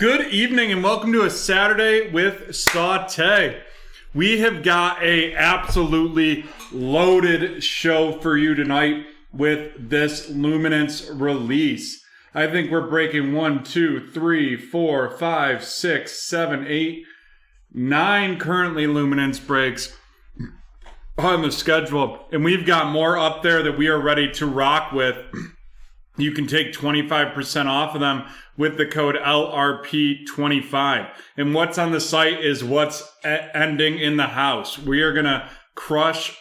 Good evening and welcome to a Saturday with Saute. We have got a absolutely loaded show for you tonight with this Luminance release. I think we're breaking 1, 2, 3, 4, 5, 6, 7, 8, 9 currently Luminance breaks on the schedule. And we've got more up there that we are ready to rock with. You can take 25% off of them with the code LRP25. And what's on the site is what's ending in the house. We are going to crush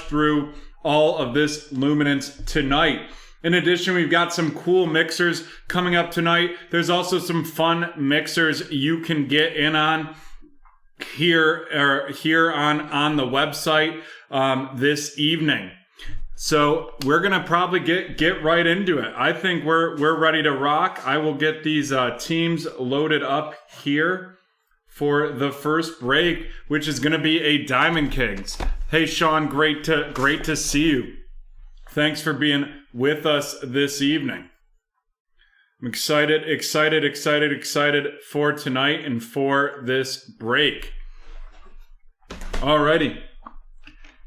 through all of this Luminance tonight. In addition, we've got some cool mixers coming up tonight. There's also some fun mixers you can get in on here on the website this evening. So we're gonna probably get right into it. I think we're ready to rock. I will get these teams loaded up here for the first break, which is gonna be a Diamond Kings. Hey Sean, great to see you. Thanks for being with us this evening. I'm excited for tonight and for this break. Alrighty.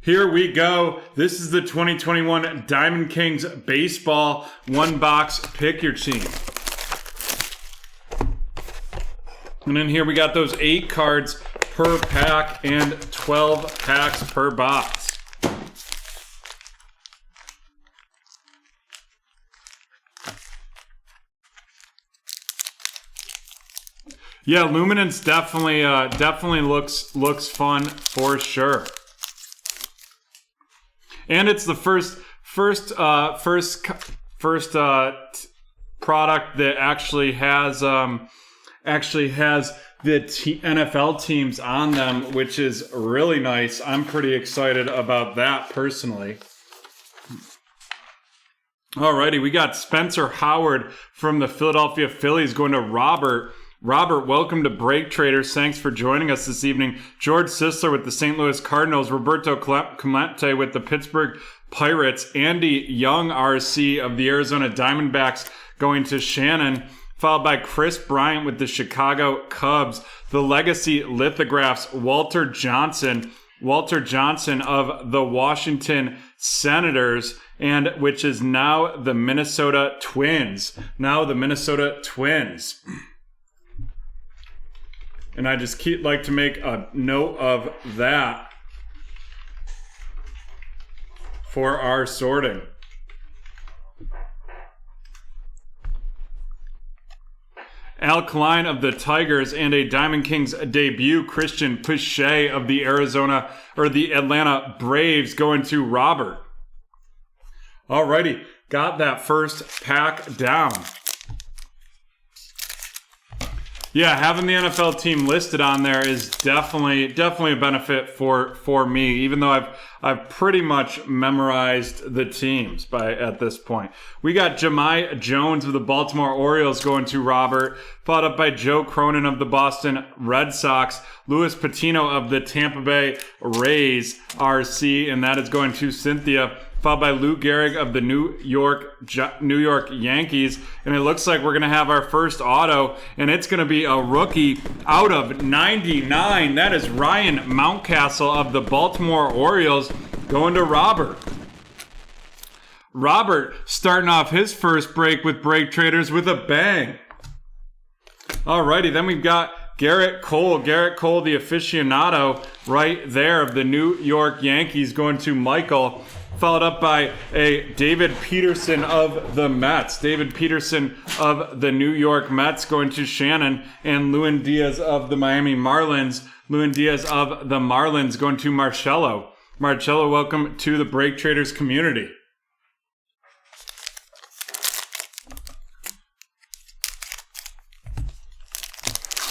Here we go. This is the 2021 Diamond Kings Baseball one box pick your team. And then here we got those 8 cards per pack and 12 packs per box. Yeah, Luminance definitely looks fun for sure. And it's the first product that actually has the NFL teams on them, which is really nice. I'm pretty excited about that personally. Alrighty, we got Spencer Howard from the Philadelphia Phillies going to Robert. Robert, welcome to BreakTraders. Thanks for joining us this evening. George Sisler with the St. Louis Cardinals. Roberto Clemente with the Pittsburgh Pirates. Andy Young, RC of the Arizona Diamondbacks, going to Shannon. Followed by Chris Bryant with the Chicago Cubs. The Legacy Lithographs, Walter Johnson of the Washington Senators, and which is now the Minnesota Twins. And I just like to make a note of that for our sorting. Alkaline of the Tigers and a Diamond Kings debut, Christian Pache of the Atlanta Braves going to Robert. Alrighty, got that first pack down. Yeah, having the NFL team listed on there is definitely a benefit for me, even though I've pretty much memorized the teams at this point. We got Jahmai Jones of the Baltimore Orioles going to Robert, followed up by Joe Cronin of the Boston Red Sox, Luis Patino of the Tampa Bay Rays, RC, and that is going to Cynthia, followed by Lou Gehrig of the New York Yankees. And it looks like we're going to have our first auto, and it's going to be a rookie out of 99. That is Ryan Mountcastle of the Baltimore Orioles going to Robert. Robert starting off his first break with BreakTraders with a bang. Alrighty, then we've got Garrett Cole, the aficionado right there of the New York Yankees going to Michael. Followed up by a David Peterson of the Mets. David Peterson of the New York Mets going to Shannon. And Lewin Diaz of the Miami Marlins. Lewin Diaz of the Marlins going to Marcello. Marcello, welcome to the BreakTraders community.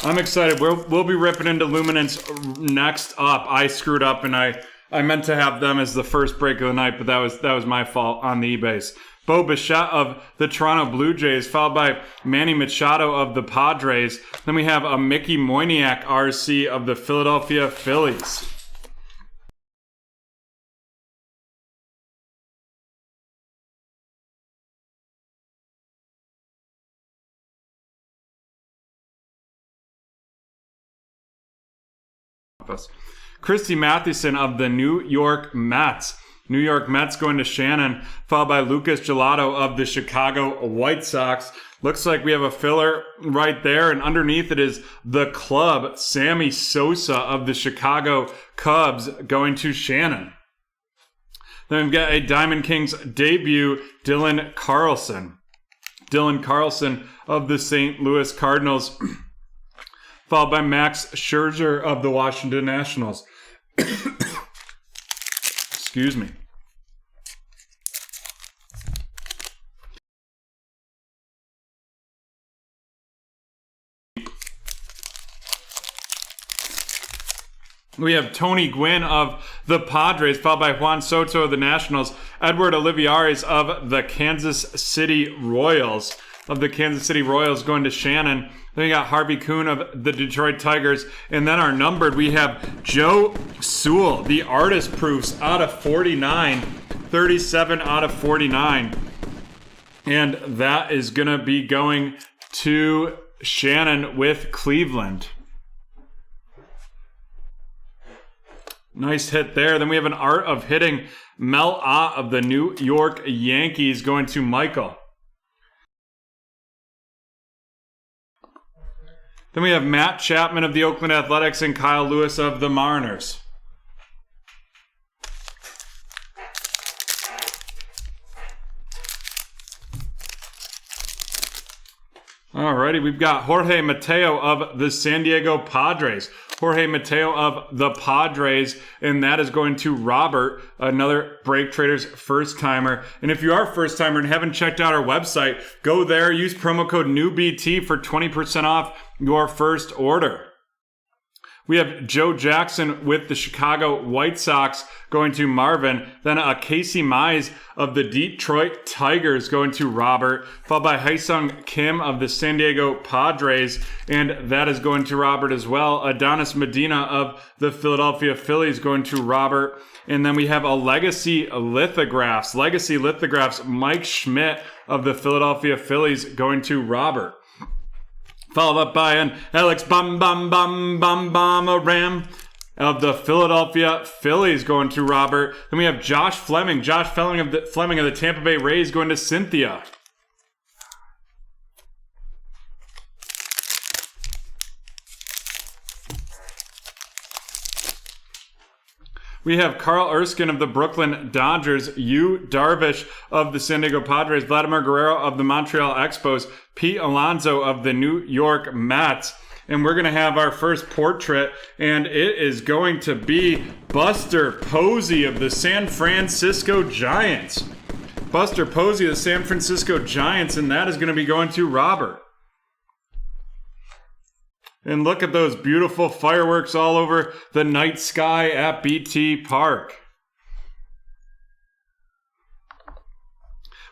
I'm excited. We'll be ripping into Luminance next up. I screwed up and I meant to have them as the first break of the night, but that was my fault on the eBays. Bo Bichette of the Toronto Blue Jays, followed by Manny Machado of the Padres. Then we have a Mickey Moyniak RC of the Philadelphia Phillies. Christy Mathewson of the New York Mets. New York Mets going to Shannon, followed by Lucas Gelato of the Chicago White Sox. Looks like we have a filler right there, and underneath it is the club, Sammy Sosa of the Chicago Cubs going to Shannon. Then we've got a Diamond Kings debut, Dylan Carlson. Dylan Carlson of the St. Louis Cardinals, followed by Max Scherzer of the Washington Nationals. Excuse me. We have Tony Gwynn of the Padres, followed by Juan Soto of the Nationals, Edward Olivares of the Kansas City Royals. Going to Shannon. Then we got Harvey Kuhn of the Detroit Tigers. And then our numbered, we have Joe Sewell, the artist proofs out of 49. 37 out of 49. And that is going to be going to Shannon with Cleveland. Nice hit there. Then we have an art of hitting, Mel Ott of the New York Yankees going to Michael. Then we have Matt Chapman of the Oakland Athletics and Kyle Lewis of the Mariners. Alrighty, we've got Jorge Mateo of the San Diego Padres. Jorge Mateo of the Padres, and that is going to Robert, another BreakTraders first-timer. And if you are a first-timer and haven't checked out our website, go there, use promo code NEWBT for 20% off your first order. We have Joe Jackson with the Chicago White Sox going to Marvin. Then Casey Mize of the Detroit Tigers going to Robert. Followed by Haesung Kim of the San Diego Padres. And that is going to Robert as well. Adonis Medina of the Philadelphia Phillies going to Robert. And then we have a Legacy Lithographs. Mike Schmidt of the Philadelphia Phillies going to Robert. Followed up by an Alex Bam-Ram of the Philadelphia Phillies going to Robert. Then we have Josh Fleming of the Tampa Bay Rays going to Cynthia. We have Carl Erskine of the Brooklyn Dodgers, Yu Darvish of the San Diego Padres, Vladimir Guerrero of the Montreal Expos, Pete Alonso of the New York Mets. And we're going to have our first portrait, and it is going to be Buster Posey of the San Francisco Giants. Buster Posey of the San Francisco Giants, and that is going to be going to Robert. And look at those beautiful fireworks all over the night sky at BT Park.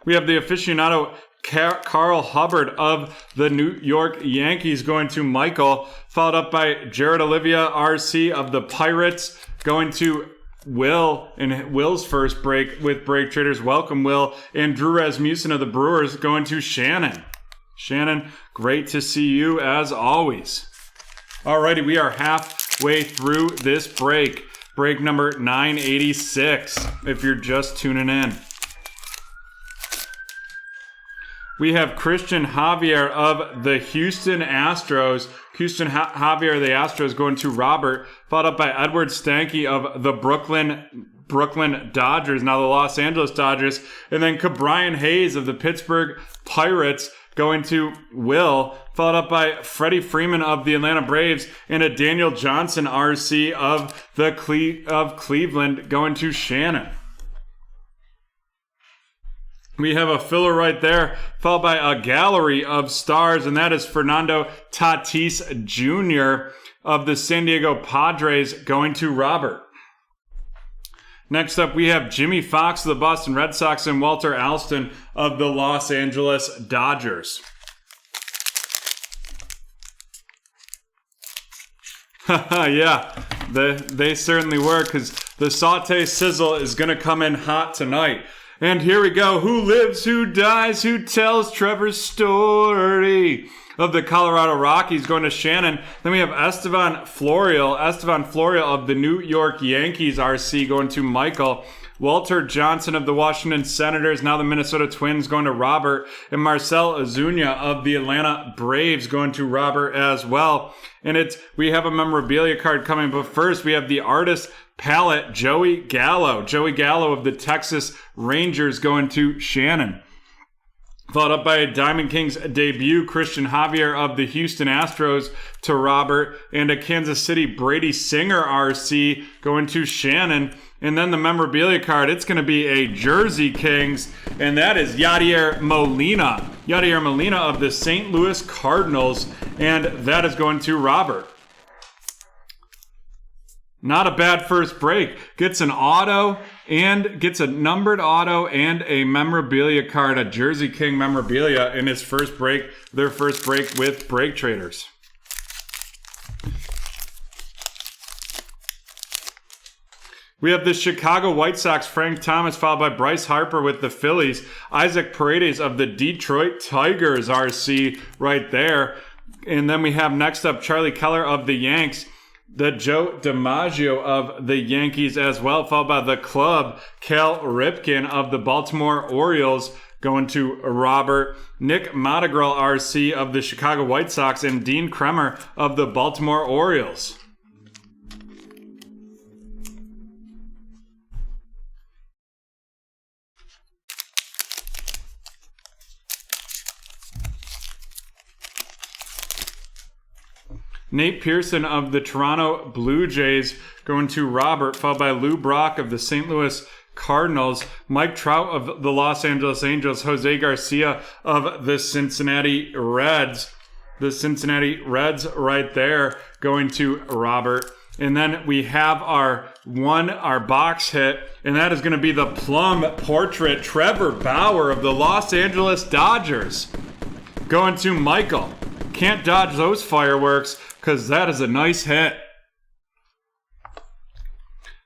We have the aficionado Carl Hubbard of the New York Yankees going to Michael, followed up by Jared Olivia RC of the Pirates going to Will in Will's first break with BreakTraders. Welcome, Will. And Drew Rasmussen of the Brewers going to Shannon. Shannon, great to see you as always. Alrighty, we are halfway through this break. Break number 986, if you're just tuning in. We have Christian Javier of the Houston Astros. Javier of the Astros going to Robert, followed up by Edward Stanky of the Brooklyn Dodgers, now the Los Angeles Dodgers. And then Cabrian Hayes of the Pittsburgh Pirates going to Will, followed up by Freddie Freeman of the Atlanta Braves and a Daniel Johnson RC of Cleveland going to Shannon. We have a filler right there, followed by a gallery of stars, and that is Fernando Tatis Jr. of the San Diego Padres going to Robert. Next up, we have Jimmy Fox of the Boston Red Sox and Walter Alston of the Los Angeles Dodgers. Yeah, they certainly were, because the saute sizzle is going to come in hot tonight. And here we go. Who lives, who dies, who tells Trevor's story? of the Colorado Rockies going to Shannon. Then we have Estevan Florial of the New York Yankees RC going to Michael. Walter Johnson of the Washington Senators, now the Minnesota Twins, going to Robert. And Marcel Ozuna of the Atlanta Braves going to Robert as well. And we have a memorabilia card coming, but first we have the artist palette, Joey Gallo. Joey Gallo of the Texas Rangers going to Shannon. Followed up by a Diamond Kings debut, Christian Javier of the Houston Astros to Robert. And a Kansas City Brady Singer RC going to Shannon. And then the memorabilia card, it's going to be a Jersey Kings, and that is Yadier Molina. Yadier Molina of the St. Louis Cardinals, and that is going to Robert. Not a bad first break. Gets an auto, and gets a numbered auto and a memorabilia card, a Jersey King memorabilia in his first break, their first break with BreakTraders. We have the Chicago White Sox, Frank Thomas, followed by Bryce Harper with the Phillies. Isaac Paredes of the Detroit Tigers RC right there. And then we have next up Charlie Keller of the Yanks. The Joe DiMaggio of the Yankees as well, followed by the club, Cal Ripken of the Baltimore Orioles going to Robert. Nick Madrigal RC of the Chicago White Sox, and Dean Kremer of the Baltimore Orioles. Nate Pearson of the Toronto Blue Jays going to Robert, followed by Lou Brock of the St. Louis Cardinals, Mike Trout of the Los Angeles Angels, Jose Garcia of the Cincinnati Reds. The Cincinnati Reds right there going to Robert. And then we have our box hit, and that is going to be the Plum Portrait Trevor Bauer of the Los Angeles Dodgers going to Michael. Can't dodge those fireworks, because that is a nice hit.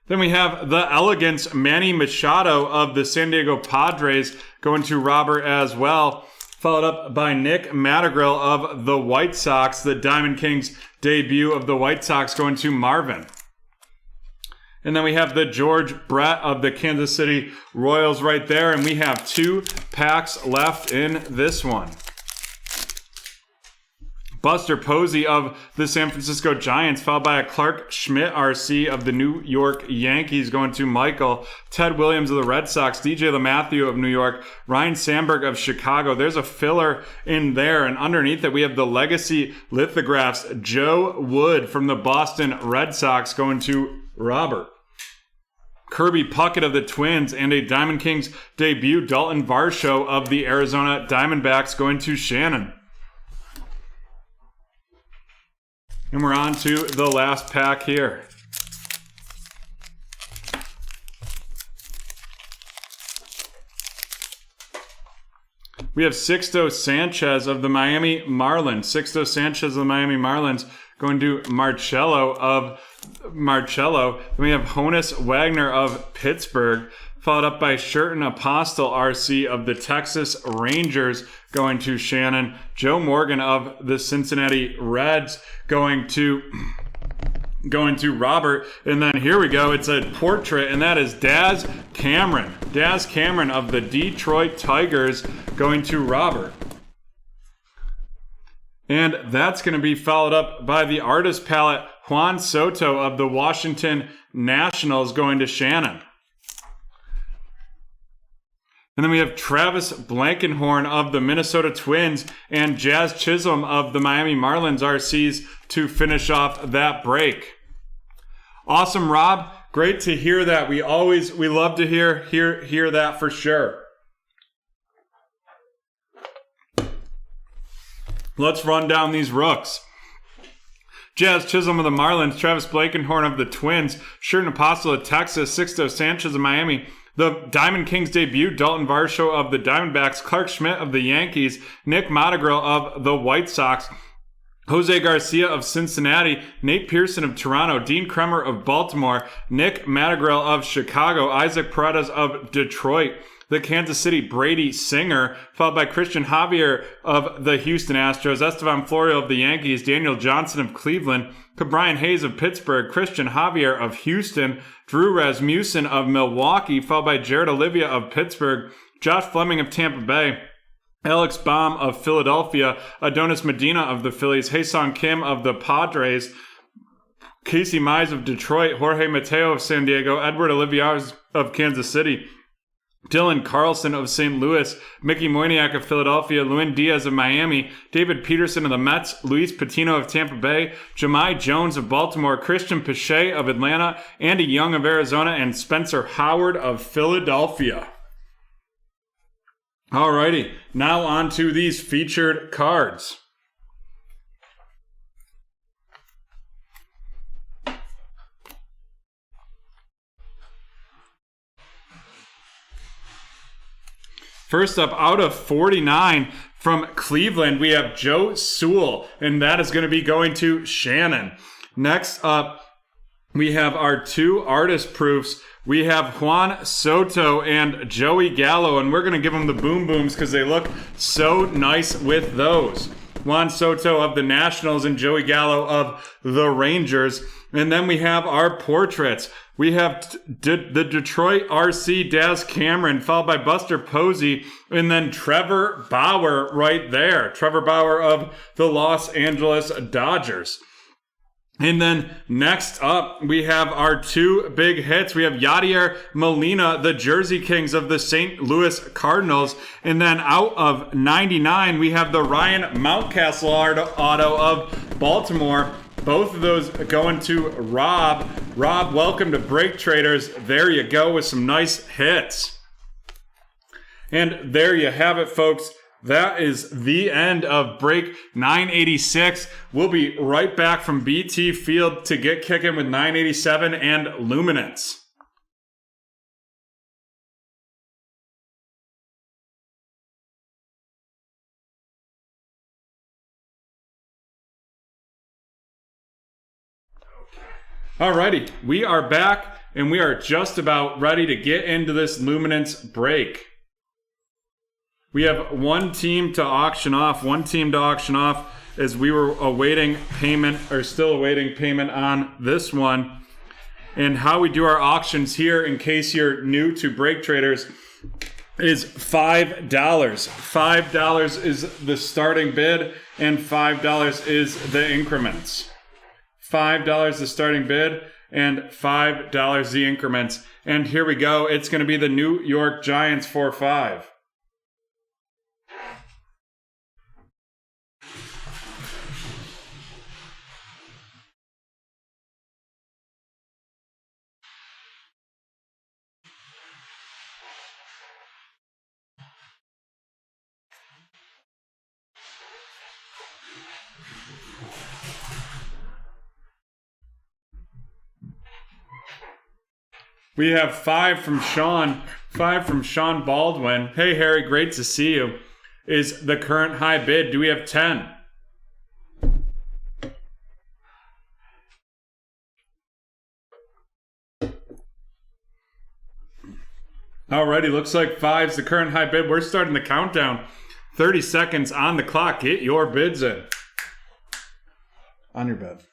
Then we have the Elegance Manny Machado of the San Diego Padres going to Robert as well. Followed up by Nick Madrigal of the White Sox, the Diamond Kings debut of the White Sox going to Marvin. And then we have the George Brett of the Kansas City Royals right there. And we have 2 packs left in this one. Buster Posey of the San Francisco Giants, followed by a Clark Schmidt RC of the New York Yankees going to Michael. Ted Williams of the Red Sox, DJ LeMahieu of New York, Ryan Sandberg of Chicago. There's a filler in there, and underneath it we have the Legacy Lithographs, Joe Wood from the Boston Red Sox going to Robert. Kirby Puckett of the Twins, and a Diamond Kings debut, Dalton Varsho of the Arizona Diamondbacks going to Shannon. And we're on to the last pack here. We have Sixto Sanchez of the Miami Marlins. Sixto Sanchez of the Miami Marlins going to Marcello of Marcello. Then we have Honus Wagner of Pittsburgh, followed up by Sherton Apostle RC of the Texas Rangers going to Shannon. Joe Morgan of the Cincinnati Reds going to Robert. And then here we go. It's a portrait, and that is Daz Cameron. Daz Cameron of the Detroit Tigers going to Robert. And that's going to be followed up by the artist palette, Juan Soto of the Washington Nationals going to Shannon. And then we have Travis Blankenhorn of the Minnesota Twins and Jazz Chisholm of the Miami Marlins RCs to finish off that break. Awesome, Rob. Great to hear that. We love to hear that for sure. Let's run down these rooks. Jazz Chisholm of the Marlins, Travis Blankenhorn of the Twins, Sherton Apostle of Texas, Sixto Sanchez of Miami, the Diamond Kings debut, Dalton Varsho of the Diamondbacks, Clark Schmidt of the Yankees, Nick Madrigal of the White Sox, Jose Garcia of Cincinnati, Nate Pearson of Toronto, Dean Kremer of Baltimore, Nick Madrigal of Chicago, Isaac Paredes of Detroit, the Kansas City Brady Singer, followed by Christian Javier of the Houston Astros, Estevan Florial of the Yankees, Daniel Johnson of Cleveland, Brian Hayes of Pittsburgh, Christian Javier of Houston, Drew Rasmussen of Milwaukee, followed by Jared Olivia of Pittsburgh, Josh Fleming of Tampa Bay, Alex Baum of Philadelphia, Adonis Medina of the Phillies, Hae-Sung Kim of the Padres, Casey Mize of Detroit, Jorge Mateo of San Diego, Edward Olivares of Kansas City, Dylan Carlson of St. Louis, Mickey Moyniak of Philadelphia, Luis Diaz of Miami, David Peterson of the Mets, Luis Patino of Tampa Bay, Jahmai Jones of Baltimore, Christian Pache of Atlanta, Andy Young of Arizona, and Spencer Howard of Philadelphia. Alrighty, now on to these featured cards. First up, out of 49 from Cleveland, we have Joe Sewell, and that is going to be going to Shannon. Next up, we have our two artist proofs. We have Juan Soto and Joey Gallo, and we're going to give them the boom booms because they look so nice with those. Juan Soto of the Nationals and Joey Gallo of the Rangers. And then we have our portraits. We have the Detroit RC Daz Cameron, followed by Buster Posey, and then Trevor Bauer right there. Trevor Bauer of the Los Angeles Dodgers. And then next up, we have our two big hits. We have Yadier Molina, the Jersey Kings of the St. Louis Cardinals. And then out of 99, we have the Ryan Mountcastle auto of Baltimore. Both of those going to Rob. Rob, welcome to BreakTraders. There you go with some nice hits. And there you have it, folks. That is the end of break 986. We'll be right back from BT Field to get kicking with 987 and Luminance. Alrighty, we are back and we are just about ready to get into this Luminance break. We have one team to auction off as we were awaiting payment, or still awaiting payment on this one. And how we do our auctions here, in case you're new to BreakTraders, is $5. $5 is the starting bid, and $5 is the increments. $5 the starting bid, and $5 the increments. And here we go. It's going to be the New York Giants for 5. We have 5 from Sean. 5 from Sean Baldwin. Hey, Harry, great to see you. Is the current high bid. Do we have 10? Alrighty, looks like 5's the current high bid. We're starting the countdown. 30 seconds on the clock. Get your bids in. On your bed.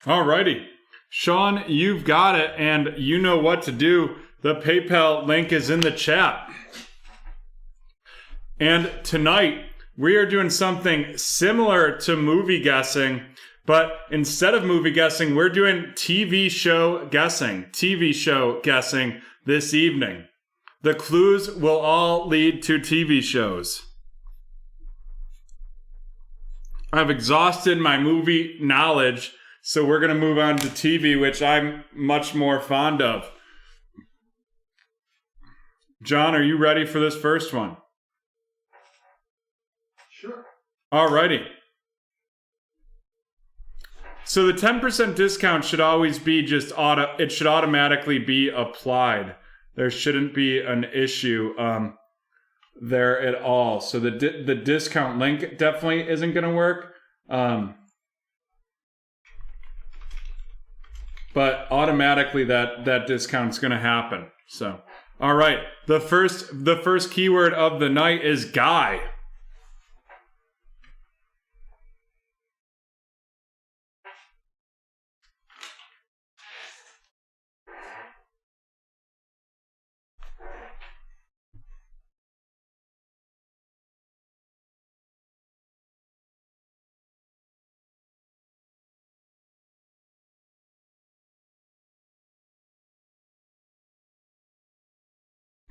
Alrighty. Sean, you've got it, and you know what to do. The PayPal link is in the chat. And tonight, we are doing something similar to movie guessing, but instead of movie guessing, we're doing TV show guessing. TV show guessing this evening. The clues will all lead to TV shows. I've exhausted my movie knowledge, so we're going to move on to TV, which I'm much more fond of. John, are you ready for this first one? Alrighty. So the 10% discount should always be just it should automatically be applied. There shouldn't be an issue there at all. So the discount link definitely isn't going to work. But automatically that discount's going to happen. So, all right. The first keyword of the night is guy.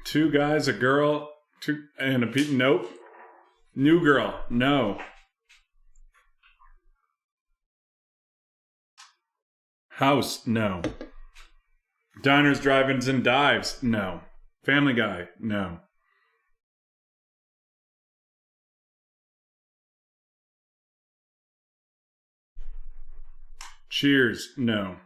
Two guys, a girl, and a people. Nope. New girl. No. House. No. Diners, drive-ins, and dives. No. Family Guy. No. Cheers. No.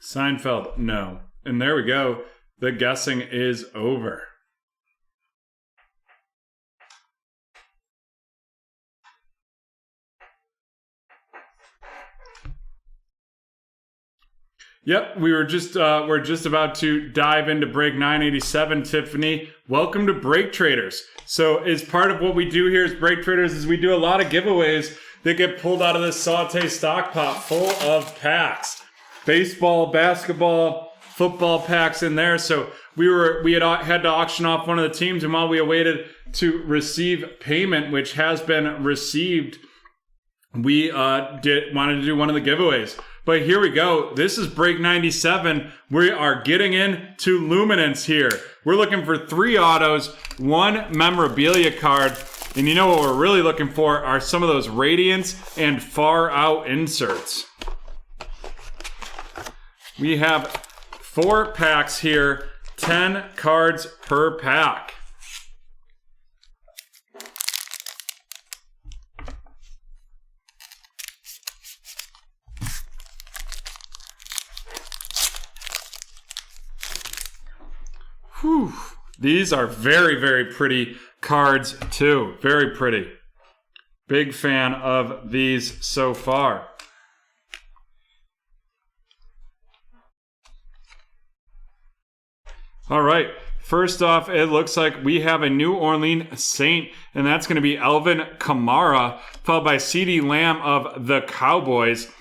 Seinfeld, no. And there we go. The guessing is over. Yep, we're just about to dive into break 987, Tiffany. Welcome to BreakTraders. So as part of what we do here as BreakTraders is we do a lot of giveaways that get pulled out of this Saute stock pot full of packs. Baseball, basketball, football packs in there. So we had to auction off one of the teams, and while we awaited to receive payment, which has been received, we wanted to do one of the giveaways. But here we go. This is break 97. We are getting into luminance here. We're looking for 3 autos, 1 memorabilia card, and you know what we're really looking for are some of those radiance and far out inserts. We have 4 packs here, 10 cards per pack. Whew. These are very, very pretty cards too. Very pretty. Big fan of these so far. All right, first off, it looks like we have a New Orleans Saint, and that's going to be Alvin Kamara, followed by CeeDee Lamb of the Cowboys,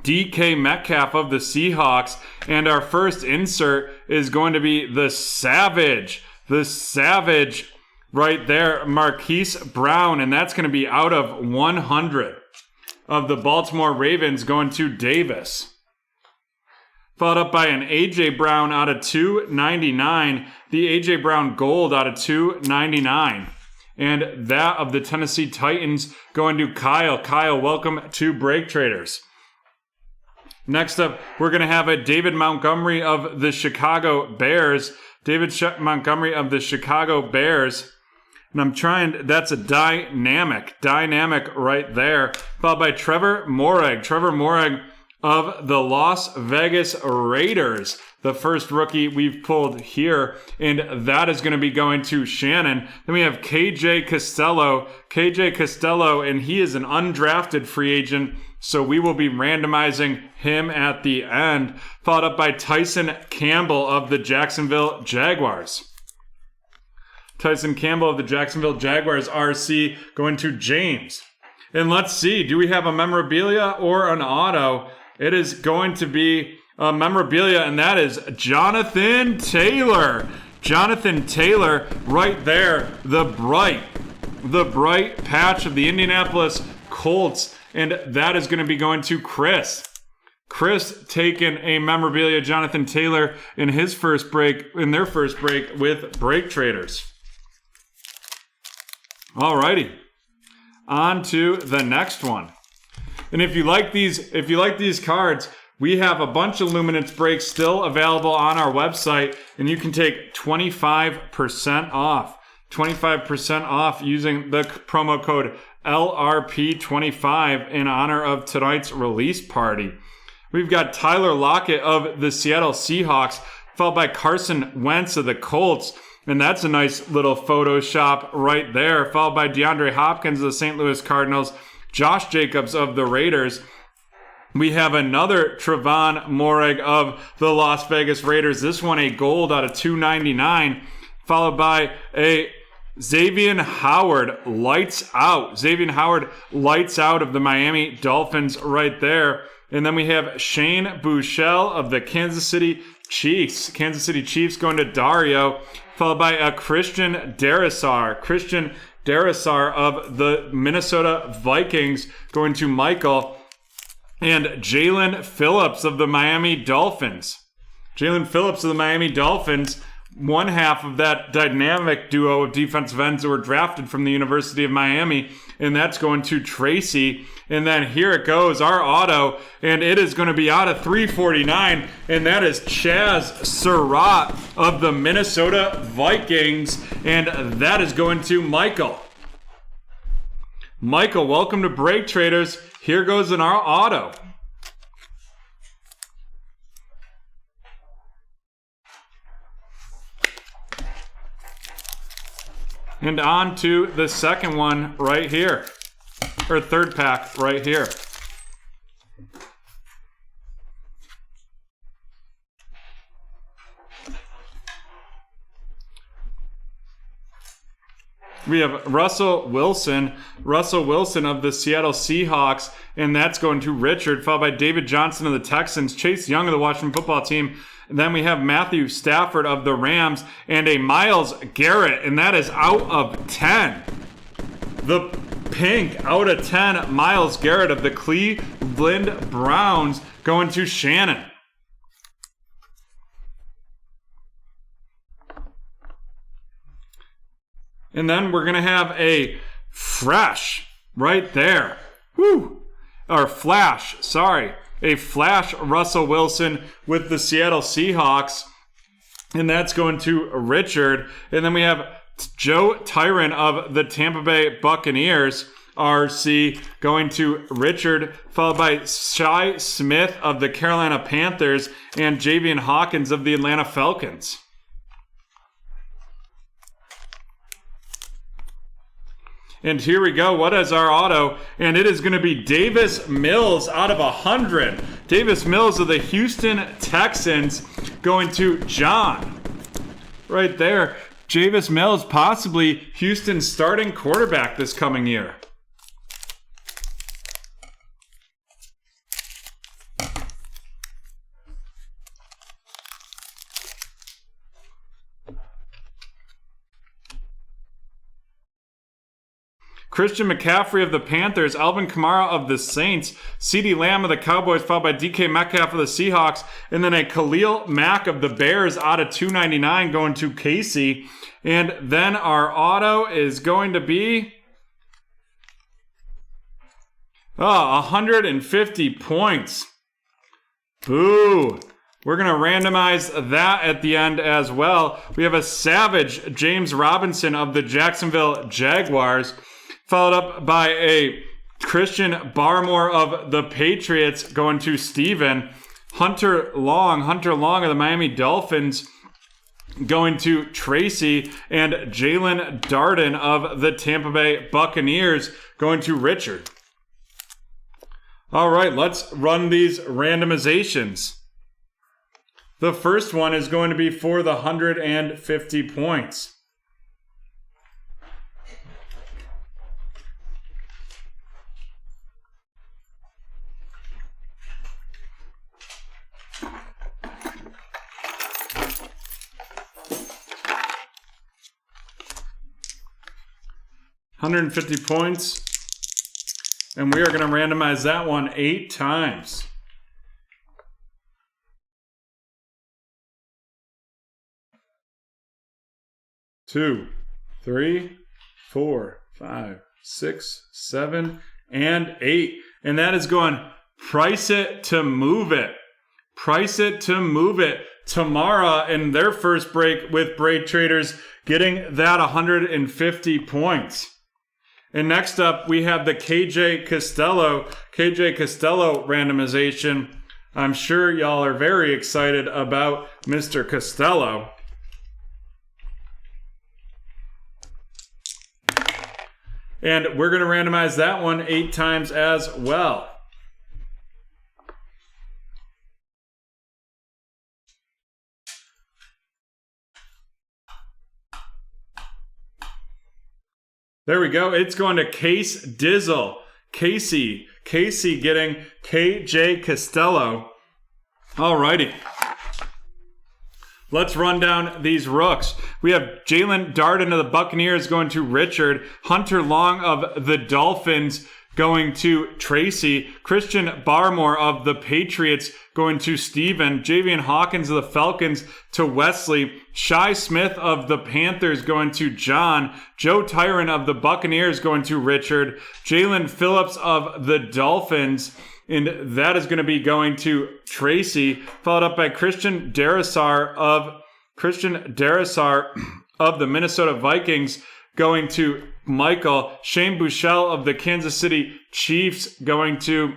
DK Metcalf of the Seahawks, and our first insert is going to be the Savage right there, Marquise Brown, and that's going to be out of 100 of the Baltimore Ravens going to Davis. Followed up by an A.J. Brown out of 299. The A.J. Brown Gold out of 299. And that of the Tennessee Titans going to Kyle. Kyle, welcome to BreakTraders. Next up, we're going to have a David Montgomery of the Chicago Bears. Montgomery of the Chicago Bears. And that's a dynamic right there. Followed by Trevor Morag of the Las Vegas Raiders, the first rookie we've pulled here, and that is going to be going to Shannon. Then we have KJ Costello, and he is an undrafted free agent, so we will be randomizing him at the end, followed up by Tyson Campbell of the Jacksonville Jaguars. Tyson Campbell of the Jacksonville Jaguars RC going to James. And let's see, do we have a memorabilia or an auto? It is going to be a memorabilia, and that is Jonathan Taylor. Jonathan Taylor right there, the bright patch of the Indianapolis Colts, and that is going to be going to Chris. Chris taking a memorabilia Jonathan Taylor in their first break with BreakTraders. Alrighty, on to the next one. And if you like these cards, We have a bunch of Luminance breaks still available on our website, and you can take 25% off. 25% off using the promo code LRP25 in honor of tonight's release party. We've got Tyler Lockett of the Seattle Seahawks, followed by Carson Wentz of the Colts. And that's a nice little Photoshop right there, followed by DeAndre Hopkins of the St. Louis Cardinals, Josh Jacobs of the Raiders. We have another Trevon Moehrig of the Las Vegas Raiders. This one a gold out of $2.99, followed by a Xavier Howard lights out. Xavier Howard lights out of the Miami Dolphins right there. And then we have Shane Buechele of the Kansas City Chiefs. Kansas City Chiefs going to Dario, followed by a Christian Darrisaw. Christian Darrisaw of the Minnesota Vikings going to Michael. And Jalen Phillips of the Miami Dolphins. Jalen Phillips of the Miami Dolphins, one half of that dynamic duo of defensive ends that were drafted from the University of Miami, and that's going to Tracy. And then here it goes, our auto, and it is going to be out of 349, and that is Chaz Surratt of the Minnesota Vikings, and that is going to Michael. Michael, welcome to BreakTraders. Here goes in our auto. And on to the second one right here. Or third pack right here. We have Russell Wilson of the Seattle Seahawks, and that's going to Richard, followed by David Johnson of the Texans, Chase Young of the Washington Football Team. And then we have Matthew Stafford of the Rams, and a Myles Garrett, and that is out of 10. The pink out of 10, Myles Garrett of the Cleveland Browns going to Shannon. And then we're going to have a fresh right there. Woo! Or flash, sorry. A flash Russell Wilson with the Seattle Seahawks. And that's going to Richard. And then we have Joe Tyron of the Tampa Bay Buccaneers, RC, going to Richard, followed by Shi Smith of the Carolina Panthers and Javian Hawkins of the Atlanta Falcons. And here we go. What is our auto? And it is going to be Davis Mills out of 100. Davis Mills of the Houston Texans going to John. Right there. Davis Mills, possibly Houston's starting quarterback this coming year. Christian McCaffrey of the Panthers, Alvin Kamara of the Saints, CeeDee Lamb of the Cowboys, followed by DK Metcalf of the Seahawks, and then a Khalil Mack of the Bears out of $2.99 going to Casey. And then our auto is going to be 150 points. Boo. We're going to randomize that at the end as well. We have a savage James Robinson of the Jacksonville Jaguars, followed up by a Christian Barmore of the Patriots going to Steven. Hunter Long of the Miami Dolphins going to Tracy. And Jalen Darden of the Tampa Bay Buccaneers going to Richard. All right, let's run these randomizations. The first one is going to be for the 150 points. $150 points, and we are going to randomize that one 8 times. Two, 3, 4, 5, 6, 7, and 8. And that is going price it to move it. Price It to Move It. Tamara in their first break with BreakTraders getting that 150 points. And next up, we have the KJ Costello randomization. I'm sure y'all are very excited about Mr. Costello. And we're going to randomize that one 8 times as well. There we go. It's going to Case Dizzle. Casey getting KJ Costello. Alrighty. Let's run down these rooks. We have Jalen Darden of the Buccaneers going to Richard. Hunter Long of the Dolphins going to Tracy. Christian Barmore of the Patriots going to Steven. Javian Hawkins of the Falcons to Wesley. Shai Smith of the Panthers going to John. Joe Tyron of the Buccaneers going to Richard. Jalen Phillips of the Dolphins, and that is going to be going to Tracy, followed up by Christian Darasar of the Minnesota Vikings going to Michael. Shane Buechele of the Kansas City Chiefs going to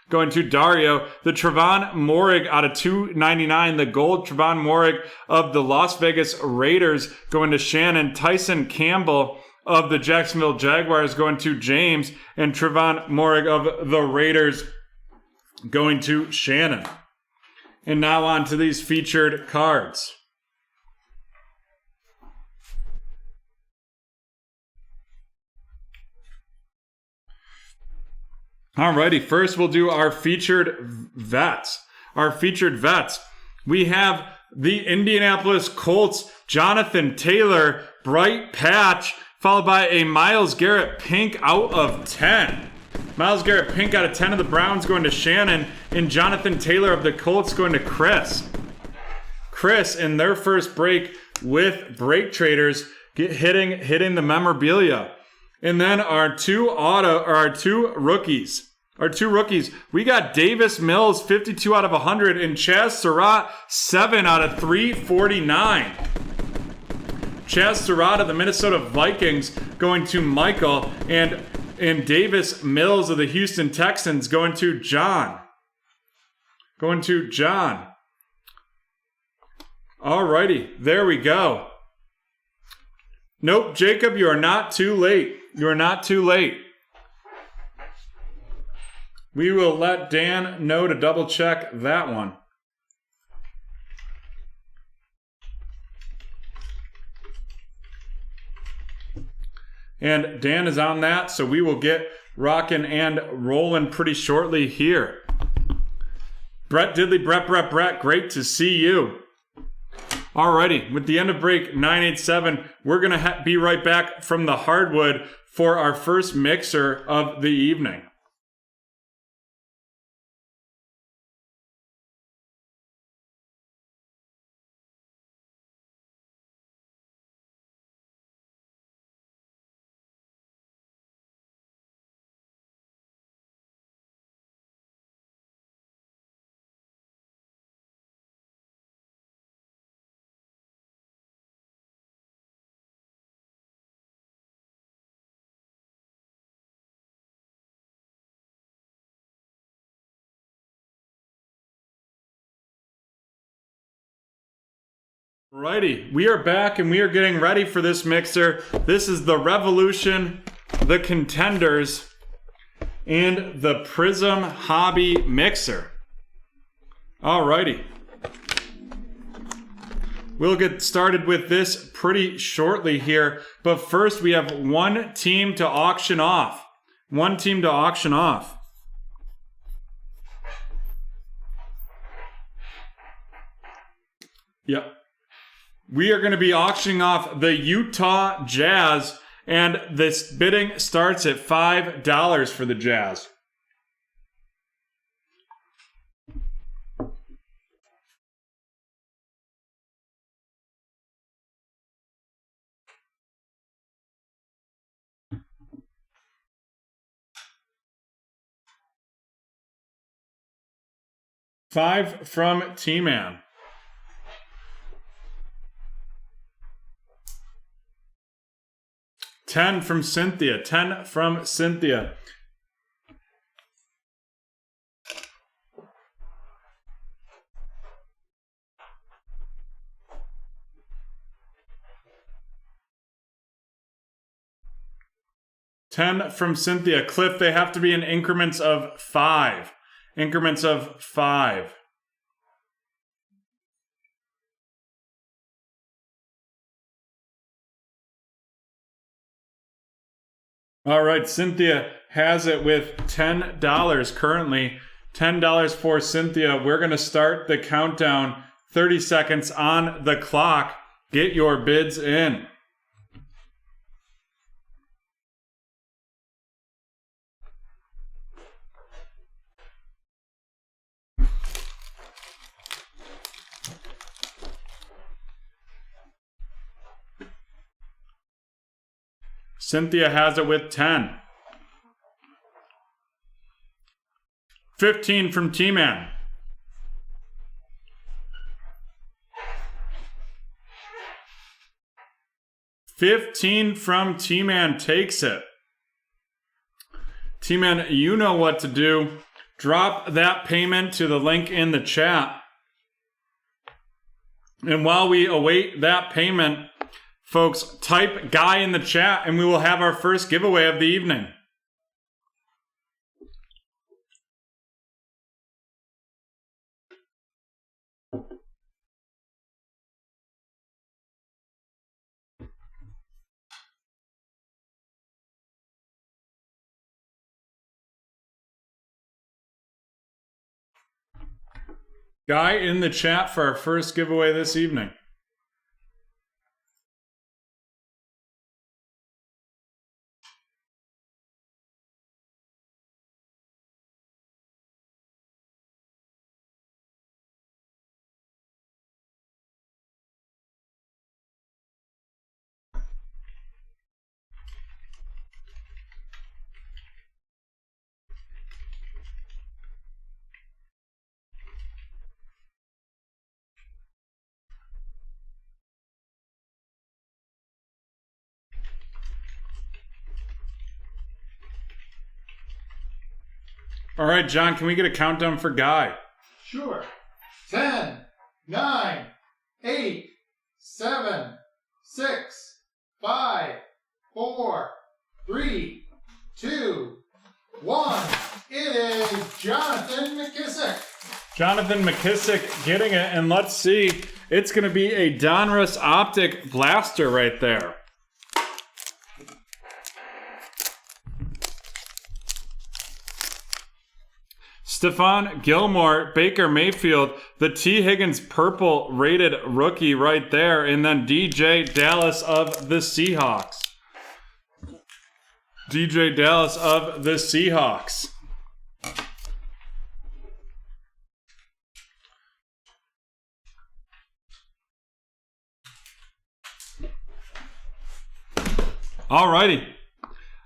Dario. The Trevon Moehrig out of 299, the gold Trevon Moehrig of the Las Vegas Raiders going to Shannon. Tyson Campbell of the Jacksonville Jaguars going to James, and Trevon Moehrig of the Raiders going to Shannon. And now on to these featured cards. Alrighty, first we'll do our featured vets. We have the Indianapolis Colts, Jonathan Taylor, bright patch, followed by a Myles Garrett pink out of 10. Myles Garrett pink out of 10 of the Browns going to Shannon, and Jonathan Taylor of the Colts going to Chris. Chris in their first break with BreakTraders hitting the memorabilia. And then our two rookies. We got Davis Mills, 52 out of 100, and Chaz Surratt, 7 out of 349. Chaz Surratt of the Minnesota Vikings going to Michael, and Davis Mills of the Houston Texans going to John. Alrighty, there we go. Nope, Jacob, you are not too late. We will let Dan know to double check that one. And Dan is on that, so we will get rocking and rolling pretty shortly here. Brett Diddley, Brett, great to see you. Alrighty, with the end of break 987, we're going to be right back from the hardwood for our first mixer of the evening. Alrighty, we are back and we are getting ready for this mixer. This is the Revolution, the Contenders, and the Prism Hobby Mixer. Alrighty. We'll get started with this pretty shortly here, but first we have one team to auction off. Yep. We are going to be auctioning off the Utah Jazz, and this bidding starts at $5 for the Jazz. 5 from T-Man. 10 from Cynthia. 10 from Cynthia. $10 from Cynthia. Cliff, they have to be in increments of 5. Increments of 5. All right, Cynthia has it with $10 currently. $10 for Cynthia. We're going to start the countdown. 30 seconds on the clock. Get your bids in. Cynthia has it with 10. 15 from T-Man. 15 from T-Man takes it. T-Man, you know what to do. Drop that payment to the link in the chat. And while we await that payment, folks, type Guy in the chat and we will have our first giveaway of the evening. Guy in the chat for our first giveaway this evening. All right, John, can we get a countdown for Guy? Sure. 10, 9, 8, 7, 6, 5, 4, 3, 2, 1. It is Jonathan McKissick. Jonathan McKissick getting it, and let's see. It's going to be a Donruss Optic Blaster right there. Stephon Gilmore, Baker Mayfield, the T. Higgins purple rated rookie right there, and then DJ Dallas of the Seahawks. DJ Dallas of the Seahawks. Alrighty.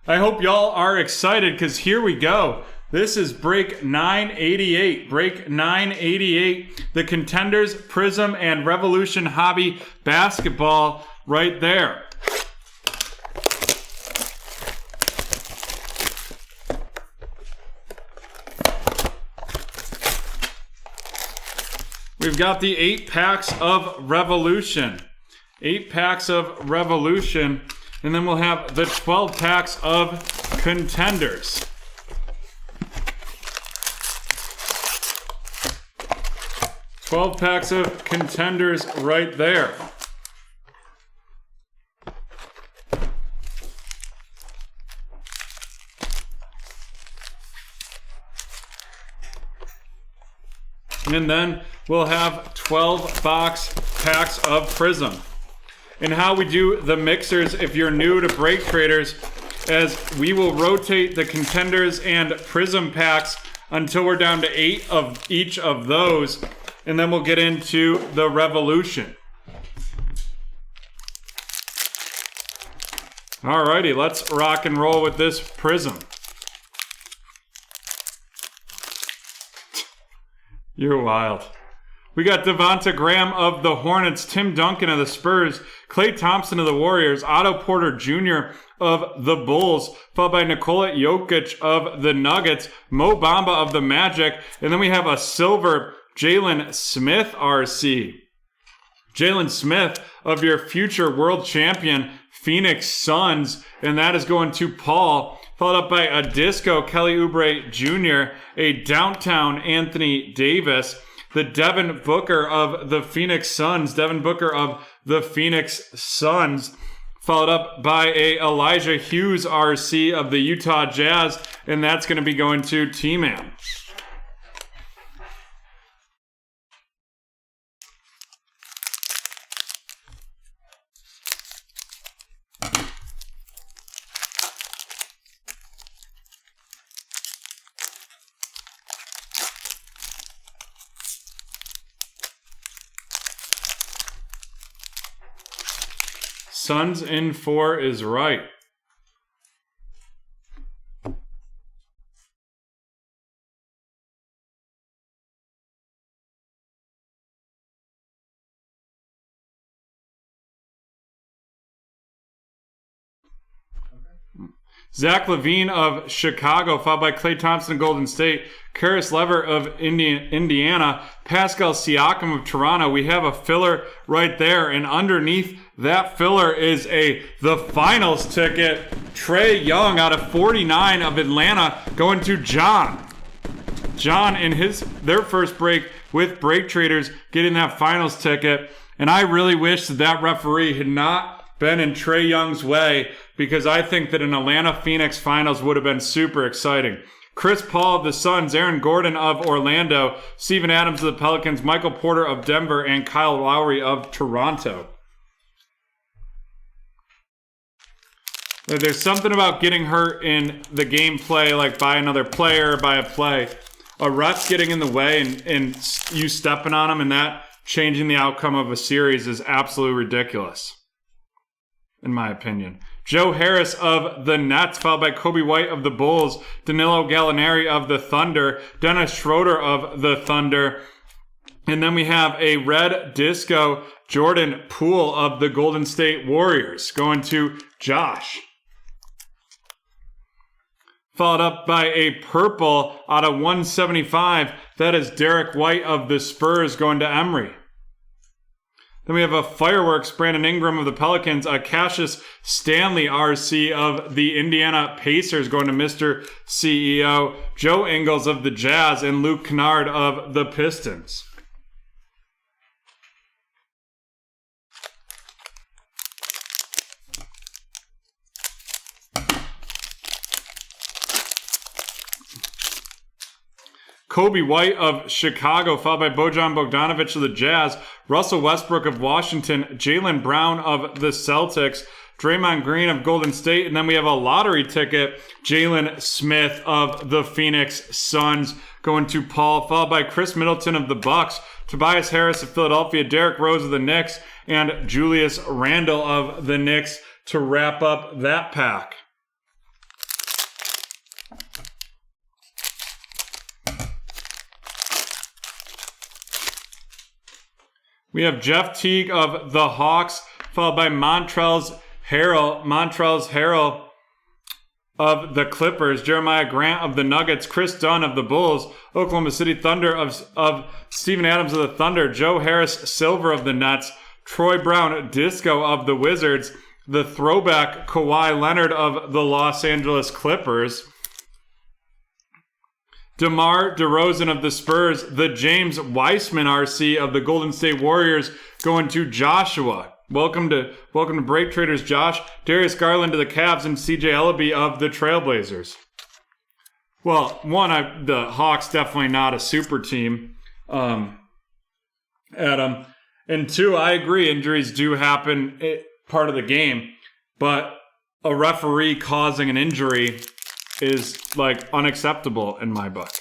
I hope y'all are excited because here we go. This is break 988. Break 988. The Contenders, Prism, and Revolution Hobby Basketball right there. We've got the 8 packs of Revolution. 8 packs of Revolution. And then we'll have the 12 packs of Contenders. $12 packs of Contenders right there. And then we'll have 12 box packs of Prism. And how we do the mixers, if you're new to BreakTraders, as we will rotate the Contenders and Prism packs until we're down to 8 of each of those. And then we'll get into the Revolution. Alrighty, let's rock and roll with this Prism. You're wild. We got Devonta Graham of the Hornets, Tim Duncan of the Spurs, Klay Thompson of the Warriors, Otto Porter Jr. of the Bulls, followed by Nikola Jokic of the Nuggets, Mo Bamba of the Magic, and then we have a silver Jalen Smith RC. Jalen Smith of your future world champion Phoenix Suns, and that is going to Paul, followed up by a disco Kelly Oubre Jr., a downtown Anthony Davis, the Devin Booker of the Phoenix Suns, followed up by a Elijah Hughes RC of the Utah Jazz, and that's going to be going to T-Man. Suns in 4 is right. Zach LaVine of Chicago, followed by Klay Thompson of Golden State, Karis Lever of Indiana, Pascal Siakam of Toronto. We have a filler right there, and underneath that filler is the finals ticket. Trae Young out of 49 of Atlanta going to John. John in their first break with BreakTraders getting that finals ticket, and I really wish that referee had not been in Trae Young's way, because I think that an Atlanta-Phoenix finals would have been super exciting. Chris Paul of the Suns, Aaron Gordon of Orlando, Steven Adams of the Pelicans, Michael Porter of Denver, and Kyle Lowry of Toronto. There's something about getting hurt in the gameplay, like by another player or by a play. A ref getting in the way and you stepping on him and that changing the outcome of a series is absolutely ridiculous, in my opinion. Joe Harris of the Nets, followed by Kobe White of the Bulls, Danilo Gallinari of the Thunder, Dennis Schroeder of the Thunder, and then we have a red disco Jordan Poole of the Golden State Warriors going to Josh. Followed up by a purple out of 175, that is Derek White of the Spurs going to Emery. Then we have a fireworks, Brandon Ingram of the Pelicans, a Cassius Stanley RC of the Indiana Pacers going to Mr. CEO, Joe Ingles of the Jazz, and Luke Kennard of the Pistons. Kobe White of Chicago, followed by Bojan Bogdanovic of the Jazz, Russell Westbrook of Washington, Jaylen Brown of the Celtics, Draymond Green of Golden State, and then we have a lottery ticket, Jalen Smith of the Phoenix Suns going to Paul, followed by Chris Middleton of the Bucks, Tobias Harris of Philadelphia, Derrick Rose of the Knicks, and Julius Randle of the Knicks to wrap up that pack. We have Jeff Teague of the Hawks, followed by Montrezl Harrell of the Clippers, Jeremiah Grant of the Nuggets, Chris Dunn of the Bulls, Oklahoma City Thunder of Steven Adams of the Thunder, Joe Harris Silver of the Nets, Troy Brown Disco of the Wizards, the throwback Kawhi Leonard of the Los Angeles Clippers, DeMar DeRozan of the Spurs, the James Weissman RC of the Golden State Warriors going to Joshua. Welcome to BreakTraders, Josh. Darius Garland to the Cavs, and CJ Ellaby of the Trailblazers. Well, one, the Hawks definitely not a super team, Adam. And two, I agree, injuries do happen, part of the game, but a referee causing an injury is like unacceptable in my book.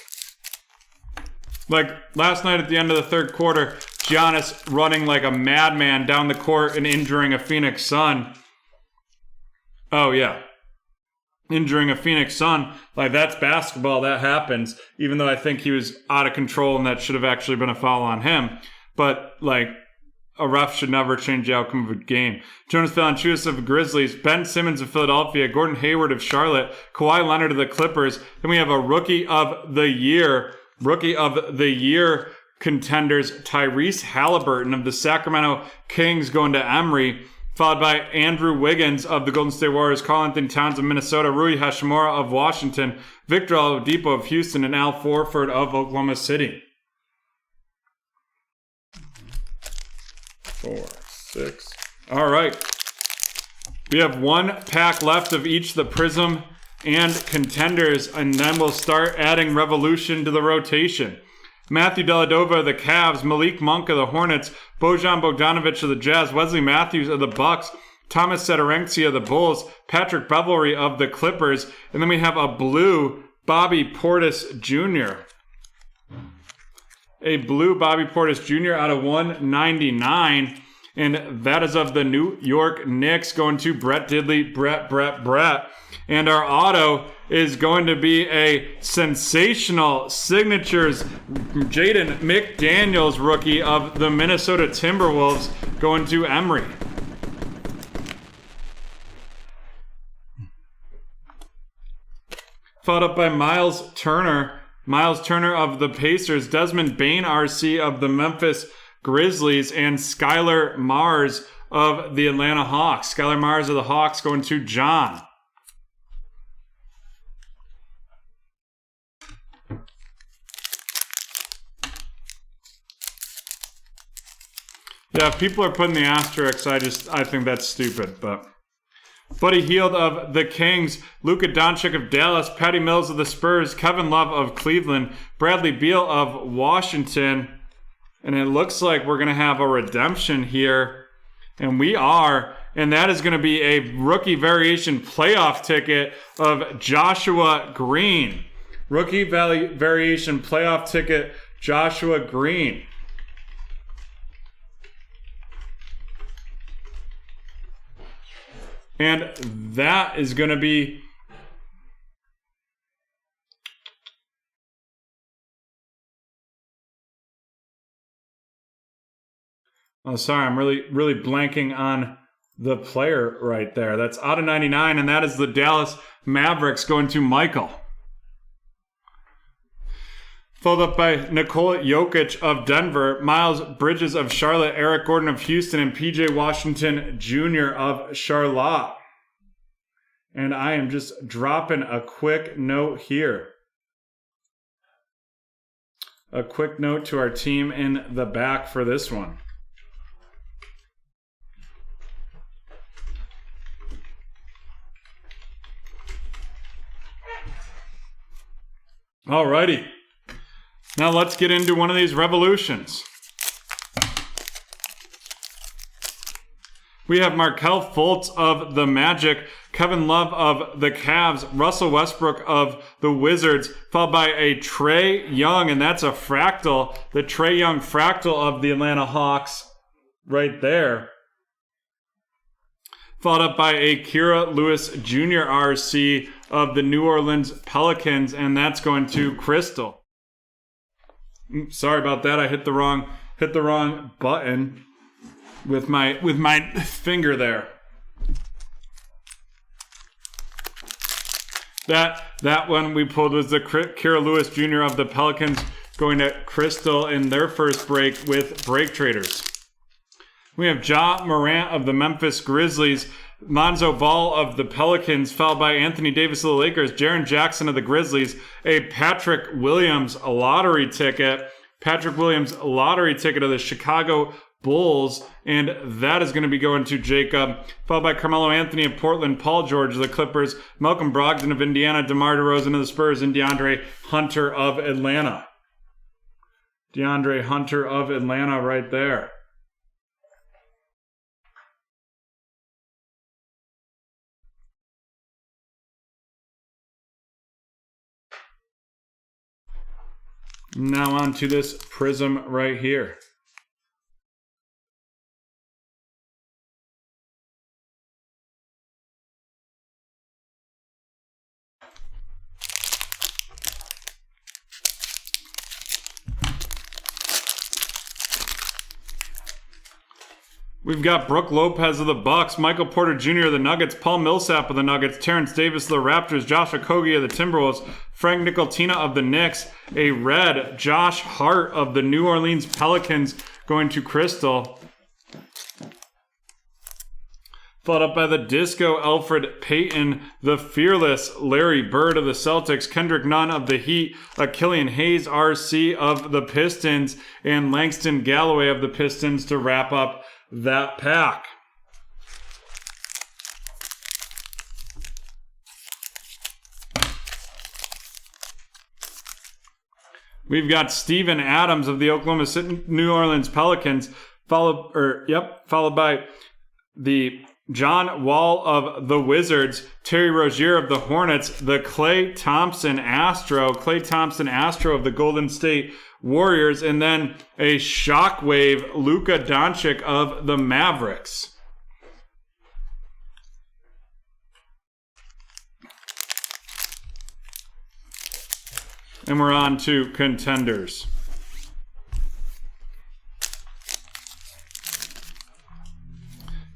Like last night at the end of the third quarter, Giannis running like a madman down the court and injuring a Phoenix Sun. Oh yeah. injuring a Phoenix Sun. Like, that's basketball. That happens. Even though I think he was out of control and that should have actually been a foul on him. But, like, a ref should never change the outcome of a game. Jonas Valanciunas of the Grizzlies, Ben Simmons of Philadelphia, Gordon Hayward of Charlotte, Kawhi Leonard of the Clippers. Then we have a Rookie of the Year contenders, Tyrese Halliburton of the Sacramento Kings going to Emory, followed by Andrew Wiggins of the Golden State Warriors, Karl-Anthony Towns of Minnesota, Rui Hachimura of Washington, Victor Oladipo of Houston, and Al Horford of Oklahoma City. 4, 6. All right. We have one pack left of each, the Prism and Contenders, and then we'll start adding Revolution to the rotation. Matthew Dellavedova of the Cavs, Malik Monk of the Hornets, Bojan Bogdanovic of the Jazz, Wesley Matthews of the Bucks, Thomas Satoransky of the Bulls, Patrick Beverley of the Clippers, and then we have a blue Bobby Portis Jr. A blue Bobby Portis Jr. out of 199. And that is of the New York Knicks, going to Brett Diddley, Brett. And our auto is going to be a sensational signatures Jaden McDaniels rookie of the Minnesota Timberwolves, going to Emory. Followed up by Miles Turner of the Pacers, Desmond Bane RC of the Memphis Grizzlies, and Skylar Mars of the Atlanta Hawks. Skylar Mars of the Hawks going to John. Yeah, if people are putting the asterisks, I think that's stupid, but... Buddy Hield of the Kings, Luka Doncic of Dallas, Patty Mills of the Spurs, Kevin Love of Cleveland, Bradley Beal of Washington. And it looks like we're going to have a redemption here. And we are. And that is going to be a rookie variation playoff ticket of Joshua Green. Rookie variation playoff ticket, Joshua Green. And that is going to be... Oh, sorry, I'm really blanking on the player right there. That's out of 99, and that is the Dallas Mavericks going to Michael. Followed up by Nikola Jokic of Denver, Miles Bridges of Charlotte, Eric Gordon of Houston, and PJ Washington Jr. of Charlotte. And I am just dropping a quick note here. A quick note to our team in the back for this one. Alrighty. Now let's get into one of these revolutions. We have Markelle Fultz of the Magic, Kevin Love of the Cavs, Russell Westbrook of the Wizards, followed by a Trae Young, and that's a fractal, the Trae Young fractal of the Atlanta Hawks right there. Followed up by a Kira Lewis Jr. RC of the New Orleans Pelicans, and that's going to Crystal. Sorry about that. I hit the wrong button with my finger there. That one we pulled was the Kira Lewis Jr. of the Pelicans going to Crystal in their first break with BreakTraders. We have Ja Morant of the Memphis Grizzlies, Lonzo Ball of the Pelicans, followed by Anthony Davis of the Lakers, Jaren Jackson of the Grizzlies, a Patrick Williams lottery ticket of the Chicago Bulls, and that is going to be going to Jacob, followed by Carmelo Anthony of Portland, Paul George of the Clippers, Malcolm Brogdon of Indiana, DeMar DeRozan of the Spurs, and DeAndre Hunter of Atlanta. DeAndre Hunter of Atlanta right there. Now on to this prism right here. We've got Brooke Lopez of the Bucks, Michael Porter Jr. of the Nuggets, Paul Millsap of the Nuggets, Terrence Davis of the Raptors, Josh Okogie of the Timberwolves, Frank Nicotina of the Knicks, a red Josh Hart of the New Orleans Pelicans going to Crystal. Followed up by the Disco Alfred Payton, the Fearless Larry Bird of the Celtics, Kendrick Nunn of the Heat, Killian Hayes RC of the Pistons, and Langston Galloway of the Pistons to wrap up that pack. We've got Steven Adams of the Oklahoma City New Orleans Pelicans, followed by the John Wall of the Wizards, Terry Rozier of the Hornets, the Klay Thompson Astro of the Golden State Warriors, and then a Shockwave Luka Doncic of the Mavericks. And we're on to contenders.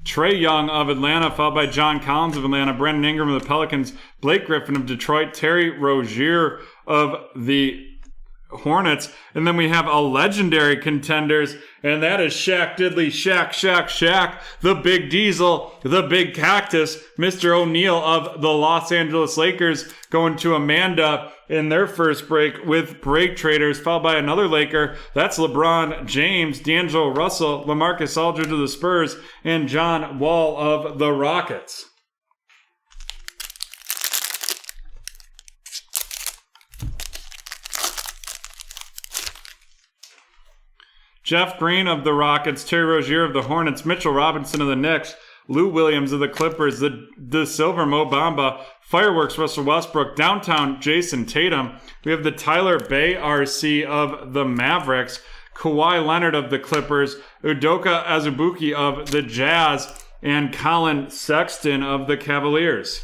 Trae Young of Atlanta, followed by John Collins of Atlanta, Brandon Ingram of the Pelicans, Blake Griffin of Detroit, Terry Rozier of the Hornets, and then we have a legendary contenders, and that is Shaq Diddley, Shaq, the Big Diesel, the Big Cactus, Mr. O'Neal of the Los Angeles Lakers, going to Amanda in their first break with BreakTraders, followed by another Laker. That's LeBron James, D'Angelo Russell, LaMarcus Aldridge of the Spurs, and John Wall of the Rockets. Jeff Green of the Rockets, Terry Rozier of the Hornets, Mitchell Robinson of the Knicks, Lou Williams of the Clippers, the Silver Mo Bamba, Fireworks Russell Westbrook, Downtown Jason Tatum. We have the Tyler Bay RC of the Mavericks, Kawhi Leonard of the Clippers, Udoka Azubuike of the Jazz, and Colin Sexton of the Cavaliers.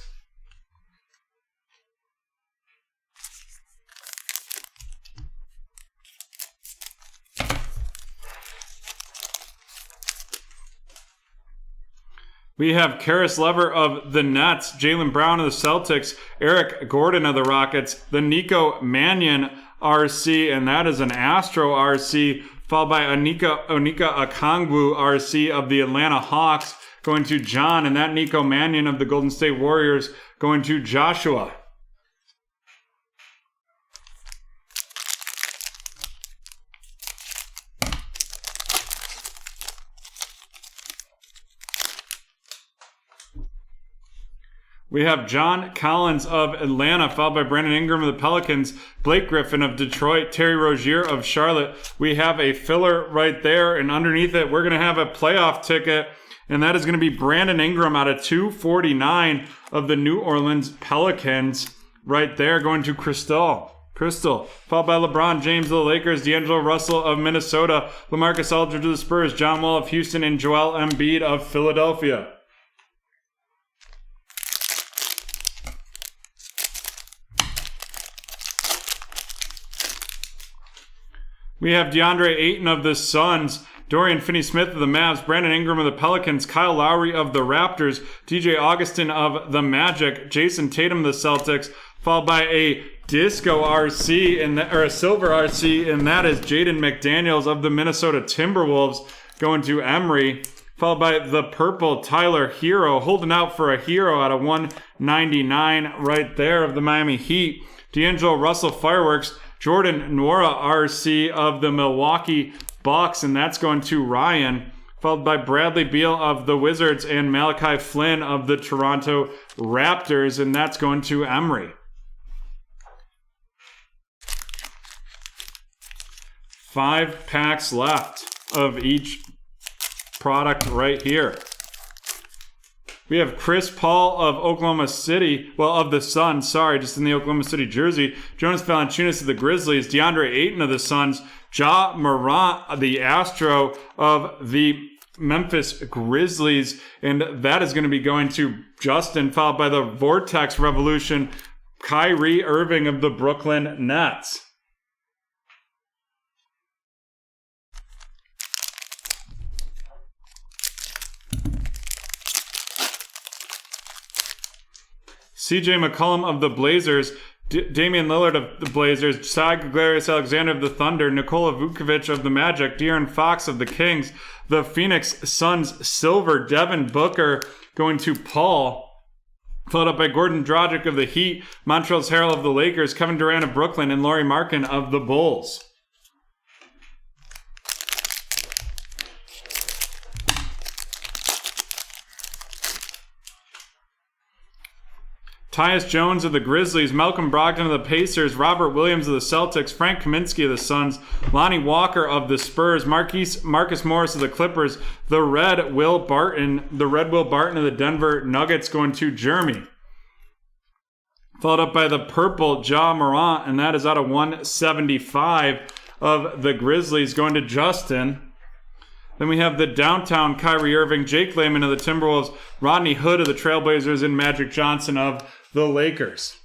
We have Karis Lever of the Nets, Jaylen Brown of the Celtics, Eric Gordon of the Rockets, the Nico Mannion RC, and that is an Astro RC, followed by Onika Okongwu RC of the Atlanta Hawks, going to John, and that Nico Mannion of the Golden State Warriors going to Joshua. We have John Collins of Atlanta, followed by Brandon Ingram of the Pelicans, Blake Griffin of Detroit, Terry Rozier of Charlotte. We have a filler right there, and underneath it, we're going to have a playoff ticket, and that is going to be Brandon Ingram out of 249 of the New Orleans Pelicans right there, going to Crystal, followed by LeBron James of the Lakers, D'Angelo Russell of Minnesota, LaMarcus Aldridge of the Spurs, John Wall of Houston, and Joel Embiid of Philadelphia. We have DeAndre Ayton of the Suns, Dorian Finney-Smith of the Mavs, Brandon Ingram of the Pelicans, Kyle Lowry of the Raptors, DJ Augustin of the Magic, Jason Tatum of the Celtics, followed by a Disco RC, or a Silver RC, and that is Jaden McDaniels of the Minnesota Timberwolves going to Emory, followed by the Purple Tyler Hero, holding out for a Hero out of 199 right there of the Miami Heat, D'Angelo Russell Fireworks, Jordan Nwora RC of the Milwaukee Bucks, and that's going to Ryan, followed by Bradley Beal of the Wizards and Malachi Flynn of the Toronto Raptors, and that's going to Emory. 5 packs left of each product right here. We have Chris Paul of Oklahoma City, of the Suns, just in the Oklahoma City jersey. Jonas Valanciunas of the Grizzlies, DeAndre Ayton of the Suns, Ja Morant, the Astro of the Memphis Grizzlies, and that is going to be going to Justin, followed by the Vortex Revolution, Kyrie Irving of the Brooklyn Nets. CJ McCollum of the Blazers, Damian Lillard of the Blazers, Cy Gregorius Alexander of the Thunder, Nikola Vukovic of the Magic, De'Aaron Fox of the Kings, the Phoenix Suns silver, Devin Booker going to Paul, followed up by Gordon Dragic of the Heat, Montrezl Harrell of the Lakers, Kevin Durant of Brooklyn, and Lauri Markkanen of the Bulls. Tyus Jones of the Grizzlies, Malcolm Brogdon of the Pacers, Robert Williams of the Celtics, Frank Kaminsky of the Suns, Lonnie Walker of the Spurs, Marcus Morris of the Clippers, the Red Will Barton of the Denver Nuggets going to Jeremy. Followed up by the purple Ja Morant, and that is out of 175 of the Grizzlies going to Justin. Then we have the downtown Kyrie Irving, Jake Layman of the Timberwolves, Rodney Hood of the Trailblazers, and Magic Johnson of the Lakers.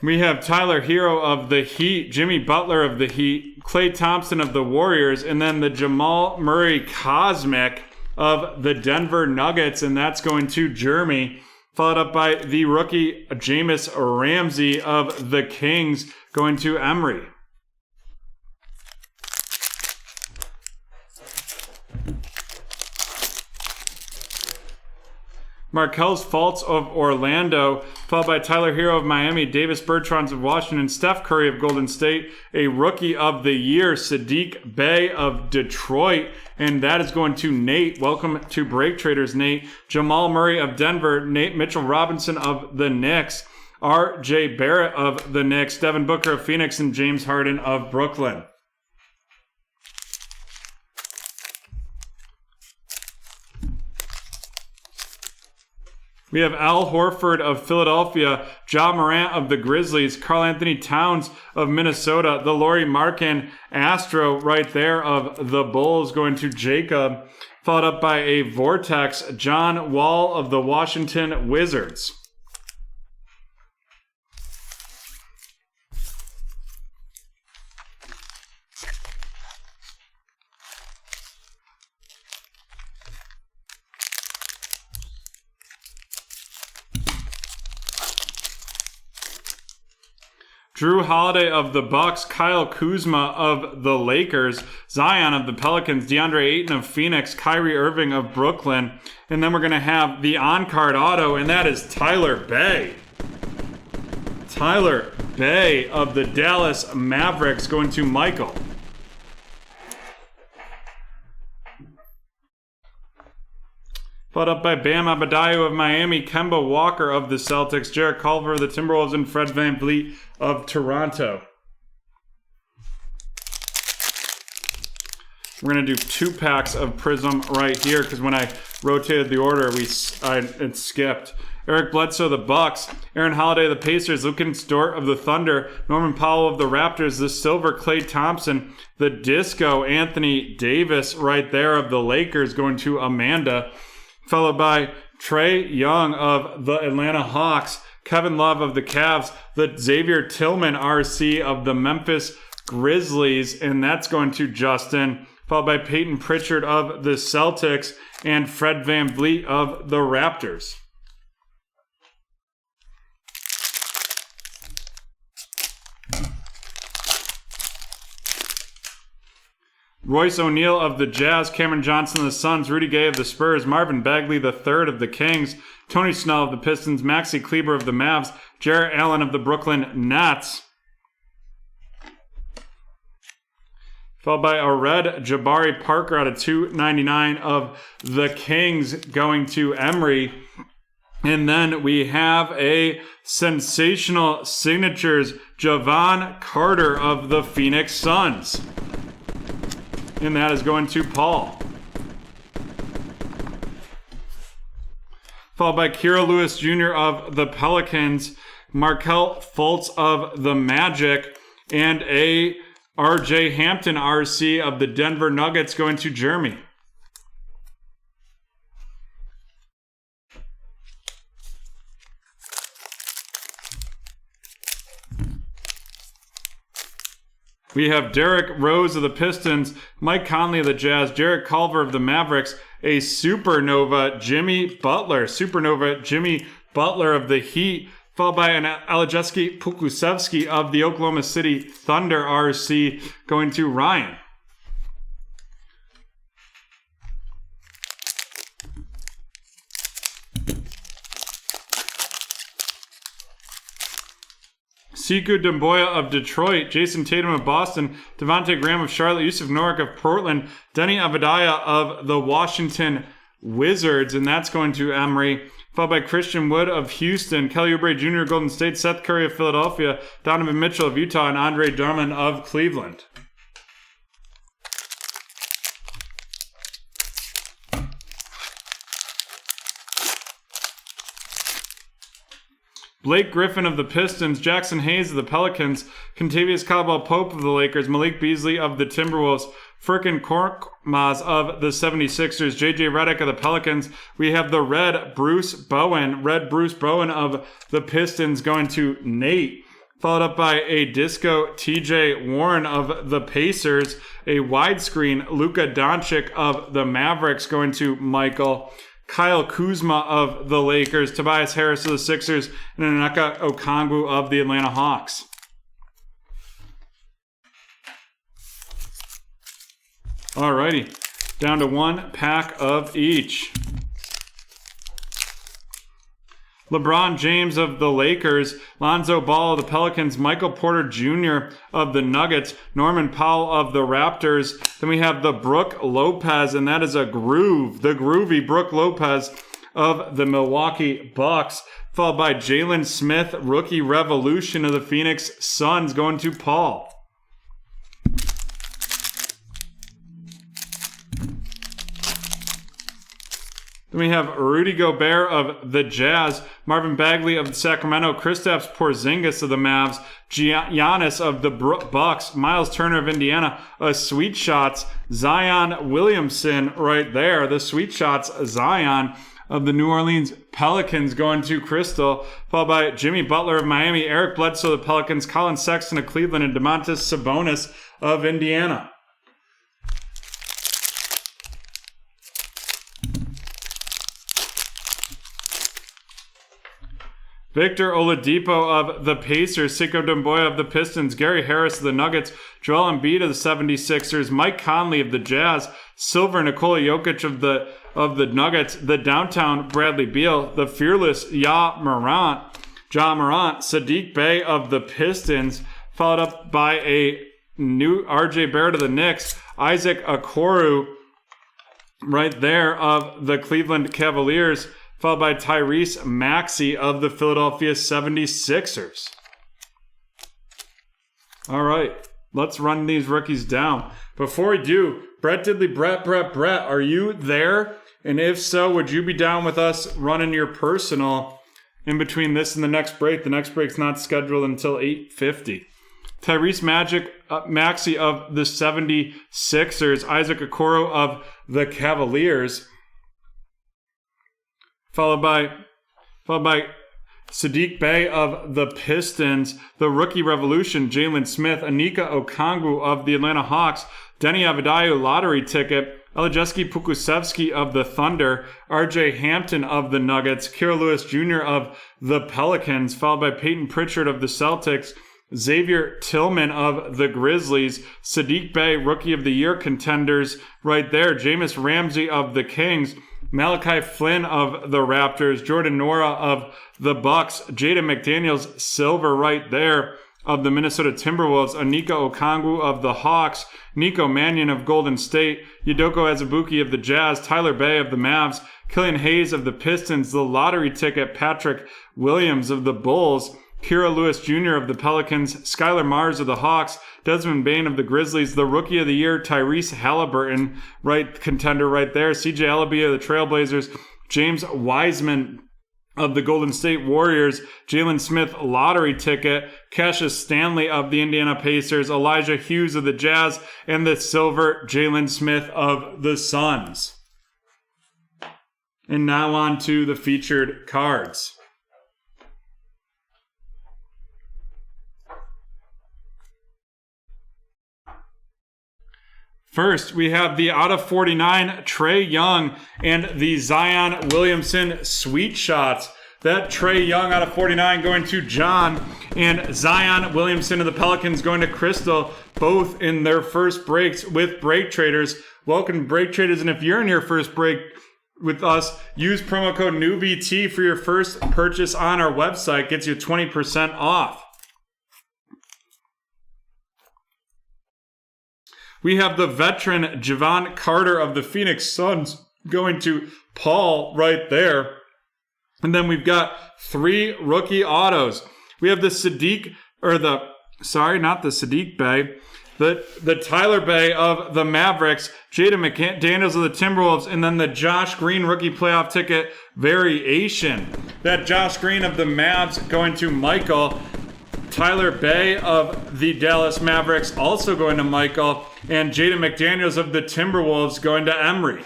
We have Tyler Hero of the Heat, Jimmy Butler of the Heat, Klay Thompson of the Warriors, and then the Jamal Murray Cosmic of the Denver Nuggets, and that's going to Jeremy. Followed up by the rookie Jameis Ramsey of the Kings going to Emery. Markelle Fultz of Orlando, followed by Tyler Hero of Miami, Davis Bertans of Washington, Steph Curry of Golden State, a Rookie of the Year, Sadiq Bey of Detroit, and that is going to Nate. Welcome to BreakTraders, Nate. Jamal Murray of Denver, Nate Mitchell Robinson of the Knicks, R.J. Barrett of the Knicks, Devin Booker of Phoenix, and James Harden of Brooklyn. We have Al Horford of Philadelphia, Ja Morant of the Grizzlies, Karl Anthony Towns of Minnesota, the Lauri Markkanen Astro right there of the Bulls going to Jacob, followed up by a Vortex, John Wall of the Washington Wizards. Drew Holiday of the Bucks, Kyle Kuzma of the Lakers, Zion of the Pelicans, DeAndre Ayton of Phoenix, Kyrie Irving of Brooklyn, and then we're going to have the on-card auto, and that is Tyler Bey. Tyler Bey of the Dallas Mavericks going to Michael. Followed up by Bam Adebayo of Miami, Kemba Walker of the Celtics, Jarrett Culver of the Timberwolves, and Fred VanVleet of Toronto. We're going to do 2 packs of Prism right here because when I rotated the order, it skipped. Eric Bledsoe of the Bucks, Aaron Holiday of the Pacers, Lukas Dort of the Thunder, Norman Powell of the Raptors, the Silver Klay Thompson, the Disco Anthony Davis right there of the Lakers going to Amanda. Followed by Trae Young of the Atlanta Hawks, Kevin Love of the Cavs, the Xavier Tillman RC of the Memphis Grizzlies, and that's going to Justin. Followed by Peyton Pritchard of the Celtics and Fred VanVleet of the Raptors. Royce O'Neal of the Jazz, Cameron Johnson of the Suns, Rudy Gay of the Spurs, Marvin Bagley III of the Kings, Tony Snell of the Pistons, Maxi Kleber of the Mavs, Jarrett Allen of the Brooklyn Nets. Followed by a red Jabari Parker out of 299 of the Kings going to Emery. And then we have a sensational signatures, Javon Carter of the Phoenix Suns. And that is going to Paul. Followed by Kira Lewis Jr. of the Pelicans, Markelle Fultz of the Magic, and a RJ Hampton RC of the Denver Nuggets going to Jeremy. We have Derrick Rose of the Pistons, Mike Conley of the Jazz, Jarrett Culver of the Mavericks, a Supernova Jimmy Butler of the Heat, followed by an Alejandro Pokusevski of the Oklahoma City Thunder RC going to Ryan. Sekou Doumbouya of Detroit, Jason Tatum of Boston, Devontae Graham of Charlotte, Yusuf Nurkic of Portland, Denny Avdija of the Washington Wizards, and that's going to Emory, followed by Christian Wood of Houston, Kelly Oubre Jr. of Golden State, Seth Curry of Philadelphia, Donovan Mitchell of Utah, and Andre Drummond of Cleveland. Blake Griffin of the Pistons, Jackson Hayes of the Pelicans, Kentavious Caldwell-Pope of the Lakers, Malik Beasley of the Timberwolves, Furkan Korkmaz of the 76ers, JJ Redick of the Pelicans. We have the Red Bruce Bowen of the Pistons going to Nate, followed up by a Disco TJ Warren of the Pacers, a widescreen Luka Doncic of the Mavericks going to Michael, Kyle Kuzma of the Lakers, Tobias Harris of the Sixers, and Onyeka Okongwu of the Atlanta Hawks. Alrighty, down to one pack of each. LeBron James of the Lakers, Lonzo Ball of the Pelicans, Michael Porter Jr. of the Nuggets, Norman Powell of the Raptors. Then we have the Brook Lopez, and that is the groovy Brook Lopez of the Milwaukee Bucks, followed by Jalen Smith, rookie revolution of the Phoenix Suns, going to Paul. Then we have Rudy Gobert of the Jazz, Marvin Bagley of the Sacramento, Kristaps Porzingis of the Mavs, Giannis of the Bucks, Miles Turner of Indiana, a Sweet Shots, Zion Williamson right there, the Sweet Shots Zion of the New Orleans Pelicans going to Crystal, followed by Jimmy Butler of Miami, Eric Bledsoe of the Pelicans, Colin Sexton of Cleveland, and Domantas Sabonis of Indiana. Victor Oladipo of the Pacers, Sekou Doumbouya of the Pistons, Gary Harris of the Nuggets, Joel Embiid of the 76ers, Mike Conley of the Jazz, Silver Nikola Jokic of the Nuggets, the downtown Bradley Beal, the fearless Ja Morant, Sadiq Bey of the Pistons, followed up by a new RJ Barrett of the Knicks, Isaac Okoro right there of the Cleveland Cavaliers, followed by Tyrese Maxey of the Philadelphia 76ers. All right, let's run these rookies down. Before we do, Brett Diddley, Brett, are you there? And if so, would you be down with us running your personal in between this and the next break? The next break's not scheduled until 8:50. Tyrese Maxey of the 76ers, Isaac Okoro of the Cavaliers, followed by Sadiq Bey of the Pistons, the rookie revolution, Jalen Smith, Onyeka Okongwu of the Atlanta Hawks, Denny Avdija lottery ticket, Alejandro Pokusevski of the Thunder, RJ Hampton of the Nuggets, Kira Lewis Jr. of the Pelicans, followed by Peyton Pritchard of the Celtics, Xavier Tillman of the Grizzlies, Sadiq Bey, Rookie of the Year contenders right there, Jameis Ramsey of the Kings, Malachi Flynn of the Raptors, Jordan Nora of the Bucks, Jaden McDaniels, silver right there of the Minnesota Timberwolves, Onyeka Okongwu of the Hawks, Nico Mannion of Golden State, Udoka Azubuike of the Jazz, Tyler Bey of the Mavs, Killian Hayes of the Pistons, the lottery ticket, Patrick Williams of the Bulls, Kira Lewis Jr. of the Pelicans, Skylar Mars of the Hawks, Desmond Bane of the Grizzlies, the Rookie of the Year, Tyrese Halliburton, right contender right there, CJ Elleby of the Trailblazers, James Wiseman of the Golden State Warriors, Jalen Smith, lottery ticket, Cassius Stanley of the Indiana Pacers, Elijah Hughes of the Jazz, and the silver Jalen Smith of the Suns. And now on to the featured cards. First, we have the out of 49 Trae Young and the Zion Williamson Sweet Shots. That Trae Young out of 49 going to John, and Zion Williamson of the Pelicans going to Crystal, both in their first breaks with BreakTraders. Welcome to BreakTraders, and if you're in your first break with us, use promo code NEWBT for your first purchase on our website. Gets you 20% off. We have the veteran Javon Carter of the Phoenix Suns going to Paul right there. And then we've got 3 rookie autos. We have the Sadiq Bey, the Tyler Bey of the Mavericks, Jaden McDaniels of the Timberwolves, and then the Josh Green rookie playoff ticket variation. That Josh Green of the Mavs going to Michael. Tyler Bey of the Dallas Mavericks also going to Michael. And Jaden McDaniels of the Timberwolves going to Emery.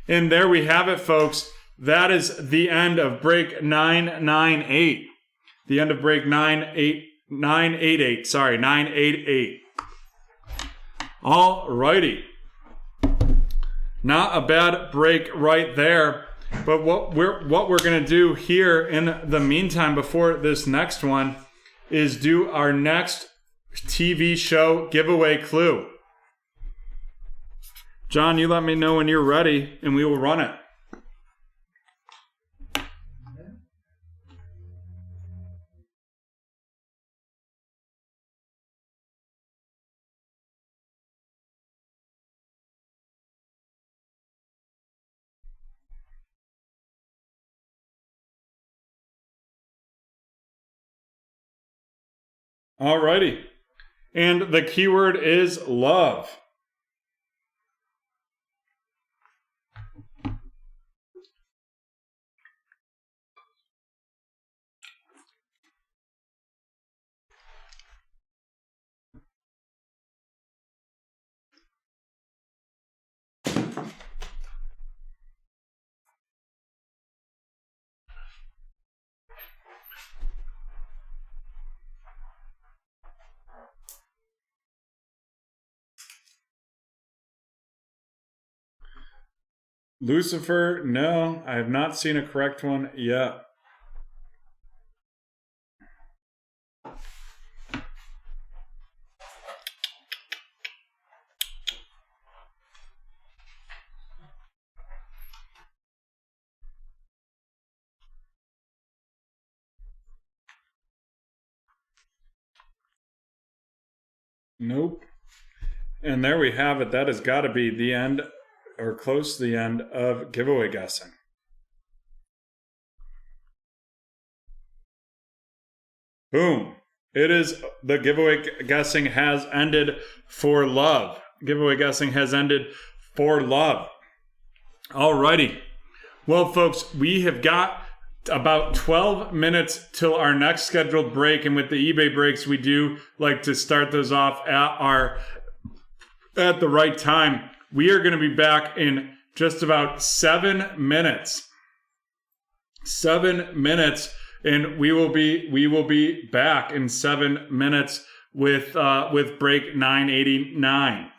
And there we have it, folks. That is the end of break 998. The end of break 988. Sorry, 988. All righty. Not a bad break right there. But what we're going to do here in the meantime before this next one is do our next TV show giveaway clue. John, you let me know when you're ready, and we will run it. Alrighty. And the keyword is love. Lucifer, no, I have not seen a correct one yet. Nope. And there we have it. That has got to be the end or close to the end of giveaway guessing. Boom. It is the giveaway guessing has ended for love. Giveaway guessing has ended for love. Alrighty. Well, folks, we have got about 12 minutes till our next scheduled break, and with the eBay breaks, we do like to start those off at the right time. We are going to be back in just about 7 minutes. 7 minutes, and we will be back in 7 minutes with break 989.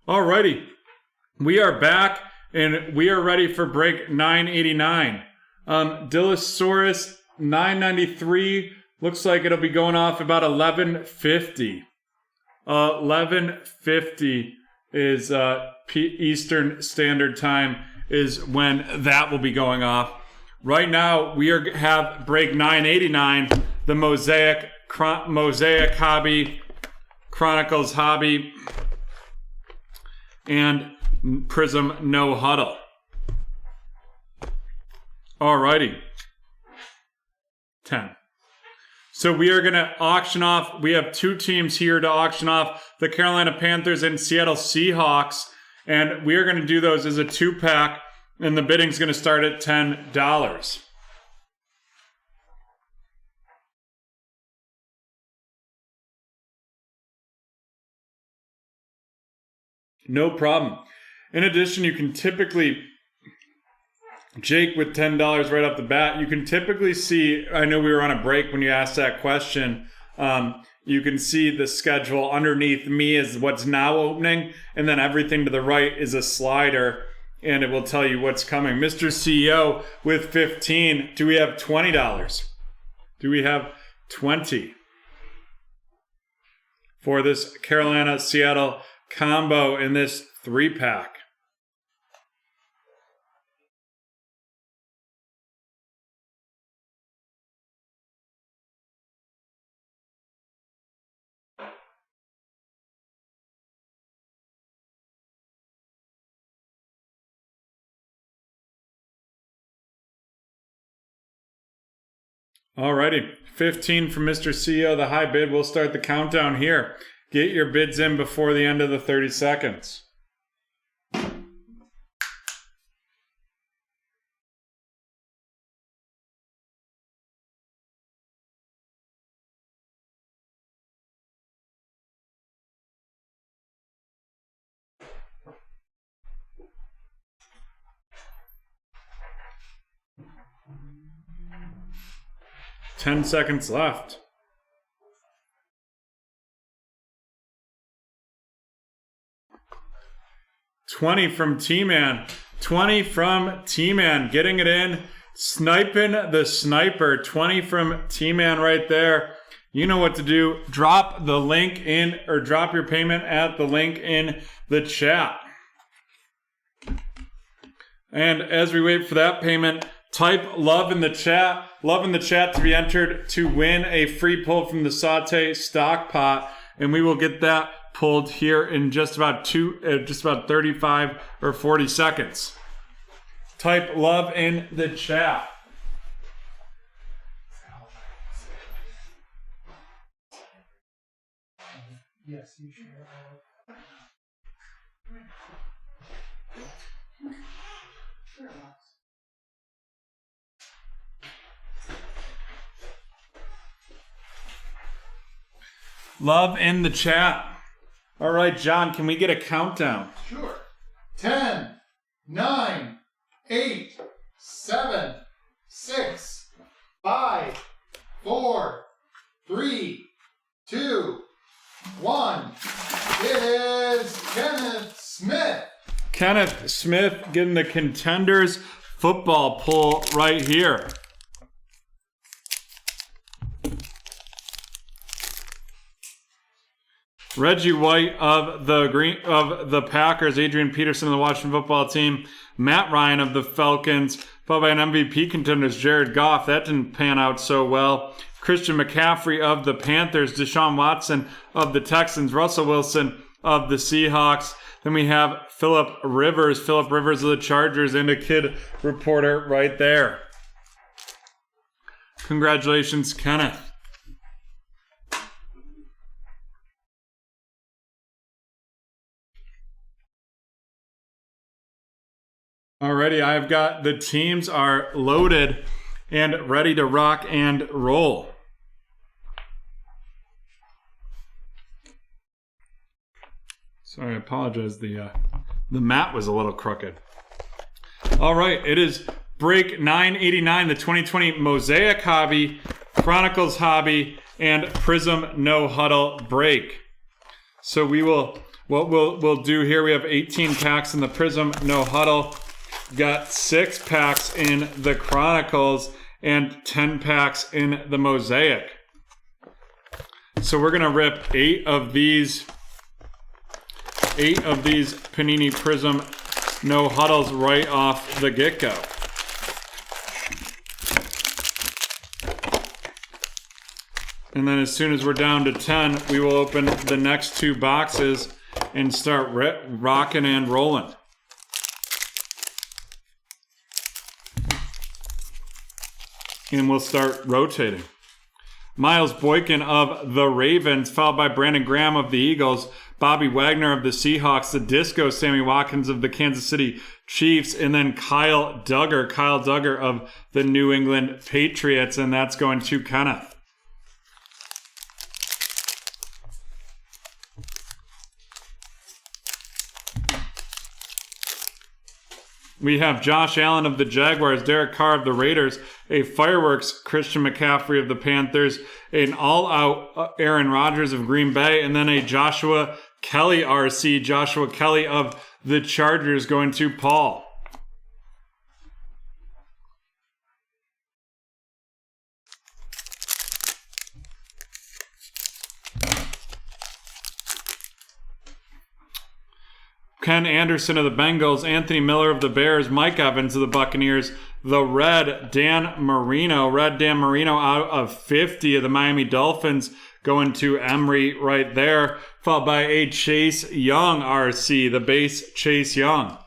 Alrighty, we are back and we are ready for break 989. Dillosaurus 993 looks like it'll be going off about 11:50. 11:50 is Eastern Standard Time is when that will be going off. Right now we have break 989, the Mosaic Hobby, Chronicles Hobby, and Prism No Huddle. Alrighty. 10. So we are going to auction off. We have two teams here to auction off, the Carolina Panthers and Seattle Seahawks. And we are going to do those as a 2-pack. And the bidding's going to start at $10. No problem. In addition, you can typically, Jake, with $10 right off the bat, you can typically see, I know we were on a break when you asked that question, you can see the schedule underneath me is what's now opening, and then everything to the right is a slider, and it will tell you what's coming. Mr. CEO with 15, do we have $20? Do we have 20 for this Carolina-Seattle combo in this 3-pack? Alrighty, 15 from Mr. CEO, the high bid. We'll start the countdown here. Get your bids in before the end of the 30 seconds. Ten seconds left. $20 from T-Man. 20 from T-Man. Getting it in. Sniping the sniper. 20 from T-Man right there. You know what to do. Drop the link in, or drop your payment at the link in the chat. And as we wait for that payment, type love in the chat. Love in the chat to be entered to win a free pull from the Saute stock pot. And we will get that pulled here in just about 35 or 40 seconds. Type love in the chat. Yes, you should. Love in the chat. All right, John, can we get a countdown? Sure. 10, 9, 8, 7, 6, 5, 4, 3, 2, 1. It is Kenneth Smith. Kenneth Smith getting the Contenders football pull right here. Reggie White of the Packers, Adrian Peterson of the Washington football team, Matt Ryan of the Falcons, followed by an MVP contenders, Jared Goff. That didn't pan out so well. Christian McCaffrey of the Panthers, Deshaun Watson of the Texans, Russell Wilson of the Seahawks. Then we have Philip Rivers of the Chargers, and a kid reporter right there. Congratulations, Kenneth. Alrighty, I've got the teams are loaded and ready to rock and roll. Sorry, I apologize. The mat was a little crooked. All right, it is break 989, the 2020 Mosaic Hobby, Chronicles Hobby, and Prism No Huddle break. So we will What we'll do here, we have 18 packs in the Prism No Huddle. Got 6 packs in the Chronicles and 10 packs in the Mosaic. So we're gonna rip 8 of these Panini Prism No Huddles right off the get-go. And then as soon as we're down to 10, we will open the next 2 boxes and start rocking and rolling. And we'll start rotating. Miles Boykin of the Ravens, followed by Brandon Graham of the Eagles, Bobby Wagner of the Seahawks, the Disco Sammy Watkins of the Kansas City Chiefs, and then Kyle Duggar of the New England Patriots, and that's going to Kenneth. We have Josh Allen of the Jaguars, Derek Carr of the Raiders, a Fireworks Christian McCaffrey of the Panthers, an all-out Aaron Rodgers of Green Bay, and then a Joshua Kelly RC, Joshua Kelly of the Chargers going to Paul. Ken Anderson of the Bengals, Anthony Miller of the Bears, Mike Evans of the Buccaneers, the Red Dan Marino out of 50 of the Miami Dolphins going to Emery right there, followed by a Chase Young RC, the base Chase Young.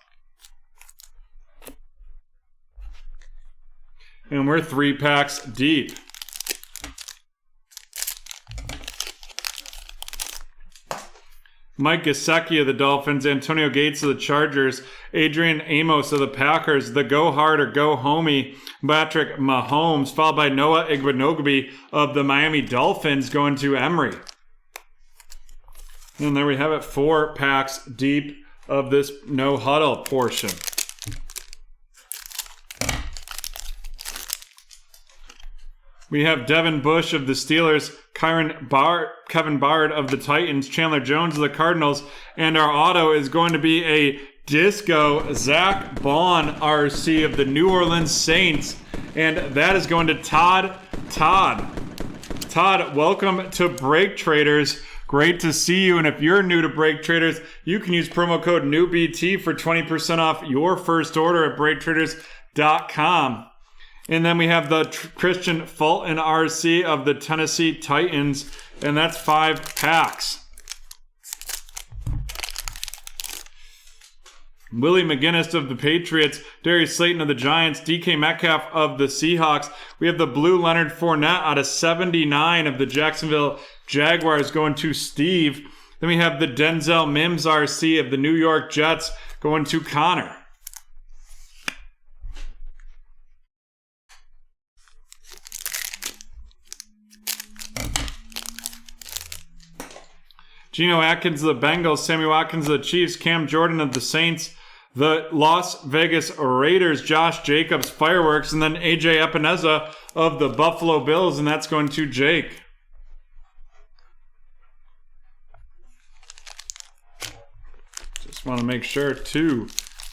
And we're 3 packs deep. Mike Gesicki of the Dolphins, Antonio Gates of the Chargers, Adrian Amos of the Packers, the Go Hard or Go Homie, Patrick Mahomes, followed by Noah Igbenogby of the Miami Dolphins going to Emery. And there we have it, 4 packs deep of this no huddle portion. We have Devin Bush of the Steelers, Kevin Bard of the Titans, Chandler Jones of the Cardinals, and our auto is going to be a Disco Zach Bond RC of the New Orleans Saints, and that is going to Todd, welcome to BreakTraders. Great to see you, and if you're new to BreakTraders, you can use promo code NEWBT for 20% off your first order at BreakTraders.com. And then we have the Christian Fulton RC of the Tennessee Titans, and that's 5 packs. Willie McGinnis of the Patriots, Darius Slayton of the Giants, DK Metcalf of the Seahawks. We have the blue Leonard Fournette out of 79 of the Jacksonville Jaguars going to Steve. Then we have the Denzel Mims RC of the New York Jets going to Connor. Geno Atkins of the Bengals, Sammy Watkins of the Chiefs, Cam Jordan of the Saints, the Las Vegas Raiders, Josh Jacobs, Fireworks, and then AJ Epineza of the Buffalo Bills, and that's going to Jake. Just want to make sure. 2,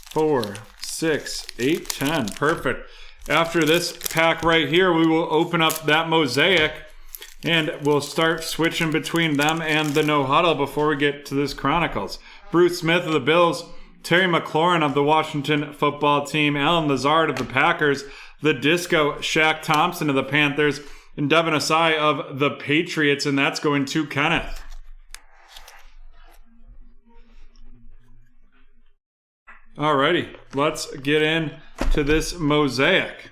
4, 6, 8, 10. Perfect. After this pack right here, we will open up that Mosaic, and we'll start switching between them and the No Huddle before we get to this Chronicles. Bruce Smith of the Bills, Terry McLaurin of the Washington Football Team, Alan Lazard of the Packers, the Disco Shaq Thompson of the Panthers, and Devin Asai of the Patriots, and that's going to Kenneth. Alrighty, let's get into this Mosaic.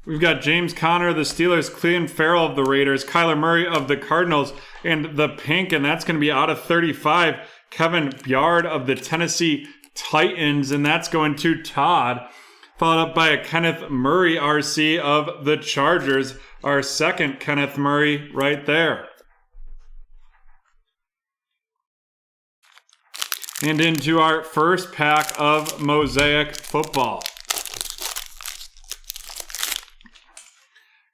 We've got James Conner of the Steelers, Clelin Ferrell of the Raiders, Kyler Murray of the Cardinals, and the pink, and that's going to be out of 35, Kevin Byard of the Tennessee Titans, and that's going to Todd. Followed up by a Kenneth Murray RC of the Chargers. Our second Kenneth Murray right there. And into our first pack of Mosaic Football.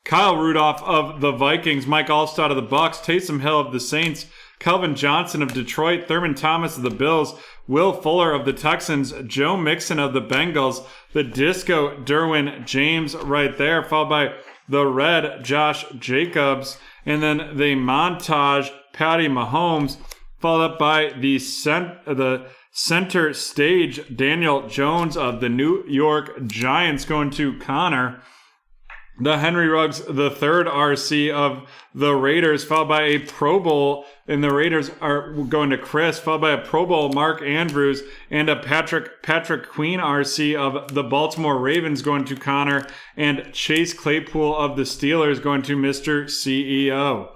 Kyle Rudolph of the Vikings, Mike Allstott of the Bucks, Taysom Hill of the Saints, Calvin Johnson of Detroit, Thurman Thomas of the Bills, Will Fuller of the Texans, Joe Mixon of the Bengals, the Disco Derwin James right there, followed by the Red Josh Jacobs, and then the Montage Patty Mahomes, followed up by the center stage Daniel Jones of the New York Giants going to Connor. The Henry Ruggs, the third RC of the Raiders, followed by a Pro Bowl, and the Raiders are going to Chris, followed by a Pro Bowl Mark Andrews, and a Patrick Queen RC of the Baltimore Ravens going to Connor, and Chase Claypool of the Steelers going to Mr. CEO.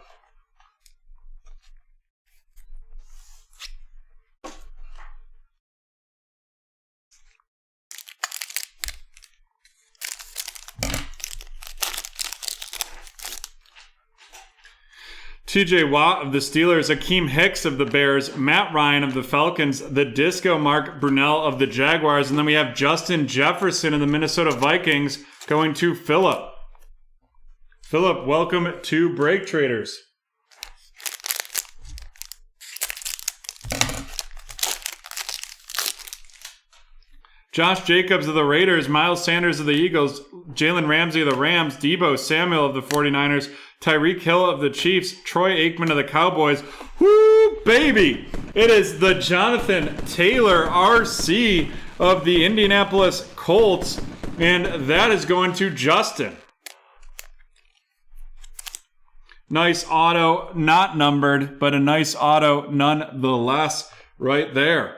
TJ Watt of the Steelers, Akeem Hicks of the Bears, Matt Ryan of the Falcons, the Disco Mark Brunell of the Jaguars, and then we have Justin Jefferson of the Minnesota Vikings going to Philip. Philip, welcome to BreakTraders. Josh Jacobs of the Raiders, Miles Sanders of the Eagles, Jalen Ramsey of the Rams, Deebo Samuel of the 49ers, Tyreek Hill of the Chiefs, Troy Aikman of the Cowboys. Woo, baby! It is the Jonathan Taylor RC of the Indianapolis Colts, and that is going to Justin. Nice auto, not numbered, but a nice auto nonetheless right there.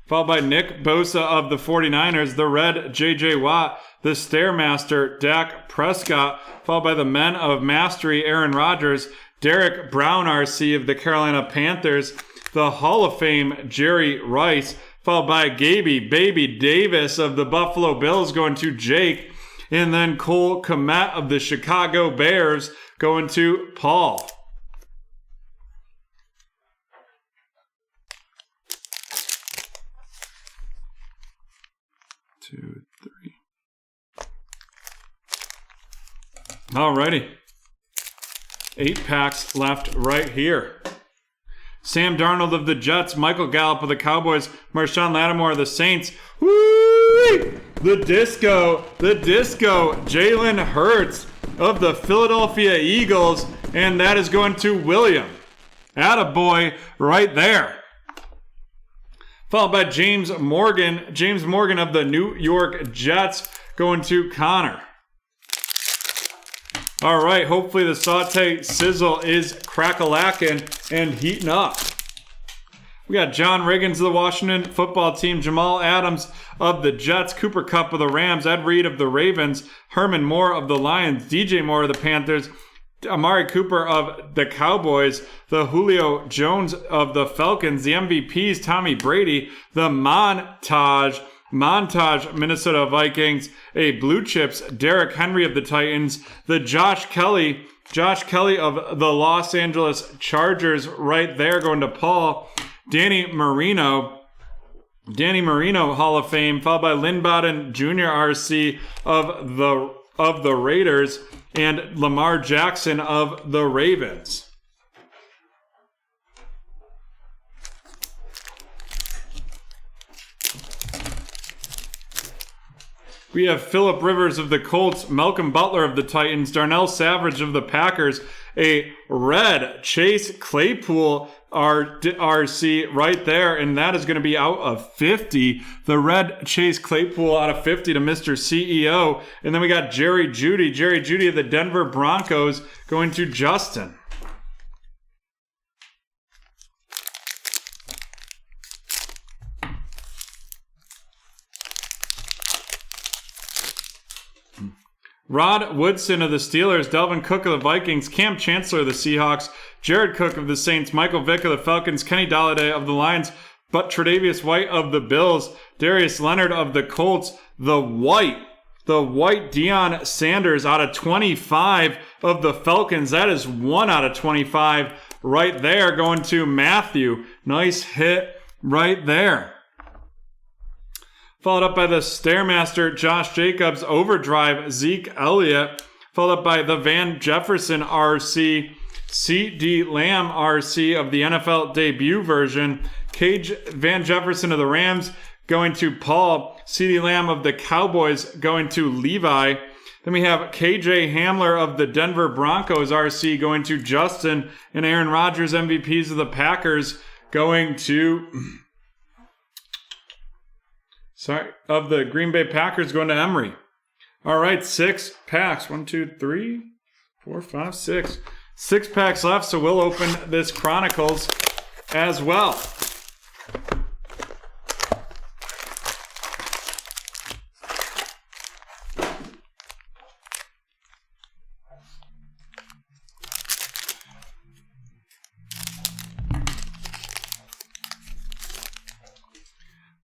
Followed by Nick Bosa of the 49ers, the Red J.J. Watt, the Stairmaster Dak Prescott, followed by the Men of Mastery Aaron Rodgers, Derek Brown RC of the Carolina Panthers, the Hall of Fame Jerry Rice, followed by Gaby Baby Davis of the Buffalo Bills going to Jake, and then Cole Kmet of the Chicago Bears going to Paul. Two, three. Alrighty. 8 packs left right here. Sam Darnold of the Jets, Michael Gallup of the Cowboys, Marshawn Lattimore of the Saints. Woo! The disco, Jalen Hurts of the Philadelphia Eagles, and that is going to William. Attaboy right there. Followed by James Morgan of the New York Jets going to Connor. All right, hopefully the saute sizzle is crack-a-lackin' and heating up. We got John Riggins of the Washington football team, Jamal Adams of the Jets, Cooper Kupp of the Rams, Ed Reed of the Ravens, Herman Moore of the Lions, DJ Moore of the Panthers, Amari Cooper of the Cowboys, the Julio Jones of the Falcons, the MVPs, Tommy Brady, the Montage Minnesota Vikings, a Blue Chips, Derrick Henry of the Titans, the Josh Kelly of the Los Angeles Chargers right there going to Paul, Danny Marino Hall of Fame, followed by Lynn Bowden Jr. RC of the Raiders, and Lamar Jackson of the Ravens. We have Phillip Rivers of the Colts, Malcolm Butler of the Titans, Darnell Savage of the Packers, a red Chase Claypool RC right there, and that is going to be out of 50. The red Chase Claypool out of 50 to Mr. CEO. And then we got Jerry Jeudy of the Denver Broncos going to Justin. Rod Woodson of the Steelers, Delvin Cook of the Vikings, Cam Chancellor of the Seahawks, Jared Cook of the Saints, Michael Vick of the Falcons, Kenny Golladay of the Lions, but Tre'Davious White of the Bills, Darius Leonard of the Colts, the white Deion Sanders out of 25 of the Falcons. That is 1 out of 25 right there, going to Matthew. Nice hit right there. Followed up by the Stairmaster Josh Jacobs Overdrive Zeke Elliott. Followed up by the Van Jefferson RC C.D. Lamb RC of the NFL debut version. Cage Van Jefferson of the Rams going to Paul. C.D. Lamb of the Cowboys going to Levi. Then we have KJ Hamler of the Denver Broncos RC going to Justin. And Aaron Rodgers MVPs of the Packers going to... of the Green Bay Packers going to Emery. All right, 6 packs. 1, 2, 3, 4, 5, 6. 6 packs left, so we'll open this Chronicles as well.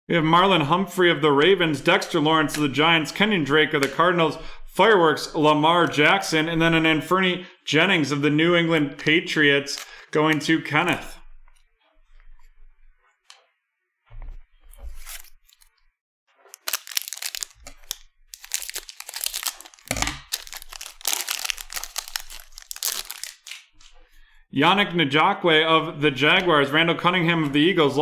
We have Marlon Humphrey of the Ravens, Dexter Lawrence of the Giants, Kenyon Drake of the Cardinals, Fireworks Lamar Jackson, and then an Anfernee Jennings of the New England Patriots going to Kenneth. Yannick Ngakoue of the Jaguars, Randall Cunningham of the Eagles,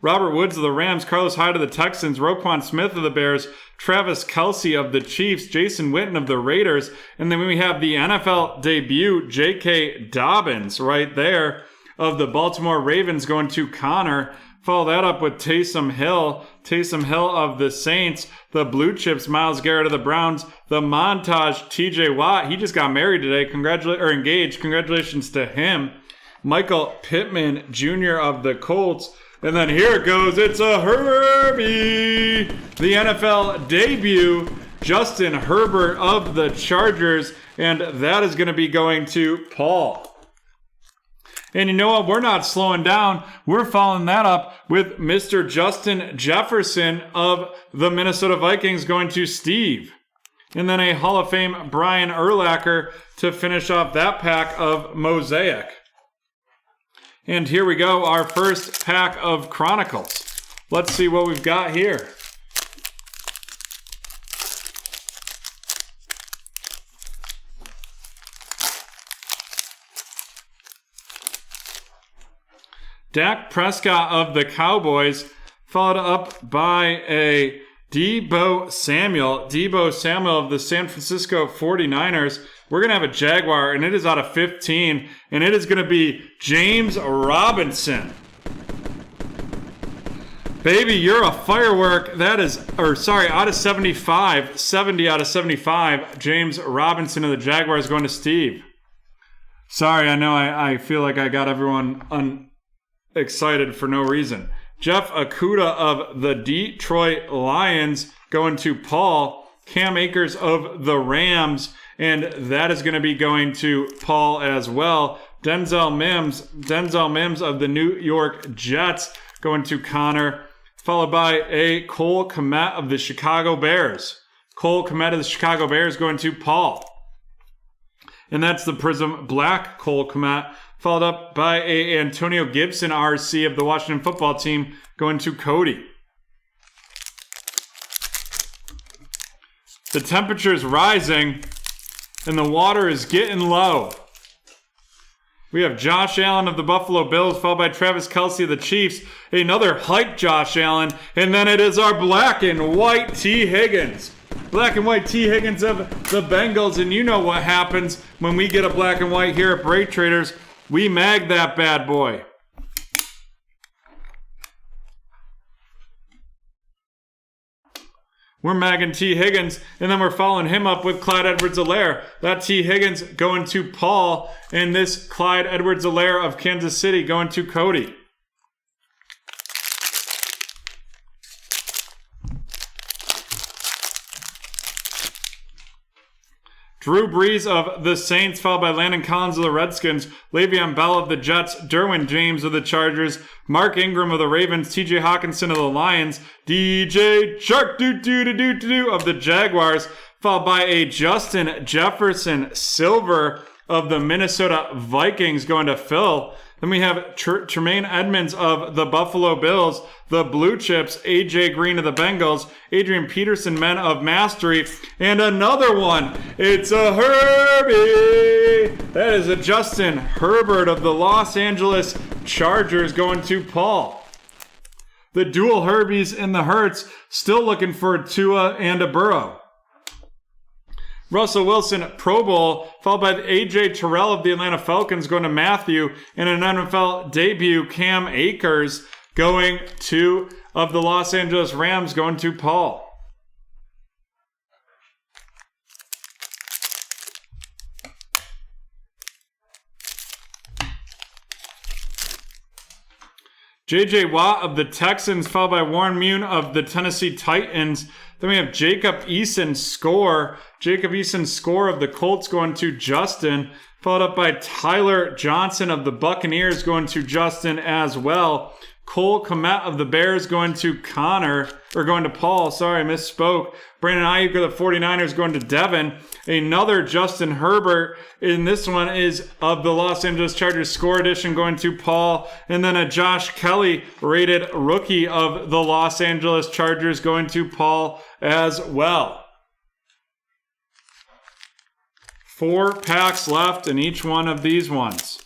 Robert Woods of the Rams, Carlos Hyde of the Texans, Roquan Smith of the Bears, Travis Kelce of the Chiefs, Jason Witten of the Raiders, and then we have the NFL debut, J.K. Dobbins right there of the Baltimore Ravens going to Connor. Follow that up with Taysom Hill of the Saints, the Blue Chips, Myles Garrett of the Browns, the Montage, TJ Watt. He just got married today. Engaged. Congratulations to him. Michael Pittman Jr. of the Colts. And then here it goes. It's a Herbie. The NFL debut, Justin Herbert of the Chargers. And that is going to be going to Paul. And you know what? We're not slowing down. We're following that up with Mr. Justin Jefferson of the Minnesota Vikings going to Steve. And then a Hall of Fame Brian Urlacher to finish off that pack of Mosaic. And here we go, our first pack of Chronicles. Let's see what we've got here. Dak Prescott of the Cowboys, followed up by a Deebo Samuel of the San Francisco 49ers. We're going to have a Jaguar, and it is out of 15, and it is going to be James Robinson. Baby, you're a firework. That is, out of 75, 70 out of 75, James Robinson of the Jaguars going to Steve. Sorry, I know I feel like I got everyone excited for no reason. Jeff Okudah of the Detroit Lions going to Paul. Cam Akers of the Rams, and that is going to be going to Paul as well. Denzel Mims of the New York Jets going to Connor, followed by a Cole Kmet of the Chicago Bears. Cole Kmet of the Chicago Bears going to Paul. And that's the Prism Black Cole Kmet, followed up by a Antonio Gibson RC of the Washington Football Team going to Cody. The temperature is rising and the water is getting low. We have Josh Allen of the Buffalo Bills, followed by Travis Kelce of the Chiefs. Another hype Josh Allen. And then it is our black and white T. Higgins. Black and white T. Higgins of the Bengals. And you know what happens when we get a black and white here at BreakTraders. We mag that bad boy. We're magging T. Higgins, and then we're following him up with Clyde Edwards-Helaire. That T. Higgins going to Paul, and this Clyde Edwards-Helaire of Kansas City going to Cody. Drew Brees of the Saints, followed by Landon Collins of the Redskins, Le'Veon Bell of the Jets, Derwin James of the Chargers, Mark Ingram of the Ravens, TJ Hawkinson of the Lions, DJ Shark of the Jaguars, followed by a Justin Jefferson Silver of the Minnesota Vikings going to Phil. Then we have Tremaine Edmonds of the Buffalo Bills, the Blue Chips, AJ Green of the Bengals, Adrian Peterson, Men of Mastery, and another one. It's a Herbie. That is a Justin Herbert of the Los Angeles Chargers going to Paul. The dual Herbies in the Hertz, still looking for a Tua and a Burrow. Russell Wilson, Pro Bowl, followed by A.J. Terrell of the Atlanta Falcons going to Matthew, and an NFL debut, Cam Akers, going to, of the Los Angeles Rams, going to Paul. J.J. Watt of the Texans, followed by Warren Moon of the Tennessee Titans. Then we have Jacob Eason Score. Jacob Eason Score of the Colts going to Justin, followed up by Tyler Johnson of the Buccaneers going to Justin as well. Cole Kmet of the Bears going to Paul. Sorry, I misspoke. Brandon Ayuk of the 49ers going to Devin. Another Justin Herbert. And this one is of the Los Angeles Chargers Score Edition going to Paul. And then a Josh Kelly rated rookie of the Los Angeles Chargers going to Paul as well. 4 packs left in each one of these ones.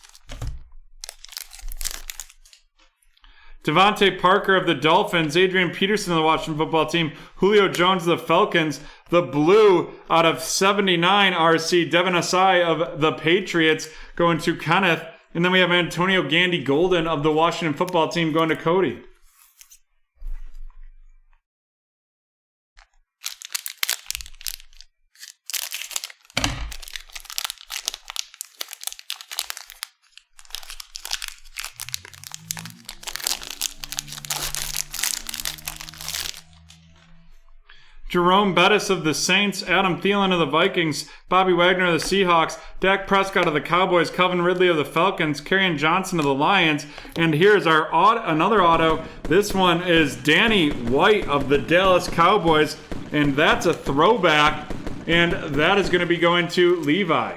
Devontae Parker of the Dolphins, Adrian Peterson of the Washington Football Team, Julio Jones of the Falcons, the blue out of 79 RC, Devin Asai of the Patriots going to Kenneth, and then we have Antonio Gandy Golden of the Washington Football Team going to Cody. Jerome Bettis of the Saints, Adam Thielen of the Vikings, Bobby Wagner of the Seahawks, Dak Prescott of the Cowboys, Calvin Ridley of the Falcons, Kerryon Johnson of the Lions, and here's our another auto. This one is Danny White of the Dallas Cowboys, and that's a throwback, and that is going to be going to Levi.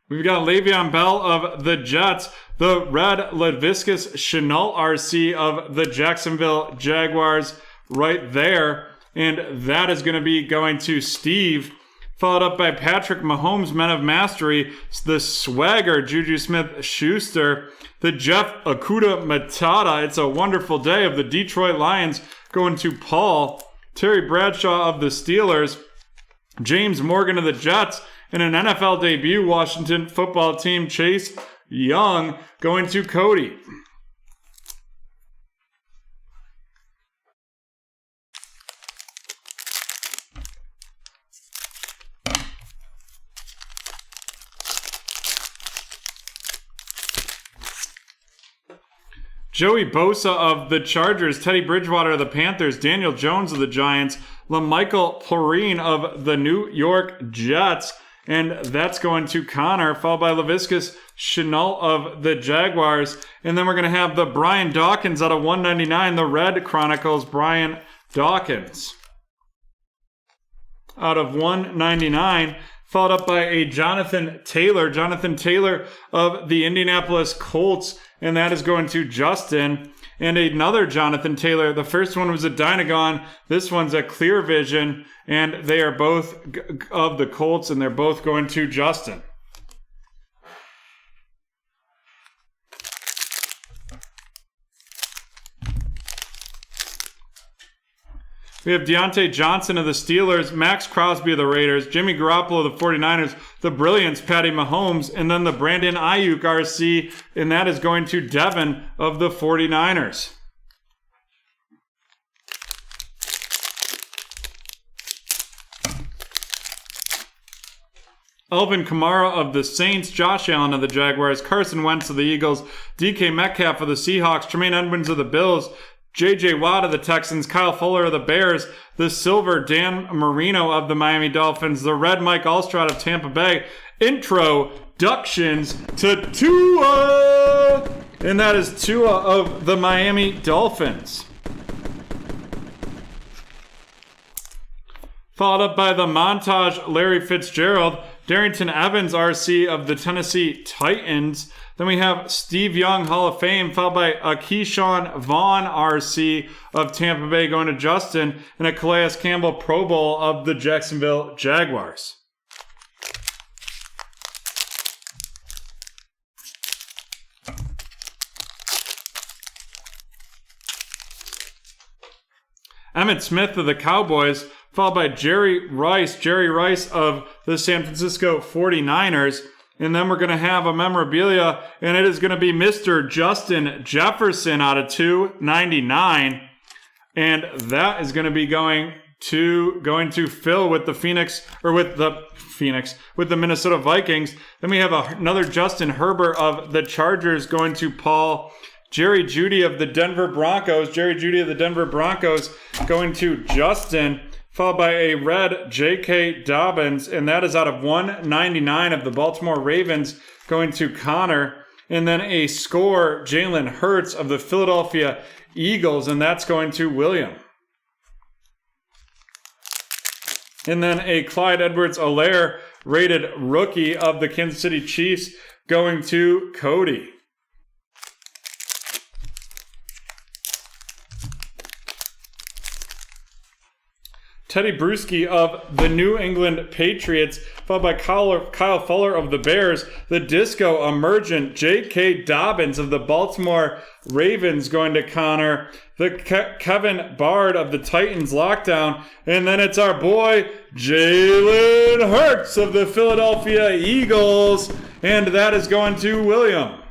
We've got Le'Veon Bell of the Jets, the red Laviscus Chenault RC of the Jacksonville Jaguars right there. And that is going to be going to Steve, followed up by Patrick Mahomes, Men of Mastery, the Swagger, Juju Smith-Schuster, the Jeff Okuda Matata, It's a Wonderful Day of the Detroit Lions going to Paul, Terry Bradshaw of the Steelers, James Morgan of the Jets, and an NFL debut, Washington Football Team, Chase Young going to Cody. Joey Bosa of the Chargers, Teddy Bridgewater of the Panthers, Daniel Jones of the Giants, LaMichael Perine of the New York Jets, and that's going to Connor, followed by Laviscus Chenault of the Jaguars. And then we're going to have the Brian Dawkins out of 199, the Red Chronicles, Brian Dawkins out of 199, followed up by a Jonathan Taylor of the Indianapolis Colts, and that is going to Justin. And another Jonathan Taylor. The first one was a Dynagon. This one's a Clear Vision. And they are both of the Colts, and they're both going to Justin. We have Deontay Johnson of the Steelers, Max Crosby of the Raiders, Jimmy Garoppolo of the 49ers, the Brilliance, Patty Mahomes, and then the Brandon Ayuk RC, and that is going to Devin of the 49ers. Alvin Kamara of the Saints, Josh Allen of the Jaguars, Carson Wentz of the Eagles, DK Metcalf of the Seahawks, Tremaine Edmonds of the Bills, J.J. Watt of the Texans, Kyle Fuller of the Bears, the silver Dan Marino of the Miami Dolphins, the red Mike Alstroud of Tampa Bay. Introductions to Tua! And that is Tua of the Miami Dolphins. Followed up by the montage, Larry Fitzgerald, Darrington Evans, RC of the Tennessee Titans. Then we have Steve Young, Hall of Fame, followed by a Keyshawn Vaughn, RC of Tampa Bay, going to Justin, and a Calais Campbell, Pro Bowl of the Jacksonville Jaguars. Emmitt Smith of the Cowboys, followed by Jerry Rice of the San Francisco 49ers. And then we're going to have a memorabilia, and it is going to be Mr. Justin Jefferson out of 299. And that is going to be going to Phil with the Minnesota Vikings. Then we have another Justin Herbert of the Chargers going to Paul. Jerry Jeudy of the Denver Broncos going to Justin, followed by a red J.K. Dobbins, and that is out of 199 of the Baltimore Ravens, going to Connor. And then a score, Jalen Hurts of the Philadelphia Eagles, and that's going to William. And then a Clyde Edwards-Helaire rated rookie of the Kansas City Chiefs, going to Cody. Teddy Bruschi of the New England Patriots, followed by Kyle Fuller of the Bears, the Disco Emergent J.K. Dobbins of the Baltimore Ravens going to Connor, the Kevin Bard of the Titans Lockdown, and then it's our boy Jalen Hurts of the Philadelphia Eagles, and that is going to William.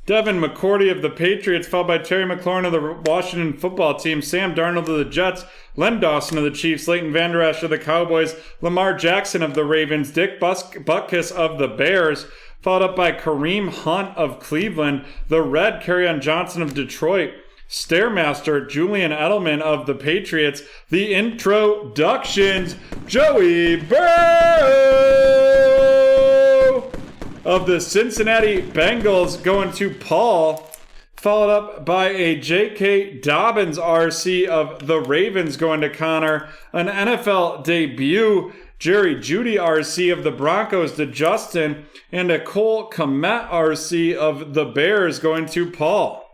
Devin McCourty of the Patriots, followed by Terry McLaurin of the Washington football team, Sam Darnold of the Jets, Len Dawson of the Chiefs, Leighton Vander Esch of the Cowboys, Lamar Jackson of the Ravens, Dick Butkus of the Bears, followed up by Kareem Hunt of Cleveland, the red Kerryon Johnson of Detroit, Stairmaster Julian Edelman of the Patriots, the introductions, Joey Burrow of the Cincinnati Bengals going to Paul, followed up by a J.K. Dobbins RC of the Ravens going to Connor, an NFL debut, Jerry Jeudy RC of the Broncos to Justin, and a Cole Kmet RC of the Bears going to Paul.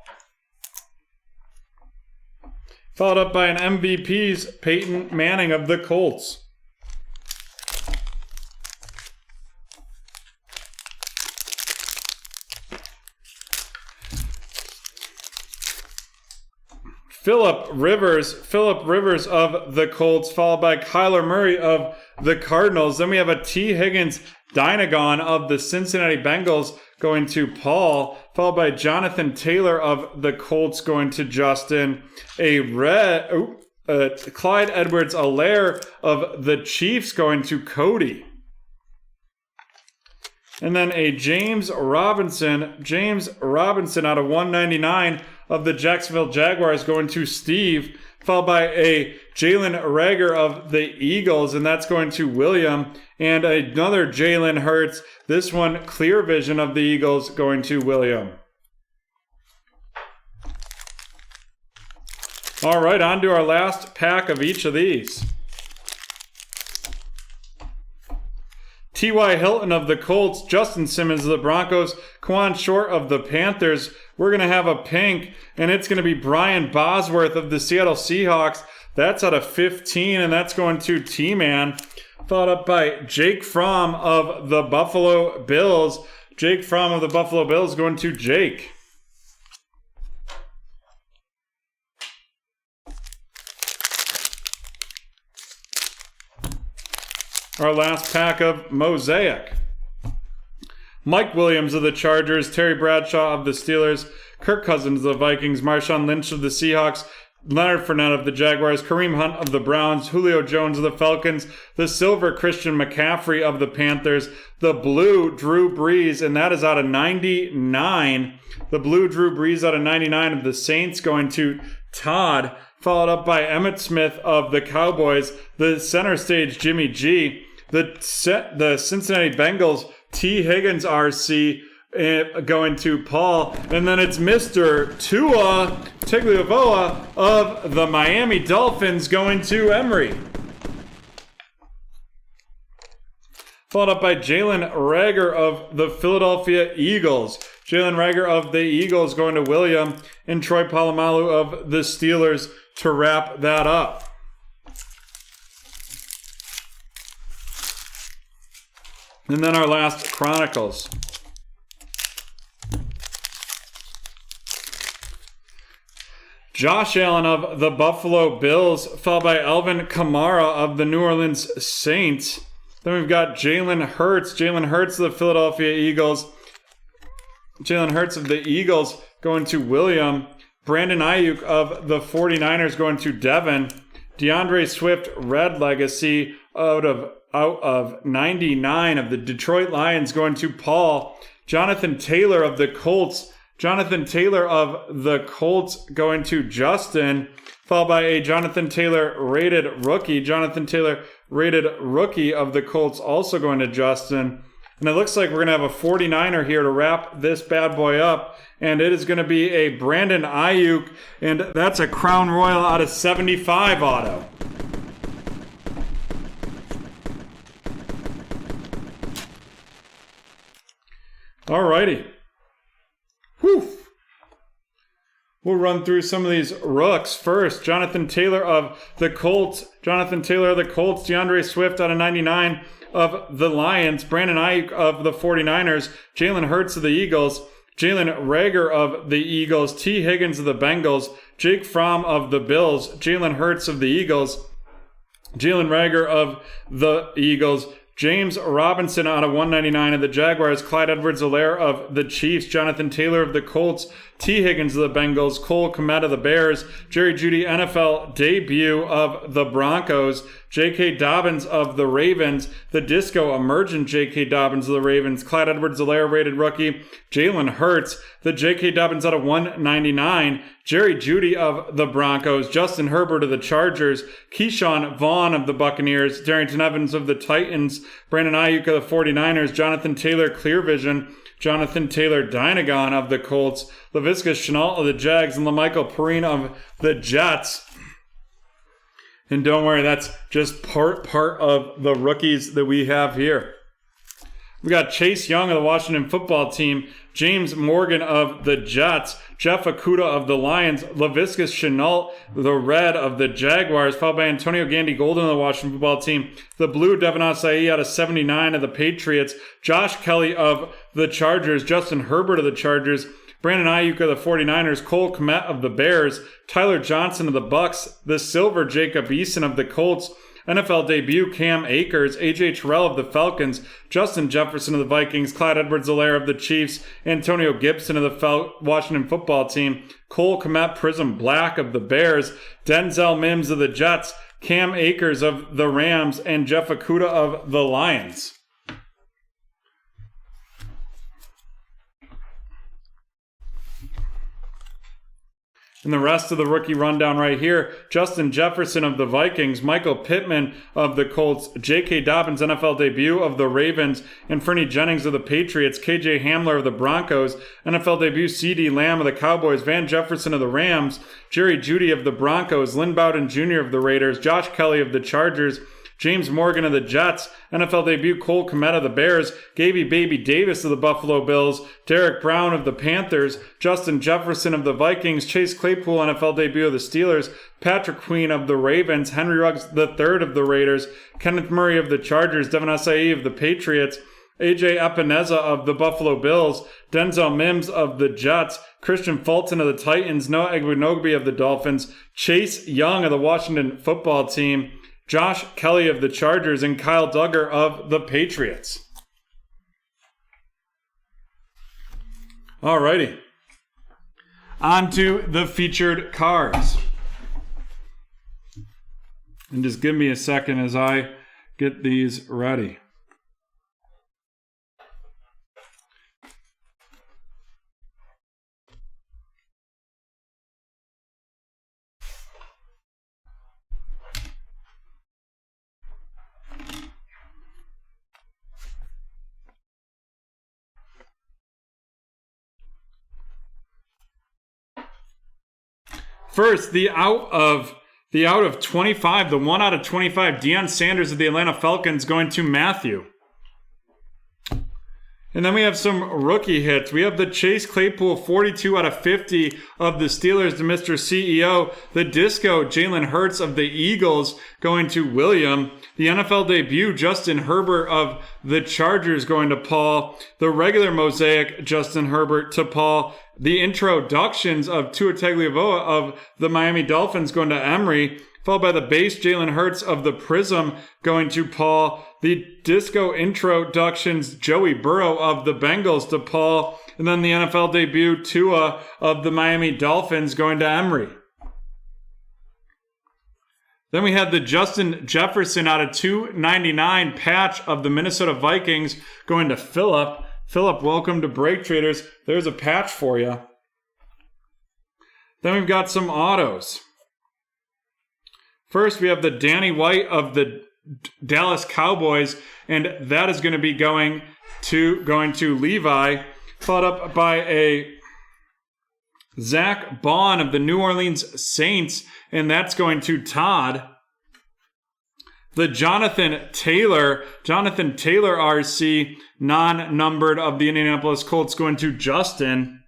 Followed up by an MVP's Peyton Manning of the Colts. Phillip Rivers of the Colts, followed by Kyler Murray of the Cardinals. Then we have a T. Higgins Dynagon of the Cincinnati Bengals going to Paul, followed by Jonathan Taylor of the Colts going to Justin. A Clyde Edwards-Helaire of the Chiefs going to Cody. And then a James Robinson out of 199 of the Jacksonville Jaguars going to Steve, followed by a Jalen Reagor of the Eagles, and that's going to William, and another Jalen Hurts, this one Clear Vision of the Eagles going to William. All right, on to our last pack of each of these. T.Y. Hilton of the Colts, Justin Simmons of the Broncos, Quan Short of the Panthers. We're going to have a pink, and it's going to be Brian Bosworth of the Seattle Seahawks. That's out of 15, and that's going to T-Man. Followed up by Jake Fromm of the Buffalo Bills. Jake Fromm of the Buffalo Bills going to Jake. Our last pack of Mosaic. Mike Williams of the Chargers, Terry Bradshaw of the Steelers, Kirk Cousins of the Vikings, Marshawn Lynch of the Seahawks, Leonard Fournette of the Jaguars, Kareem Hunt of the Browns, Julio Jones of the Falcons, the silver Christian McCaffrey of the Panthers, the blue Drew Brees, and that is out of 99. The blue Drew Brees out of 99 of the Saints going to Todd, followed up by Emmitt Smith of the Cowboys, the center stage Jimmy G, the Cincinnati Bengals, T. Higgins RC, going to Paul, and then it's Mr. Tua Tagovailoa of the Miami Dolphins going to Emery. Followed up by Jalen Reagor of the Philadelphia Eagles. Jalen Reagor of the Eagles going to William, and Troy Polamalu of the Steelers to wrap that up. And then our last Chronicles. Josh Allen of the Buffalo Bills, followed by Alvin Kamara of the New Orleans Saints. Then we've got Jalen Hurts of the Philadelphia Eagles. Jalen Hurts of the Eagles going to William. Brandon Ayuk of the 49ers going to Devin. DeAndre Swift, Red Legacy, out of 99 of the Detroit Lions going to Paul. Jonathan Taylor of the Colts. Jonathan Taylor of the Colts going to Justin, followed by a Jonathan Taylor rated rookie. Jonathan Taylor rated rookie of the Colts also going to Justin. And it looks like we're going to have a 49er here to wrap this bad boy up. And it is going to be a Brandon Ayuk, and that's a Crown Royal out of 75 auto. Alrighty. Whew. We'll run through some of these rooks first. Jonathan Taylor of the Colts. DeAndre Swift out of 99 of the Lions. Brandon Ayuk of the 49ers. Jalen Hurts of the Eagles. Jalen Reagor of the Eagles. T. Higgins of the Bengals. Jake Fromm of the Bills. Jalen Hurts of the Eagles. Jalen Reagor of the Eagles. James Robinson out of 199 of the Jaguars. Clyde Edwards-Helaire of the Chiefs. Jonathan Taylor of the Colts. T. Higgins of the Bengals. Cole Kmet of the Bears. Jerry Jeudy NFL debut of the Broncos. J.K. Dobbins of the Ravens. The Disco emergent J.K. Dobbins of the Ravens. Clyde Edwards-Helaire rated rookie. Jalen Hurts. The J.K. Dobbins out of 199. Jerry Jeudy of the Broncos. Justin Herbert of the Chargers. Keyshawn Vaughn of the Buccaneers. Darrington Evans of the Titans. Brandon Ayuk of the 49ers. Jonathan Taylor Clear Vision. Jonathan Taylor Dynagon of the Colts. Laviska Shenault of the Jags. And LaMichael Perine of the Jets. And don't worry, that's just part of the rookies that we have here. We got Chase Young of the Washington Football Team, James Morgan of the Jets, Jeff Okudah of the Lions, Laviska Shenault, the Red of the Jaguars, followed by Antonio Gandy-Golden of the Washington Football Team, the Blue Devin Asai out of 79 of the Patriots, Josh Kelly of the Chargers, Justin Herbert of the Chargers, Brandon Ayuk of the 49ers, Cole Kmet of the Bears, Tyler Johnson of the Bucks, the Silver Jacob Eason of the Colts, NFL debut Cam Akers, AJ Terrell of the Falcons, Justin Jefferson of the Vikings, Clyde Edwards-Helaire of the Chiefs, Antonio Gibson of the Washington Football Team, Cole Kmet Prism Black of the Bears, Denzel Mims of the Jets, Cam Akers of the Rams, and Jeff Okudah of the Lions. And the rest of the rookie rundown right here, Justin Jefferson of the Vikings, Michael Pittman of the Colts, J.K. Dobbins NFL debut of the Ravens, and Fernie Jennings of the Patriots, K.J. Hamler of the Broncos, NFL debut C.D. Lamb of the Cowboys, Van Jefferson of the Rams, Jerry Jeudy of the Broncos, Lynn Bowden Jr. of the Raiders, Josh Kelly of the Chargers, James Morgan of the Jets, NFL debut Cole Kmet of the Bears, Gaby Baby Davis of the Buffalo Bills, Derek Brown of the Panthers, Justin Jefferson of the Vikings, Chase Claypool NFL debut of the Steelers, Patrick Queen of the Ravens, Henry Ruggs III of the Raiders, Kenneth Murray of the Chargers, Devin Asai of the Patriots, AJ Epineza of the Buffalo Bills, Denzel Mims of the Jets, Christian Fulton of the Titans, Noah Egbunogbe of the Dolphins, Chase Young of the Washington Football Team, Josh Kelly of the Chargers, and Kyle Duggar of the Patriots. Alrighty. onto the featured cards. And just give me a second as I get these ready. First, the out of 25, the 1 out of 25, Deion Sanders of the Atlanta Falcons going to Matthew. And then we have some rookie hits. We have the Chase Claypool 42 out of 50 of the Steelers to Mr. CEO. The Disco Jalen Hurts of the Eagles going to William. The NFL debut Justin Herbert of the Chargers going to Paul. The regular mosaic Justin Herbert to Paul. The introductions of Tua Tagovailoa of the Miami Dolphins going to Emery, followed by the base Jalen Hurts of the Prism going to Paul. The disco introductions Joey Burrow of the Bengals to Paul. And then the NFL debut Tua of the Miami Dolphins going to Emery. Then we had the Justin Jefferson out of 299 patch of the Minnesota Vikings going to Phillip. Phillip, welcome to BreakTraders. There's a patch for you. Then we've got some autos. First, we have the Danny White of the Dallas Cowboys, and that is going to be going to Levi, followed up by a Zach Bond of the New Orleans Saints, and that's going to Todd. The Jonathan Taylor RC, non-numbered of the Indianapolis Colts going to Justin.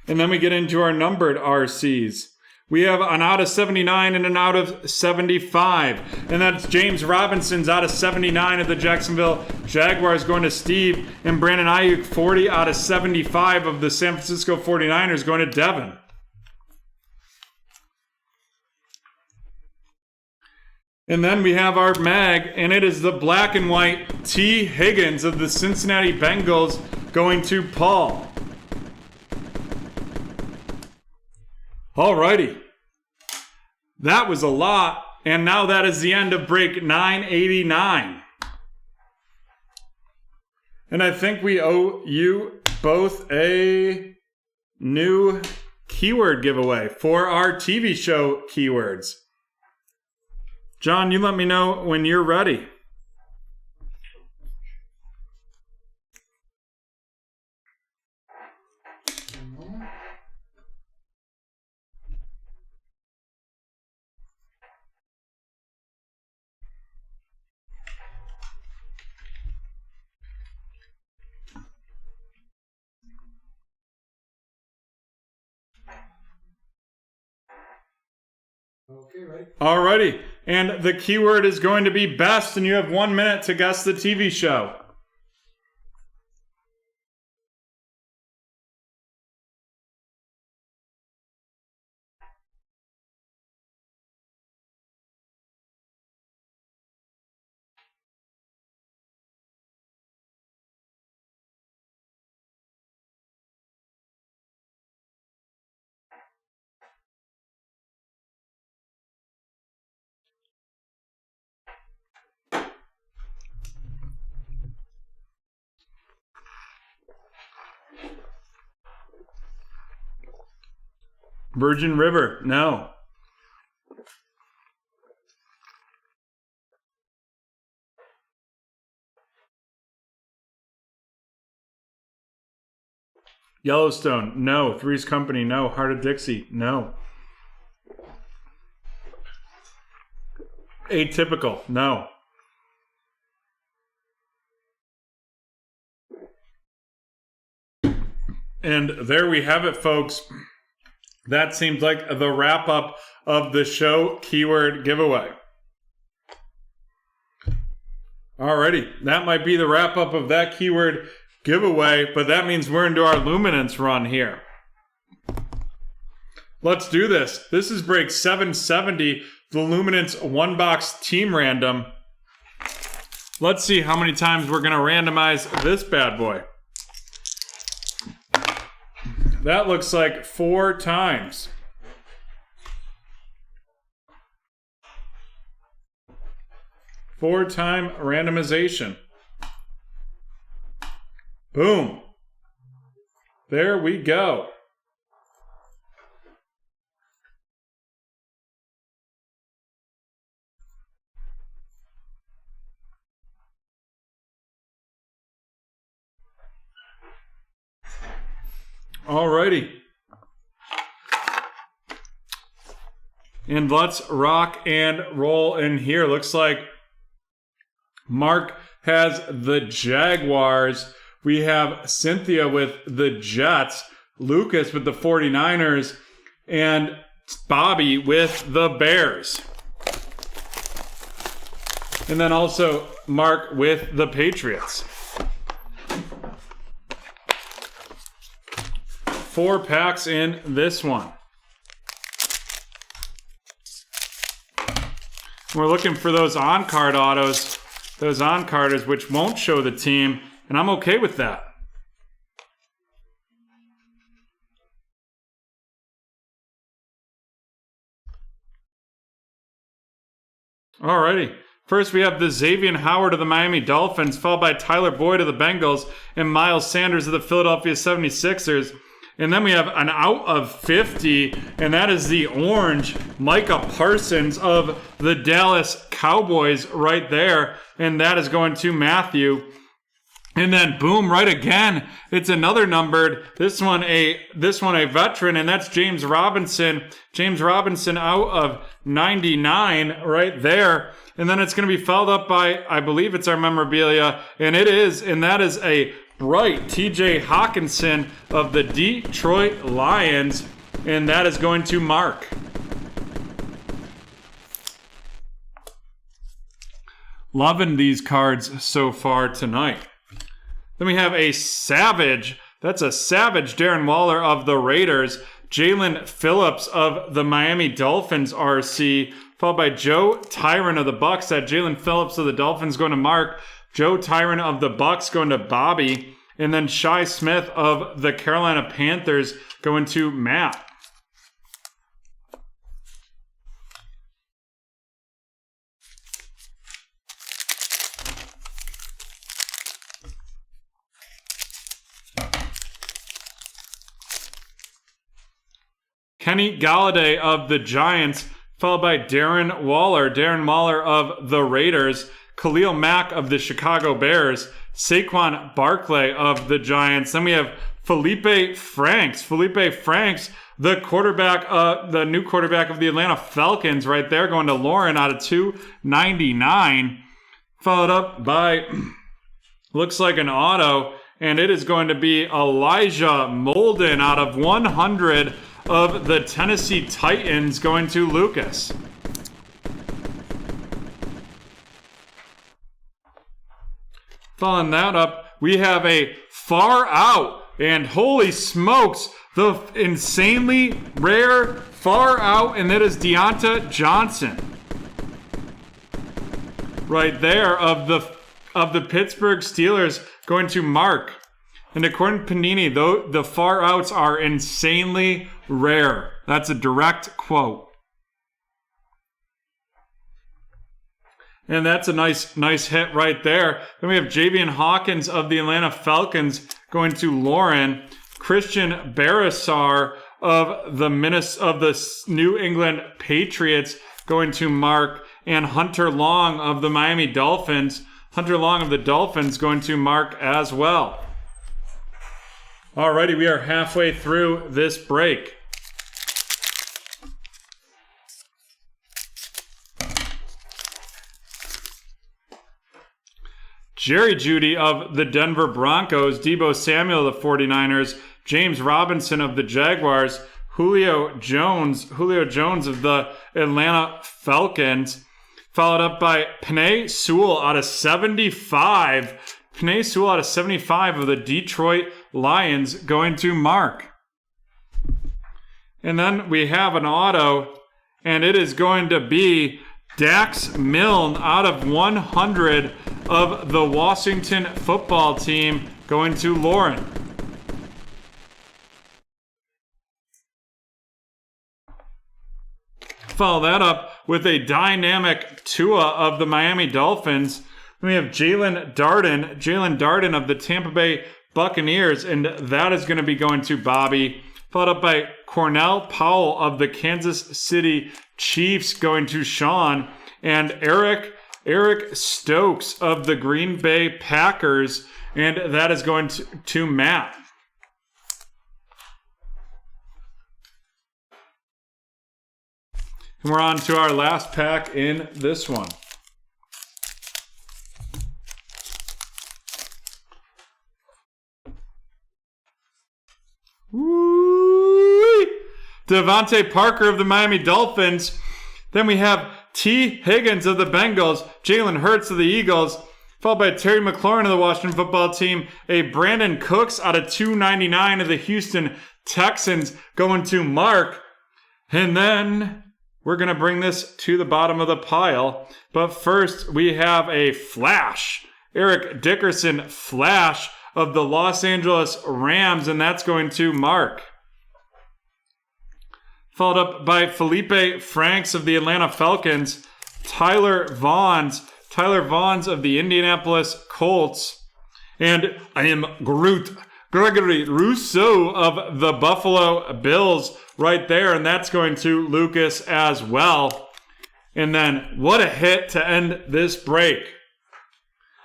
And then we get into our numbered RCs. We have an out of 79 and an out of 75. And that's James Robinson's out of 79 of the Jacksonville Jaguars going to Steve. And Brandon Ayuk 40 out of 75 of the San Francisco 49ers going to Devin. And then we have our mag, and it is the black and white T. Higgins of the Cincinnati Bengals going to Paul. Alrighty. That was a lot, and now that is the end of break 989. And I think we owe you both a new keyword giveaway for our TV show keywords. John, you let me know when you're ready. Okay, ready? Alrighty, and the keyword is going to be best, and you have 1 minute to guess the TV show. Virgin River, no. Yellowstone, no. Three's Company, no. Heart of Dixie, no. Atypical, no. And there we have it, folks. That seems like the wrap-up of the show keyword giveaway. Alrighty, that might be the wrap-up of that keyword giveaway, but that means we're into our luminance run here. Let's do this. This is break 770, the luminance one-box team random. Let's see how many times we're going to randomize this bad boy. That looks like 4 times. Four-time randomization. Boom. There we go. Alrighty. And let's rock and roll in here. Looks like Mark has the Jaguars. We have Cynthia with the Jets, Lucas with the 49ers, and Bobby with the Bears. And then also Mark with the Patriots. 4 packs in this one. We're looking for those on-card autos, those on-carders which won't show the team, and I'm okay with that. Alrighty. First, we have the Xavier Howard of the Miami Dolphins, followed by Tyler Boyd of the Bengals, and Miles Sanders of the Philadelphia 76ers. And then we have an out of 50, and that is the orange Micah Parsons of the Dallas Cowboys right there. And that is going to Matthew. And then boom, right again, it's another numbered. This one a veteran, and that's James Robinson. James Robinson out of 99 right there. And then it's going to be followed up by, I believe it's our memorabilia, and it is, and that is a bright TJ Hawkinson of the Detroit Lions, and that is going to Mark. Loving these cards so far tonight. Then we have a savage. That's a savage Darren Waller of the Raiders. Jalen Phillips of the Miami Dolphins RC. Followed by Joe Tyron of the Bucks. That Jalen Phillips of the Dolphins going to Mark. Joe Tyron of the Bucks going to Bobby. And then Shi Smith of the Carolina Panthers going to Matt. Kenny Galladay of the Giants, followed by Darren Waller. Darren Waller of the Raiders. Khalil Mack of the Chicago Bears. Saquon Barkley of the Giants. Then we have Felipe Franks. Felipe Franks, the quarterback, the new quarterback of the Atlanta Falcons right there, going to Lauren out of 299. Followed up by, looks like an auto, and it is going to be Elijah Molden out of 100 of the Tennessee Titans going to Lucas. Following that up, we have a far out, and holy smokes, the insanely rare far out, and that is Deonta Johnson. Right there of the Pittsburgh Steelers going to Mark. And according to Panini, though, the far outs are insanely rare. That's a direct quote. And that's a nice hit right there. Then we have Javian Hawkins of the Atlanta Falcons going to Lauren. Christian Barasar of the New England Patriots going to Mark. And Hunter Long of the Miami Dolphins. Hunter Long of the Dolphins going to Mark as well. Alrighty, we are halfway through this break. Jerry Jeudy of the Denver Broncos, Deebo Samuel of the 49ers, James Robinson of the Jaguars, Julio Jones of the Atlanta Falcons, followed up by Penei Sewell out of 75. Penei Sewell out of 75 of the Detroit Lions going to Mark. And then we have an auto, and it is going to be Dax Milne out of 100 of the Washington Football Team going to Lauren. Follow that up with a dynamic Tua of the Miami Dolphins. We have Jalen Darden of the Tampa Bay Buccaneers, and that is going to be going to Bobby. Followed up by Cornell Powell of the Kansas City Chiefs going to Sean, and Eric Stokes of the Green Bay Packers, and that is going to Matt. And we're on to our last pack in this one. Woo! Devontae Parker of the Miami Dolphins. Then we have T. Higgins of the Bengals, Jalen Hurts of the Eagles, followed by Terry McLaurin of the Washington Football Team, a Brandon Cooks out of 299 of the Houston Texans going to Mark. And then we're going to bring this to the bottom of the pile. But first, we have a flash. Eric Dickerson flash of the Los Angeles Rams, and that's going to Mark. Followed up by Felipe Franks of the Atlanta Falcons, Tyler Vaughns of the Indianapolis Colts, and I am Gregory Rousseau of the Buffalo Bills right there, and that's going to Lucas as well. And then what a hit to end this break.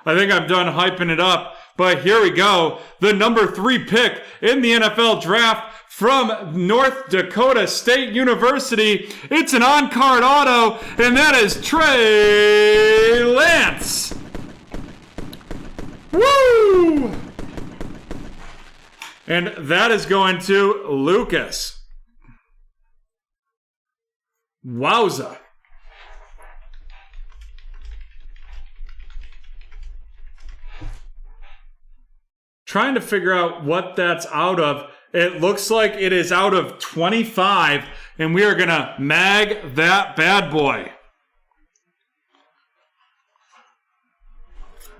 I think I'm done hyping it up, but here we go. The number 3 pick in the NFL draft from North Dakota State University. It's an on-card auto, and that is Trey Lance. Woo! And that is going to Lucas. Wowza. Trying to figure out what that's out of. It looks like it is out of 25, and we are going to mag that bad boy.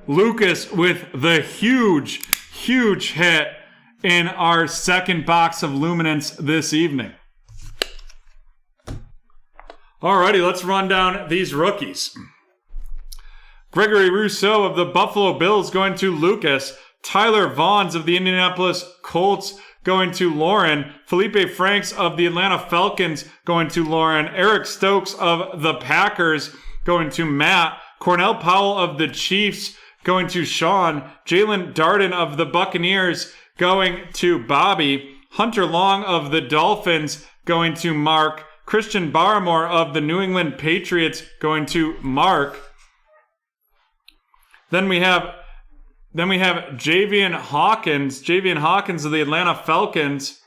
Lucas with the huge hit in our second box of Luminance this evening. Alrighty, let's run down these rookies. Gregory Rousseau of the Buffalo Bills going to Lucas. Tyler Vaughns of the Indianapolis Colts going to Lauren. Felipe Franks of the Atlanta Falcons going to Lauren. Eric Stokes of the Packers going to Matt. Cornell Powell of the Chiefs going to Sean. Jalen Darden of the Buccaneers going to Bobby. Hunter Long of the Dolphins going to Mark. Christian Barmore of the New England Patriots going to Mark. Then we have Javian Hawkins of the Atlanta Falcons,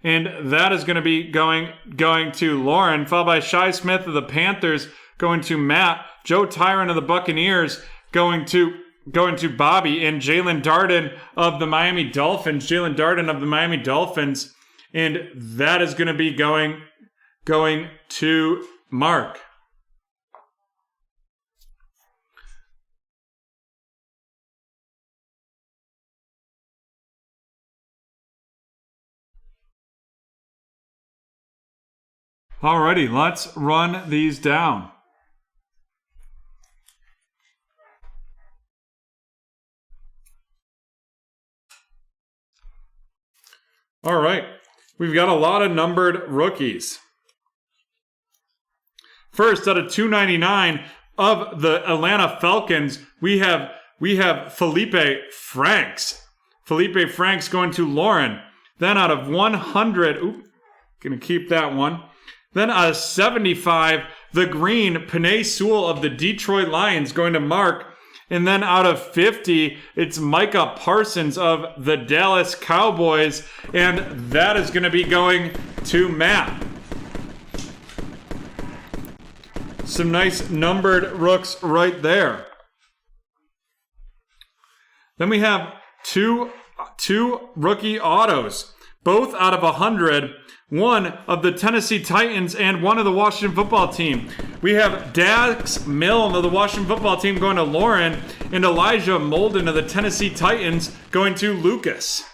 and that is going to be going to Lauren, followed by Shi Smith of the Panthers going to Matt, Joe Tyron of the Buccaneers going to Bobby, and Jalen Darden of the Miami Dolphins, and that is going to be going to Mark. Alrighty, let's run these down. All right, we've got a lot of numbered rookies. First, out of 299 of the Atlanta Falcons, we have Felipe Franks. Felipe Franks going to Lauren. Then out of 100, gonna keep that one. Then out of 75, the green, Penei Sewell of the Detroit Lions going to Mark. And then out of 50, it's Micah Parsons of the Dallas Cowboys. And that is going to be going to Matt. Some nice numbered rooks right there. Then we have two rookie autos, both out of 100. One of the Tennessee Titans and one of the Washington Football Team. We have Dax Milne of the Washington Football Team going to Lauren, and Elijah Molden of the Tennessee Titans going to Lucas.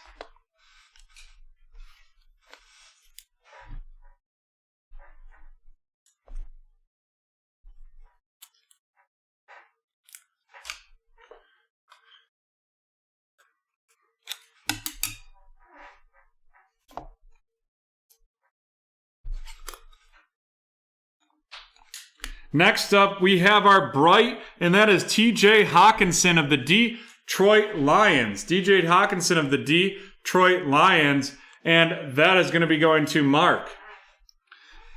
Next up, we have our bright, and that is TJ Hawkinson of the Detroit Lions. DJ Hawkinson of the Detroit Lions, and that is going to be going to Mark.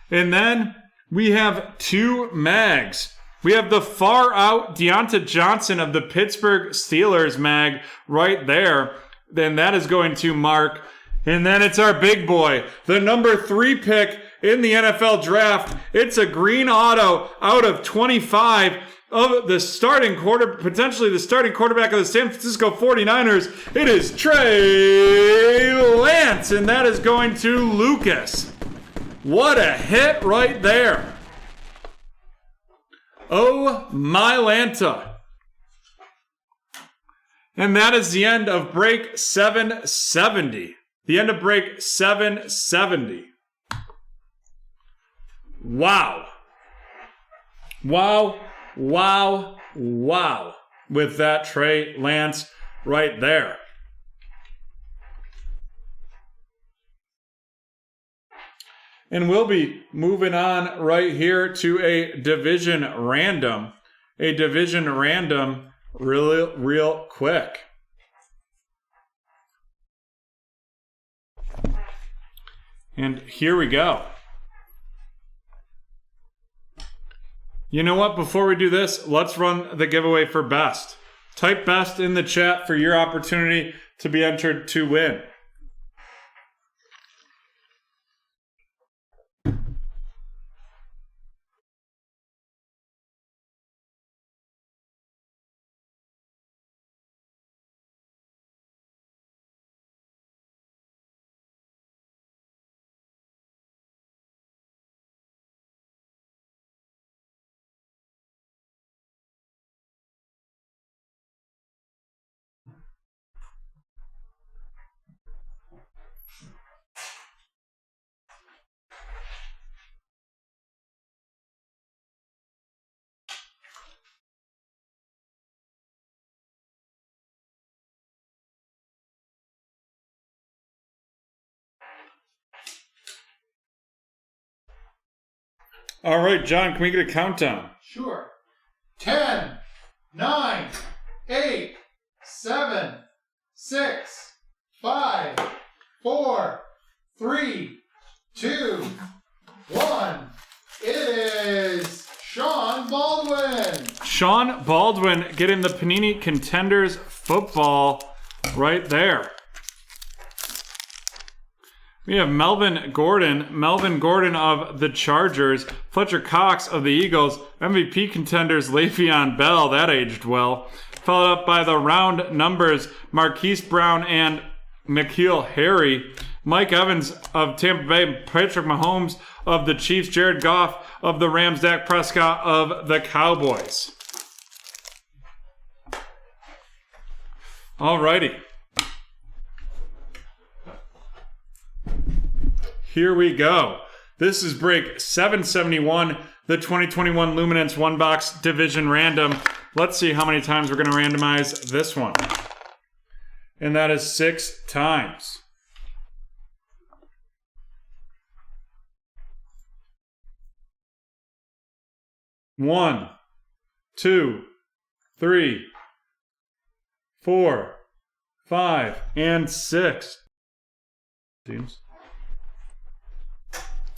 And then we have two mags. We have the far out Deonta Johnson of the Pittsburgh Steelers mag right there. Then that is going to Mark. And then it's our big boy, the number 3 pick in the NFL draft. It's a green auto out of 25 of the potentially the starting quarterback of the San Francisco 49ers. It is Trey Lance, and that is going to Lucas. What a hit right there. Oh, my Lanta. And that is the end of break 770. The end of break 770. Wow. Wow, wow, wow. With that Trey Lance right there. And we'll be moving on right here to a division random. A division random real quick. And here we go. You know what? Before we do this, let's run the giveaway for best. Type best in the chat for your opportunity to be entered to win. All right, John, can we get a countdown? Sure. 10, 9, 8, 7, 6, 5, 4, 3, 2, 1. It is Sean Baldwin. Sean Baldwin getting the Panini Contenders football right there. We have Melvin Gordon of the Chargers, Fletcher Cox of the Eagles, MVP contenders Le'Veon Bell, that aged well, followed up by the round numbers Marquise Brown and N'Keal Harry, Mike Evans of Tampa Bay, Patrick Mahomes of the Chiefs, Jared Goff of the Rams, Dak Prescott of the Cowboys. Alrighty. Here we go. This is break 771, the 2021 Luminance One Box Division Random. Let's see how many times we're going to randomize this one. And that is 6 times. One, 2, 3, 4, 5, and 6. Teams.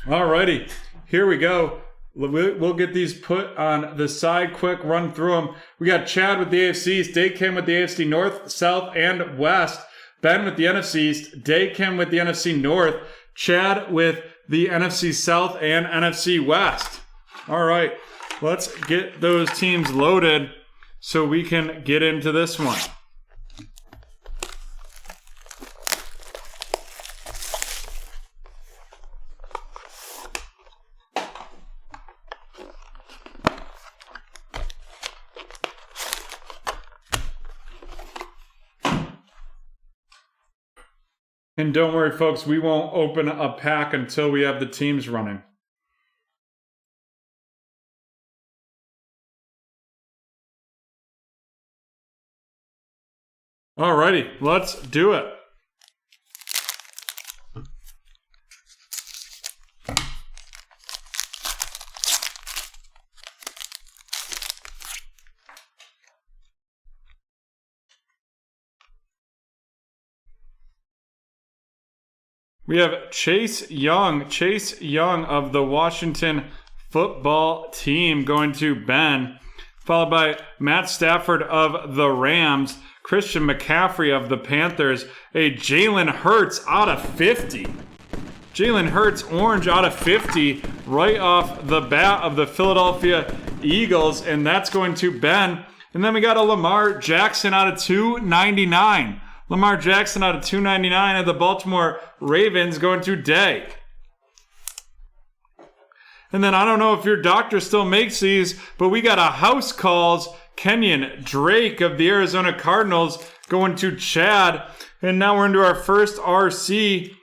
Alrighty, here we go. We'll get these put on the side quick, run through them. We got Chad with the AFC East, Day Kim with the AFC North, South, and West. Ben with the NFC East, Day Kim with the NFC North, Chad with the NFC South and NFC West. All right, let's get those teams loaded so we can get into this one. And don't worry, folks, we won't open a pack until we have the teams running. Alrighty, let's do it. We have Chase Young of the Washington football team going to Ben, followed by Matt Stafford of the Rams, Christian McCaffrey of the Panthers, a Jalen Hurts out of 50. Jalen Hurts orange out of 50 right off the bat of the Philadelphia Eagles, and that's going to Ben. And then we got a Lamar Jackson out of 299. Lamar Jackson out of 299 of the Baltimore Ravens going to Day. And then I don't know if your doctor still makes these, but we got a House Calls Kenyon Drake of the Arizona Cardinals going to Chad. And now we're into our first RC.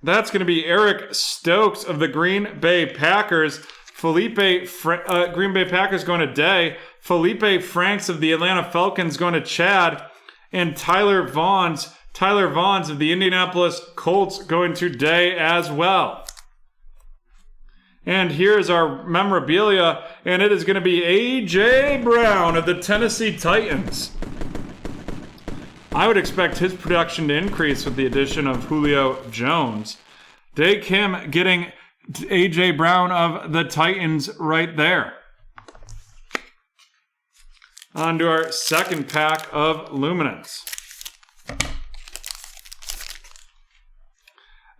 That's going to be Eric Stokes of the Green Bay Packers. Green Bay Packers going to Day. Felipe Franks of the Atlanta Falcons going to Chad. And Tyler Vaughns of the Indianapolis Colts going to Day as well. And here's our memorabilia, and it is going to be A.J. Brown of the Tennessee Titans. I would expect his production to increase with the addition of Julio Jones. Day Kim getting A.J. Brown of the Titans right there. On to our second pack of Luminance.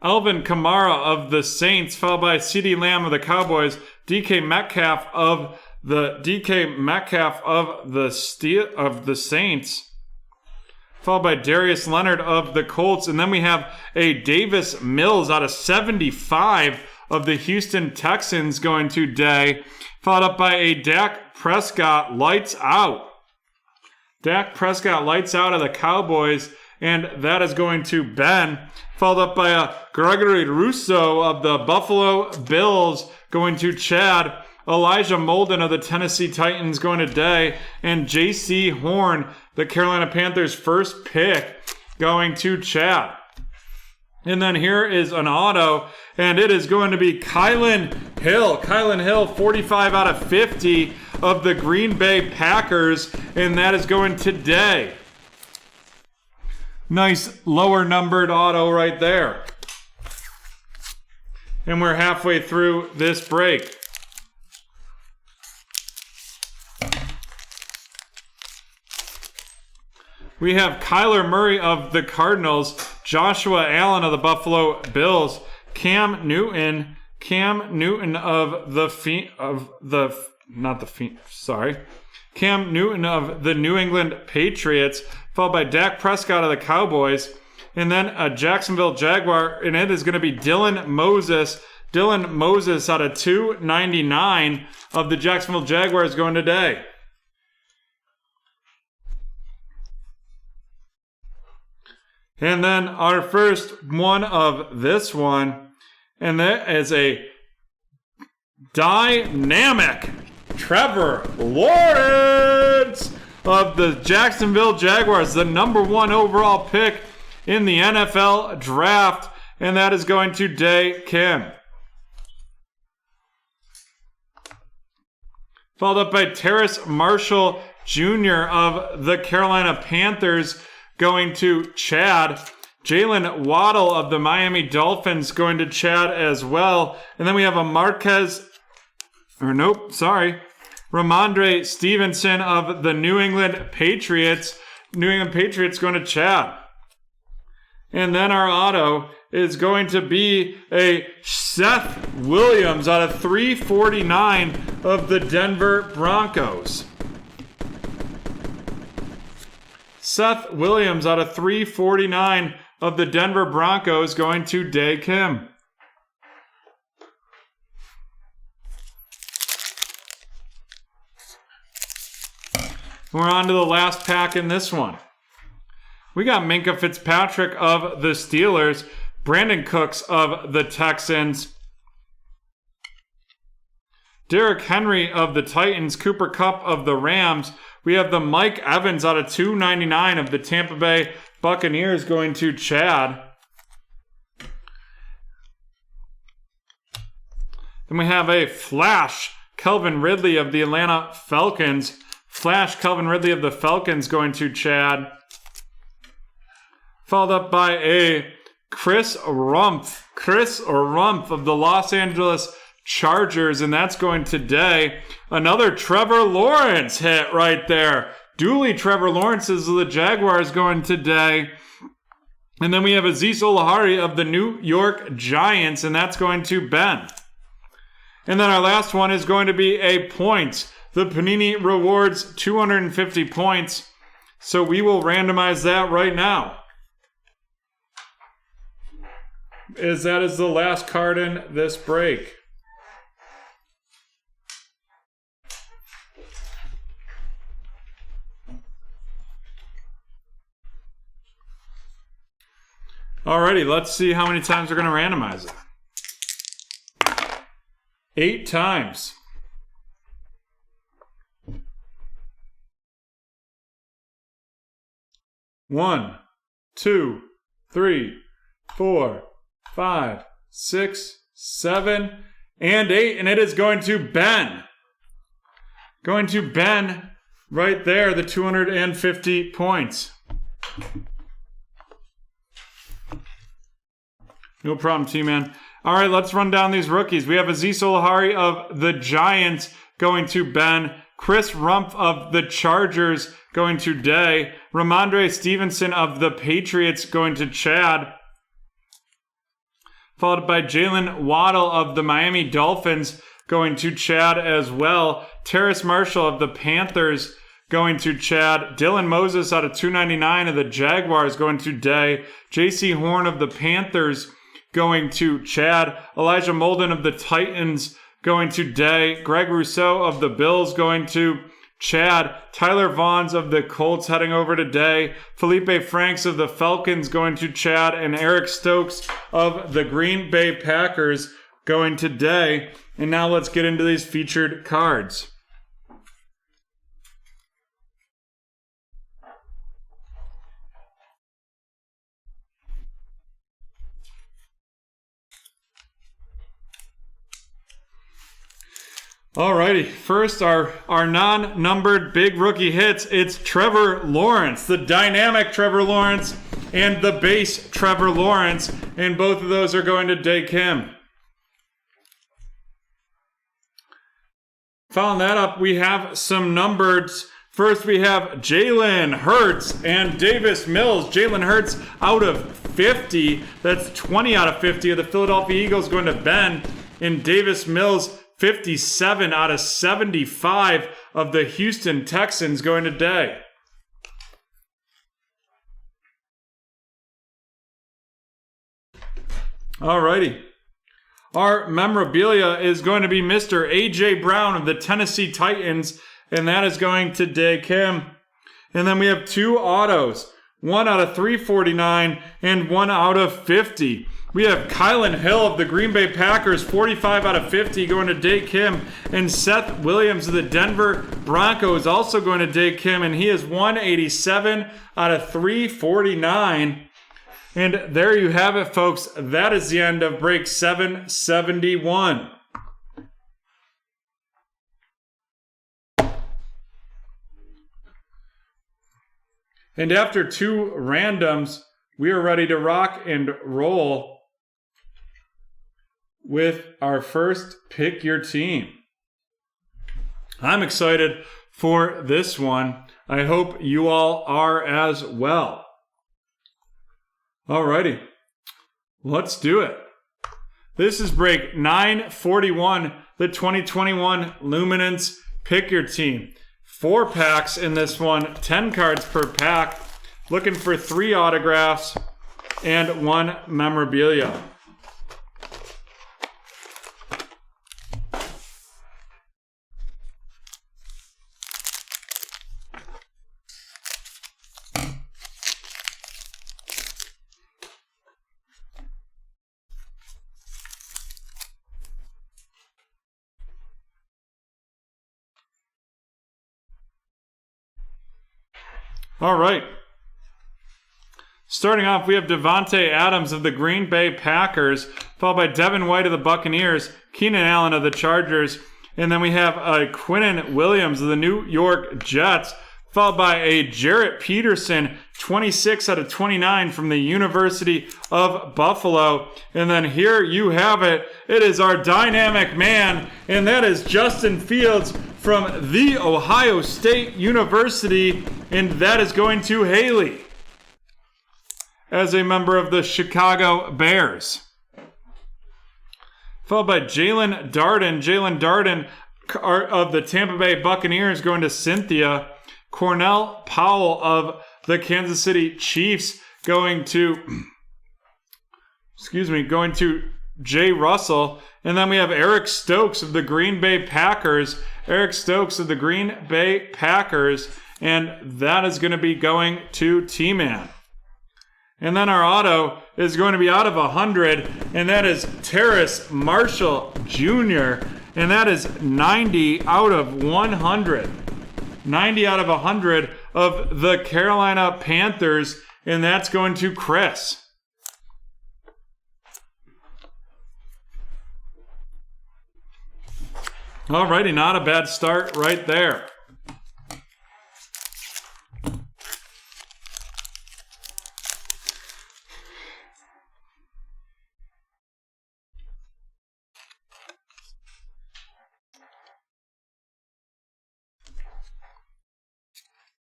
Alvin Kamara of the Saints, followed by CeeDee Lamb of the Cowboys, DK Metcalf of the Saints, followed by Darius Leonard of the Colts, and then we have a Davis Mills out of 75 of the Houston Texans going to Day, followed up by a Dak Prescott lights out. Dak Prescott lights out of the Cowboys, and that is going to Ben, followed up by a Gregory Rousseau of the Buffalo Bills going to Chad, Elijah Molden of the Tennessee Titans going to Day, and J.C. Horn, the Carolina Panthers' first pick, going to Chad. And then here is an auto, and it is going to be Kylan Hill. Kylan Hill, 45 out of 50 of the Green Bay Packers, and that is going to Day. Nice lower numbered auto right there. And we're halfway through this break. We have Kyler Murray of the Cardinals, Joshua Allen of the Buffalo Bills, Cam Newton of Cam Newton of the New England Patriots, followed by Dak Prescott of the Cowboys, and then a Jacksonville Jaguar, and it is going to be Dylan Moses out of 299 of the Jacksonville Jaguars going to Day. And then our first one of this one, and that is a dynamic Trevor Lawrence of the Jacksonville Jaguars, the number 1 overall pick in the NFL draft, and that is going to Day Kim. Followed up by Terrace Marshall Jr. of the Carolina Panthers going to Chad. Jalen Waddle of the Miami Dolphins going to Chad as well. And then we have a Ramondre Stevenson of the New England Patriots going to Chad. And then our auto is going to be a Seth Williams out of 349 of the Denver Broncos. Seth Williams out of 349 of the Denver Broncos going to Day Kim. We're on to the last pack in this one. We got Minkah Fitzpatrick of the Steelers, Brandon Cooks of the Texans, Derrick Henry of the Titans, Cooper Kupp of the Rams. We have the Mike Evans out of 299 of the Tampa Bay Buccaneers going to Chad. Then we have a Flash Calvin Ridley of the Atlanta Falcons. Flash Calvin Ridley of the Falcons going to Chad. followed up by a Chris Rumpf of the Los Angeles Chargers, and that's going today. Another Trevor Lawrence hit right there. Duly Trevor Lawrence's of the Jaguars going today. And then we have Azeez Ojulari of the New York Giants, and that's going to Ben. And then our last one is going to be a points. The Panini rewards 250 points. So we will randomize that right now. That is the last card in this break. Alrighty, let's see how many times we're going to randomize it. 8 times. 1, 2, 3, 4, 5, 6, 7, and 8. And it is going to Ben. Going to Ben right there, the 250 points. No problem, T-Man. All right, let's run down these rookies. We have Azeez Ojulari of the Giants going to Ben. Chris Rumpf of the Chargers going to Day. Ramondre Stevenson of the Patriots going to Chad. Followed by Jalen Waddle of the Miami Dolphins going to Chad as well. Terrace Marshall of the Panthers going to Chad. Dylan Moses out of 299 of the Jaguars going to Day. J.C. Horn of the Panthers going to Chad. Elijah Molden of the Titans going to Day. Greg Rousseau of the Bills going to Chad. Tyler Vaughns of the Colts heading over to Day. Felipe Franks of the Falcons going to Chad. And Eric Stokes of the Green Bay Packers going to Day. And now let's get into these featured cards. Alrighty, first our non-numbered big rookie hits. It's Trevor Lawrence, the dynamic Trevor Lawrence and the base Trevor Lawrence, and both of those are going to Day Kim. Following that up, we have some numbers. First, we have Jalen Hurts and Davis Mills. Jalen Hurts out of 50. That's 20 out of 50 of the Philadelphia Eagles going to Ben. And Davis Mills, 57 out of 75 of the Houston Texans going to Day. Alrighty. Our memorabilia is going to be Mr. A.J. Brown of the Tennessee Titans, and that is going to Day Kim. And then we have 2 autos, 1 out of 349 and 1 out of 50. We have Kylan Hill of the Green Bay Packers, 45 out of 50 going to Day Kim. And Seth Williams of the Denver Broncos also going to Day Kim, and he is 187 out of 349. And there you have it, folks. That is the end of break 771. And after 2 randoms, we are ready to rock and roll with our first Pick Your Team. I'm excited for this one. I hope you all are as well. Alrighty, let's do it. This is break 941, the 2021 Luminance Pick Your Team. 4 packs in this one, 10 cards per pack. Looking for 3 autographs and 1 memorabilia. All right. Starting off, we have Devontae Adams of the Green Bay Packers, followed by Devin White of the Buccaneers, Keenan Allen of the Chargers, and then we have Quinnen Williams of the New York Jets, followed by a Jarrett Peterson, 26 out of 29 from the University of Buffalo. And then here you have it. It is our dynamic man, and that is Justin Fields from The Ohio State University, and that is going to Haley as a member of the Chicago Bears. Followed by Jalen Darden. Jalen Darden of the Tampa Bay Buccaneers going to Cynthia. Cornell Powell of the Kansas City Chiefs going to Jay Russell. And then we have Eric Stokes of the Green Bay Packers. Eric Stokes of the Green Bay Packers. And that is going to be going to T-Man. And then our auto is going to be out of 100. And that is Terrace Marshall Jr. And that is 90 out of 100. 90 out of 100 of the Carolina Panthers, and that's going to Chris. Alrighty, not a bad start right there.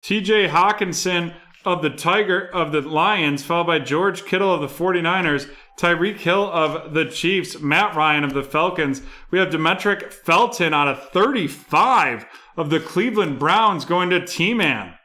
TJ Hawkinson of the Lions, followed by George Kittle of the 49ers, Tyreek Hill of the Chiefs, Matt Ryan of the Falcons. We have Demetric Felton out of 35 of the Cleveland Browns going to T-Man.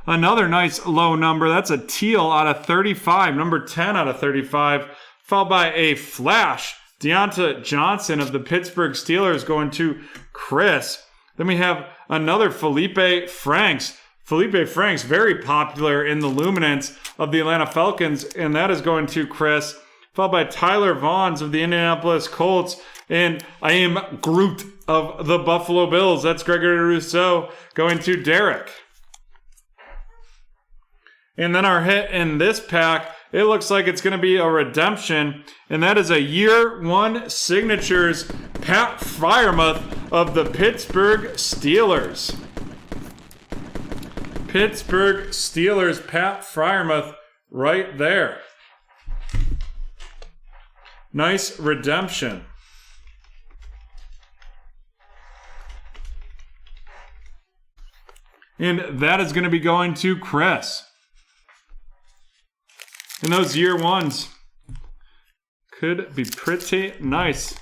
Another nice low number. That's a Teal out of 35, number 10 out of 35, followed by a flash, Deonta Johnson of the Pittsburgh Steelers going to Chris. Then we have another Felipe Franks. Felipe Franks, very popular in the luminance of the Atlanta Falcons, and that is going to Chris, followed by Tyler Vaughns of the Indianapolis Colts, and I am Groot of the Buffalo Bills. That's Gregory Rousseau going to Derek. And then our hit in this pack, it looks like it's going to be a redemption, and that is a year one signatures, Pat Freiermuth of the Pittsburgh Steelers. Pittsburgh Steelers, Pat Freiermuth right there. Nice redemption. And that is going to be going to Chris. And those year ones could be pretty nice.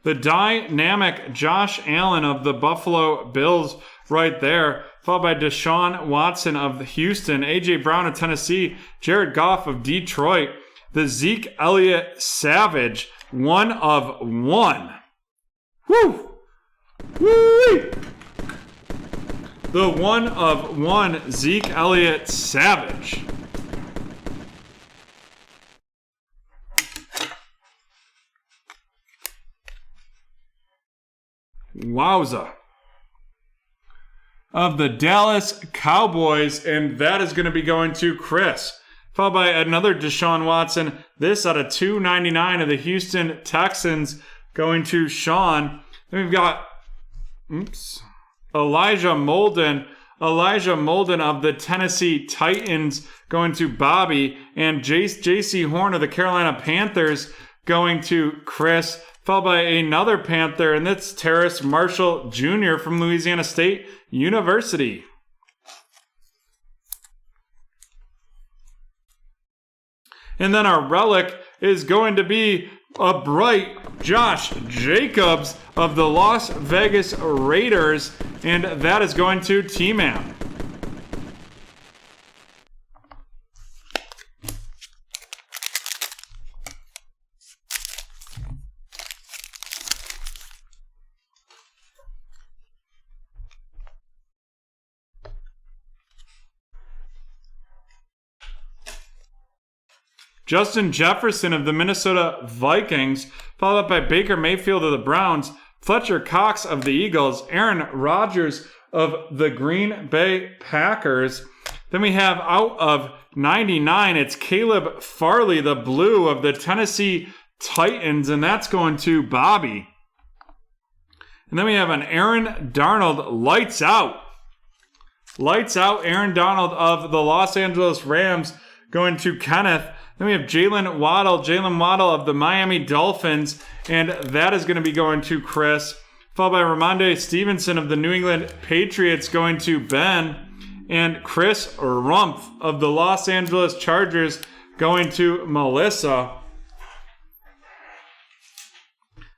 The dynamic Josh Allen of the Buffalo Bills right there, followed by Deshaun Watson of Houston, A.J. Brown of Tennessee, Jared Goff of Detroit, the Zeke Elliott Savage, 1 of 1. Woo! Woo! The 1 of 1 Zeke Elliott Savage. Wowza. Of the Dallas Cowboys, and that is going to be going to Chris. Followed by another Deshaun Watson, this out of 299 of the Houston Texans, going to Sean. Then we've got Elijah Molden of the Tennessee Titans, going to Bobby, and J.C. Horn of the Carolina Panthers, going to Chris. Followed by another Panther, and that's Terrace Marshall Jr. from Louisiana State University. And then our relic is going to be a bright Josh Jacobs of the Las Vegas Raiders, and that is going to T-Man. Justin Jefferson of the Minnesota Vikings, followed up by Baker Mayfield of the Browns, Fletcher Cox of the Eagles, Aaron Rodgers of the Green Bay Packers, Then we have out of 99, it's Caleb Farley, the blue of the Tennessee Titans, and that's going to Bobby. And then we have an Aaron Darnold, lights out. Lights out, Aaron Donald of the Los Angeles Rams, going to Kenneth. Then we have Jalen Waddle of the Miami Dolphins, and that is going to be going to Chris. Followed by Ramondre Stevenson of the New England Patriots, going to Ben. And Chris Rumpf of the Los Angeles Chargers, going to Melissa.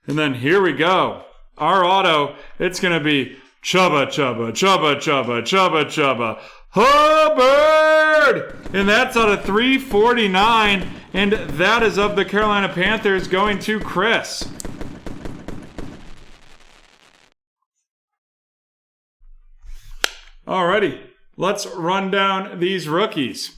And then here we go. Our auto, it's going to be Chubba Hubbard! And that's out of 349. And that is of the Carolina Panthers, going to Chris. Alrighty, let's run down these rookies.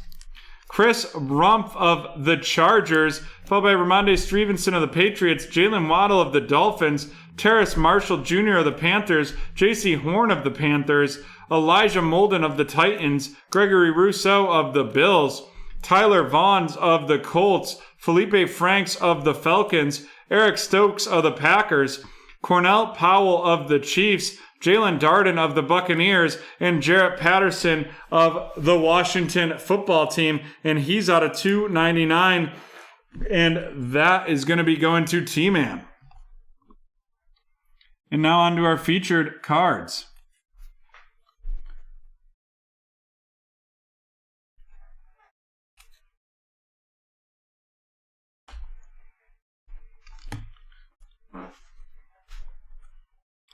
Chris Rumpf of the Chargers, followed by Ramondre Stevenson of the Patriots, Jalen Waddle of the Dolphins, Terrace Marshall Jr. of the Panthers, J.C. Horn of the Panthers, Elijah Molden of the Titans, Gregory Rousseau of the Bills, Tyler Vaughns of the Colts, Felipe Franks of the Falcons, Eric Stokes of the Packers, Cornell Powell of the Chiefs, Jalen Darden of the Buccaneers, and Jarrett Patterson of the Washington football team. And he's out of 299. And that is going to be going to T-Man. And now on to our featured cards.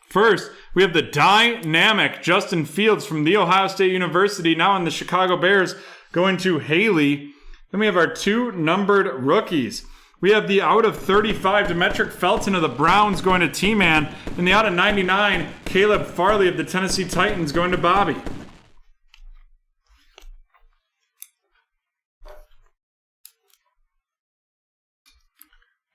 First, we have the dynamic Justin Fields from The Ohio State University, now on the Chicago Bears, going to Haley. Then we have our two numbered rookies. We have the out of 35, Demetric Felton of the Browns, going to T-Man. And the out of 99, Caleb Farley of the Tennessee Titans, going to Bobby.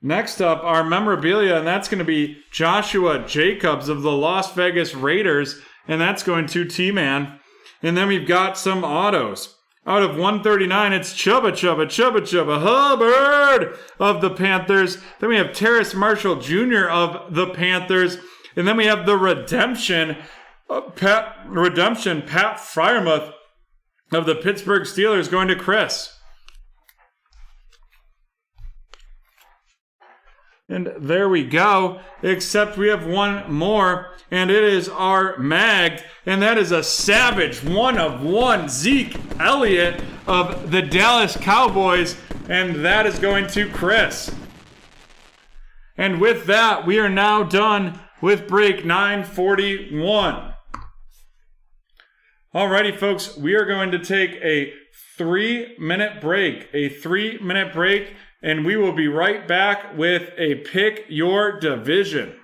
Next up, our memorabilia, and that's going to be Joshua Jacobs of the Las Vegas Raiders, and that's going to T-Man. And then we've got some autos. Out of 139, it's Chubba Hubbard of the Panthers. Then we have Terrace Marshall Jr. of the Panthers. And then we have the Redemption, Pat Freiermuth of the Pittsburgh Steelers, going to Chris. And there we go, except we have one more, and it is our magged, and that is a savage 1/1 Zeke Elliott of the Dallas Cowboys, and that is going to Chris. And with that, we are now done with break 941. Alrighty, folks, we are going to take a 3-minute break. And we will be right back with a Pick Your Division.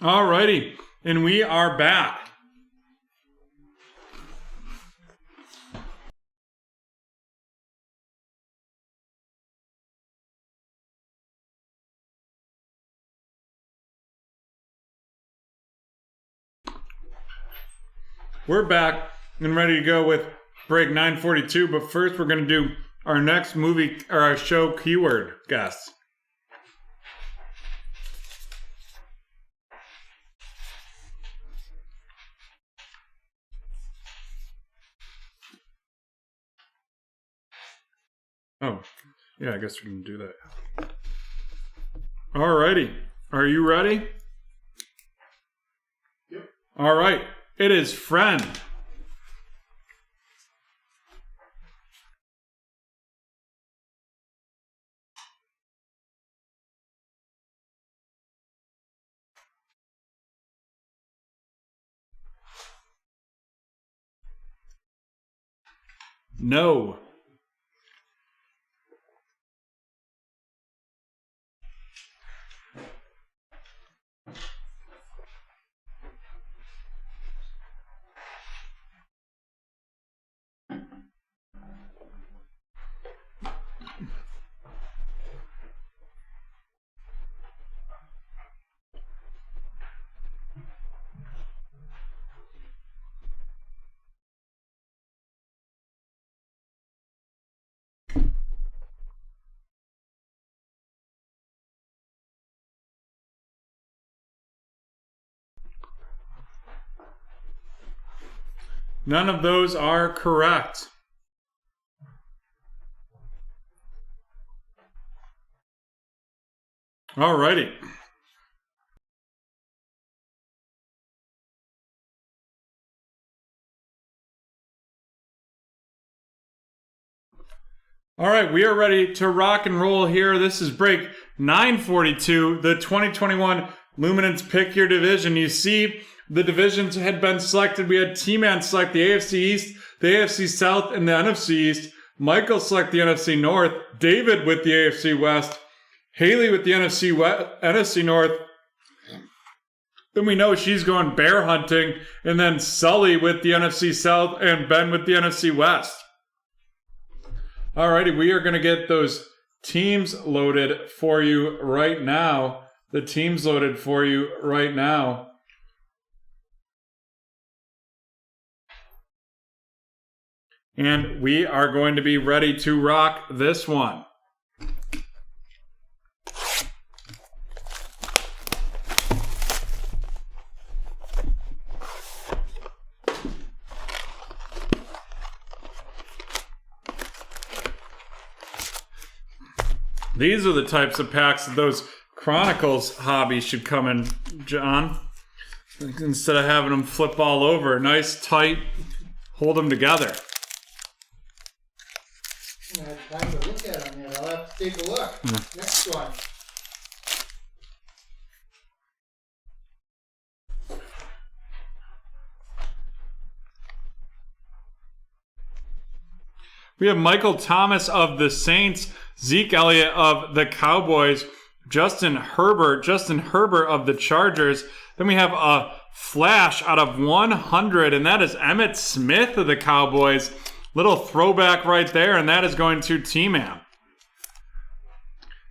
Alrighty, and we are back. We're back and ready to go with break 942, but first we're going to do our next movie or our show keyword guess. Oh, yeah, I guess we can do that. Alrighty, are you ready? Yep. All right, it is Friend. No. None of those are correct. Alrighty. All right, we are ready to rock and roll here. This is break 942, the 2021 Luminance Pick Your Division. You see, the divisions had been selected. We had T-Man select the AFC East, the AFC South, and the NFC East. Michael select the NFC North. David with the AFC West. Haley with the NFC North. Then we know she's going bear hunting. And then Sully with the NFC South and Ben with the NFC West. Alrighty, we are going to get those teams loaded for you right now. The teams loaded for you right now. And we are going to be ready to rock this one. These are the types of packs that those Chronicles hobbies should come in, John. Instead of having them flip all over. Nice, tight, hold them together. I haven't had time to look at them yet. I'll have to take a look. Next one. We have Michael Thomas of the Saints, Zeke Elliott of the Cowboys, Justin Herbert of the Chargers. Then we have a flash out of 100, and that is Emmitt Smith of the Cowboys. Little throwback right there, and that is going to T-Man.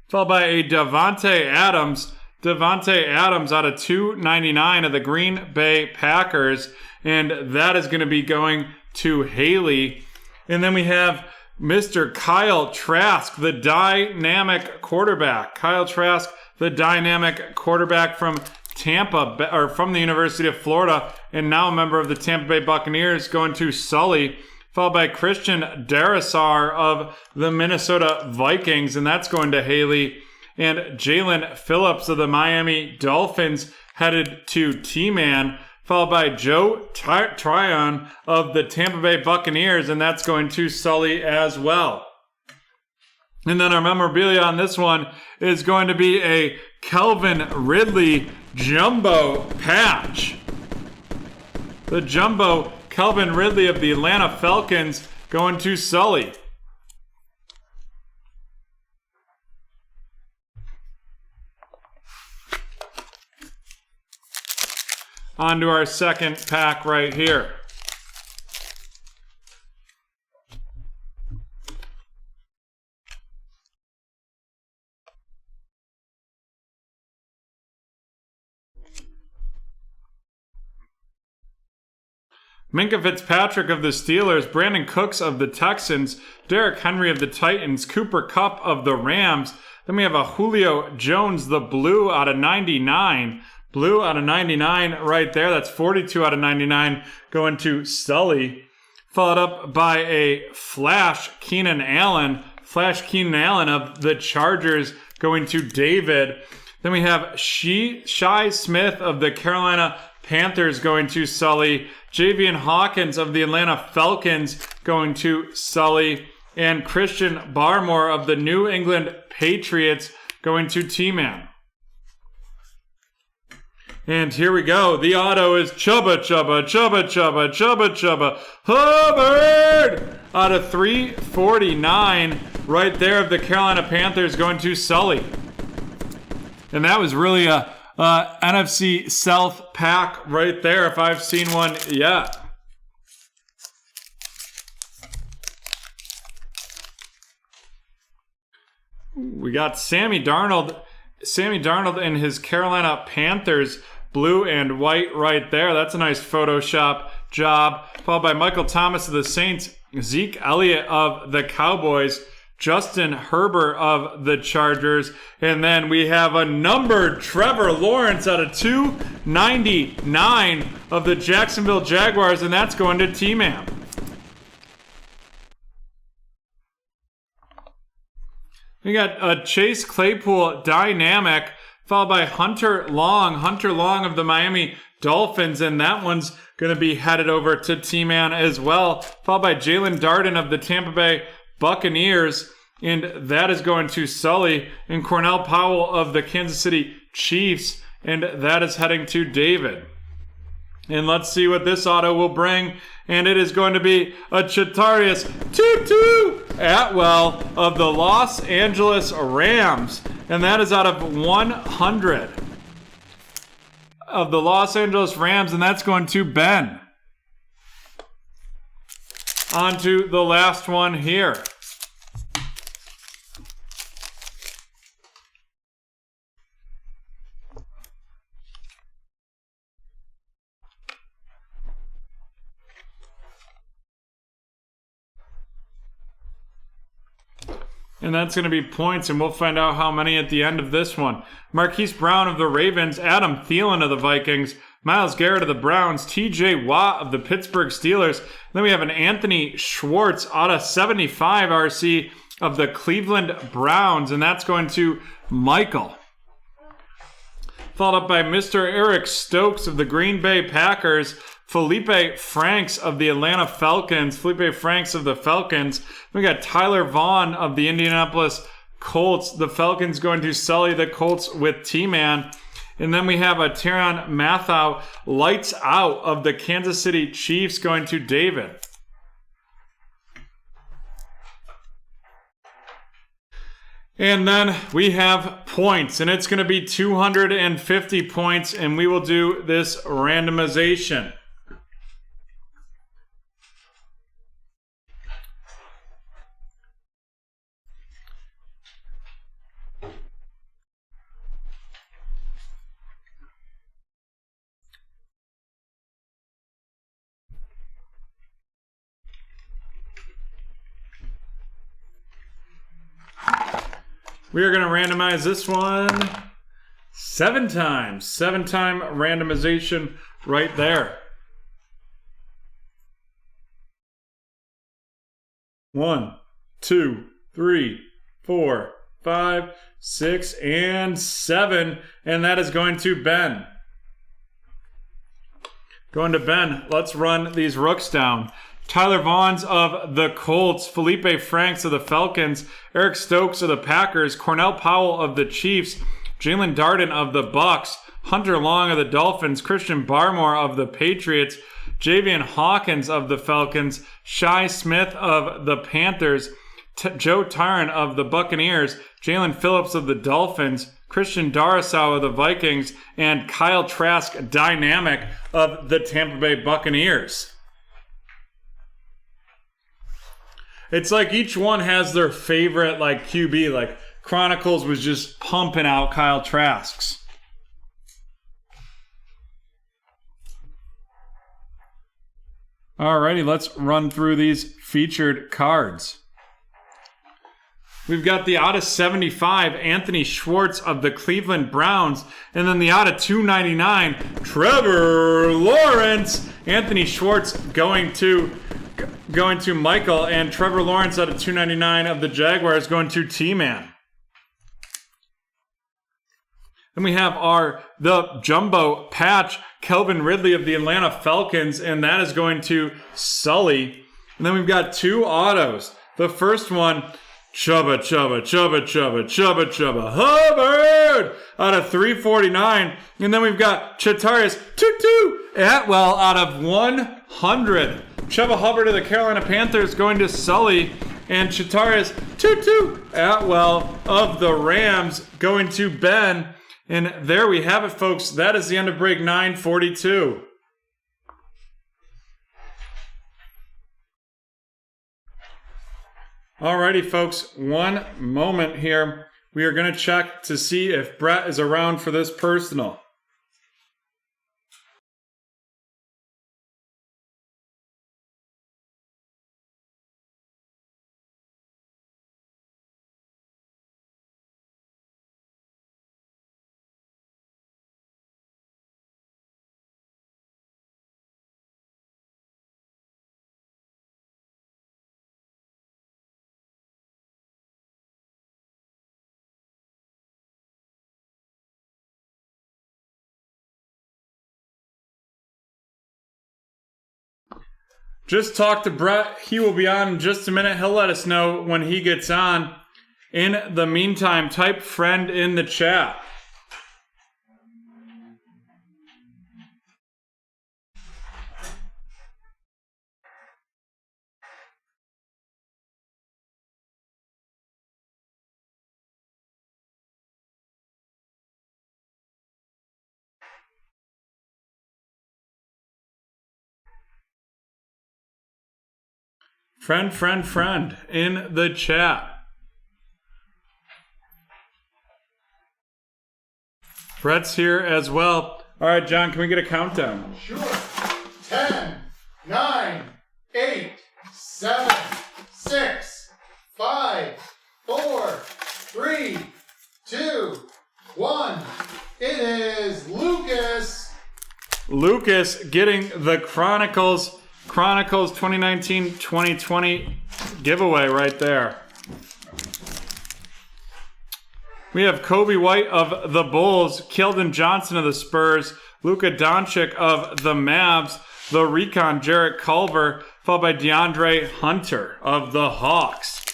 Followed by a Davante Adams out of 299 of the Green Bay Packers, and that is going to be going to Haley. And then we have Mr. Kyle Trask, the dynamic quarterback. Kyle Trask, the dynamic quarterback from Tampa, or from the University of Florida, and now a member of the Tampa Bay Buccaneers, going to Sully. Followed by Christian Darrisaw of the Minnesota Vikings, and that's going to Haley. And Jalen Phillips of the Miami Dolphins headed to T-Man. Followed by Joe Tryon of the Tampa Bay Buccaneers, and that's going to Sully as well. And then our memorabilia on this one is going to be a Calvin Ridley Jumbo patch. The Jumbo Calvin Ridley of the Atlanta Falcons going to Sully. On to our second pack right here. Minkah Fitzpatrick of the Steelers, Brandon Cooks of the Texans, Derrick Henry of the Titans, Cooper Kupp of the Rams. Then we have a Julio Jones, the blue out of 99. Blue out of 99 right there. That's 42 out of 99 going to Sully. Followed up by a Flash Keenan Allen. Flash Keenan Allen of the Chargers going to David. Then we have Shi Smith of the Carolina Panthers going to Sully. Javian Hawkins of the Atlanta Falcons going to Sully. And Christian Barmore of the New England Patriots going to T-Man. And here we go. The auto is Chubba Hubbard out of 349 right there of the Carolina Panthers going to Sully. And that was really a NFC South pack right there, if I've seen one yet. We got Sammy Darnold and his Carolina Panthers, blue and white right there. That's a nice Photoshop job. Followed by Michael Thomas of the Saints, Zeke Elliott of the Cowboys, Justin Herbert of the Chargers, and then we have a numbered Trevor Lawrence out of 299 of the Jacksonville Jaguars, and that's going to T-Man. We got a Chase Claypool dynamic, followed by Hunter Long of the Miami Dolphins, and that one's going to be headed over to T-Man as well, followed by Jalen Darden of the Tampa Bay Buccaneers, and that is going to Sully, and Cornell Powell of the Kansas City Chiefs, and that is heading to David. And let's see what this auto will bring, and it is going to be a Chatarius Tutu Atwell of the Los Angeles Rams, and that is out of 100 of the Los Angeles Rams, and that's going to Ben. On to the last one here. And that's going to be points, and we'll find out how many at the end of this one. Marquise Brown of the Ravens, Adam Thielen of the Vikings, Myles Garrett of the Browns, TJ Watt of the Pittsburgh Steelers. Then we have an Anthony Schwartz out of 75 RC of the Cleveland Browns, and that's going to Michael. Followed up by Mr. Eric Stokes of the Green Bay Packers, Felipe Franks of the Atlanta Falcons, Felipe Franks of the Falcons. We got Tyler Vaughn of the Indianapolis Colts. The Falcons going to Sully the Colts with T-Man. And then we have a Tyrann Mathieu lights out of the Kansas City Chiefs going to David. And then we have points, and it's going to be 250 points, and we will do this randomization. We are going to randomize this one 7 times. 7-time randomization right there. 1, 2, 3, 4, 5, 6, and 7. And that is going to Ben. Going to Ben. Let's run these rooks down. Tyler Vaughns of the Colts, Felipe Franks of the Falcons, Eric Stokes of the Packers, Cornell Powell of the Chiefs, Jalen Darden of the Bucks, Hunter Long of the Dolphins, Christian Barmore of the Patriots, Javian Hawkins of the Falcons, Shi Smith of the Panthers, Joe Tyron of the Buccaneers, Jalen Phillips of the Dolphins, Christian Darrisaw of the Vikings, and Kyle Trask Dynamic of the Tampa Bay Buccaneers. It's like each one has their favorite like QB. Like Chronicles was just pumping out Kyle Trask's. Alrighty, let's run through these featured cards. We've got the out of 75, Anthony Schwartz of the Cleveland Browns. And then the out of 299, Trevor Lawrence. Anthony Schwartz going to Michael, and Trevor Lawrence out of 299 of the Jaguars going to T-Man. Then we have the jumbo patch, Kelvin Ridley of the Atlanta Falcons, and that is going to Sully. And then we've got two autos. The first one, Chubba Hubbard out of 349. And then we've got Chatarius Tutu Atwell out of 100. Chubba Hubbard of the Carolina Panthers going to Sully, and Chatarius Tutu Atwell of the Rams going to Ben. And there we have it, folks. That is the end of break 942. Alrighty, folks. One moment here. We are going to check to see if Brett is around for this personal. Just talked to Brett. He will be on in just a minute. He'll let us know when he gets on. In the meantime, type friend in the chat. Friend in the chat. Brett's here as well. All right, John, can we get a countdown? Sure. 10, 9, 8, 7, 6, 5, 4, 3, 2, 1. It is Lucas. Lucas getting the Chronicles 2019-2020 giveaway right there. We have Kobe White of the Bulls, Keldon Johnson of the Spurs, Luka Doncic of the Mavs, the Recon Jarrett Culver, followed by DeAndre Hunter of the Hawks.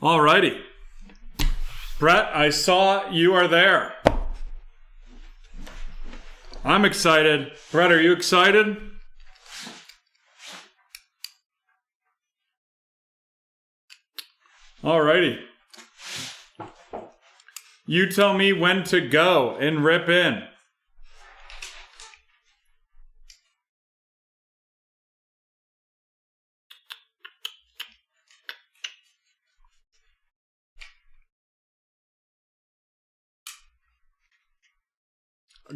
Alrighty. Brett, I saw you are there. I'm excited. Brett, are you excited? Alrighty. You tell me when to go and rip in.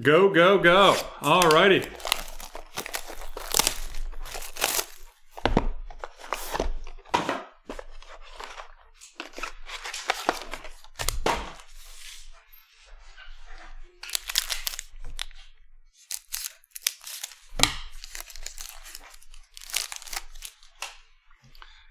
Go, go, go. Alrighty.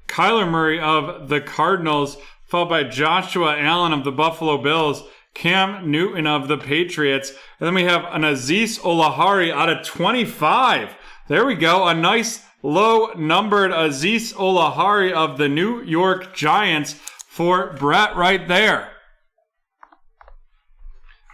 Kyler Murray of the Cardinals, followed by Joshua Allen of the Buffalo Bills, Cam Newton of the Patriots, and then we have an Azeez Olahari out of 25. There we go, a nice low-numbered Azeez Olahari of the New York Giants for Brett right there.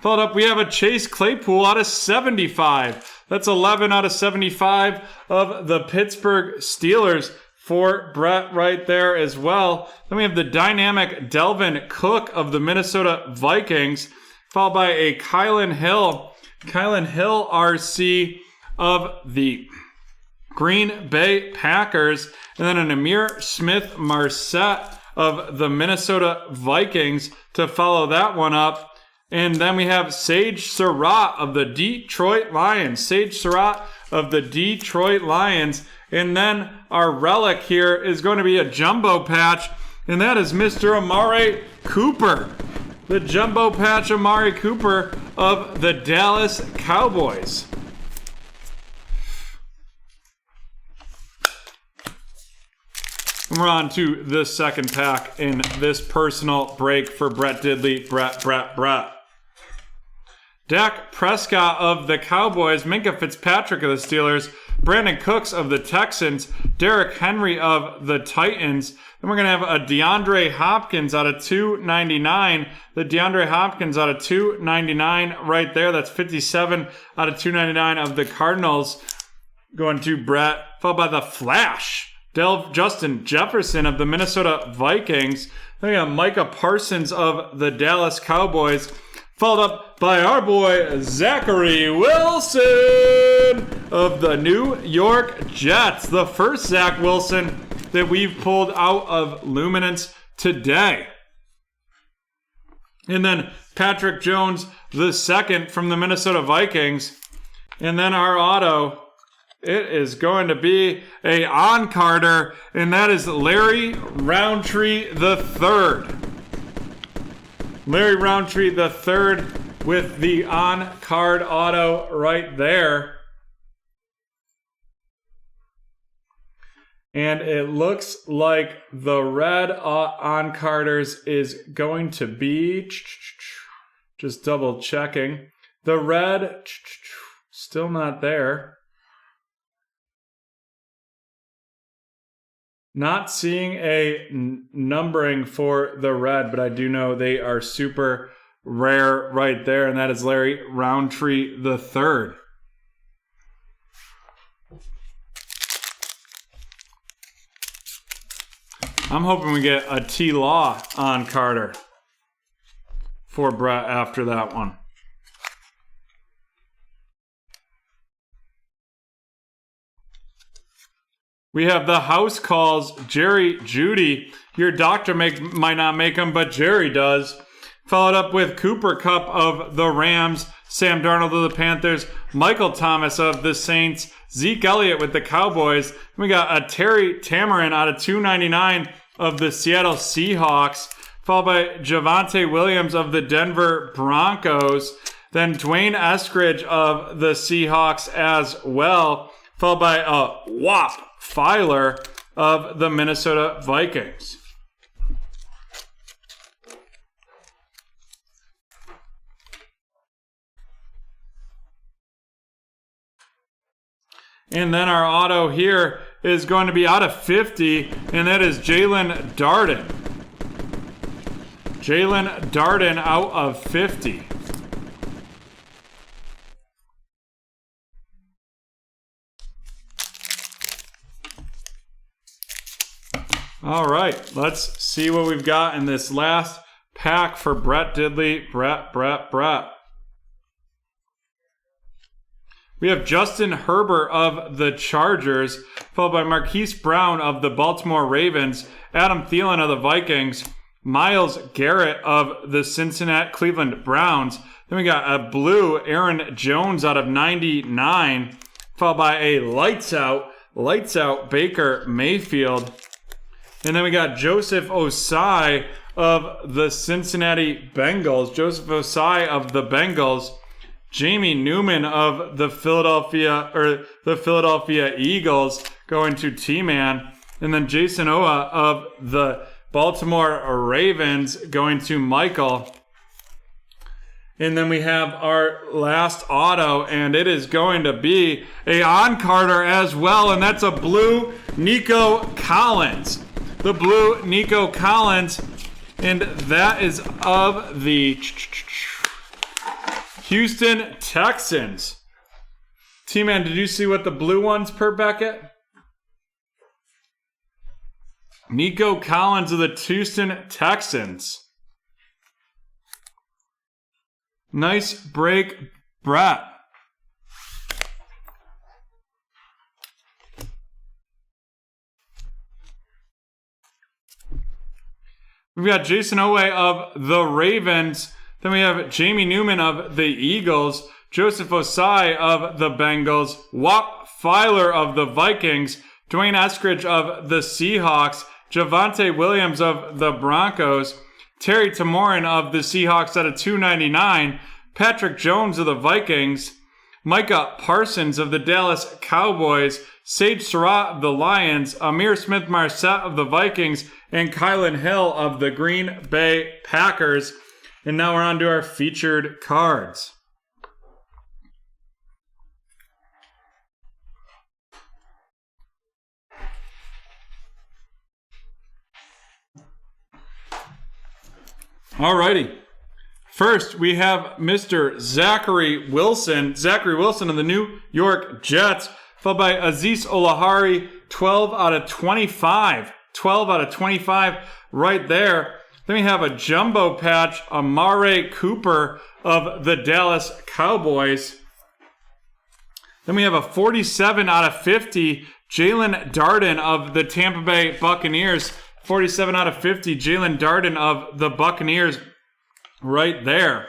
Followed up, we have a Chase Claypool out of 75. That's 11 out of 75 of the Pittsburgh Steelers for Brett right there as well. Then we have the dynamic Delvin Cook of the Minnesota Vikings, followed by a Kylan Hill RC of the Green Bay Packers, and then an Amir Smith-Marset of the Minnesota Vikings to follow that one up. And then we have Sage Surratt of the Detroit Lions. And then our relic here is going to be a jumbo patch, and that is Mr. Amari Cooper. The jumbo patch Amari Cooper of the Dallas Cowboys. And we're on to the second pack in this personal break for Brett Diddley. Brett. Dak Prescott of the Cowboys, Minkah Fitzpatrick of the Steelers, Brandon Cooks of the Texans, Derrick Henry of the Titans. Then we're going to have a DeAndre Hopkins out of $2.99. The DeAndre Hopkins out of $2.99 right there. That's 57 out of $2.99 of the Cardinals. Going to Brett, followed by the Flash, Justin Jefferson of the Minnesota Vikings. Then we got Micah Parsons of the Dallas Cowboys, followed up by our boy Zachary Wilson of the New York Jets. The first Zach Wilson that we've pulled out of Luminance today. And then Patrick Jones, the second from the Minnesota Vikings. And then our auto, it is going to be a on-carder, and that is Larry Roundtree III. Larry Roundtree III with the on-card auto right there. And it looks like the red on-carders is going to be, just double checking, the red, still not there. Not seeing a numbering for the red, but I do know they are super rare right there, and that is Larry Roundtree III. I'm hoping we get a T-Law on Carter for Brett after that one. We have the house calls, Jerry Jeudy. Your doctor might not make them, but Jerry does. Followed up with Cooper Kupp of the Rams, Sam Darnold of the Panthers, Michael Thomas of the Saints, Zeke Elliott with the Cowboys. We got a Terry Tamarin out of $2.99 of the Seattle Seahawks, followed by Javonte Williams of the Denver Broncos, then Dwayne Eskridge of the Seahawks as well, followed by Whop Filer of the Minnesota Vikings. And then our auto here is going to be out of 50, and that is Jalen Darden. Jalen Darden out of 50. All right, let's see what we've got in this last pack for Brett Diddley. Brett. We have Justin Herbert of the Chargers, followed by Marquise Brown of the Baltimore Ravens, Adam Thielen of the Vikings, Myles Garrett of the Cleveland Browns. Then we got a blue Aaron Jones out of 99, followed by a lights out Baker Mayfield. And then we got Joseph Osai of the Cincinnati Bengals, Jamie Newman of the Philadelphia Eagles going to T-Man, and then Jason Owa of the Baltimore Ravens going to Michael. And then we have our last auto, and it is going to be a on-carder as well, and that's a blue Nico Collins. The blue Nico Collins, and that is of the Houston Texans. T-Man, did you see what the blue ones per Beckett? Nico Collins of the Houston Texans. Nice break, Brett. We've got Jason Owe of the Ravens. Then we have Jamie Newman of the Eagles. Joseph Osai of the Bengals. Wap Filer of the Vikings. Dwayne Eskridge of the Seahawks. Javonte Williams of the Broncos. Terry Tamorin of the Seahawks at a $2.99. Patrick Jones of the Vikings. Micah Parsons of the Dallas Cowboys. Sage Surratt of the Lions. Amir Smith-Marset of the Vikings. And Kylan Hill of the Green Bay Packers. And now we're on to our featured cards. Alrighty. First, we have Mr. Zachary Wilson. Zachary Wilson of the New York Jets, followed by Azeez Olahari, 12 out of 25. 12 out of 25 right there. Then we have a jumbo patch, Amari Cooper of the Dallas Cowboys. Then we have a 47 out of 50, Jalen Darden of the Tampa Bay Buccaneers. 47 out of 50, Jalen Darden of the Buccaneers right there.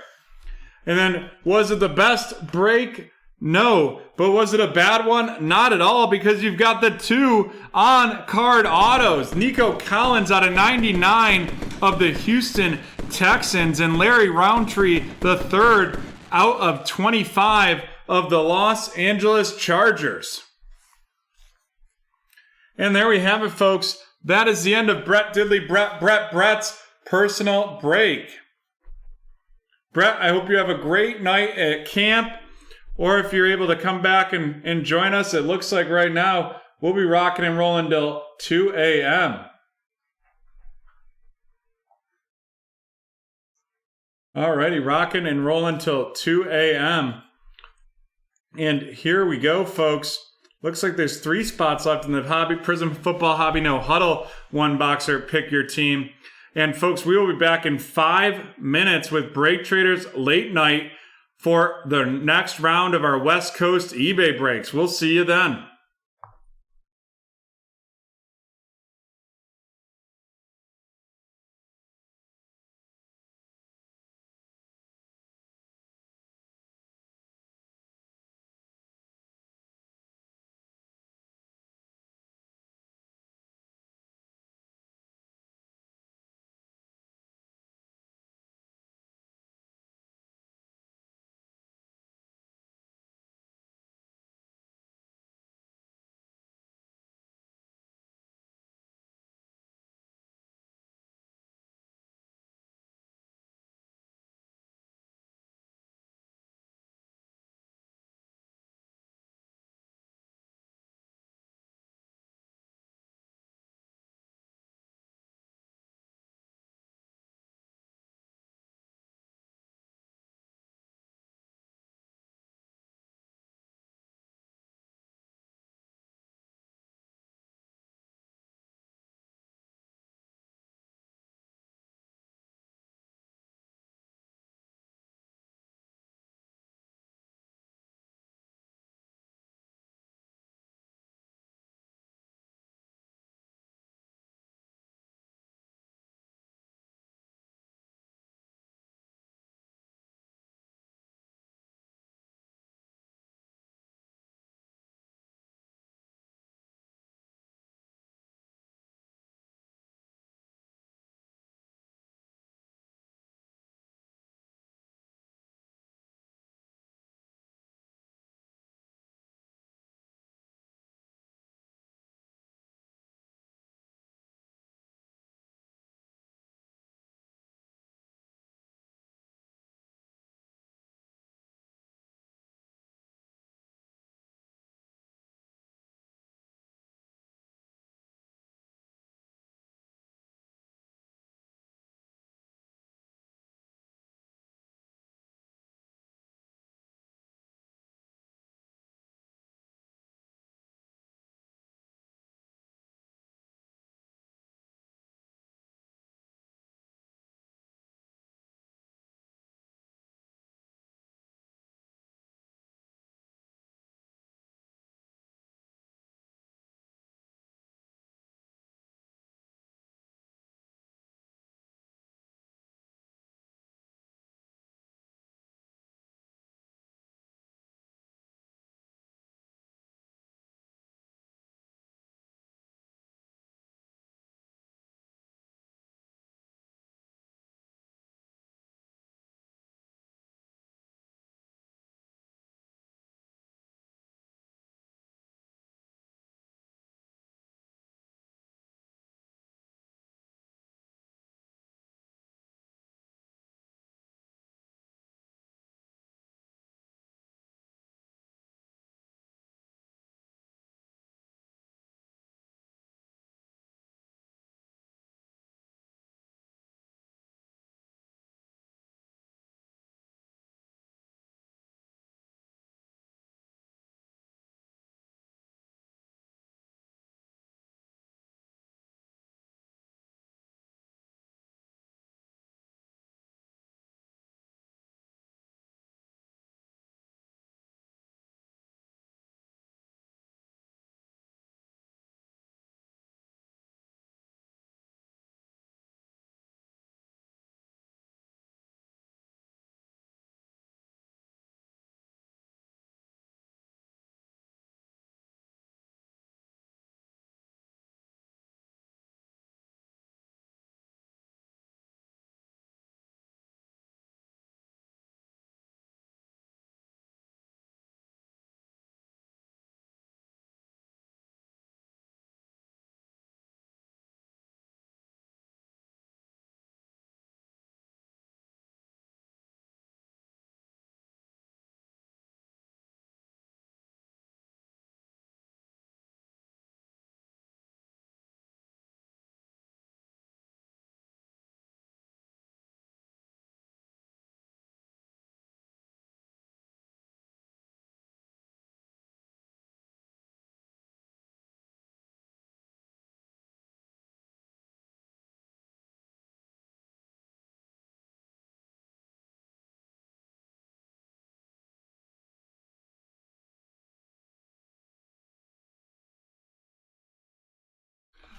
And then, was it the best break? No. But was it a bad one? Not at all, because you've got the two on-card autos. Nico Collins out of 99 of the Houston Texans, and Larry Roundtree the third out of 25 of the Los Angeles Chargers. And there we have it, folks. That is the end of Brett Diddley, Brett's personal break. Brett, I hope you have a great night at camp, or if you're able to come back and join us. It looks like right now we'll be rocking and rolling till 2 a.m. Alrighty, rocking and rolling till 2 a.m. And here we go, folks. Looks like there's 3 spots left in the Hobby Prism Football Hobby No Huddle One Boxer Pick Your Team. And folks, we will be back in 5 minutes with BreakTraders Late Night for the next round of our West Coast eBay breaks. We'll see you then.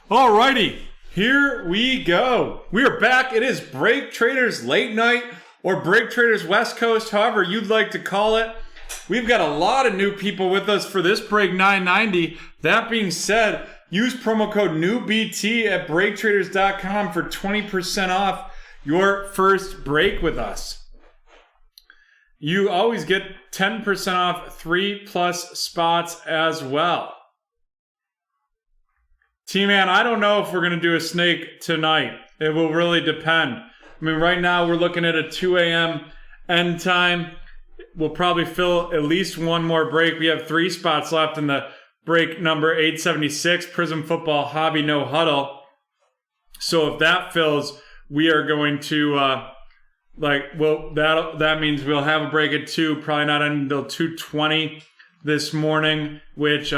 Alrighty, here we go. We are back. It is Break Traders Late Night or Break Traders West Coast, however you'd like to call it. We've got a lot of new people with us for this break 990. That being said, use promo code NEWBT at BreakTraders.com for 20% off your first break with us. You always get 10% off 3+ spots as well. T-Man, I don't know if we're going to do a snake tonight. It will really depend. I mean, right now we're looking at a 2 a.m. end time. We'll probably fill at least one more break. We have 3 spots left in the break number 876, Prism Football Hobby No Huddle. So if that fills, we are going to, that means we'll have a break at 2, probably not until 2:20 this morning, which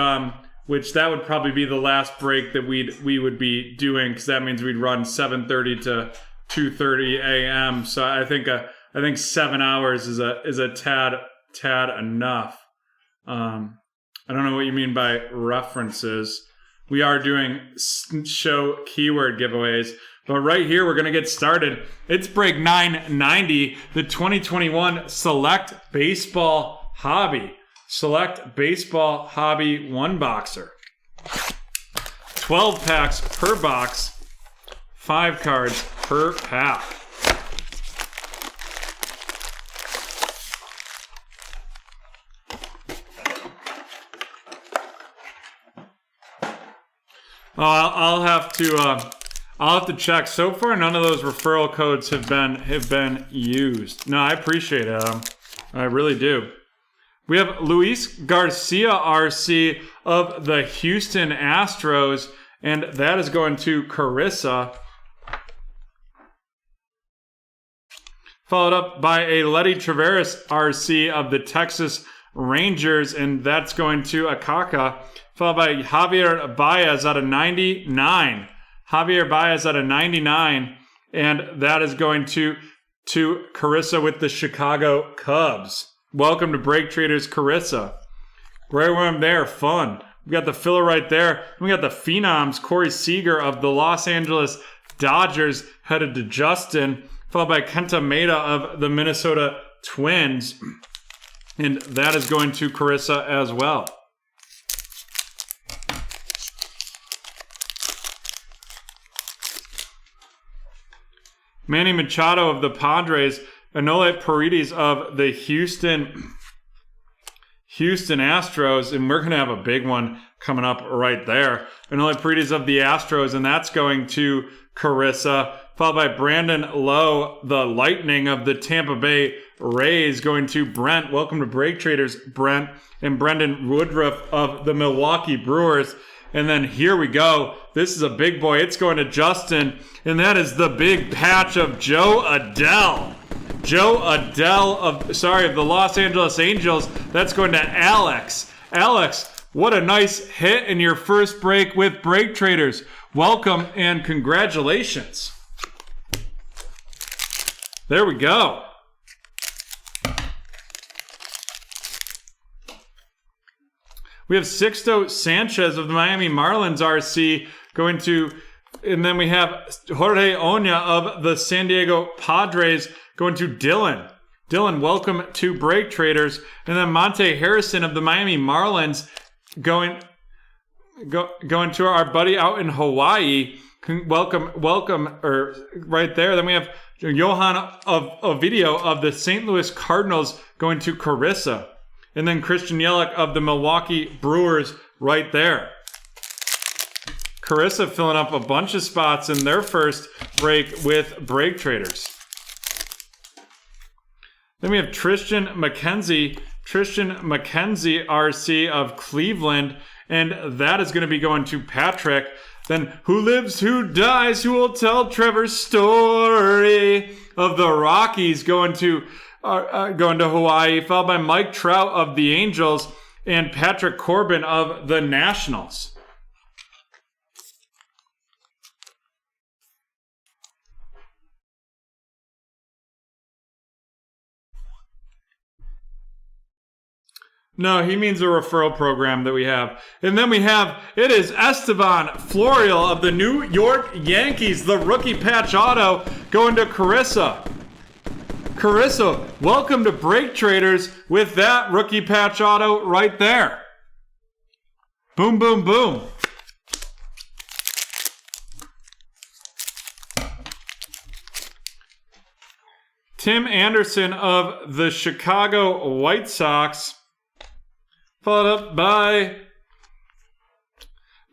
that would probably be the last break that we would be doing, because that means we'd run 7:30 to 2:30 a.m. So I think 7 hours is a tad enough. I don't know what you mean by references. We are doing show keyword giveaways, but right here we're gonna get started. It's break 990, the 2021 Select Baseball Hobby. Select Baseball Hobby 1-boxer. 12 packs per box, 5 cards per pack. I'll have to check. So far, none of those referral codes have been used. No, I appreciate it, Adam. I really do. We have Luis Garcia RC of the Houston Astros, and that is going to Carissa. Followed up by a Letty Traveris RC of the Texas Rangers, and that's going to Akaka. Followed by Javier Baez out of 99. Javier Baez out of 99, and that is going to Carissa with the Chicago Cubs. Welcome to Break Traders, Carissa. Great one there, fun. We got the filler right there. We got the Phenoms, Corey Seager of the Los Angeles Dodgers, headed to Justin, followed by Kenta Maeda of the Minnesota Twins, and that is going to Carissa as well. Manny Machado of the Padres, Anole Paredes of the Houston Astros, and we're going to have a big one coming up right there. Anole Paredes of the Astros, and that's going to Carissa, followed by Brandon Lowe, the Lightning of the Tampa Bay Rays, going to Brent. Welcome to Break Traders, Brent, and Brendan Woodruff of the Milwaukee Brewers. And then here we go. This is a big boy. It's going to Justin, and that is the big patch of Joe Adell. Joe Adell of the Los Angeles Angels. That's going to Alex. Alex, what a nice hit in your first break with Break Traders. Welcome and congratulations. There we go. We have Sixto Sanchez of the Miami Marlins RC going to, and then we have Jorge Oña of the San Diego Padres going to Dylan. Dylan, welcome to Break Traders. And then Monte Harrison of the Miami Marlins going to our buddy out in Hawaii. Welcome, or right there. Then we have Johan Ovidio of the St. Louis Cardinals going to Carissa. And then Christian Yelich of the Milwaukee Brewers right there. Carissa filling up a bunch of spots in their first break with Break Traders. Then we have Tristan McKenzie RC of Cleveland, and that is going to be going to Patrick. Then Who Lives, Who Dies, Who Will Tell Trevor's Story of the Rockies going to Hawaii, followed by Mike Trout of the Angels and Patrick Corbin of the Nationals. No, he means a referral program that we have. And then we have, it is Esteban Florial of the New York Yankees, the rookie patch auto going to Carissa. Carissa, welcome to Break Traders with that rookie patch auto right there. Boom, boom, boom. Tim Anderson of the Chicago White Sox, followed up by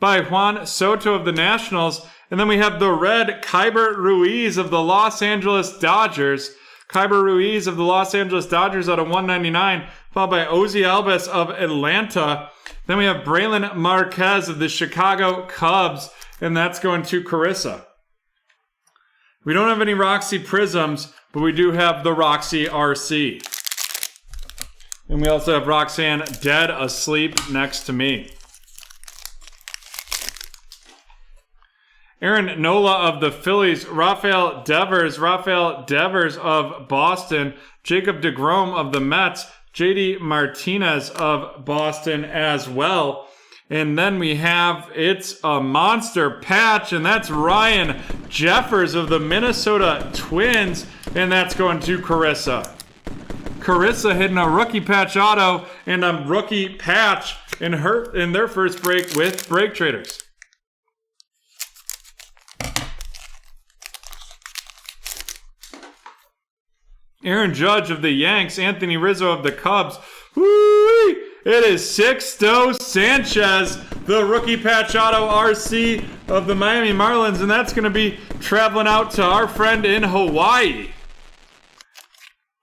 Juan Soto of the Nationals. And then we have the red Kyber Ruiz of the Los Angeles Dodgers. Kyber Ruiz of the Los Angeles Dodgers out of 199, followed by Ozzy Albies of Atlanta. Then we have Braylon Marquez of the Chicago Cubs, and that's going to Carissa. We don't have any Roxy Prisms, but we do have the Roxy RC. And we also have Roxanne dead asleep next to me. Aaron Nola of the Phillies, Rafael Devers of Boston, Jacob deGrom of the Mets, JD Martinez of Boston as well. And then we have, it's a monster patch, and that's Ryan Jeffers of the Minnesota Twins, and that's going to Carissa. Carissa hitting a rookie patch auto and a rookie patch in their first break with Break Traders. Aaron Judge of the Yanks, Anthony Rizzo of the Cubs. Woo-wee! It is Sixto Sanchez, the rookie patch auto RC of the Miami Marlins, and that's going to be traveling out to our friend in Hawaii.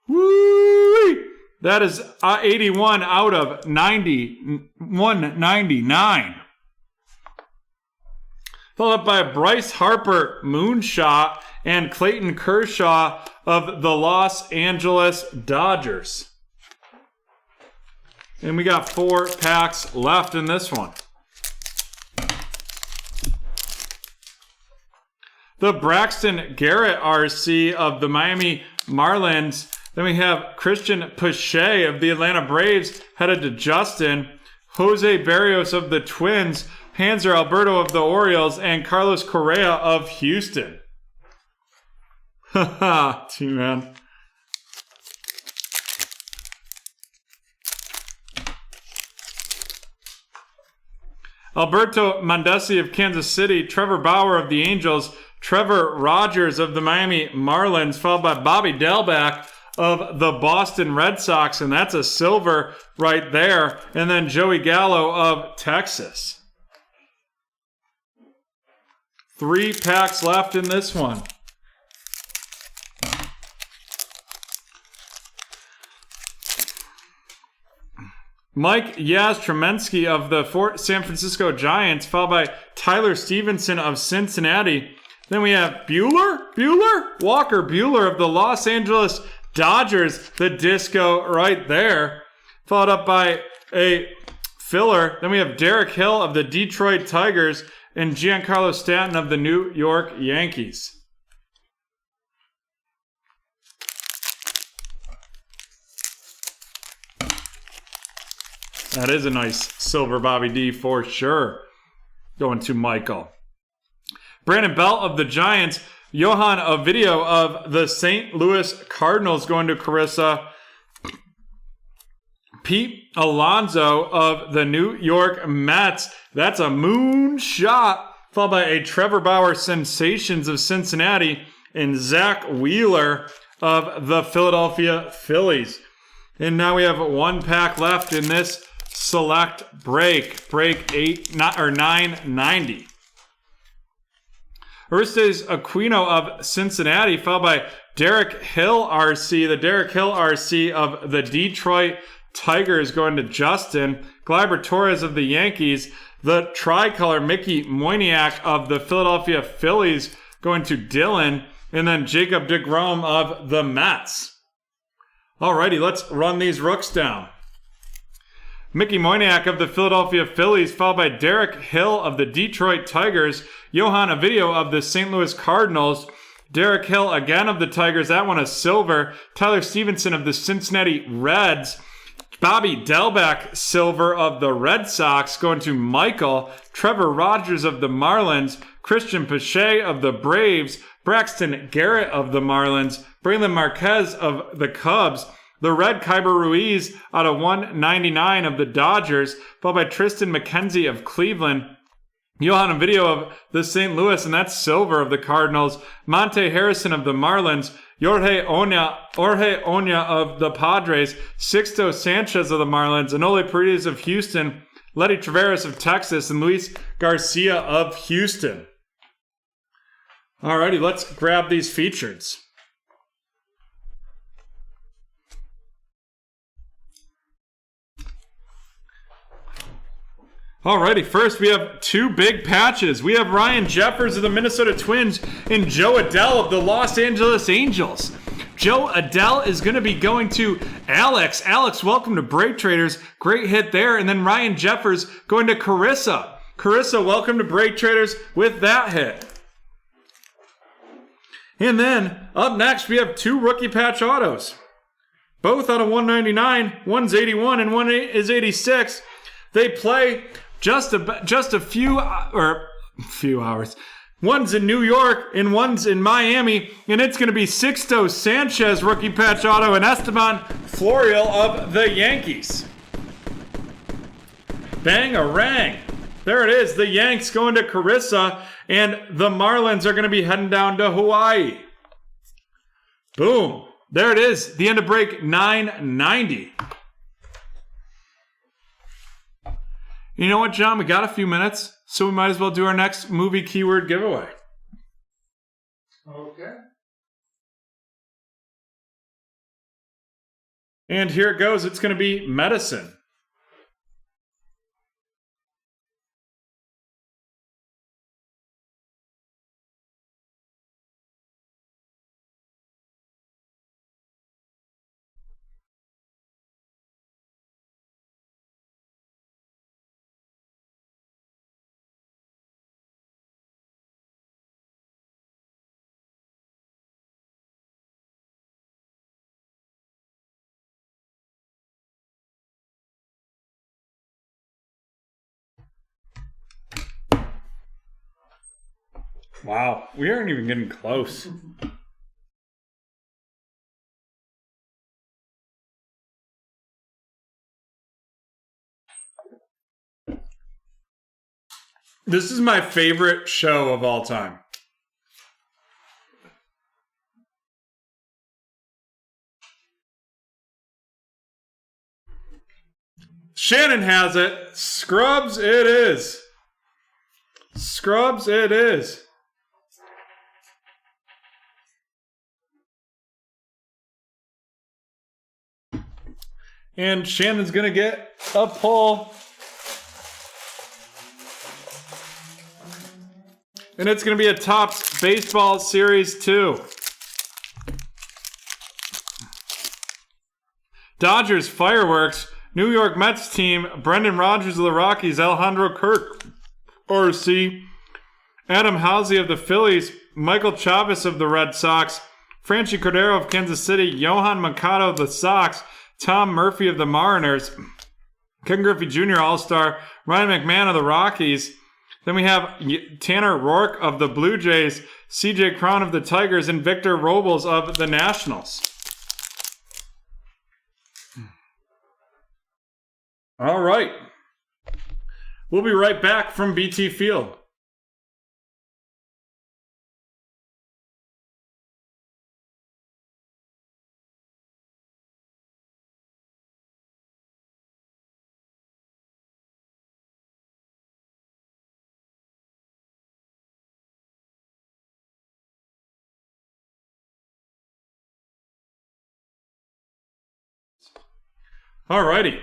Woo! That is 81 out of 199. Followed up by Bryce Harper Moonshot and Clayton Kershaw of the Los Angeles Dodgers. And we got 4 packs left in this one. The Braxton Garrett RC of the Miami Marlins. Then we have Christian Pache of the Atlanta Braves headed to Justin. Jose Barrios of the Twins. Hanser Alberto of the Orioles. And Carlos Correa of Houston. Haha, T-Man. Alberto Mondesi of Kansas City, Trevor Bauer of the Angels, Trevor Rogers of the Miami Marlins, followed by Bobby Dalbec of the Boston Red Sox, and that's a silver right there, and then Joey Gallo of Texas. 3 packs left in this one. Mike Yastrzemski of the San Francisco Giants, followed by Tyler Stevenson of Cincinnati. Then we have Walker Buehler of the Los Angeles Dodgers, the disco right there. Followed up by a filler. Then we have Derek Hill of the Detroit Tigers and Giancarlo Stanton of the New York Yankees. That is a nice silver Bobby D for sure. Going to Michael. Brandon Belt of the Giants. Johan Ovidio of the St. Louis Cardinals going to Carissa. Pete Alonso of the New York Mets. That's a moonshot. Followed by a Trevor Bauer Sensations of Cincinnati. And Zach Wheeler of the Philadelphia Phillies. And now we have 1 pack left in this select break 990. Aristides Aquino of Cincinnati, followed by Derek Hill RC, the Derek Hill RC of the Detroit Tigers going to Justin. Gleyber Torres of the Yankees, the tricolor Mickey Moyniak of the Philadelphia Phillies going to Dylan, and then Jacob deGrom of the Mets. Alrighty, let's run these rooks down. Mickey Moyniak of the Philadelphia Phillies, followed by Derek Hill of the Detroit Tigers, Johan Ovidio of the St. Louis Cardinals, Derek Hill again of the Tigers, that one a silver, Tyler Stevenson of the Cincinnati Reds, Bobby Delbeck, silver of the Red Sox, going to Michael. Trevor Rogers of the Marlins. Christian Pache of the Braves. Braxton Garrett of the Marlins. Braylon Marquez of the Cubs. The Red Kyber Ruiz out of 199 of the Dodgers, followed by Tristan McKenzie of Cleveland. Johan Video of the St. Louis, and that's silver of the Cardinals. Monte Harrison of the Marlins. Jorge Oña of the Padres. Sixto Sanchez of the Marlins. Anole Paredes of Houston. Letty Traveris of Texas. And Luis Garcia of Houston. Alrighty, let's grab these features. Alrighty, first we have two big patches. We have Ryan Jeffers of the Minnesota Twins and Joe Adell of the Los Angeles Angels. Joe Adell is going to be going to Alex. Alex, welcome to BreakTraders. Great hit there. And then Ryan Jeffers going to Carissa. Carissa, welcome to BreakTraders with that hit. And then up next we have two rookie patch autos. Both out of 199. One's 81 and one is 86. They play just a few hours. One's in New York and one's in Miami, and it's going to be Sixto Sanchez rookie patch auto and Esteban Florial of the Yankees. Bang-a-rang. There it is. The Yanks going to Carissa, and the Marlins are going to be heading down to Hawaii. Boom. There it is. The end of break 990. You know what, John? We got a few minutes, so we might as well do our next movie keyword giveaway. Okay. And here it goes. It's going to be medicine. Wow, we aren't even getting close. This is my favorite show of all time. Shannon has it. Scrubs it is. Scrubs it is. And Shannon's going to get a pull. And it's going to be a Topps Baseball Series 2. Dodgers Fireworks. New York Mets team. Brendan Rodgers of the Rockies. Alejandro Kirk, RC. Adam Halsey of the Phillies. Michael Chavis of the Red Sox. Franchi Cordero of Kansas City. Johan Mercado of the Sox. Tom Murphy of the Mariners, Ken Griffey Jr. All-Star, Ryan McMahon of the Rockies. Then we have Tanner Rourke of the Blue Jays, CJ Cron of the Tigers, and Victor Robles of the Nationals. All right. We'll be right back from BT Field. Alrighty,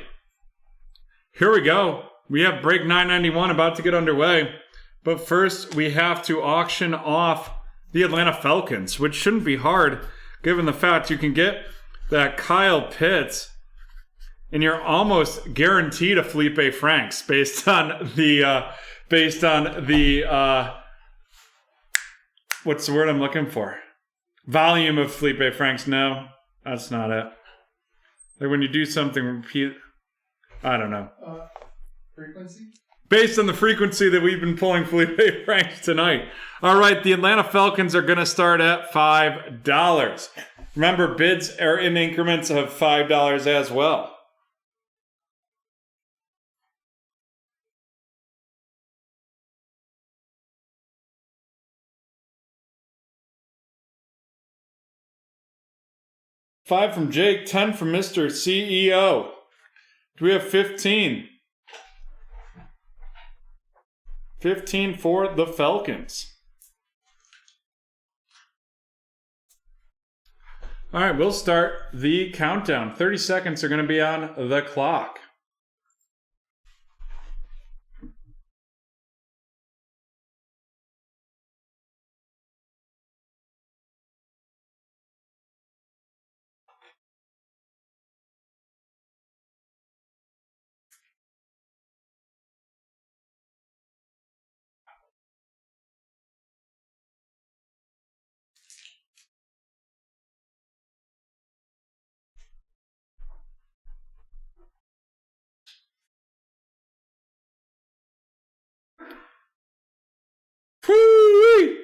here we go. We have break 991 about to get underway. But first, we have to auction off the Atlanta Falcons, which shouldn't be hard, given the fact you can get that Kyle Pitts, and you're almost guaranteed a Felipe Franks based on the what's the word I'm looking for? Volume of Felipe Franks. No, that's not it. Like when you do something repeat. I don't know. Frequency? Based on the frequency that we've been pulling Felipe Franks tonight. All right, the Atlanta Falcons are going to start at $5. Remember, bids are in increments of $5 as well. $5 from Jake, 10 from Mr. CEO. Do we have 15? 15 for the Falcons. All right, we'll start the countdown. 30 seconds are going to be on the clock. Whoo-wee!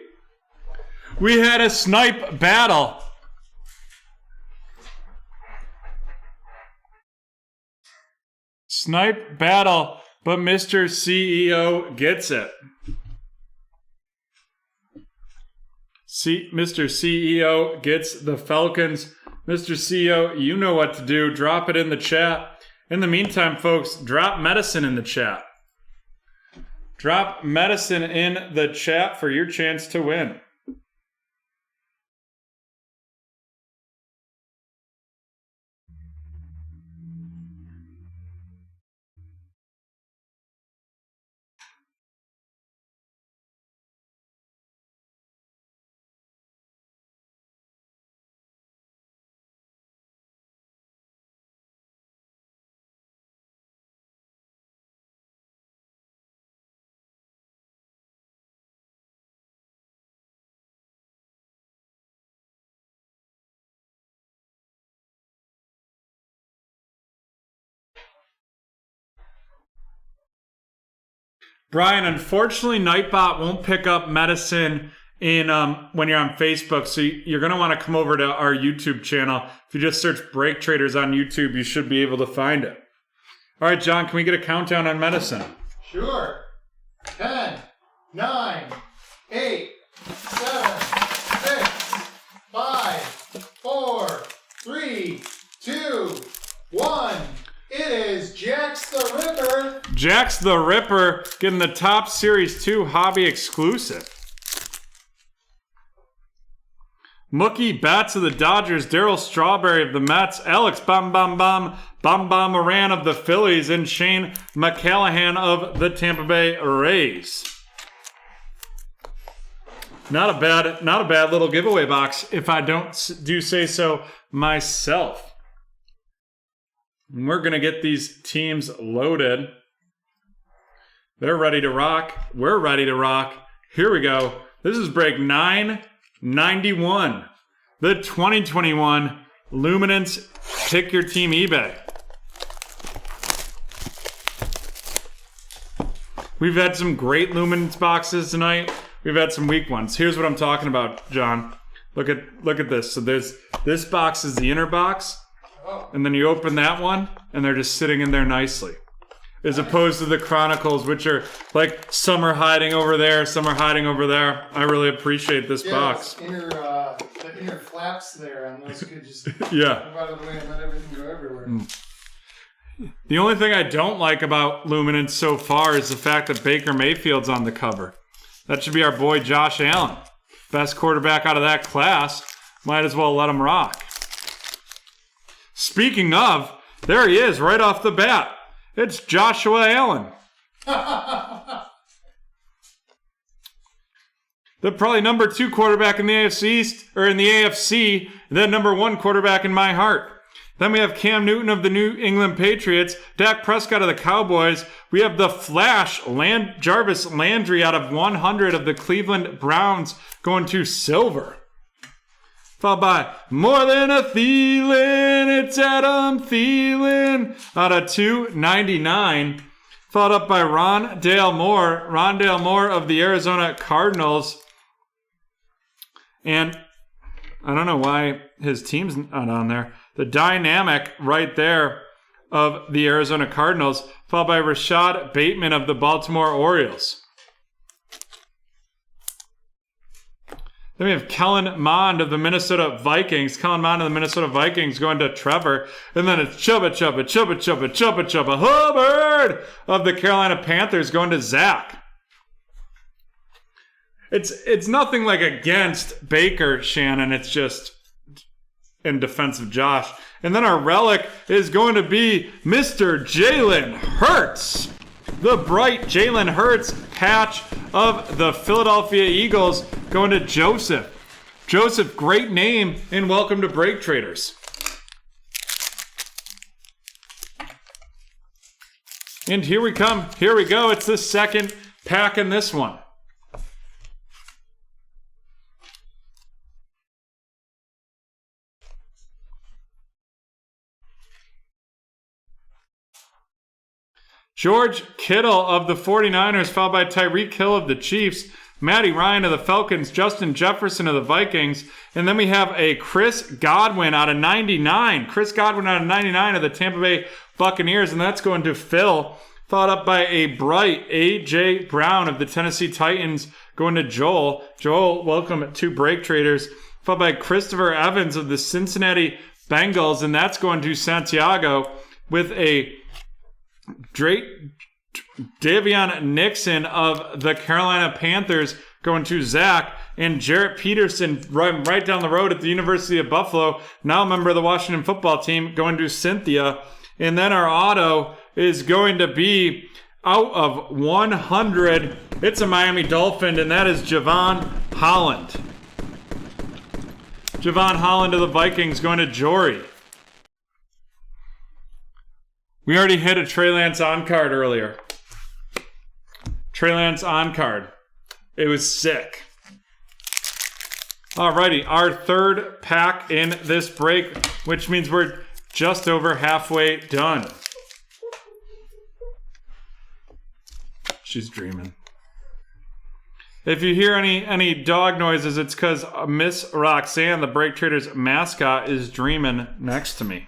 We had a snipe battle. Snipe battle, but Mr. CEO gets it. Mr. CEO gets the Falcons. Mr. CEO, you know what to do. Drop it in the chat. In the meantime, folks, drop medicine in the chat. Drop medicine in the chat for your chance to win. Brian, unfortunately, Nightbot won't pick up medicine in when you're on Facebook, so you're going to want to come over to our YouTube channel. If you just search BreakTraders on YouTube, you should be able to find it. All right, John, can we get a countdown on medicine? Sure. 10, 9, 8, 7, 6, 5, 4, 3, 2, 1. It is Jax the Ripper. Jax the Ripper getting the Top Series 2 hobby exclusive. Mookie Betts of the Dodgers, Darryl Strawberry of the Mets, Alex Bam Moran of the Phillies, and Shane McCallahan of the Tampa Bay Rays. Not a bad little giveaway box, if I do say so myself. And we're going to get these teams loaded. They're ready to rock. We're ready to rock. Here we go. This is break 991. The 2021 Luminance Pick Your Team eBay. We've had some great Luminance boxes tonight. We've had some weak ones. Here's what I'm talking about, John. Look at this. So this box is the inner box. And then you open that one, and they're just sitting in there nicely. As opposed to the Chronicles, which are like some are hiding over there, some are hiding over there. I really appreciate this box. The inner flaps there, and those could just move out of the way and let everything go everywhere. The only thing I don't like about Luminance so far is the fact that Baker Mayfield's on the cover. That should be our boy Josh Allen. Best quarterback out of that class. Might as well let him rock. Speaking of, there he is right off the bat. It's Joshua Allen. The probably number 2 quarterback in the AFC East, or in the AFC, and then number 1 quarterback in my heart. Then we have Cam Newton of the New England Patriots, Dak Prescott of the Cowboys. We have the Flash, Jarvis Landry out of 100 of the Cleveland Browns going to silver. Followed by More Than a Thielen. It's Adam Thielen out of 299. Followed up by Rondale Moore of the Arizona Cardinals. And I don't know why his team's not on there. The dynamic right there of the Arizona Cardinals, followed by Rashad Bateman of the Baltimore Orioles. Then we have Kellen Mond of the Minnesota Vikings. Kellen Mond of the Minnesota Vikings going to Trevor. And then it's Chubba Hubbard of the Carolina Panthers going to Zach. It's nothing like against Baker, Shannon. It's just in defense of Josh. And then our relic is going to be Mr. Jalen Hurts. The bright Jalen Hurts patch of the Philadelphia Eagles going to Joseph. Joseph, great name, and welcome to BreakTraders. And here we come. Here we go. It's the second pack in this one. George Kittle of the 49ers, followed by Tyreek Hill of the Chiefs, Matty Ryan of the Falcons, Justin Jefferson of the Vikings, and then we have a Chris Godwin out of 99. Chris Godwin out of 99 of the Tampa Bay Buccaneers, and that's going to Phil, followed up by a bright A.J. Brown of the Tennessee Titans going to Joel. Joel, welcome to BreakTraders, followed by Christopher Evans of the Cincinnati Bengals, and that's going to Santiago with a Davion Nixon of the Carolina Panthers going to Zach, and Jarrett Peterson right down the road at the University of Buffalo, now a member of the Washington football team, going to Cynthia. And then our auto is going to be out of 100. It's a Miami Dolphin, and that is Javon Holland. Javon Holland of the Vikings going to Jory. We already hit a Trey Lance on card earlier. Trey Lance on card. It was sick. Alrighty, our third pack in this break, which means we're just over halfway done. She's dreaming. If you hear any dog noises, it's because Miss Roxanne, the BreakTraders mascot, is dreaming next to me.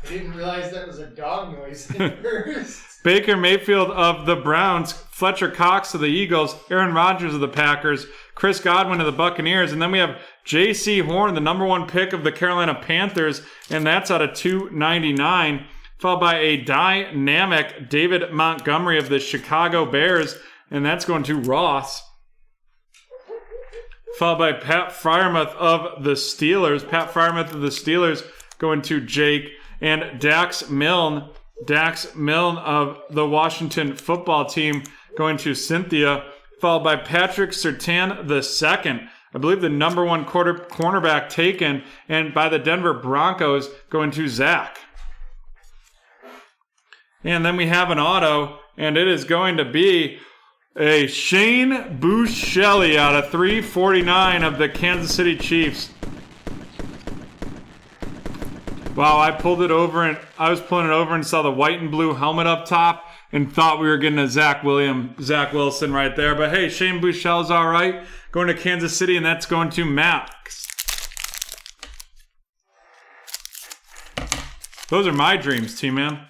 I didn't realize that was a dog noise at first. Baker Mayfield of the Browns, Fletcher Cox of the Eagles, Aaron Rodgers of the Packers, Chris Godwin of the Buccaneers, and then we have J.C. Horn, the number one pick of the Carolina Panthers, and that's out of 299, followed by a dynamic David Montgomery of the Chicago Bears, and that's going to Ross, followed by Pat Freiermuth of the Steelers. Pat Freiermuth of the Steelers going to Jake, and Dax Milne of the Washington football team going to Cynthia, followed by Patrick Surtain II, I believe the number one cornerback taken, and by the Denver Broncos going to Zach. And then we have an auto, and it is going to be a Shane Buechele out of 349 of the Kansas City Chiefs. Wow, I pulled it over, and I was pulling it over and saw the white and blue helmet up top and thought we were getting a Zach Wilson right there. But hey, Shane Buechele's all right. Going to Kansas City, and that's going to Max. Those are my dreams, T-Man.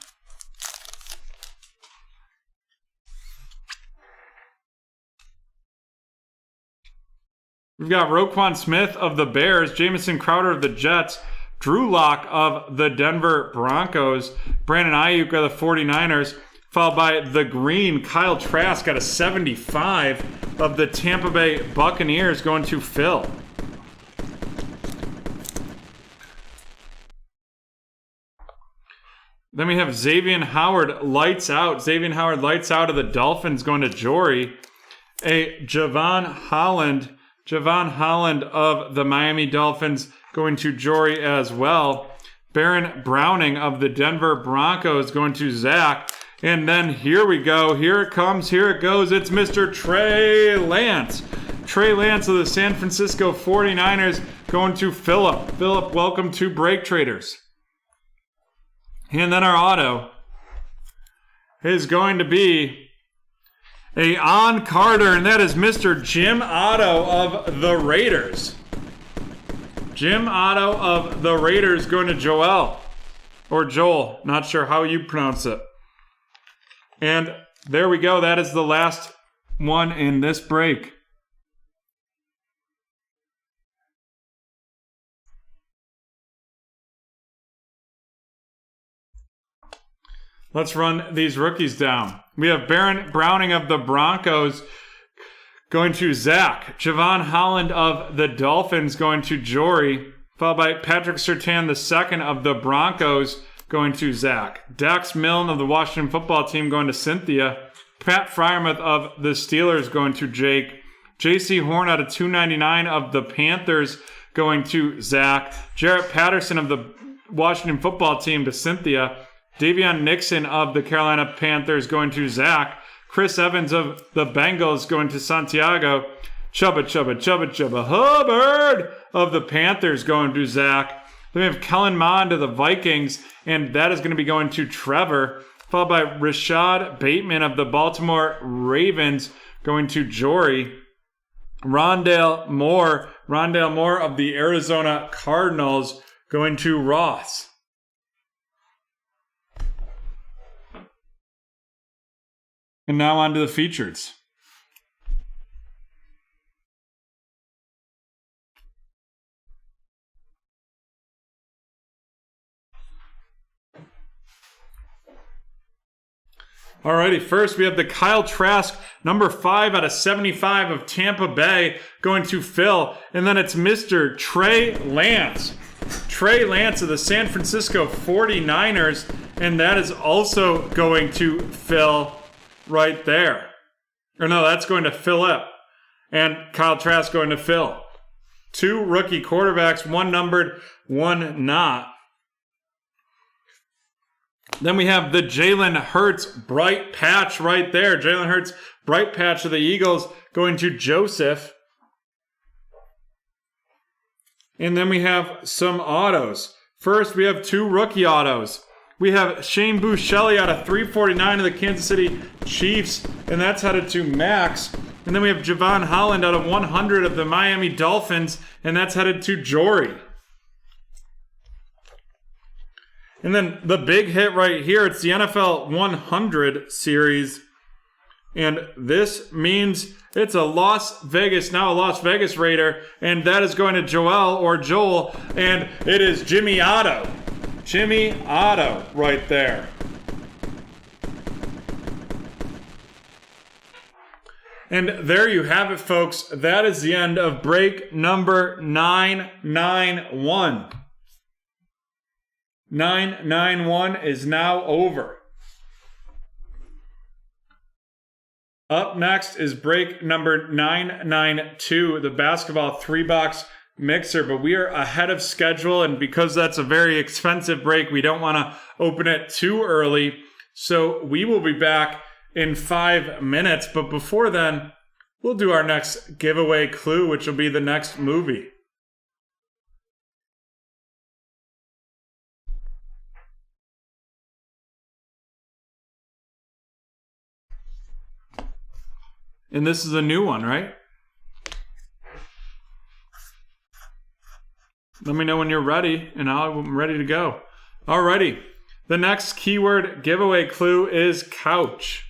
We've got Roquan Smith of the Bears, Jamison Crowder of the Jets, Drew Lock of the Denver Broncos, Brandon Ayuk of the 49ers, followed by the green Kyle Trask out of 75 of the Tampa Bay Buccaneers going to Phil. Then we have Xavier Howard lights out. Xavier Howard lights out of the Dolphins going to Jory. A Javon Holland of the Miami Dolphins going to Jory as well. Baron Browning of the Denver Broncos going to Zach. And then here we go. Here it comes. Here it goes. It's Mr. Trey Lance. Trey Lance of the San Francisco 49ers going to Philip. Philip, welcome to BreakTraders. And then our auto is going to be a on Carter, and that is Mr. Jim Otto of the Raiders. Jim Otto of the Raiders going to Joel. Or Joel, not sure how you pronounce it. And there we go. That is the last one in this break. Let's run these rookies down. We have Baron Browning of the Broncos going to Zach. Javon Holland of the Dolphins going to Jory. Followed by Patrick Surtain II of the Broncos going to Zach. Dax Milne of the Washington football team going to Cynthia. Pat Fryermuth of the Steelers going to Jake. J.C. Horn out of 299 of the Panthers going to Zach. Jarrett Patterson of the Washington football team to Cynthia. Davion Nixon of the Carolina Panthers going to Zach. Chris Evans of the Bengals going to Santiago. Chubba Hubbard of the Panthers going to Zach. Then we have Kellen Mond of the Vikings, and that is going to be going to Trevor. Followed by Rashad Bateman of the Baltimore Ravens going to Jory. Rondale Moore of the Arizona Cardinals going to Ross. And now on to the features. Alrighty, first we have the Kyle Trask, number 5 out of 75 of Tampa Bay, going to Phil. And then it's Mr. Trey Lance. Trey Lance of the San Francisco 49ers. And that is also going to Phil right there. Or no, that's going to Philip. And Kyle Trask going to Phil. 2 rookie quarterbacks, 1 numbered, 1 not. Then we have the Jalen Hurts bright patch right there. Jalen Hurts bright patch of the Eagles going to Joseph. And then we have some autos. First, we have 2 rookie autos. We have Shane Buechele out of 349 of the Kansas City Chiefs, and that's headed to Max. And then we have Javon Holland out of 100 of the Miami Dolphins, and that's headed to Jory. And then the big hit right here, it's the NFL 100 series. And this means it's a Las Vegas Raider, and that is going to Joel or Joel, and it is Jimmy Otto. Jimmy Otto right there. And there you have it, folks. That is the end of break number 991. 991 is now over. Up next is break number 992, the basketball 3-box mixer, but we are ahead of schedule, and because that's a very expensive break, we don't want to open it too early. So we will be back in 5 minutes, but before then, we'll do our next giveaway clue, which will be the next movie. And this is a new one, right? Let me know when you're ready, and I'm ready to go. Alrighty. The next keyword giveaway clue is couch.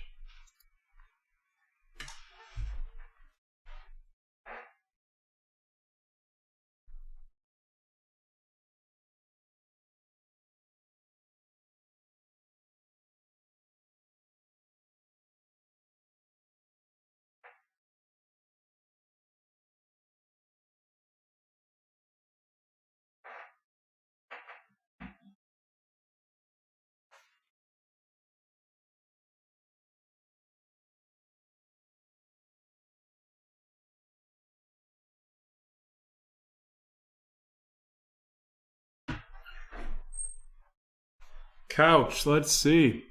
Couch, let's see.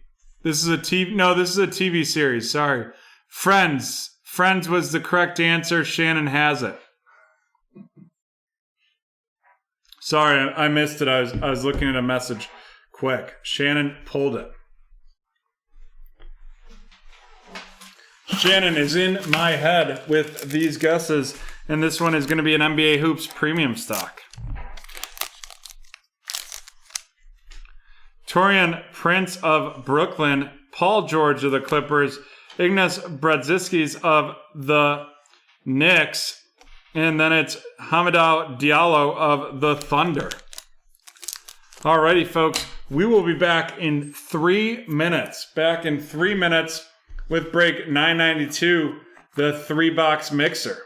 This is a TV series, sorry. Friends. Friends was the correct answer. Shannon has it. Sorry, I missed it. I was looking at a message quick. Shannon pulled it. Shannon is in my head with these guesses, and this one is going to be an NBA Hoops premium stock. Taurean Prince of Brooklyn, Paul George of the Clippers, Ignas Brazdeikis of the Knicks, and then it's Hamidou Diallo of the Thunder. Alrighty, folks, we will be back in 3 minutes. Back in 3 minutes with break 992, the 3-box mixer.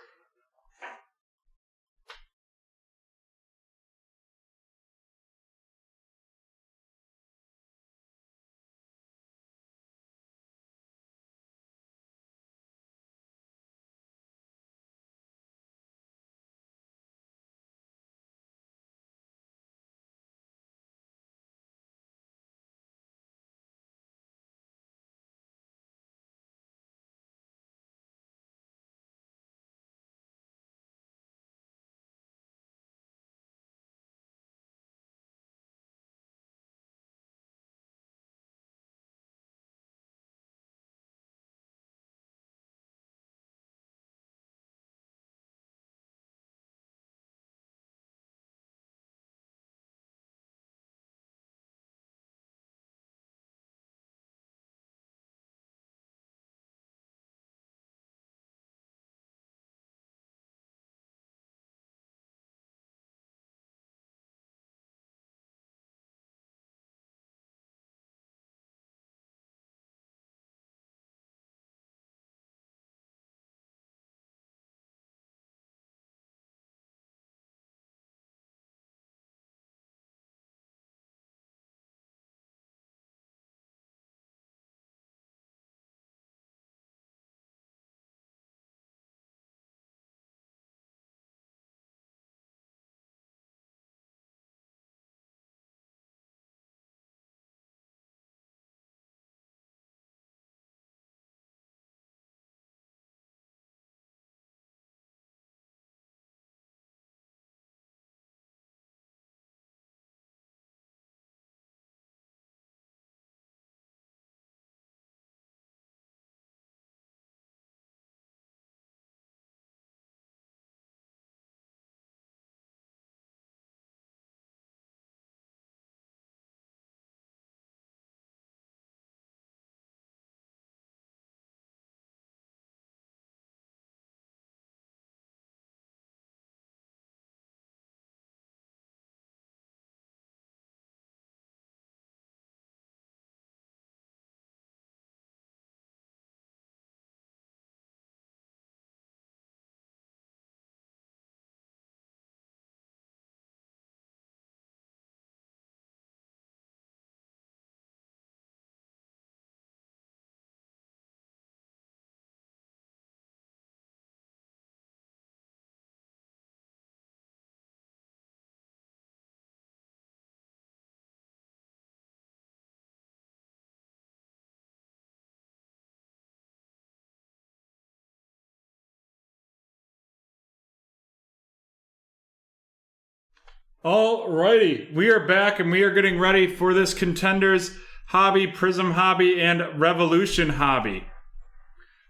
Alrighty, we are back and we are getting ready for this Contenders Hobby, Prism Hobby, and Revolution Hobby.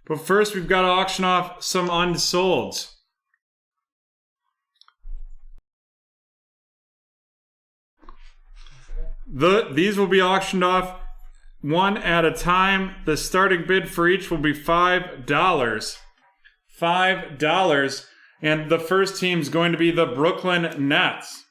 But first, we've got to auction off some unsolds. These will be auctioned off one at a time. The starting bid for each will be $5. $5. And the first team is going to be the Brooklyn Nets.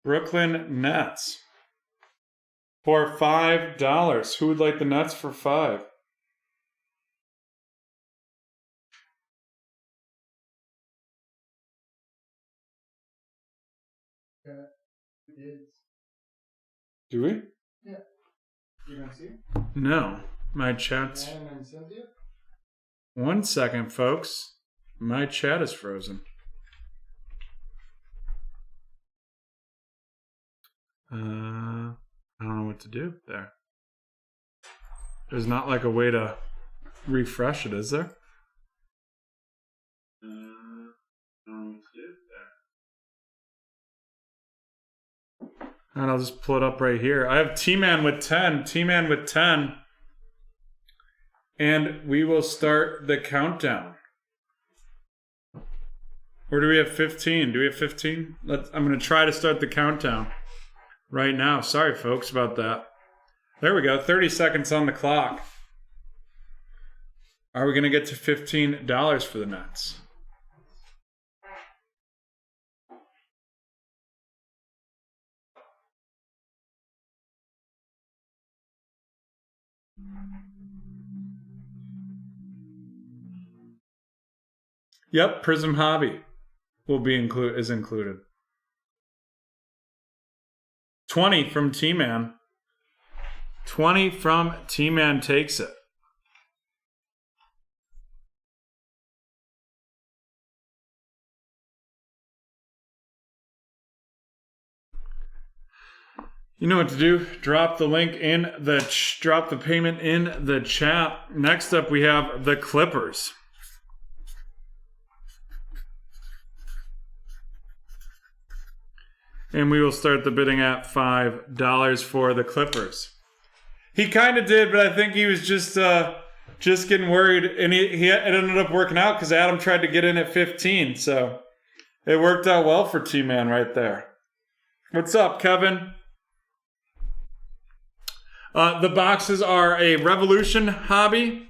Brooklyn Nets for $5. Who would like the Nets for $5? Do we? Yeah. You don't see it? No. My chat's... And Cynthia? 1 second, folks. My chat is frozen. I don't know what to do there. There's not like a way to refresh it, is there? I don't know what to do there. And I'll just pull it up right here. I have T-Man with 10. T-Man with 10. And we will start the countdown. Or do we have 15? Do we have 15? I'm going to try to start the countdown right now. Sorry, folks, about that. There we go. 30 seconds on the clock. Are we going to get to $15 for the Nets? Yep, Prism Hobby will be included. 20 from T-Man. 20 from T-Man takes it. You know what to do. Drop the link in drop the payment in the chat. Next up, we have the Clippers. And we will start the bidding at $5 for the Clippers. He kind of did, but I think he was just getting worried. And it ended up working out because Adam tried to get in at 15. So it worked out well for T-Man right there. What's up, Kevin? The boxes are a Revolution hobby,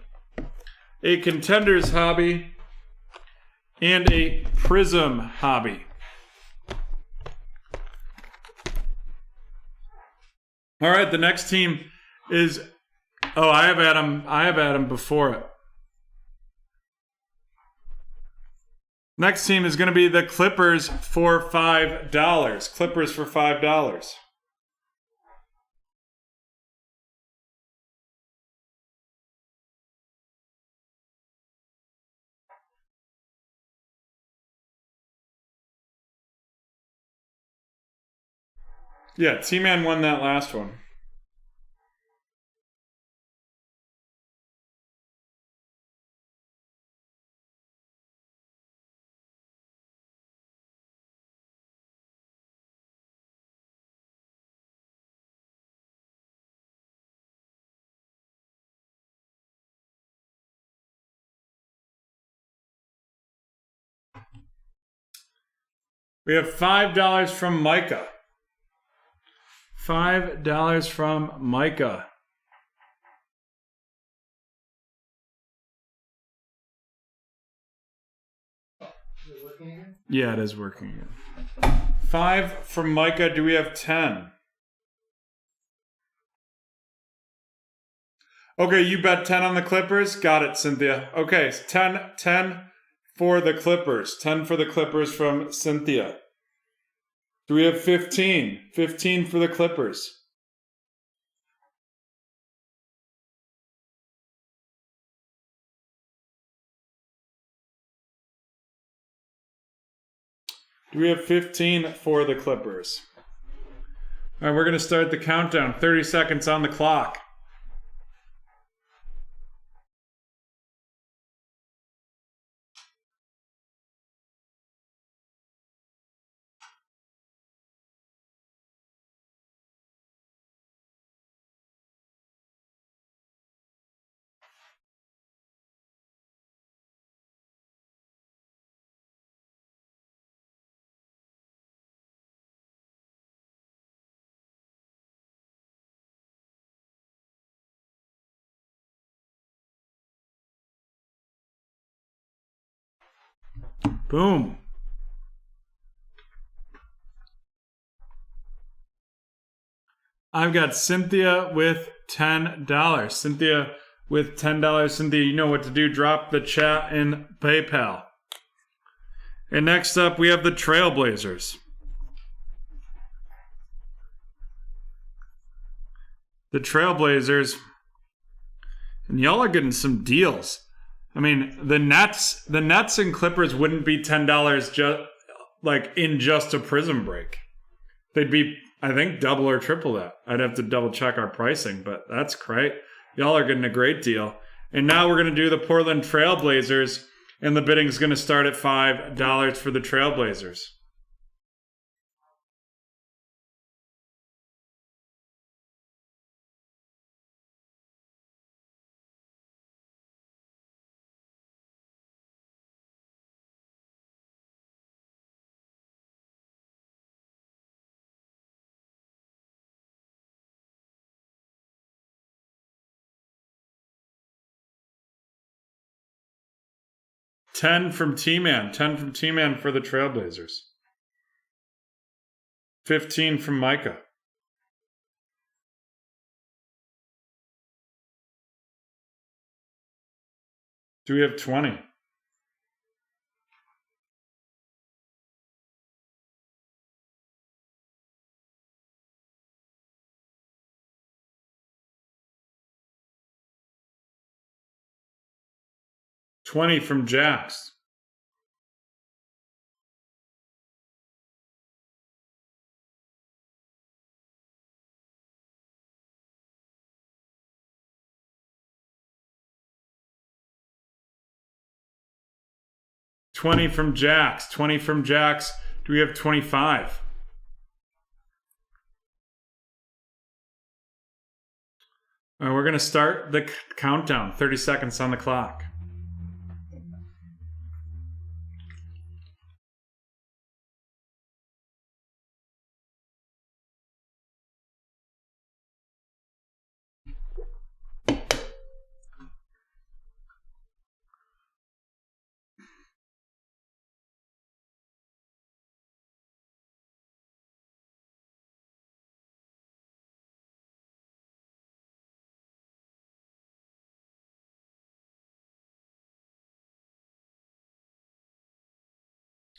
a Contenders hobby, and a Prism hobby. All right, the next team is... Oh, I have Adam before it. Next team is going to be the Clippers for $5. Clippers for $5. Yeah, T-Man won that last one. We have $5 from Micah. $5 from Micah. Is it working again? Yeah, it is working again. 5 from Micah. Do we have 10? Okay, you bet 10 on the Clippers? Got it, Cynthia. Okay, 10 for the Clippers. 10 for the Clippers from Cynthia. Do we have 15? 15 for the Clippers. Do we have 15 for the Clippers? All right, we're going to start the countdown. 30 seconds on the clock. Boom. I've got Cynthia with $10. Cynthia with $10. Cynthia, you know what to do. Drop the chat in PayPal. And next up, we have the Trailblazers. the Trailblazers. And y'all are getting some deals. I mean, the Nets and Clippers wouldn't be $10 just like in just a Prism break. They'd be, I think, double or triple that. I'd have to double check our pricing, but that's great. Y'all are getting a great deal. And now we're going to do the Portland Trailblazers, and the bidding's going to start at $5 for the Trailblazers. $10 from T-Man. $10 from T-Man for the Trailblazers. $15 from Micah. Do we have 20? $20 from Jax. $20 from Jax. $20 from Jax. Do we have 25? All right, we're going to start the countdown. 30 seconds on the clock.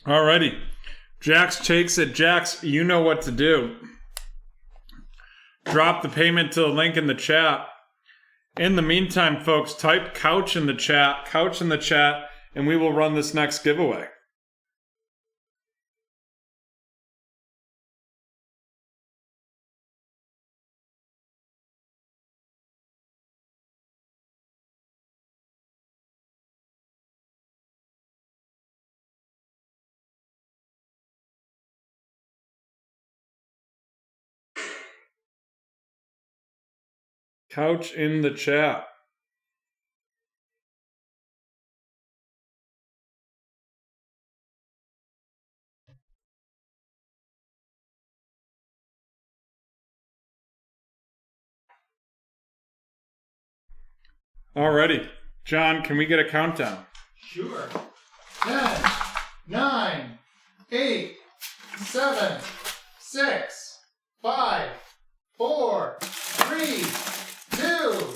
Alrighty. Jax takes it. Jax, you know what to do. Drop the payment to the link in the chat. In the meantime, folks, type couch in the chat, and we will run this next giveaway. Couch in the chat. Alrighty. John, can we get a countdown? Sure. 10, 9, 8, 7, 6, 5, 4, 3, 2,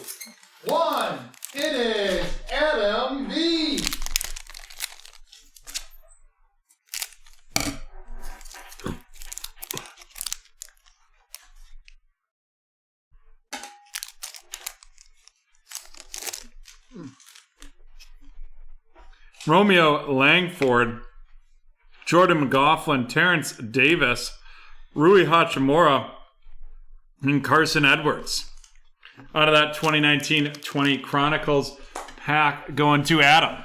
1. It is Adam V. Romeo Langford, Jordan McGoughlin, Terrence Davis, Rui Hachimura, and Carson Edwards. Out of that 2019-20 Chronicles pack going to Adam.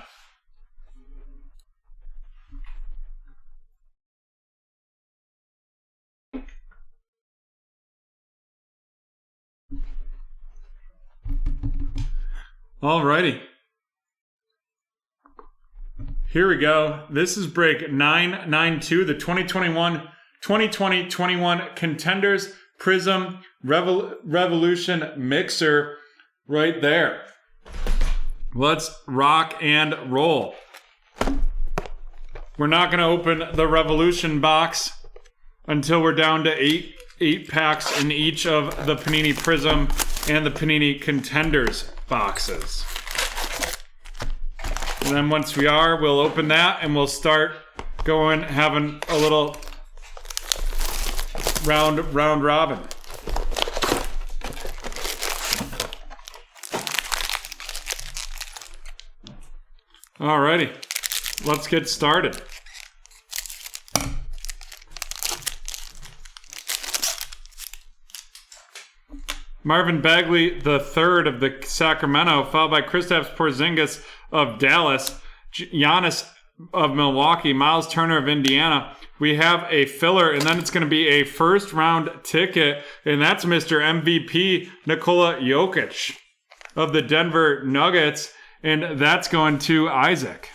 Alrighty. Here we go. This is break 992, the 2020-21 Contenders Prism Revolution Mixer right there. Let's rock and roll. We're not going to open the Revolution box until we're down to eight packs in each of the Panini Prism and the Panini Contenders boxes. And then once we are, we'll open that and we'll start going, having a little round robin. Alrighty, let's get started. Marvin Bagley III of the Sacramento, followed by Kristaps Porzingis of Dallas, Giannis of Milwaukee, Miles Turner of Indiana. We have a filler, and then it's going to be a first-round ticket, and that's Mr. MVP Nikola Jokic of the Denver Nuggets, and that's going to Isaac.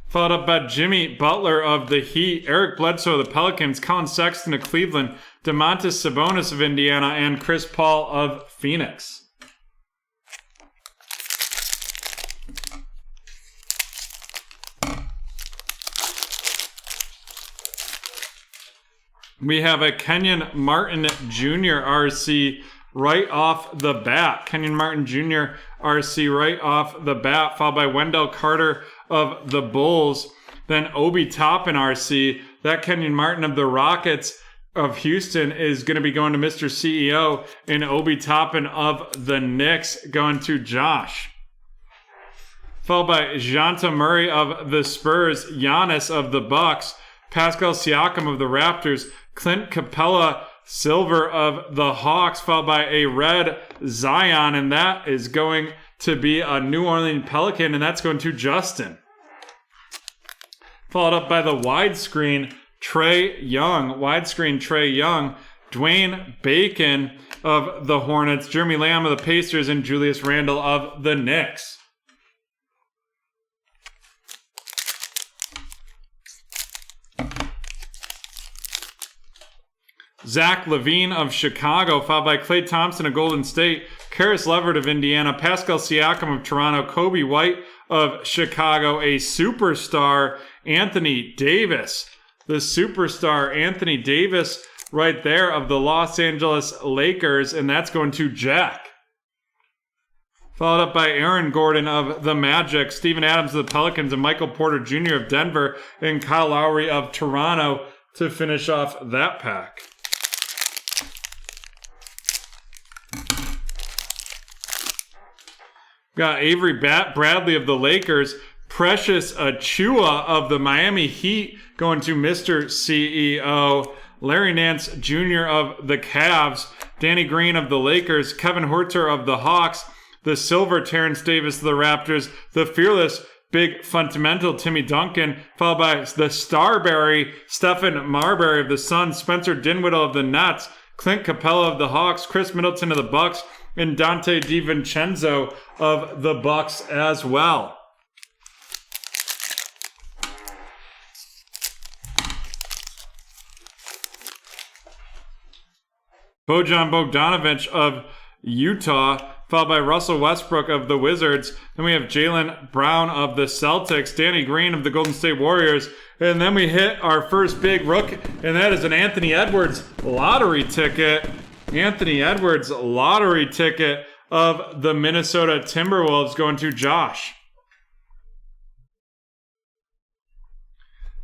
Followed up by Jimmy Butler of the Heat, Eric Bledsoe of the Pelicans, Colin Sexton of Cleveland, Domantas Sabonis of Indiana, and Chris Paul of Phoenix. We have a Kenyon Martin Jr. RC right off the bat. Kenyon Martin Jr. RC right off the bat, followed by Wendell Carter of the Bulls. Then Obi Toppin RC. That Kenyon Martin of the Rockets of Houston is going to be going to Mr. CEO, and Obi Toppin of the Knicks going to Josh. Followed by Janta Murray of the Spurs, Giannis of the Bucks, Pascal Siakam of the Raptors, Clint Capella Silver of the Hawks, followed by a red Zion, and that is going to be a New Orleans Pelican, and that's going to Justin. Followed up by the widescreen Trae Young, Dwayne Bacon of the Hornets, Jeremy Lamb of the Pacers, and Julius Randle of the Knicks. Zach LaVine of Chicago, followed by Klay Thompson of Golden State, Karis LeVert of Indiana, Pascal Siakam of Toronto, Kobe White of Chicago, a superstar, Anthony Davis. The superstar, Anthony Davis, right there of the Los Angeles Lakers, and that's going to Jack. Followed up by Aaron Gordon of the Magic, Steven Adams of the Pelicans, and Michael Porter Jr. of Denver, and Kyle Lowry of Toronto to finish off that pack. Got Avery Bradley of the Lakers, Precious Achiuwa of the Miami Heat going to Mr. CEO, Larry Nance Jr. of the Cavs, Danny Green of the Lakers, Kevin Huerter of the Hawks, the Silver Terrence Davis of the Raptors, the Fearless Big Fundamental Timmy Duncan, followed by the Starberry Stephen Marbury of the Suns, Spencer Dinwiddie of the Nets, Clint Capella of the Hawks, Chris Middleton of the Bucks, and Dante DiVincenzo of the Bucks as well. Bojan Bogdanovic of Utah, followed by Russell Westbrook of the Wizards. Then we have Jaylen Brown of the Celtics, Danny Green of the Golden State Warriors, and then we hit our first big rookie, and that is an Anthony Edwards lottery ticket. Anthony Edwards lottery ticket of the Minnesota Timberwolves going to Josh.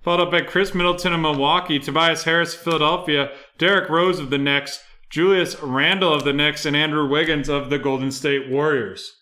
Followed up by Chris Middleton of Milwaukee, Tobias Harris of Philadelphia, Derrick Rose of the Knicks, Julius Randle of the Knicks, and Andrew Wiggins of the Golden State Warriors.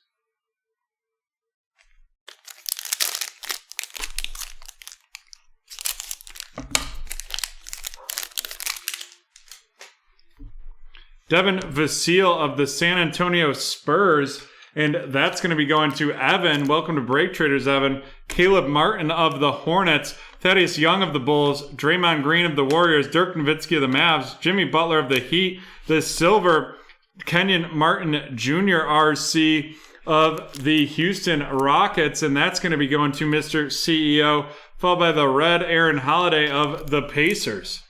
Devin Vassell of the San Antonio Spurs, and that's going to be going to Evan. Welcome to BreakTraders, Evan. Caleb Martin of the Hornets, Thaddeus Young of the Bulls, Draymond Green of the Warriors, Dirk Nowitzki of the Mavs, Jimmy Butler of the Heat, the Silver Kenyon Martin Jr. RC of the Houston Rockets, and that's going to be going to Mr. CEO, followed by the red Aaron Holiday of the Pacers.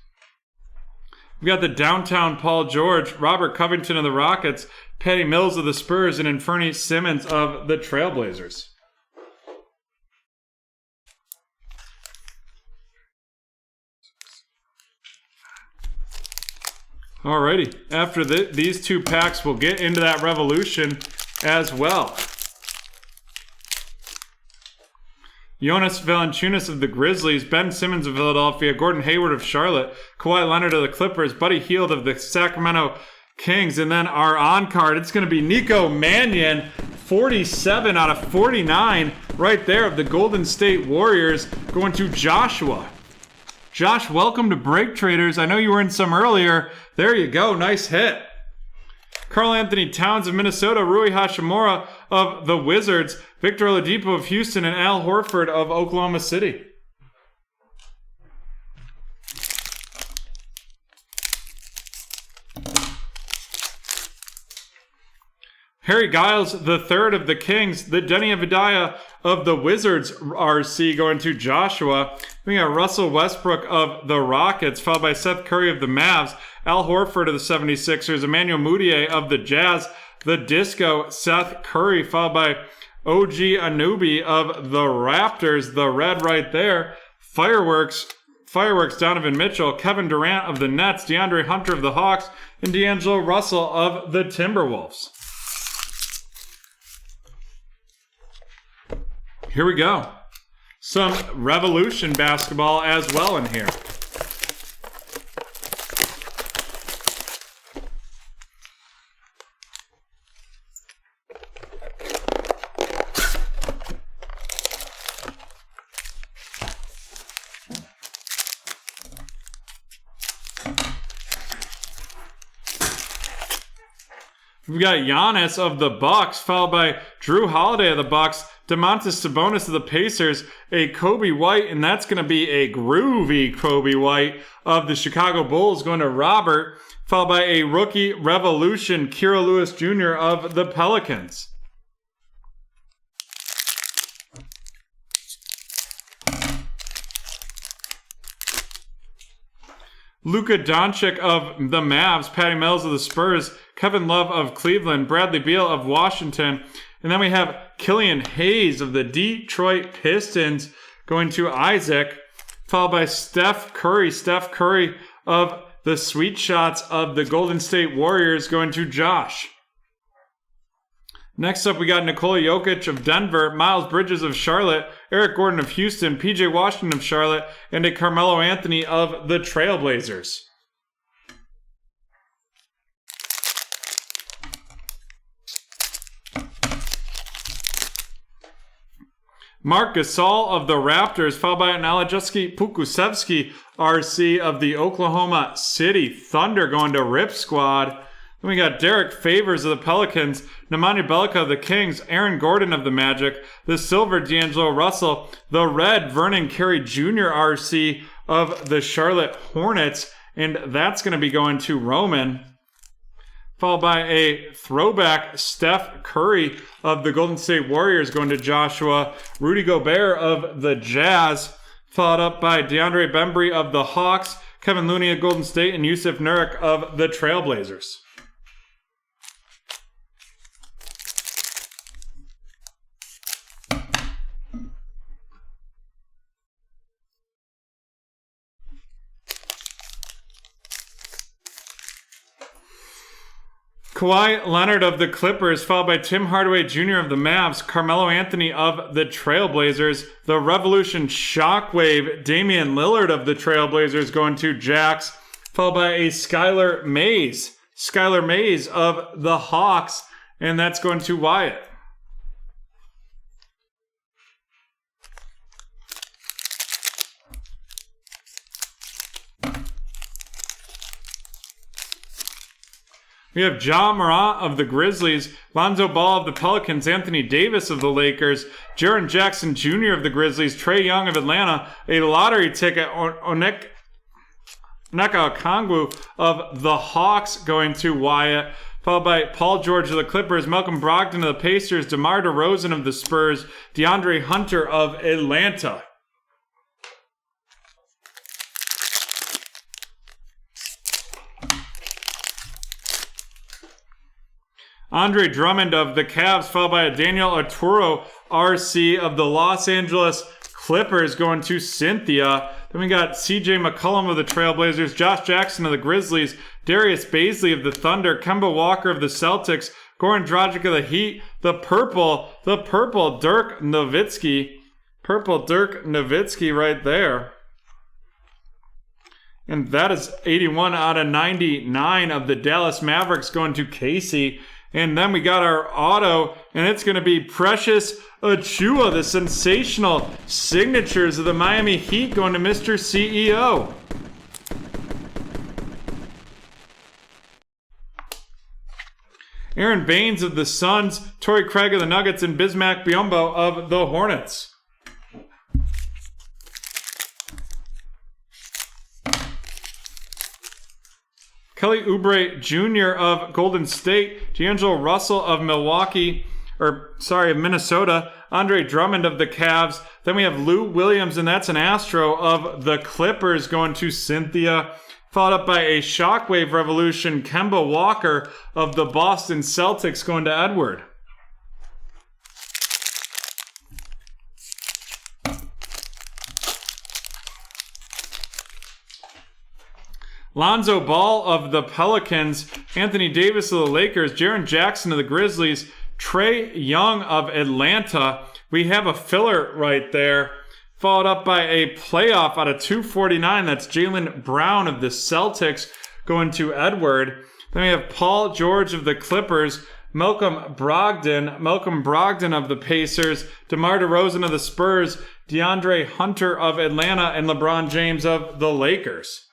We got the downtown Paul George, Robert Covington of the Rockets, Patty Mills of the Spurs, and Anfernee Simmons of the Trailblazers. Alrighty, after these two packs, we'll get into that Revolution as well. Jonas Valanciunas of the Grizzlies, Ben Simmons of Philadelphia, Gordon Hayward of Charlotte, Kawhi Leonard of the Clippers, Buddy Hield of the Sacramento Kings, and then our on card, it's going to be Nico Mannion, 47 out of 49 right there of the Golden State Warriors going to Joshua. Josh, welcome to BreakTraders. I know you were in some earlier. There you go. Nice hit. Karl Anthony Towns of Minnesota, Rui Hachimura of the Wizards, Victor Oladipo of Houston, and Al Horford of Oklahoma City. Harry Giles, the third of the Kings, the Denny Avdija of the Wizards RC going to Joshua. We got Russell Westbrook of the Rockets, followed by Seth Curry of the Mavs, Al Horford of the 76ers, Emmanuel Mudiay of the Jazz, the Disco, Seth Curry, followed by OG Anunoby of the Raptors, the red right there, Fireworks, Donovan Mitchell, Kevin Durant of the Nets, DeAndre Hunter of the Hawks, and D'Angelo Russell of the Timberwolves. Here we go. Some Revolution basketball as well in here. We've got Giannis of the Bucks, followed by Drew Holiday of the Bucks, Domantas Sabonis of the Pacers, a Kobe White, and that's going to be a groovy Kobe White of the Chicago Bulls going to Robert, followed by a rookie Revolution, Kira Lewis Jr. of the Pelicans. Luka Doncic of the Mavs, Patty Mills of the Spurs, Kevin Love of Cleveland, Bradley Beal of Washington, and then we have Killian Hayes of the Detroit Pistons going to Isaac, followed by Steph Curry of the Sweet Shots of the Golden State Warriors going to Josh. Next up, we got Nikola Jokic of Denver, Miles Bridges of Charlotte, Eric Gordon of Houston, PJ Washington of Charlotte, and a Carmelo Anthony of the Trailblazers. Mark Gasol of the Raptors, followed by an Alejandro Pokusevski RC of the Oklahoma City Thunder going to Rip Squad. Then we got Derek Favors of the Pelicans, Nemanja Bjelica of the Kings, Aaron Gordon of the Magic, the Silver D'Angelo Russell, the Red Vernon Carey Jr. RC of the Charlotte Hornets, and that's going to be going to Roman. Followed by a throwback Steph Curry of the Golden State Warriors going to Joshua, Rudy Gobert of the Jazz, followed up by DeAndre Bembry of the Hawks, Kevin Looney of Golden State, and Yusuf Nurkic of the Trailblazers. Kawhi Leonard of the Clippers, followed by Tim Hardaway Jr. of the Mavs, Carmelo Anthony of the Trailblazers, the Revolution Shockwave, Damian Lillard of the Trailblazers going to Jax, followed by a Skylar Mays of the Hawks, and that's going to Wyatt. We have Ja Morant of the Grizzlies, Lonzo Ball of the Pelicans, Anthony Davis of the Lakers, Jaren Jackson Jr. of the Grizzlies, Trae Young of Atlanta, a lottery ticket, Onyeka Okongwu of the Hawks going to Wyatt, followed by Paul George of the Clippers, Malcolm Brogdon of the Pacers, DeMar DeRozan of the Spurs, DeAndre Hunter of Atlanta. Andre Drummond of the Cavs, followed by a Daniel Arturo RC of the Los Angeles Clippers going to Cynthia. Then we got CJ McCollum of the Trailblazers, Josh Jackson of the Grizzlies, Darius Baisley of the Thunder, Kemba Walker of the Celtics, Goran Dragic of the Heat, the purple Dirk Nowitzki. Purple Dirk Nowitzki right there. And that is 81 out of 99 of the Dallas Mavericks going to Casey. And then we got our auto, and it's going to be Precious Achiuwa, the sensational signatures of the Miami Heat going to Mr. CEO. Aaron Baines of the Suns, Torrey Craig of the Nuggets, and Bismack Biyombo of the Hornets. Kelly Oubre Jr. of Golden State, D'Angelo Russell of Minnesota, Andre Drummond of the Cavs. Then we have Lou Williams, and that's an Astro of the Clippers, going to Cynthia. Followed up by a Shockwave Revolution, Kemba Walker of the Boston Celtics, going to Edward. Lonzo Ball of the Pelicans, Anthony Davis of the Lakers, Jaren Jackson of the Grizzlies, Trae Young of Atlanta. We have a filler right there. Followed up by a playoff out of 249. That's Jaylen Brown of the Celtics going to Edward. Then we have Paul George of the Clippers, Malcolm Brogdon of the Pacers, DeMar DeRozan of the Spurs, DeAndre Hunter of Atlanta, and LeBron James of the Lakers.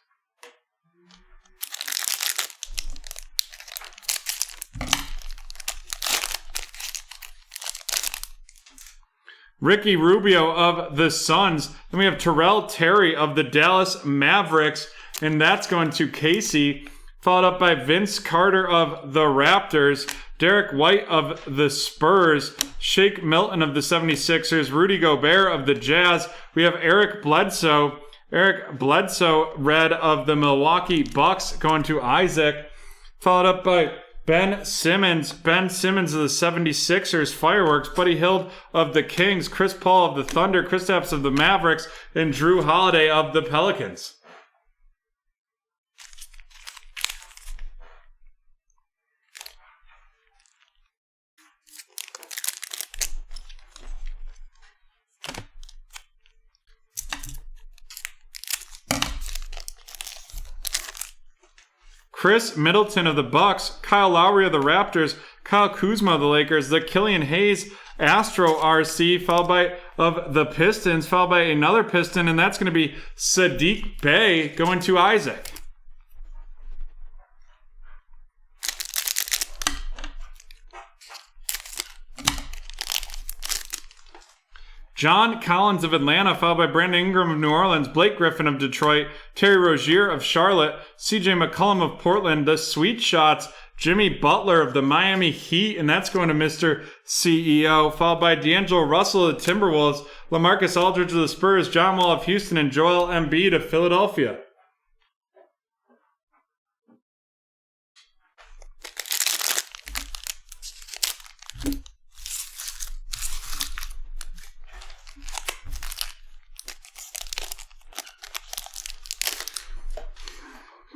Ricky Rubio of the Suns. Then we have Terrell Terry of the Dallas Mavericks, and that's going to Casey. Followed up by Vince Carter of the Raptors, Derek White of the Spurs, Shake Milton of the 76ers, Rudy Gobert of the Jazz. We have Eric Bledsoe red of the Milwaukee Bucks, going to Isaac. Followed up by Ben Simmons of the 76ers, Fireworks, Buddy Hield of the Kings, Chris Paul of the Thunder, Kristaps of the Mavericks, and Drew Holiday of the Pelicans. Chris Middleton of the Bucks, Kyle Lowry of the Raptors, Kyle Kuzma of the Lakers, the Killian Hayes Astro RC, followed by of the Pistons, followed by another Piston, and that's going to be Sadiq Bey going to Isaac. John Collins of Atlanta, followed by Brandon Ingram of New Orleans, Blake Griffin of Detroit, Terry Rozier of Charlotte, CJ McCollum of Portland, the Sweet Shots, Jimmy Butler of the Miami Heat, and that's going to Mr. CEO, followed by D'Angelo Russell of the Timberwolves, LaMarcus Aldridge of the Spurs, John Wall of Houston, and Joel Embiid of Philadelphia.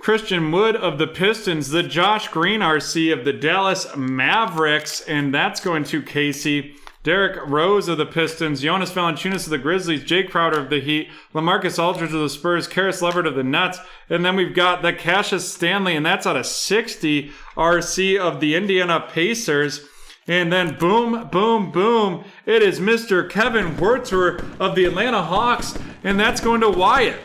Christian Wood of the Pistons, the Josh Green RC of the Dallas Mavericks, and that's going to Casey. Derrick Rose of the Pistons, Jonas Valanciunas of the Grizzlies, Jay Crowder of the Heat, LaMarcus Aldridge of the Spurs, Karis LeVert of the Nets, and then we've got the Cassius Stanley, and that's out of 60 RC of the Indiana Pacers. And then boom, boom, boom, it is Mr. Kevin Werther of the Atlanta Hawks, and that's going to Wyatt.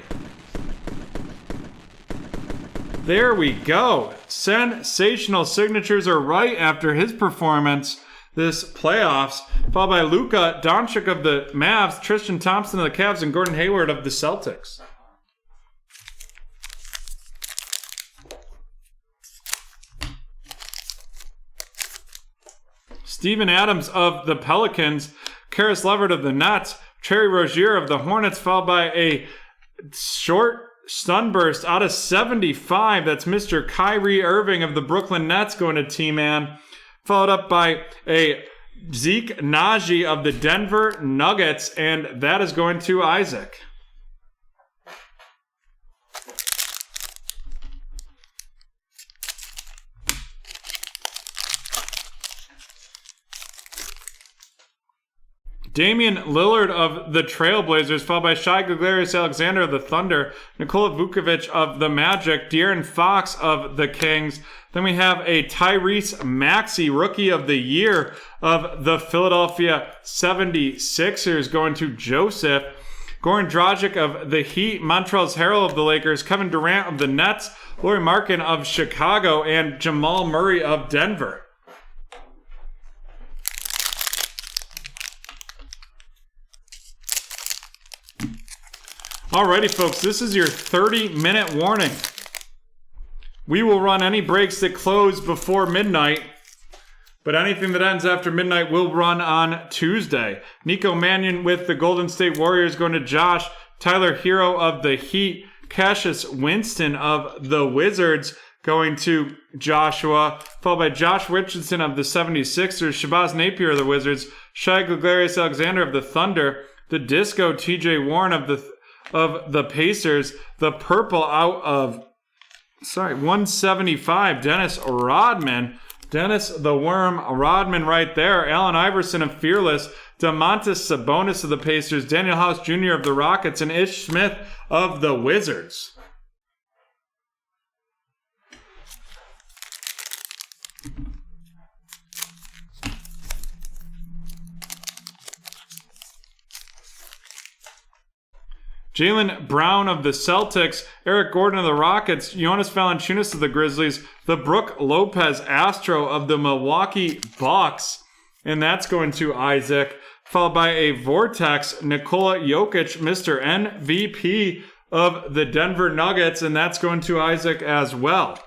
There we go. Sensational signatures are right after his performance this playoffs, followed by Luka Doncic of the Mavs, Tristan Thompson of the Cavs, and Gordon Hayward of the Celtics. Steven Adams of the Pelicans, Karis LeVert of the Nets, Terry Rozier of the Hornets, followed by a short Sunburst out of 75. That's Mr. Kyrie Irving of the Brooklyn Nets going to T-Man. Followed up by a Zeke Naji of the Denver Nuggets, and that is going to Isaac. Damian Lillard of the Trailblazers, followed by Shai Gilgeous-Alexander of the Thunder, Nikola Vukovic of the Magic, De'Aaron Fox of the Kings, Then we have a Tyrese Maxey, Rookie of the Year of the Philadelphia 76ers, going to Joseph. Goran Dragic of the Heat, Montrezl Harrell of the Lakers, Kevin Durant of the Nets, Lauri Markkanen of Chicago, and Jamal Murray of Denver. Alrighty, folks, this is your 30-minute warning. We will run any breaks that close before midnight, but anything that ends after midnight will run on Tuesday. Nico Mannion with the Golden State Warriors going to Josh. Tyler Hero of the Heat. Cassius Winston of the Wizards going to Joshua. Followed by Josh Richardson of the 76ers. Shabazz Napier of the Wizards. Shai Gilgeous-Alexander of the Thunder. The Disco TJ Warren of the Pacers. The purple out of 175, Dennis Rodman. Dennis the Worm Rodman right there. Allen Iverson of Fearless. DeMontis Sabonis of the Pacers. Daniel House Jr. of the Rockets. And Ish Smith of the Wizards. Jaylen Brown of the Celtics, Eric Gordon of the Rockets, Jonas Valanciunas of the Grizzlies, the Brook Lopez Astro of the Milwaukee Bucks, and that's going to Isaac, followed by a Vortex, Nikola Jokic, Mr. MVP of the Denver Nuggets, and that's going to Isaac as well.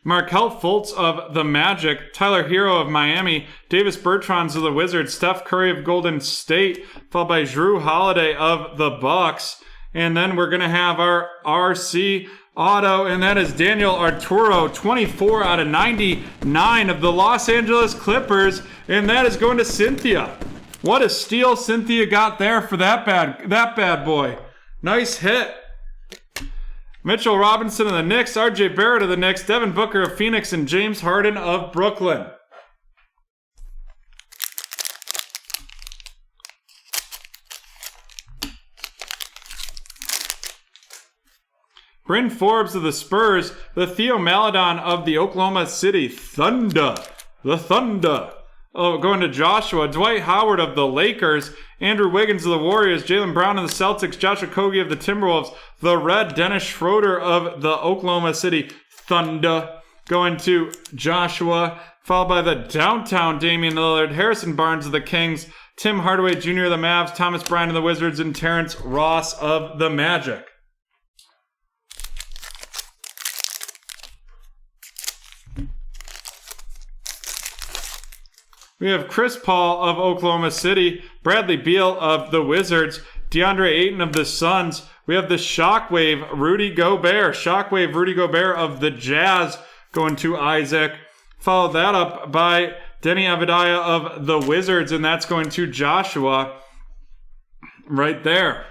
Markelle Fultz of the Magic, Tyler Hero of Miami, Davis Bertans of the Wizards, Steph Curry of Golden State, followed by Jrue Holiday of the Bucks. And then we're going to have our RC auto, and that is Daniel Arturo, 24 out of 99 of the Los Angeles Clippers, and that is going to Cynthia. What a steal Cynthia got there for that bad boy. Nice hit. Mitchell Robinson of the Knicks, RJ Barrett of the Knicks, Devin Booker of Phoenix, and James Harden of Brooklyn. Bryn Forbes of the Spurs, the Theo Maledon of the Oklahoma City Thunder. The Thunder. Oh, going to Joshua. Dwight Howard of the Lakers. Andrew Wiggins of the Warriors. Jaylen Brown of the Celtics. Josh Okogie of the Timberwolves. The Red. Dennis Schroeder of the Oklahoma City Thunder. Going to Joshua. Followed by the Downtown Damian Lillard. Harrison Barnes of the Kings. Tim Hardaway Jr. of the Mavs. Thomas Bryant of the Wizards. And Terrence Ross of the Magic. We have Chris Paul of Oklahoma City, Bradley Beal of the Wizards, DeAndre Ayton of the Suns. We have the Shockwave Rudy Gobert of the Jazz going to Isaac. Followed that up by Denny Avdija of the Wizards, and that's going to Joshua right there.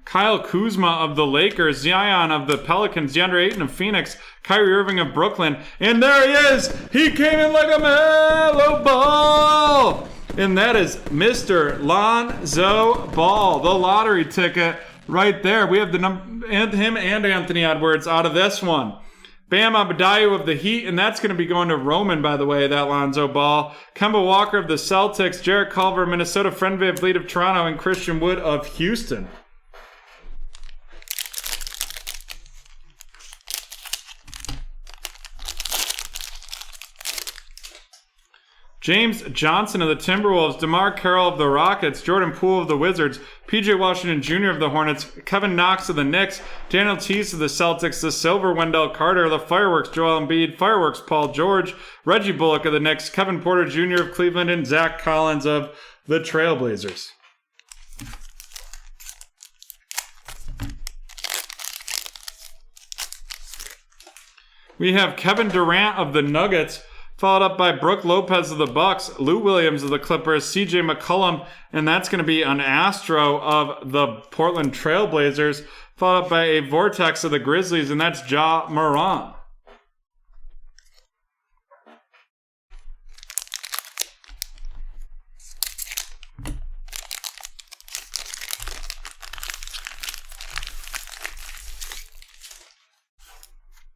Kyle Kuzma of the Lakers, Zion of the Pelicans, DeAndre Ayton of Phoenix, Kyrie Irving of Brooklyn, and there he is! He came in like a mellow ball! And that is Mr. Lonzo Ball, the lottery ticket right there. We have him and Anthony Edwards out of this one. Bam Adebayo of the Heat, and that's going to be going to Roman, by the way, that Lonzo Ball. Kemba Walker of the Celtics, Jarrett Culver, Minnesota, Fred VanVleet of Toronto, and Christian Wood of Houston. James Johnson of the Timberwolves, DeMar Carroll of the Rockets, Jordan Poole of the Wizards, PJ Washington Jr. of the Hornets, Kevin Knox of the Knicks, Daniel Tease of the Celtics, the Silver Wendell Carter, the Fireworks Joel Embiid, Fireworks Paul George, Reggie Bullock of the Knicks, Kevin Porter Jr. of Cleveland, and Zach Collins of the Trailblazers. We have Kevin Durant of the Nuggets, followed up by Brooke Lopez of the Bucks, Lou Williams of the Clippers, CJ McCollum, and that's going to be an Astro of the Portland Trailblazers, followed up by a Vortex of the Grizzlies, and that's Ja Morant.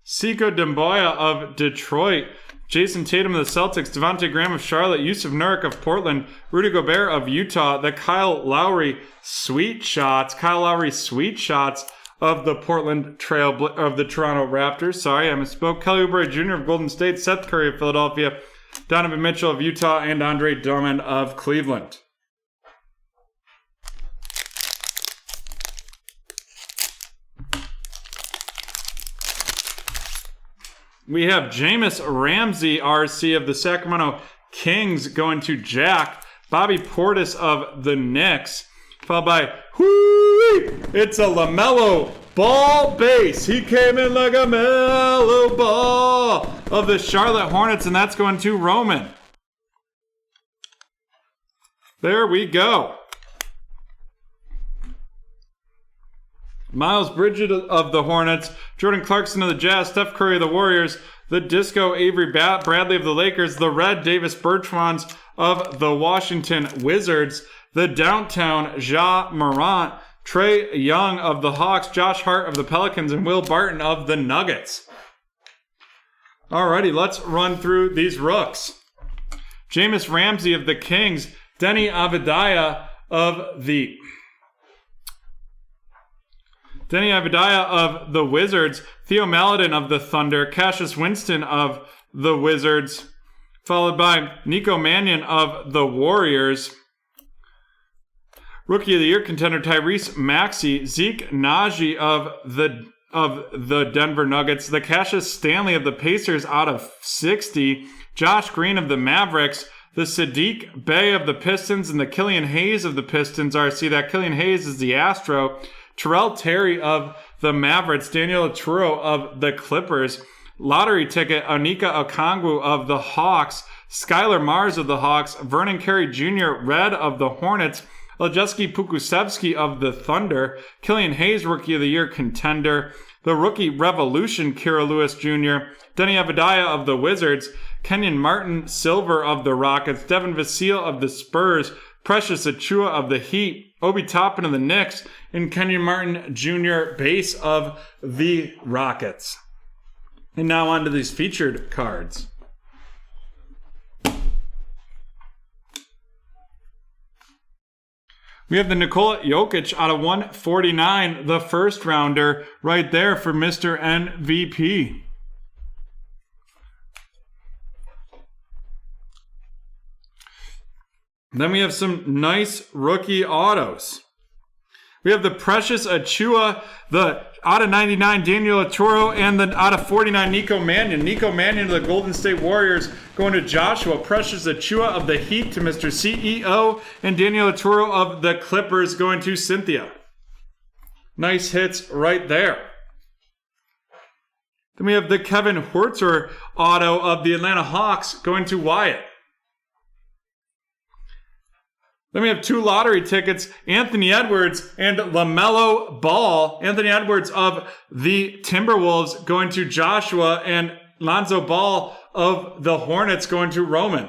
Sekou Doumbouya of Detroit, Jason Tatum of the Celtics, Devontae Graham of Charlotte, Yusuf Nurkic of Portland, Rudy Gobert of Utah, the Kyle Lowry sweet shots of the Portland of the Toronto Raptors. Sorry, I misspoke. Kelly Oubre Jr. of Golden State, Seth Curry of Philadelphia, Donovan Mitchell of Utah, and Andre Drummond of Cleveland. We have Jameis Ramsey, RC of the Sacramento Kings, going to Jack. Bobby Portis of the Knicks, followed by, it's a LaMelo Ball base. He came in like a mellow ball of the Charlotte Hornets, and that's going to Roman. There we go. Miles Bridges of the Hornets, Jordan Clarkson of the Jazz, Steph Curry of the Warriors, the Disco Avery Bradley of the Lakers, the Red Davis Bertans of the Washington Wizards, the Downtown Ja Morant, Trae Young of the Hawks, Josh Hart of the Pelicans, and Will Barton of the Nuggets. Alrighty, let's run through these rooks. Jameis Ramsey of the Kings, Denny Avdija of the Wizards, Theo Maledon of the Thunder, Cassius Winston of the Wizards, followed by Nico Mannion of the Warriors, Rookie of the Year contender Tyrese Maxey, Zeke Naji of the Denver Nuggets, the Cassius Stanley of the Pacers out of 60, Josh Green of the Mavericks, the Sadiq Bey of the Pistons, and the Killian Hayes of the Pistons. RC, that Killian Hayes is the Astro. Terrell Terry of the Mavericks, Daniel Oturu of the Clippers, lottery ticket Onika Okongwu of the Hawks, Skylar Mars of the Hawks, Vernon Carey Jr., Red of the Hornets, Lejeski Pukusevski of the Thunder, Killian Hayes, Rookie of the Year contender, the Rookie Revolution, Kira Lewis Jr., Denny Avdija of the Wizards, Kenyon Martin Silver of the Rockets, Devin Vassell of the Spurs, Precious Achiuwa of the Heat, Obi Toppin of the Knicks, and Kenyon Martin Jr. base of the Rockets. And now on to these featured cards. We have the Nikola Jokic out of 149, the first rounder, right there for Mr. MVP. Then we have some nice rookie autos. We have the Precious Achiuwa, the out of 99 Daniel Oturu, and the out of 49 Nico Mannion. Nico Mannion of the Golden State Warriors going to Joshua. Precious Achiuwa of the Heat to Mr. CEO, and Daniel Oturu of the Clippers going to Cynthia. Nice hits right there. Then we have the Kevin Huerter auto of the Atlanta Hawks going to Wyatt. Then we have two lottery tickets, Anthony Edwards and LaMelo Ball. Anthony Edwards of the Timberwolves going to Joshua, and Lonzo Ball of the Hornets going to Roman.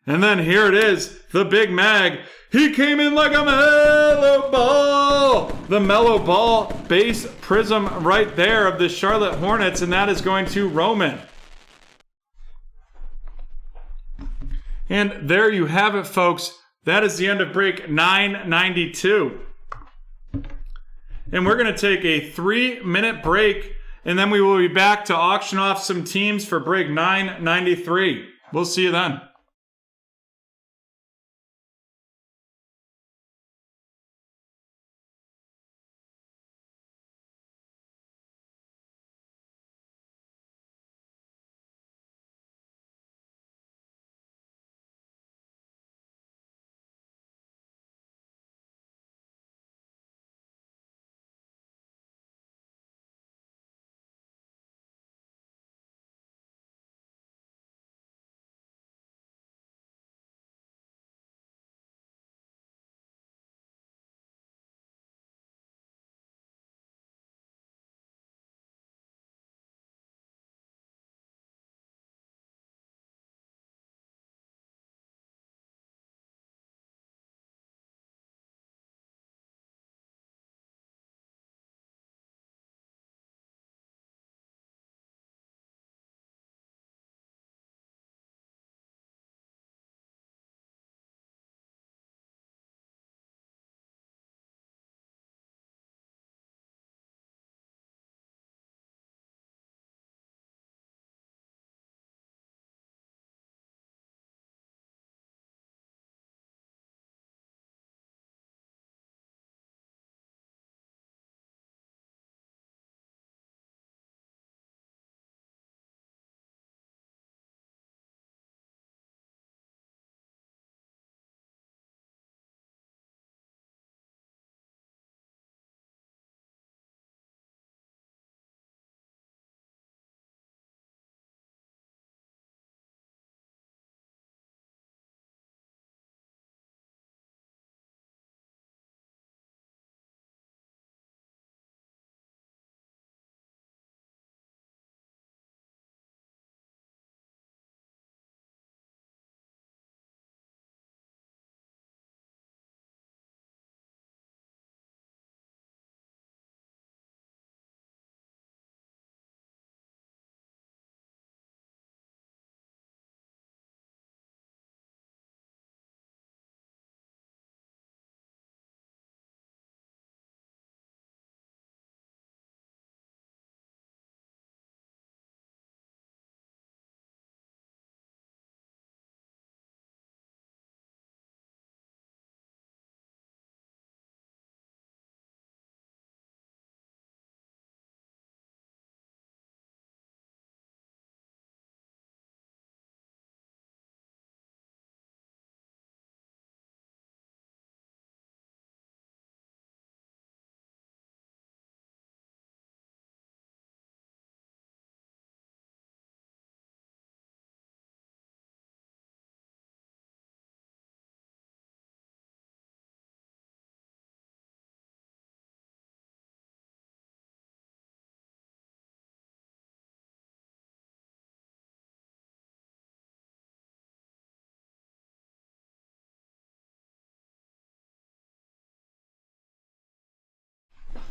And then here it is, the Big Mag. He came in like a mellow ball. The Mellow Ball base prism right there of the Charlotte Hornets, and that is going to Roman. And there you have it, folks. That is the end of break 992. And we're going to take a 3-minute break, and then we will be back to auction off some teams for break 993. We'll see you then.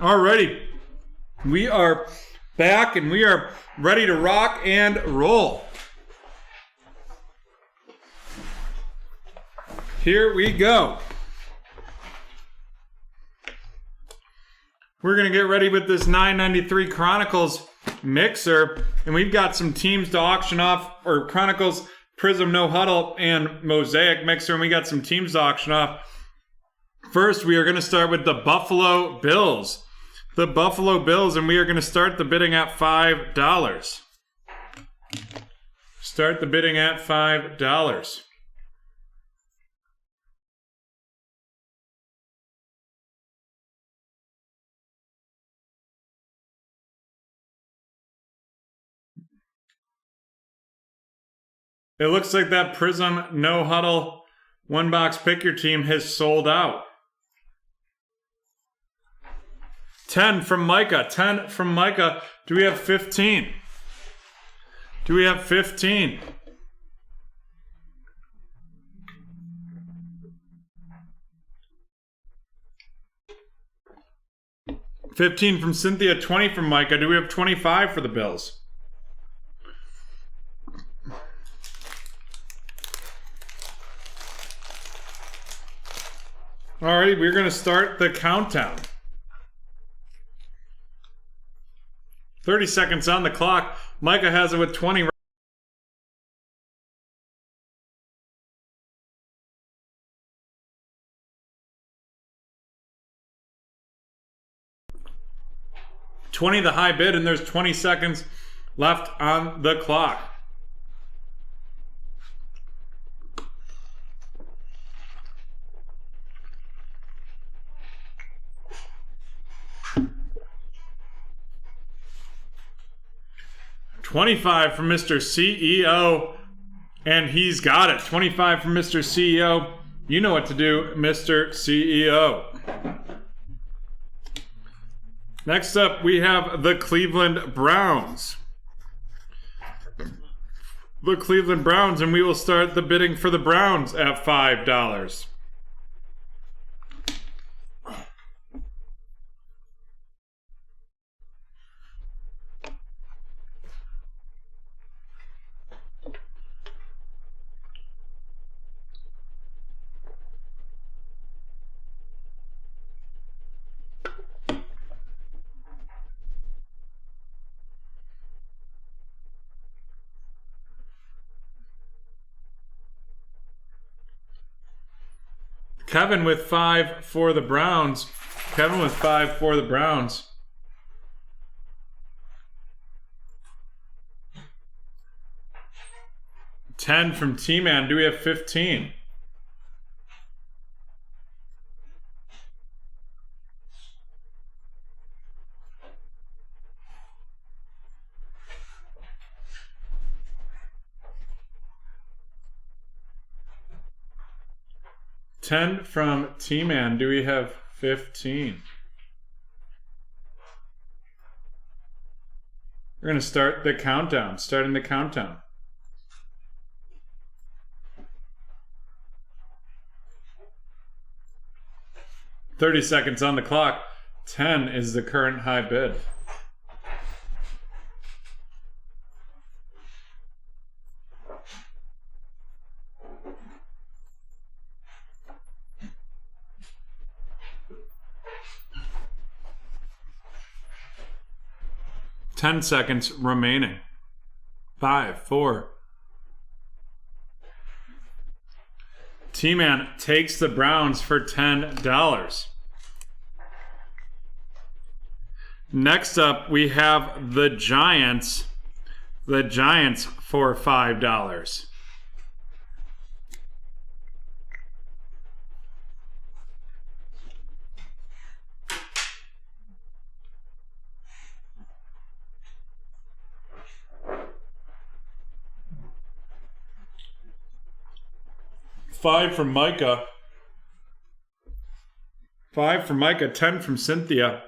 Alrighty. We are back and we are ready to rock and roll. Here we go. We're going to get ready with this 993 Chronicles mixer, and we've got some teams to auction off, or Chronicles, Prism, No Huddle, and Mosaic mixer, and we got some teams to auction off. First, we are going to start with the Buffalo Bills. The Buffalo Bills, and we are going to start the bidding at $5. Start the bidding at $5. It looks like that Prism No Huddle one box pick your team has sold out. 10 from Micah. 10 from Micah. Do we have 15? Do we have 15? $15 from Cynthia. 20 from Micah. Do we have 25 for the Bills? All right, we're going to start the countdown. 30 seconds on the clock. Micah has it with 20. 20 the high bid, and there's 20 seconds left on the clock. $25 from Mr. CEO, and he's got it. 25 from Mr. CEO. You know what to do, Mr. CEO. Next up, we have the Cleveland Browns. The Cleveland Browns, and we will start the bidding for the Browns at $5. Kevin with 5 for the Browns. Kevin with 5 for the Browns. $10 from T-Man. Do we have 15? $10 from T-Man. Do we have 15? We're going to start the countdown. Starting the countdown. $30 seconds on the clock. 10 is the current high bid. Ten seconds remaining. 5, 4. T-Man takes the Browns for $10. Next up, we have the Giants. The Giants for $5. $5 from Micah. 5 from Micah. 10 from Cynthia.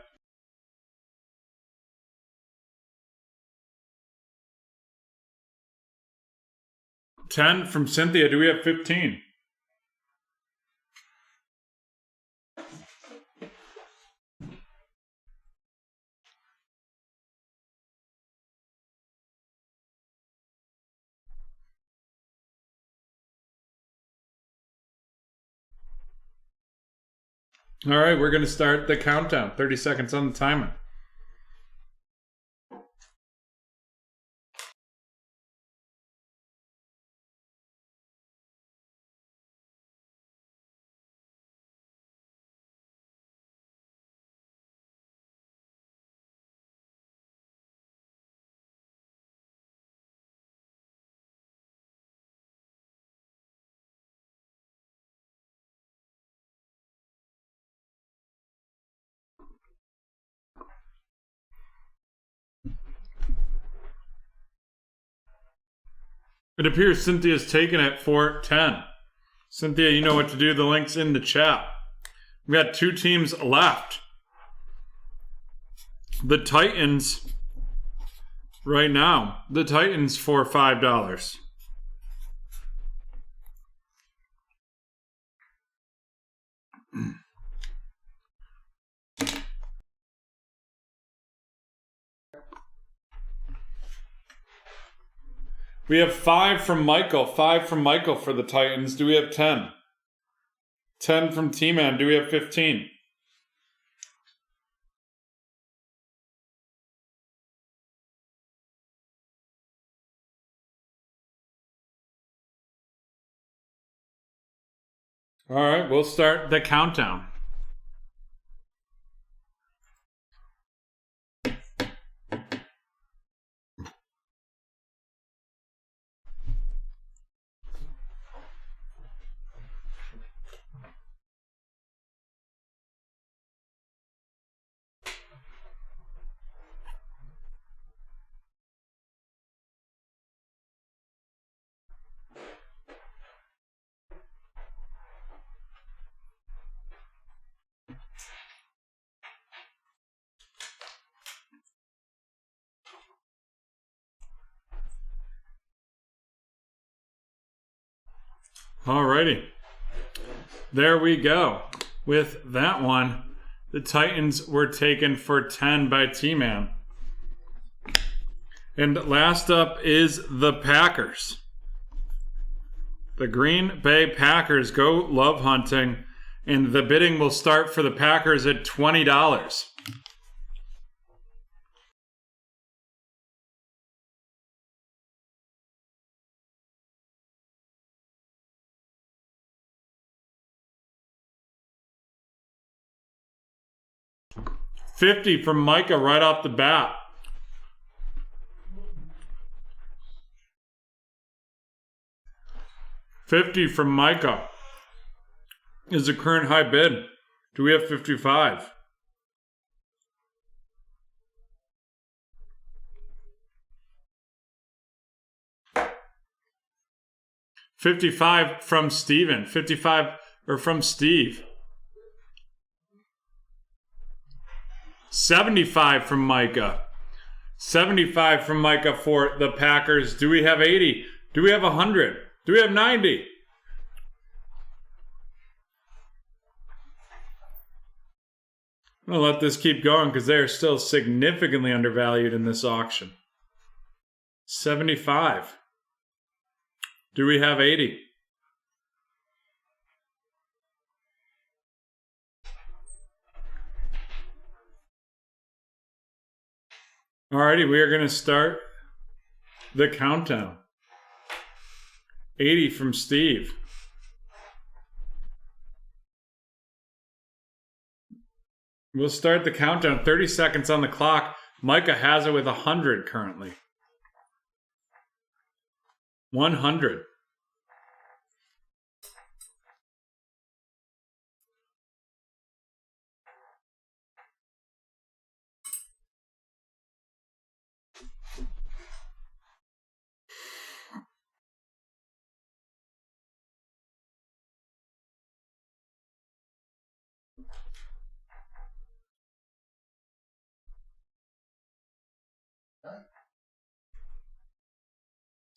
$10 from Cynthia. Do we have 15? All right, we're going to start the countdown. 30 seconds on the timer. It appears Cynthia's taking it for 10. Cynthia, you know what to do. The link's in the chat. We got 2 teams left. The Titans, right now, the Titans for $5. We have 5 from Michael. 5 from Michael for the Titans. Do we have 10? 10 from T-Man. Do we have 15? All right, we'll start the countdown. Alrighty. There we go. With that one, the Titans were taken for 10 by T-Man. And last up is the Packers. The Green Bay Packers go love hunting, and the bidding will start for the Packers at $20. $50 from Micah right off the bat. $50 from Micah is the current high bid. Do we have 55? $55 from Steven. 55 or from Steve. 75 from Micah. 75 from Micah for the Packers. Do we have 80? Do we have 100? Do we have 90? I'm going to let this keep going because they are still significantly undervalued in this auction. 75. Do we have 80? Alrighty, we are going to start the countdown. 80 from Steve. We'll start the countdown. 30 seconds on the clock. Micah has it with 100 currently. 100.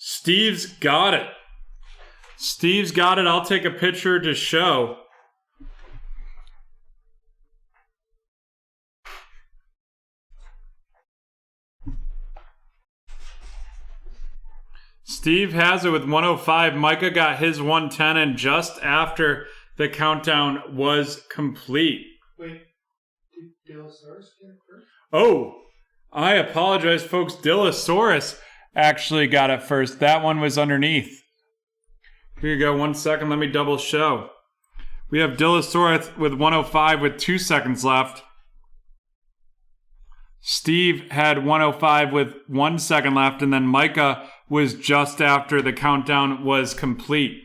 Steve's got it. Steve's got it. I'll take a picture to show. Steve has it with 105. Micah got his 110, and just after the countdown was complete. Wait, did Dillosaurus get it first? Oh, I apologize, folks. Dillosaurus actually got it first. That one was underneath. Here you go. 1 second. Let me double show. We have Dillosaurus with 105 with 2 seconds left. Steve had 105 with 1 second left, and then Micah was just after the countdown was complete.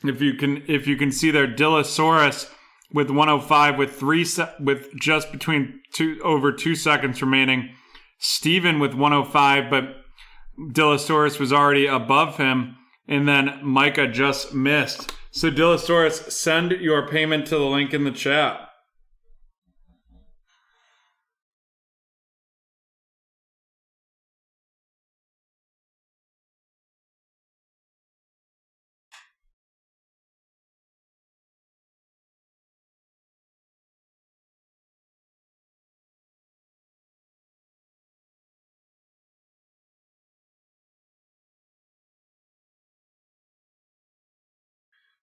If you can see there, Dillosaurus with 105 with just between over 2 seconds remaining. Steven with 105, but Dillosaurus was already above him, and then Micah just missed. So Dillosaurus, send your payment to the link in the chat.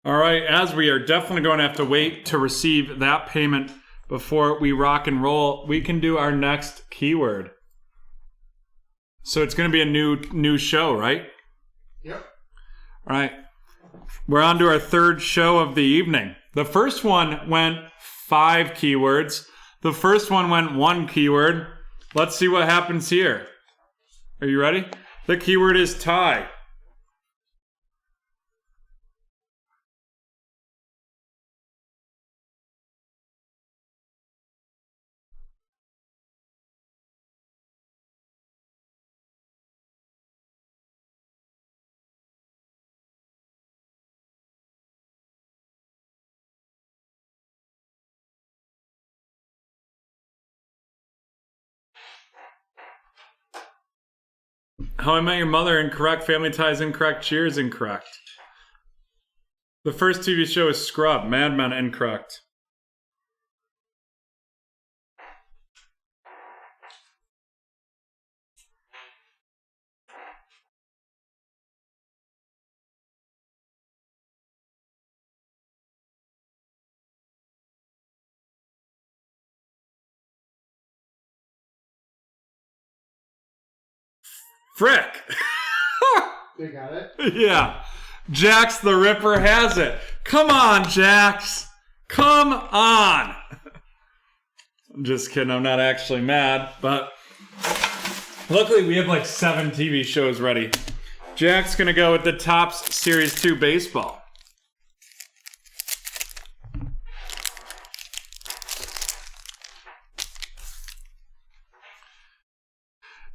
All right, as we are definitely going to have to wait to receive that payment before we rock and roll, we can do our next keyword. So it's going to be a new show, right? Yep. All right. We're on to our third show of the evening. The first one went 5 keywords. The first one went 1 keyword. Let's see what happens here. Are you ready? The keyword is tie. How I Met Your Mother, incorrect. Family Ties, incorrect. Cheers, incorrect. The first TV show is Scrub. Mad Men, incorrect. Frick! They got it? Yeah. Jax the Ripper has it. Come on, Jax. Come on. I'm just kidding. I'm not actually mad, but luckily we have like 7 TV shows ready. Jack's going to go with the Topps Series 2 baseball.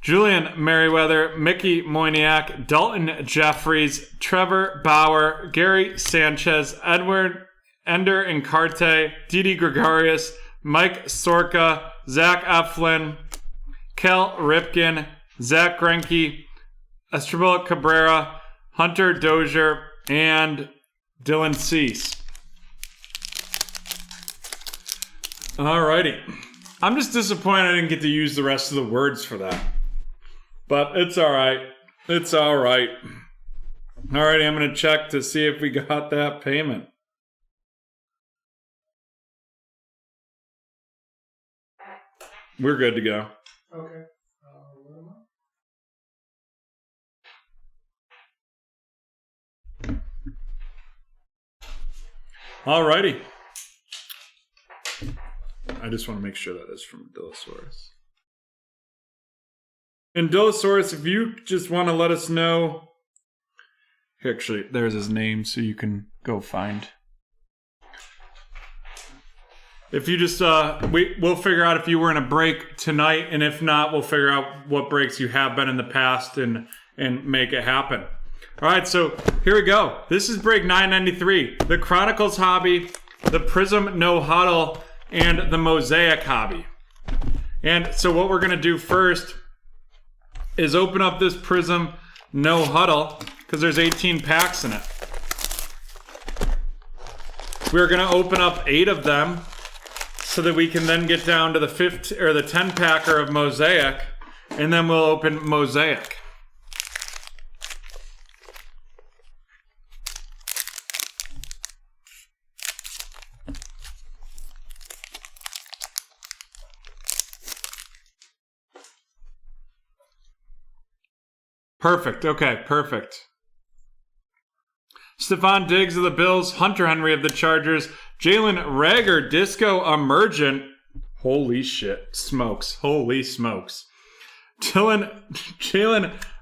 Julian Merriweather, Mickey Moyniak, Dalton Jeffries, Trevor Bauer, Gary Sanchez, Edward Ender Encarte, Didi Gregorius, Mike Sorka, Zach Eflin, Kel Ripken, Zach Greinke, Estrabel Cabrera, Hunter Dozier, and Dylan Cease. Alrighty. I'm just disappointed I didn't get to use the rest of the words for that. But it's alright. It's alright. Alrighty, I'm going to check to see if we got that payment. We're good to go. Okay. Alrighty. I just want to make sure that is from Dillosaurus. And Dillosaurus, if you just want to let us know... Actually, there's his name so you can go find. If you just... we'll figure out if you were in a break tonight, and if not, we'll figure out what breaks you have been in the past and make it happen. Alright, so here we go. This is break 993. The Chronicles Hobby, the Prism No Huddle, and the Mosaic Hobby. And so what we're going to do first is open up this Prism No Huddle because there's 18 packs in it. We're going to open up 8 of them so that we can then get down to the 10 packer of Mosaic, and then we'll open Mosaic. Perfect. Okay, perfect. Stephon Diggs of the Bills, Hunter Henry of the Chargers, Jalen Reagor, Disco Emergent. Holy shit. Smokes. Holy smokes. Jalen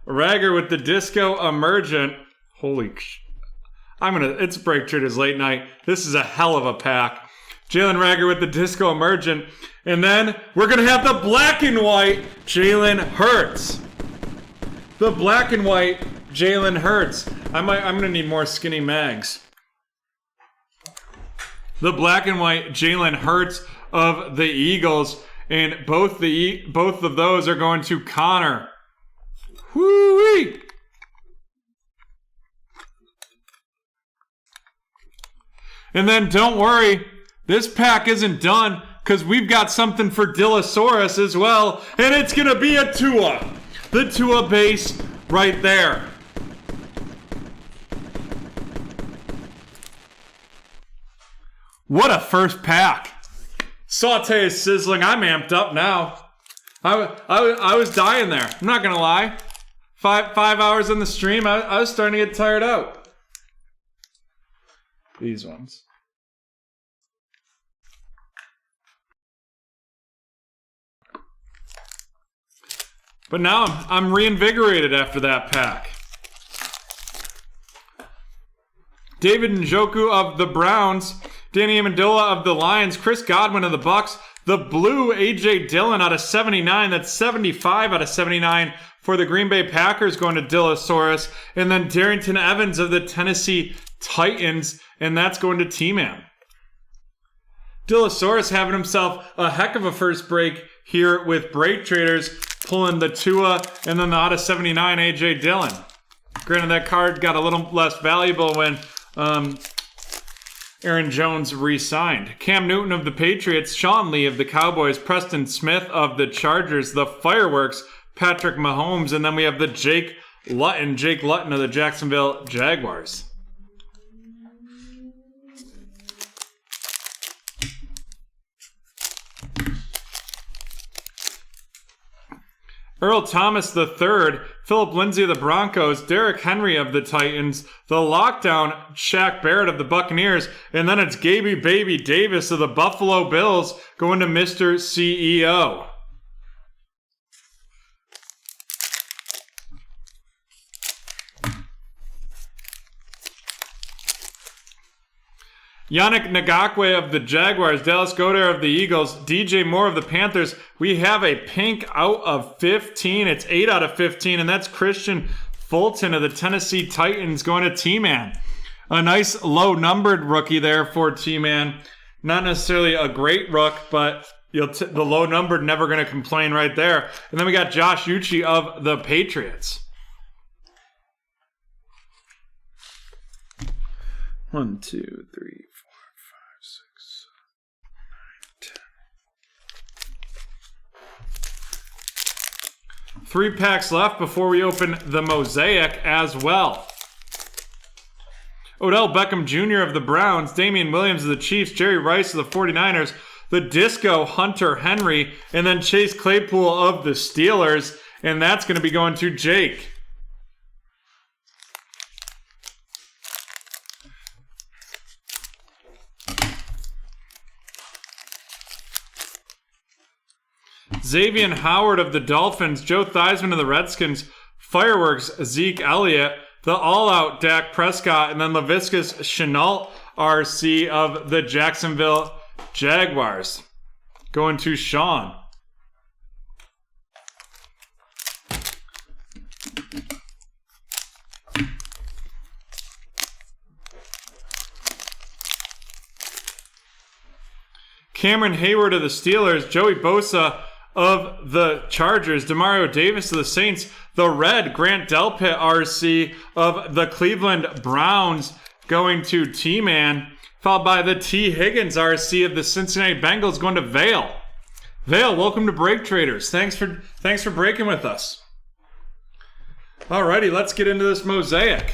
Reagor with the Disco Emergent. Holy it's BreakTraders late night. This is a hell of a pack. Jalen Reagor with the Disco Emergent. And then we're going to have the black and white Jalen Hurts. The black and white Jalen Hurts. I'm going to need more skinny mags. The black and white Jalen Hurts of the Eagles, and both of those are going to Connor. Whoo-wee! And then don't worry, this pack isn't done because we've got something for Dillosaurus as well, and it's going to be a Tua. The Tua base right there. What a first pack. Saute is sizzling. I'm amped up now. I was dying there. I'm not going to lie. Five hours in the stream, I was starting to get tired out. These ones. But now I'm reinvigorated after that pack. David Njoku of the Browns, Danny Amendola of the Lions, Chris Godwin of the Bucks, the blue A.J. Dillon out of 79. That's 75 out of 79 for the Green Bay Packers going to Dillosaurus. And then Darrington Evans of the Tennessee Titans, and that's going to T-Man. Dillosaurus having himself a heck of a first break here with BreakTraders, pulling the Tua and then the out of 79 A.J. Dillon. Granted, that card got a little less valuable when Aaron Jones re-signed. Cam Newton of the Patriots, Sean Lee of the Cowboys, Preston Smith of the Chargers, the Fireworks, Patrick Mahomes, and then we have the Jake Luton of the Jacksonville Jaguars. Earl Thomas III, Philip Lindsay of the Broncos, Derrick Henry of the Titans, the Lockdown, Shaq Barrett of the Buccaneers, and then it's Gaby Baby Davis of the Buffalo Bills going to Mr. CEO. Yannick Ngakoue of the Jaguars, Dallas Goedert of the Eagles, DJ Moore of the Panthers. We have a pink out of 15. It's 8 out of 15, and that's Christian Fulton of the Tennessee Titans going to T-Man. A nice low-numbered rookie there for T-Man. Not necessarily a great rook, but the low-numbered never going to complain right there. And then we got Josh Uche of the Patriots. 1, 2, 3, 4, 5, 6, 7, 8, 9, 10. 3 packs left before we open the Mosaic as well. Odell Beckham Jr. of the Browns, Damian Williams of the Chiefs, Jerry Rice of the 49ers, the Disco Hunter Henry, and then Chase Claypool of the Steelers. And that's going to be going to Jake. Xavier Howard of the Dolphins, Joe Theismann of the Redskins, Fireworks, Zeke Elliott, the all-out Dak Prescott, and then Laviscus Shenault RC of the Jacksonville Jaguars. Going to Sean. Cameron Hayward of the Steelers, Joey Bosa of the Chargers, Demario Davis of the Saints, the red Grant Delpit RC of the Cleveland Browns going to T-Man, followed by the T. Higgins RC of the Cincinnati Bengals going to Vale. Vale, welcome to BreakTraders. Thanks for breaking with us. Alrighty, let's get into this mosaic.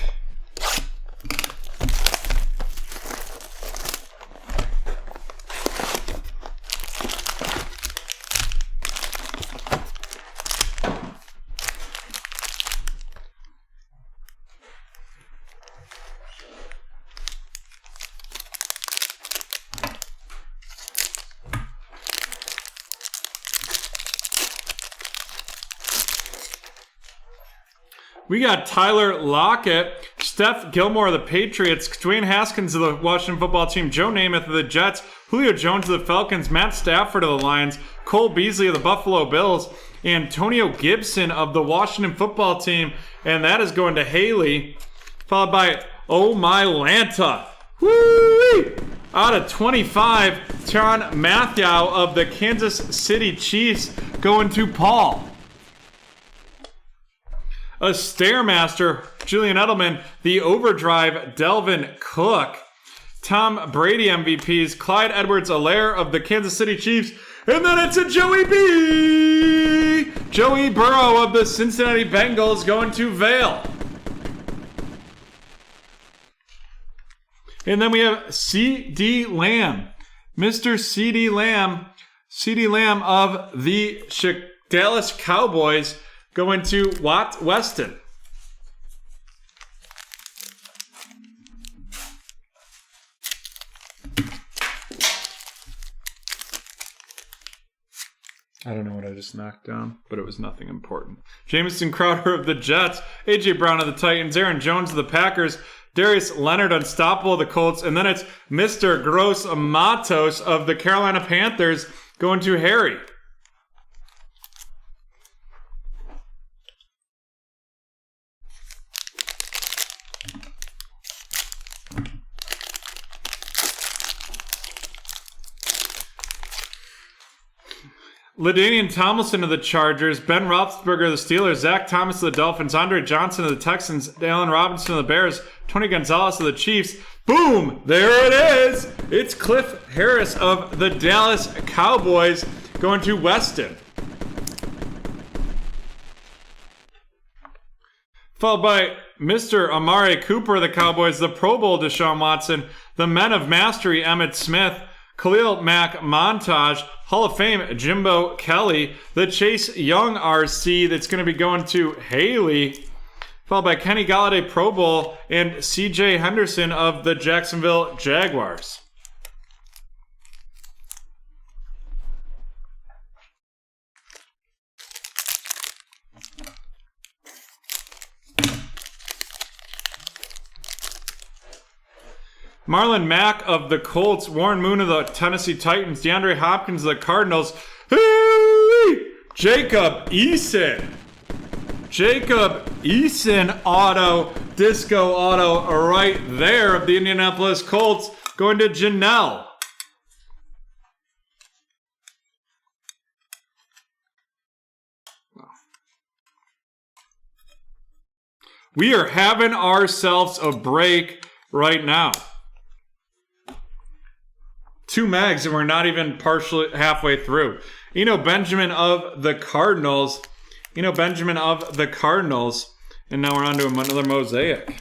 We got Tyler Lockett, Steph Gilmore of the Patriots, Dwayne Haskins of the Washington football team, Joe Namath of the Jets, Julio Jones of the Falcons, Matt Stafford of the Lions, Cole Beasley of the Buffalo Bills, Antonio Gibson of the Washington football team, and that is going to Haley, followed by Oh My Lanta. Woo! Out of 25, Tyrann Mathieu of the Kansas City Chiefs going to Paul. A Stairmaster, Julian Edelman, the Overdrive, Delvin Cook, Tom Brady MVPs, Clyde Edwards-Helaire of the Kansas City Chiefs, and then it's a Joey B! Joey Burrow of the Cincinnati Bengals going to Vale. And then we have C.D. Lamb, Mr. C.D. Lamb of the Dallas Cowboys, going to Watt Weston. I don't know what I just knocked down, but it was nothing important. Jamison Crowder of the Jets, A.J. Brown of the Titans, Aaron Jones of the Packers, Darius Leonard, Unstoppable of the Colts, and then it's Mr. Gross Matos of the Carolina Panthers going to Harry. LaDainian Tomlinson of the Chargers, Ben Roethlisberger of the Steelers, Zach Thomas of the Dolphins, Andre Johnson of the Texans, Allen Robinson of the Bears, Tony Gonzalez of the Chiefs. Boom! There it is! It's Cliff Harris of the Dallas Cowboys going to Weston. Followed by Mr. Amari Cooper of the Cowboys, the Pro Bowl Deshaun Watson, the Men of Mastery Emmitt Smith, Khalil Mack Montage, Hall of Fame Jimbo Kelly, the Chase Young RC that's going to be going to Haley, followed by Kenny Golladay Pro Bowl and CJ Henderson of the Jacksonville Jaguars. Marlon Mack of the Colts, Warren Moon of the Tennessee Titans, DeAndre Hopkins of the Cardinals, Jacob Eason auto, disco auto right there of the Indianapolis Colts going to Janelle. We are having ourselves a break right now. 2 mags and we're not even partially halfway through. Benjamin of the Cardinals. And now we're on to another mosaic.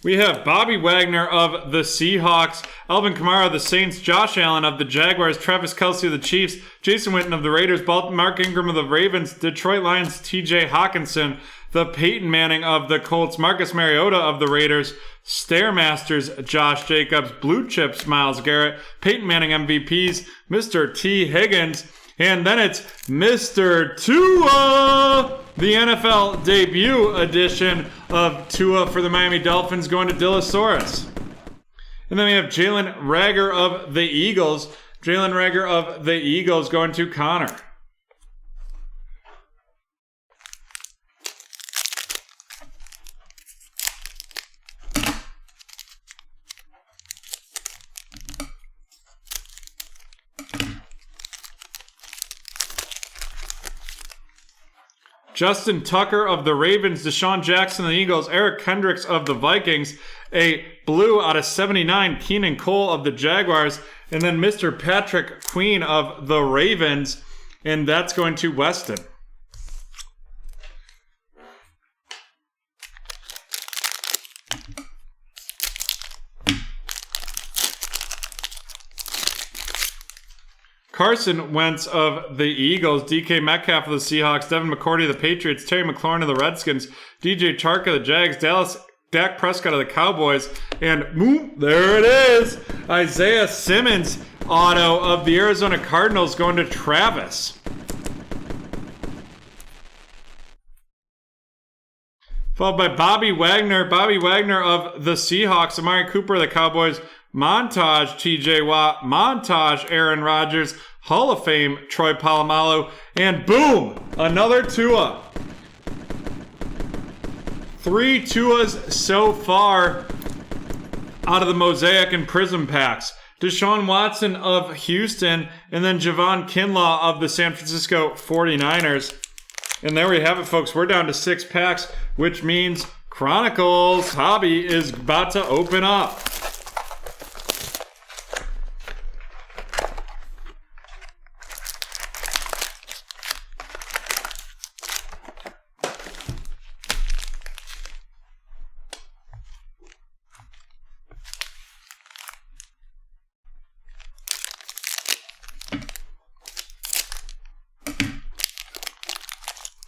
We have Bobby Wagner of the Seahawks, Alvin Kamara of the Saints, Josh Allen of the Jaguars, Travis Kelce of the Chiefs, Jason Witten of the Raiders, Mark Ingram of the Ravens, Detroit Lions, TJ Hawkinson, the Peyton Manning of the Colts, Marcus Mariota of the Raiders, Stairmasters, Josh Jacobs, Blue Chips, Myles Garrett, Peyton Manning MVPs, Mr. T. Higgins, and then it's Mr. Tua, the NFL debut edition of Tua for the Miami Dolphins going to Dillosaurus. And then we have Jalen Reagor of the Eagles. Going to Connor. Justin Tucker of the Ravens, Deshaun Jackson of the Eagles, Eric Kendricks of the Vikings, a blue out of 79, Keenan Cole of the Jaguars, and then Mr. Patrick Queen of the Ravens, and that's going to Weston. Carson Wentz of the Eagles, DK Metcalf of the Seahawks, Devin McCourty of the Patriots, Terry McLaurin of the Redskins, DJ Chark of the Jags, Dak Prescott of the Cowboys, and boom, there it is, Isaiah Simmons auto of the Arizona Cardinals going to Travis. Followed by Bobby Wagner of the Seahawks, Amari Cooper of the Cowboys, Montage TJ Watt, Montage Aaron Rodgers, Hall of Fame Troy Polamalu, and boom, another Tua. 3 Tuas so far out of the Mosaic and Prism packs. Deshaun Watson of Houston, and then Javon Kinlaw of the San Francisco 49ers. And there we have it, folks. We're down to 6 packs, which means Chronicles Hobby is about to open up.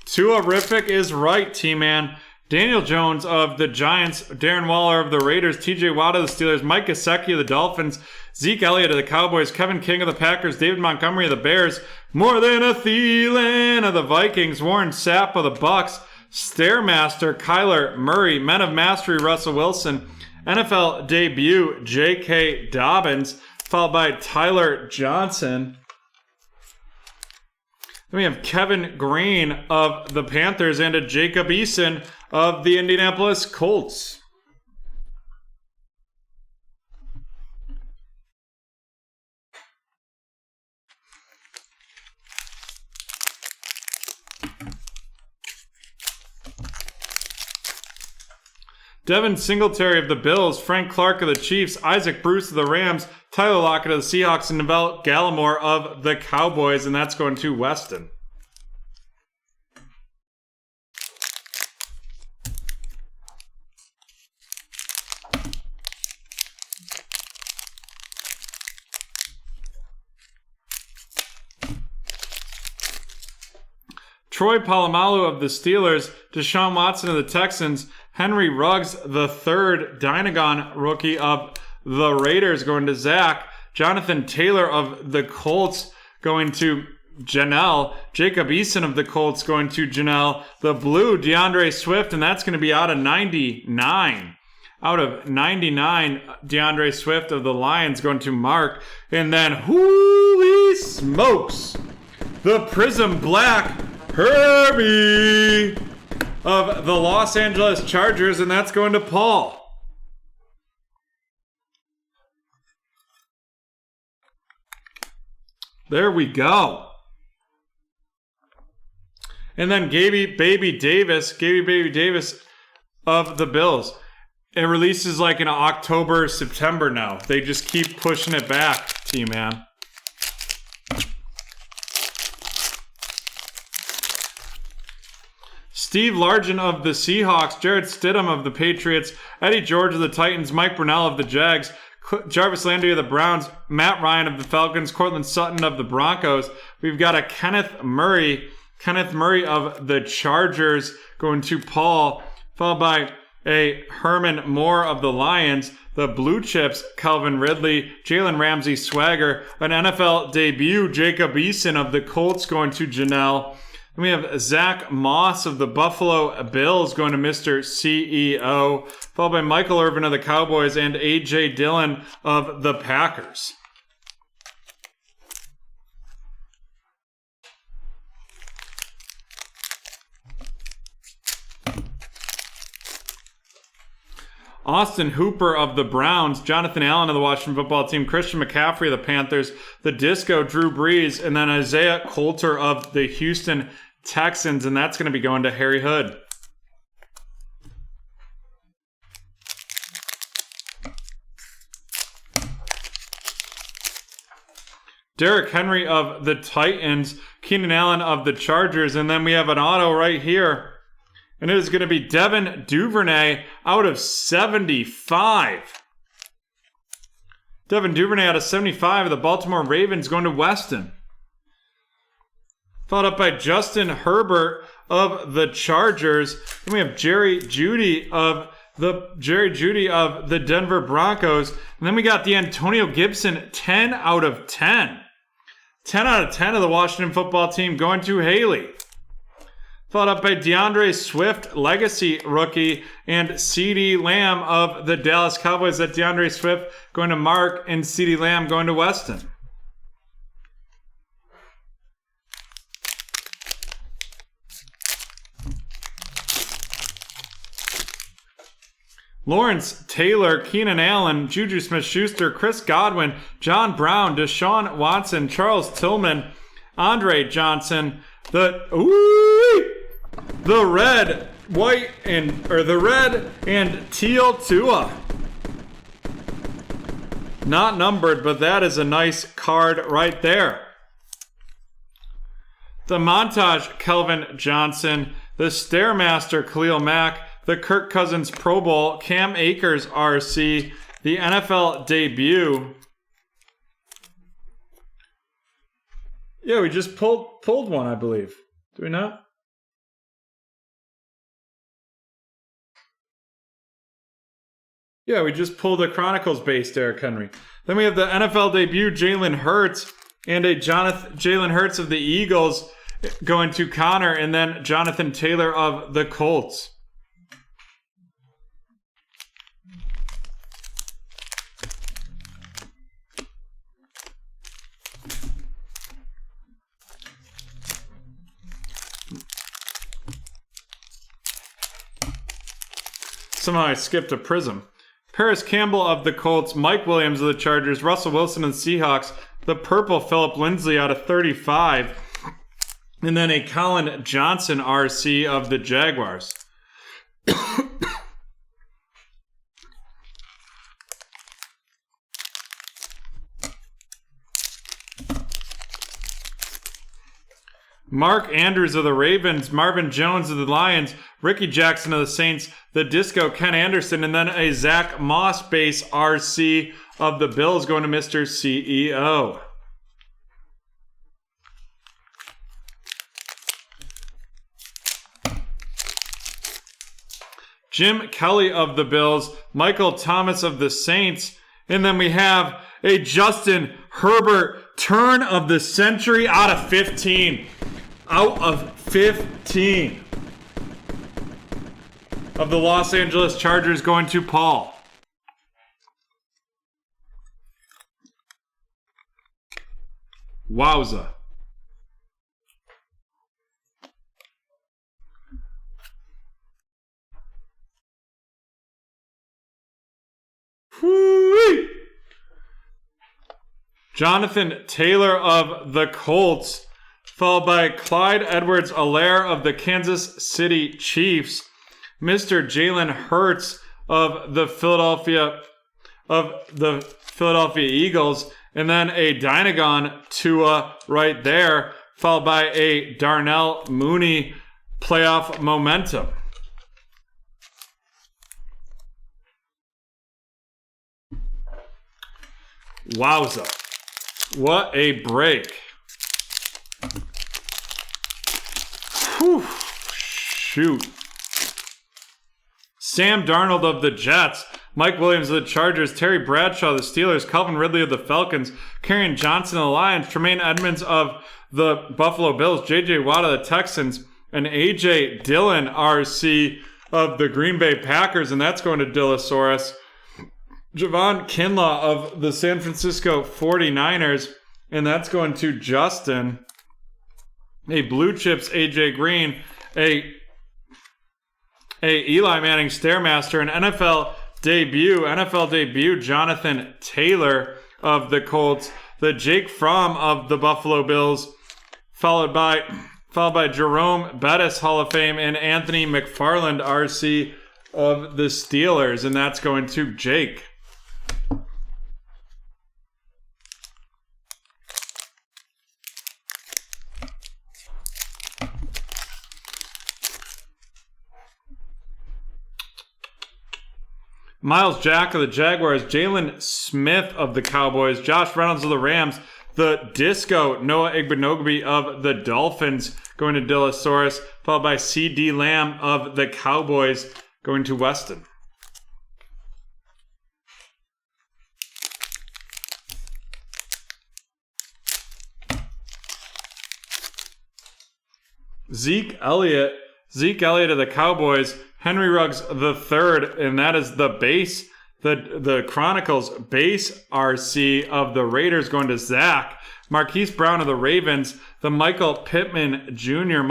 Tua-rific is right, T-Man. Daniel Jones of the Giants, Darren Waller of the Raiders, TJ Watt of the Steelers, Mike Gesicki of the Dolphins, Zeke Elliott of the Cowboys, Kevin King of the Packers, David Montgomery of the Bears, More Than a Thielen of the Vikings, Warren Sapp of the Bucks, Stairmaster, Kyler Murray, Men of Mastery, Russell Wilson, NFL debut, J.K. Dobbins, followed by Tyler Johnson. Then we have Kevin Green of the Panthers and a Jacob Eason of the Indianapolis Colts. Devin Singletary of the Bills, Frank Clark of the Chiefs, Isaac Bruce of the Rams, Tyler Lockett of the Seahawks, and Neville Gallimore of the Cowboys, and that's going to Weston. Troy Polamalu of the Steelers, Deshaun Watson of the Texans, Henry Ruggs the third, Dynagon rookie of the Raiders going to Zach, Jonathan Taylor of the Colts going to Janelle, Jacob Eason of the Colts going to Janelle, the blue DeAndre Swift, and that's going to be out of 99. Out of 99, DeAndre Swift of the Lions going to Mark, and then holy smokes, the Prism Black Herbie of the Los Angeles Chargers, and that's going to Paul. There we go. And then Gaby Baby Davis of the Bills. It releases like in October, September now. They just keep pushing it back, T-Man. Steve Largent of the Seahawks, Jared Stidham of the Patriots, Eddie George of the Titans, Mike Brunell of the Jags, Jarvis Landry of the Browns, Matt Ryan of the Falcons, Cortland Sutton of the Broncos. We've got a Kenneth Murray of the Chargers going to Paul, followed by a Herman Moore of the Lions, the Blue Chips, Calvin Ridley, Jalen Ramsey Swagger, an NFL debut, Jacob Eason of the Colts going to Janelle. Then we have Zach Moss of the Buffalo Bills going to Mr. CEO, followed by Michael Irvin of the Cowboys and A.J. Dillon of the Packers. Austin Hooper of the Browns, Jonathan Allen of the Washington Football Team, Christian McCaffrey of the Panthers, the Disco Drew Brees, and then Isaiah Coulter of the Houston Texans, and that's going to be going to Harry Hood. Derrick Henry of the Titans, Keenan Allen of the Chargers, and then we have an auto right here. And it is going to be Devin Duvernay out of 75. Devin Duvernay out of 75 of the Baltimore Ravens going to Weston. Followed up by Justin Herbert of the Chargers. Then we have Jerry Jeudy of the Denver Broncos. And then we got the Antonio Gibson 10 out of 10. 10 out of 10 of the Washington football team going to Haley. Followed up by DeAndre Swift, legacy rookie, and CeeDee Lamb of the Dallas Cowboys. That DeAndre Swift going to Mark, and CeeDee Lamb going to Weston. Lawrence Taylor, Keenan Allen, Juju Smith-Schuster, Chris Godwin, John Brown, Deshaun Watson, Charles Tillman, Andre Johnson, the red, white, the red and teal Tua. Not numbered, but that is a nice card right there. The Montage Kelvin Johnson, the Stairmaster Khalil Mack, the Kirk Cousins Pro Bowl, Cam Akers RC, the NFL debut. Yeah, we just pulled one, I believe. Do we not? Yeah, we just pulled a Chronicles-based Derrick Henry. Then we have the NFL debut, Jalen Hurts, and a Jalen Hurts of the Eagles going to Connor, and then Jonathan Taylor of the Colts. Somehow I skipped a prism. Paris Campbell of the Colts, Mike Williams of the Chargers, Russell Wilson of the Seahawks, the purple Phillip Lindsay out of 35, and then a Colin Johnson RC of the Jaguars. Mark Andrews of the Ravens, Marvin Jones of the Lions, Ricky Jackson of the Saints, the Disco Ken Anderson, and then a Zach Moss base RC of the Bills going to Mr. CEO. Jim Kelly of the Bills, Michael Thomas of the Saints, and then we have a Justin Herbert turn of the century out of 15. Out of 15 of the Los Angeles Chargers going to Paul. Wowza. Whoo-wee. Jonathan Taylor of the Colts, followed by Clyde Edwards-Helaire of the Kansas City Chiefs, Mr. Jalen Hurts of the Philadelphia Eagles, and then a Dynagon Tua right there, followed by a Darnell Mooney playoff momentum. Wowza. What a break. Whew. Shoot. Sam Darnold of the Jets, Mike Williams of the Chargers, Terry Bradshaw of the Steelers, Calvin Ridley of the Falcons, Kerryon Johnson of the Lions, Tremaine Edmonds of the Buffalo Bills, J.J. Watt of the Texans, and A.J. Dillon RC of the Green Bay Packers, and that's going to Dillosaurus. Javon Kinlaw of the San Francisco 49ers, and that's going to Justin. A Blue Chips AJ Green, a Eli Manning Stairmaster, an NFL debut Jonathan Taylor of the Colts, the Jake Fromm of the Buffalo Bills, followed by followed by Jerome Bettis, Hall of Fame, and Anthony McFarland, RC of the Steelers, and that's going to Jake. Miles Jack of the Jaguars, Jalen Smith of the Cowboys, Josh Reynolds of the Rams, the Disco, Noah Igbenogbe of the Dolphins, going to Dillosaurus, followed by C.D. Lamb of the Cowboys, going to Weston. Zeke Elliott of the Cowboys, Henry Ruggs the third, and that is the base, the Chronicles base RC of the Raiders, going to Zach. Marquise Brown of the Ravens, the Michael Pittman Jr.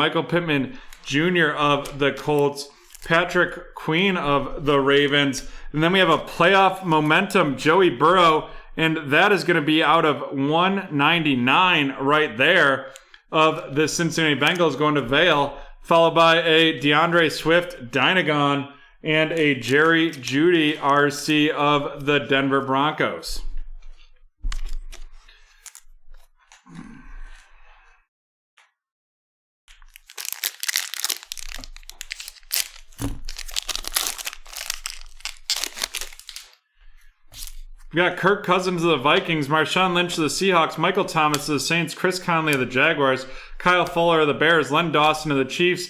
of the Colts, Patrick Queen of the Ravens, and then we have a playoff momentum, Joey Burrow, and that is going to be out of 199 right there of the Cincinnati Bengals, going to Vale, followed by a DeAndre Swift Dynagon and a Jerry Jeudy RC of the Denver Broncos. We got Kirk Cousins of the Vikings, Marshawn Lynch of the Seahawks, Michael Thomas of the Saints, Chris Conley of the Jaguars, Kyle Fuller of the Bears, Len Dawson of the Chiefs,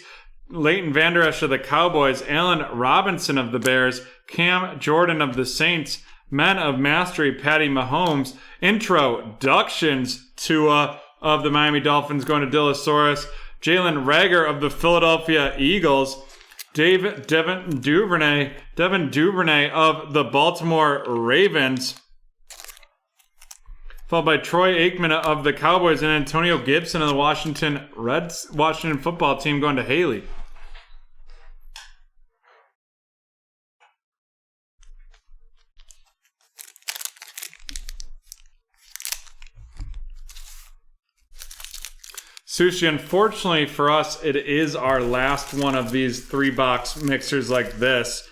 Leighton Vander Esch of the Cowboys, Allen Robinson of the Bears, Cam Jordan of the Saints, Men of Mastery, Patty Mahomes, Introductions, Tua of the Miami Dolphins, going to Dillosaurus, Jalen Reagor of the Philadelphia Eagles, Devin Duvernay of the Baltimore Ravens, followed by Troy Aikman of the Cowboys, and Antonio Gibson of the Washington football team, going to Haley. Sushi, unfortunately for us, it is our last one of these 3-box mixers like this.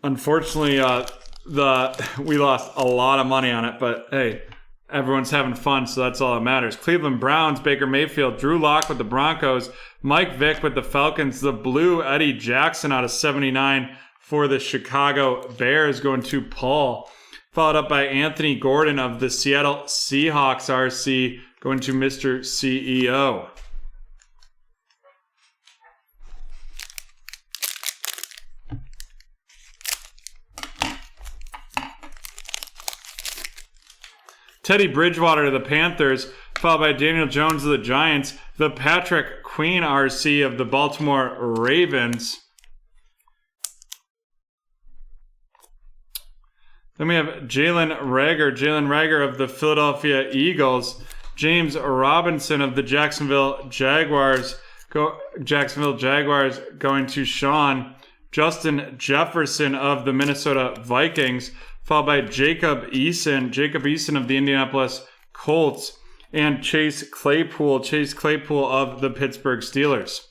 Unfortunately, we lost a lot of money on it, but hey, everyone's having fun, so that's all that matters. Cleveland Browns, Baker Mayfield, Drew Lock with the Broncos, Mike Vick with the Falcons, the Blue Eddie Jackson out of 79 for the Chicago Bears, going to Paul, followed up by Anthony Gordon of the Seattle Seahawks RC, going to Mr. CEO. Teddy Bridgewater to the Panthers, followed by Daniel Jones of the Giants, the Patrick Queen RC of the Baltimore Ravens. Then we have Jalen Reagor of the Philadelphia Eagles, James Robinson of the Jacksonville Jaguars going to Sean, Justin Jefferson of the Minnesota Vikings, followed by Jacob Eason of the Indianapolis Colts, and Chase Claypool of the Pittsburgh Steelers.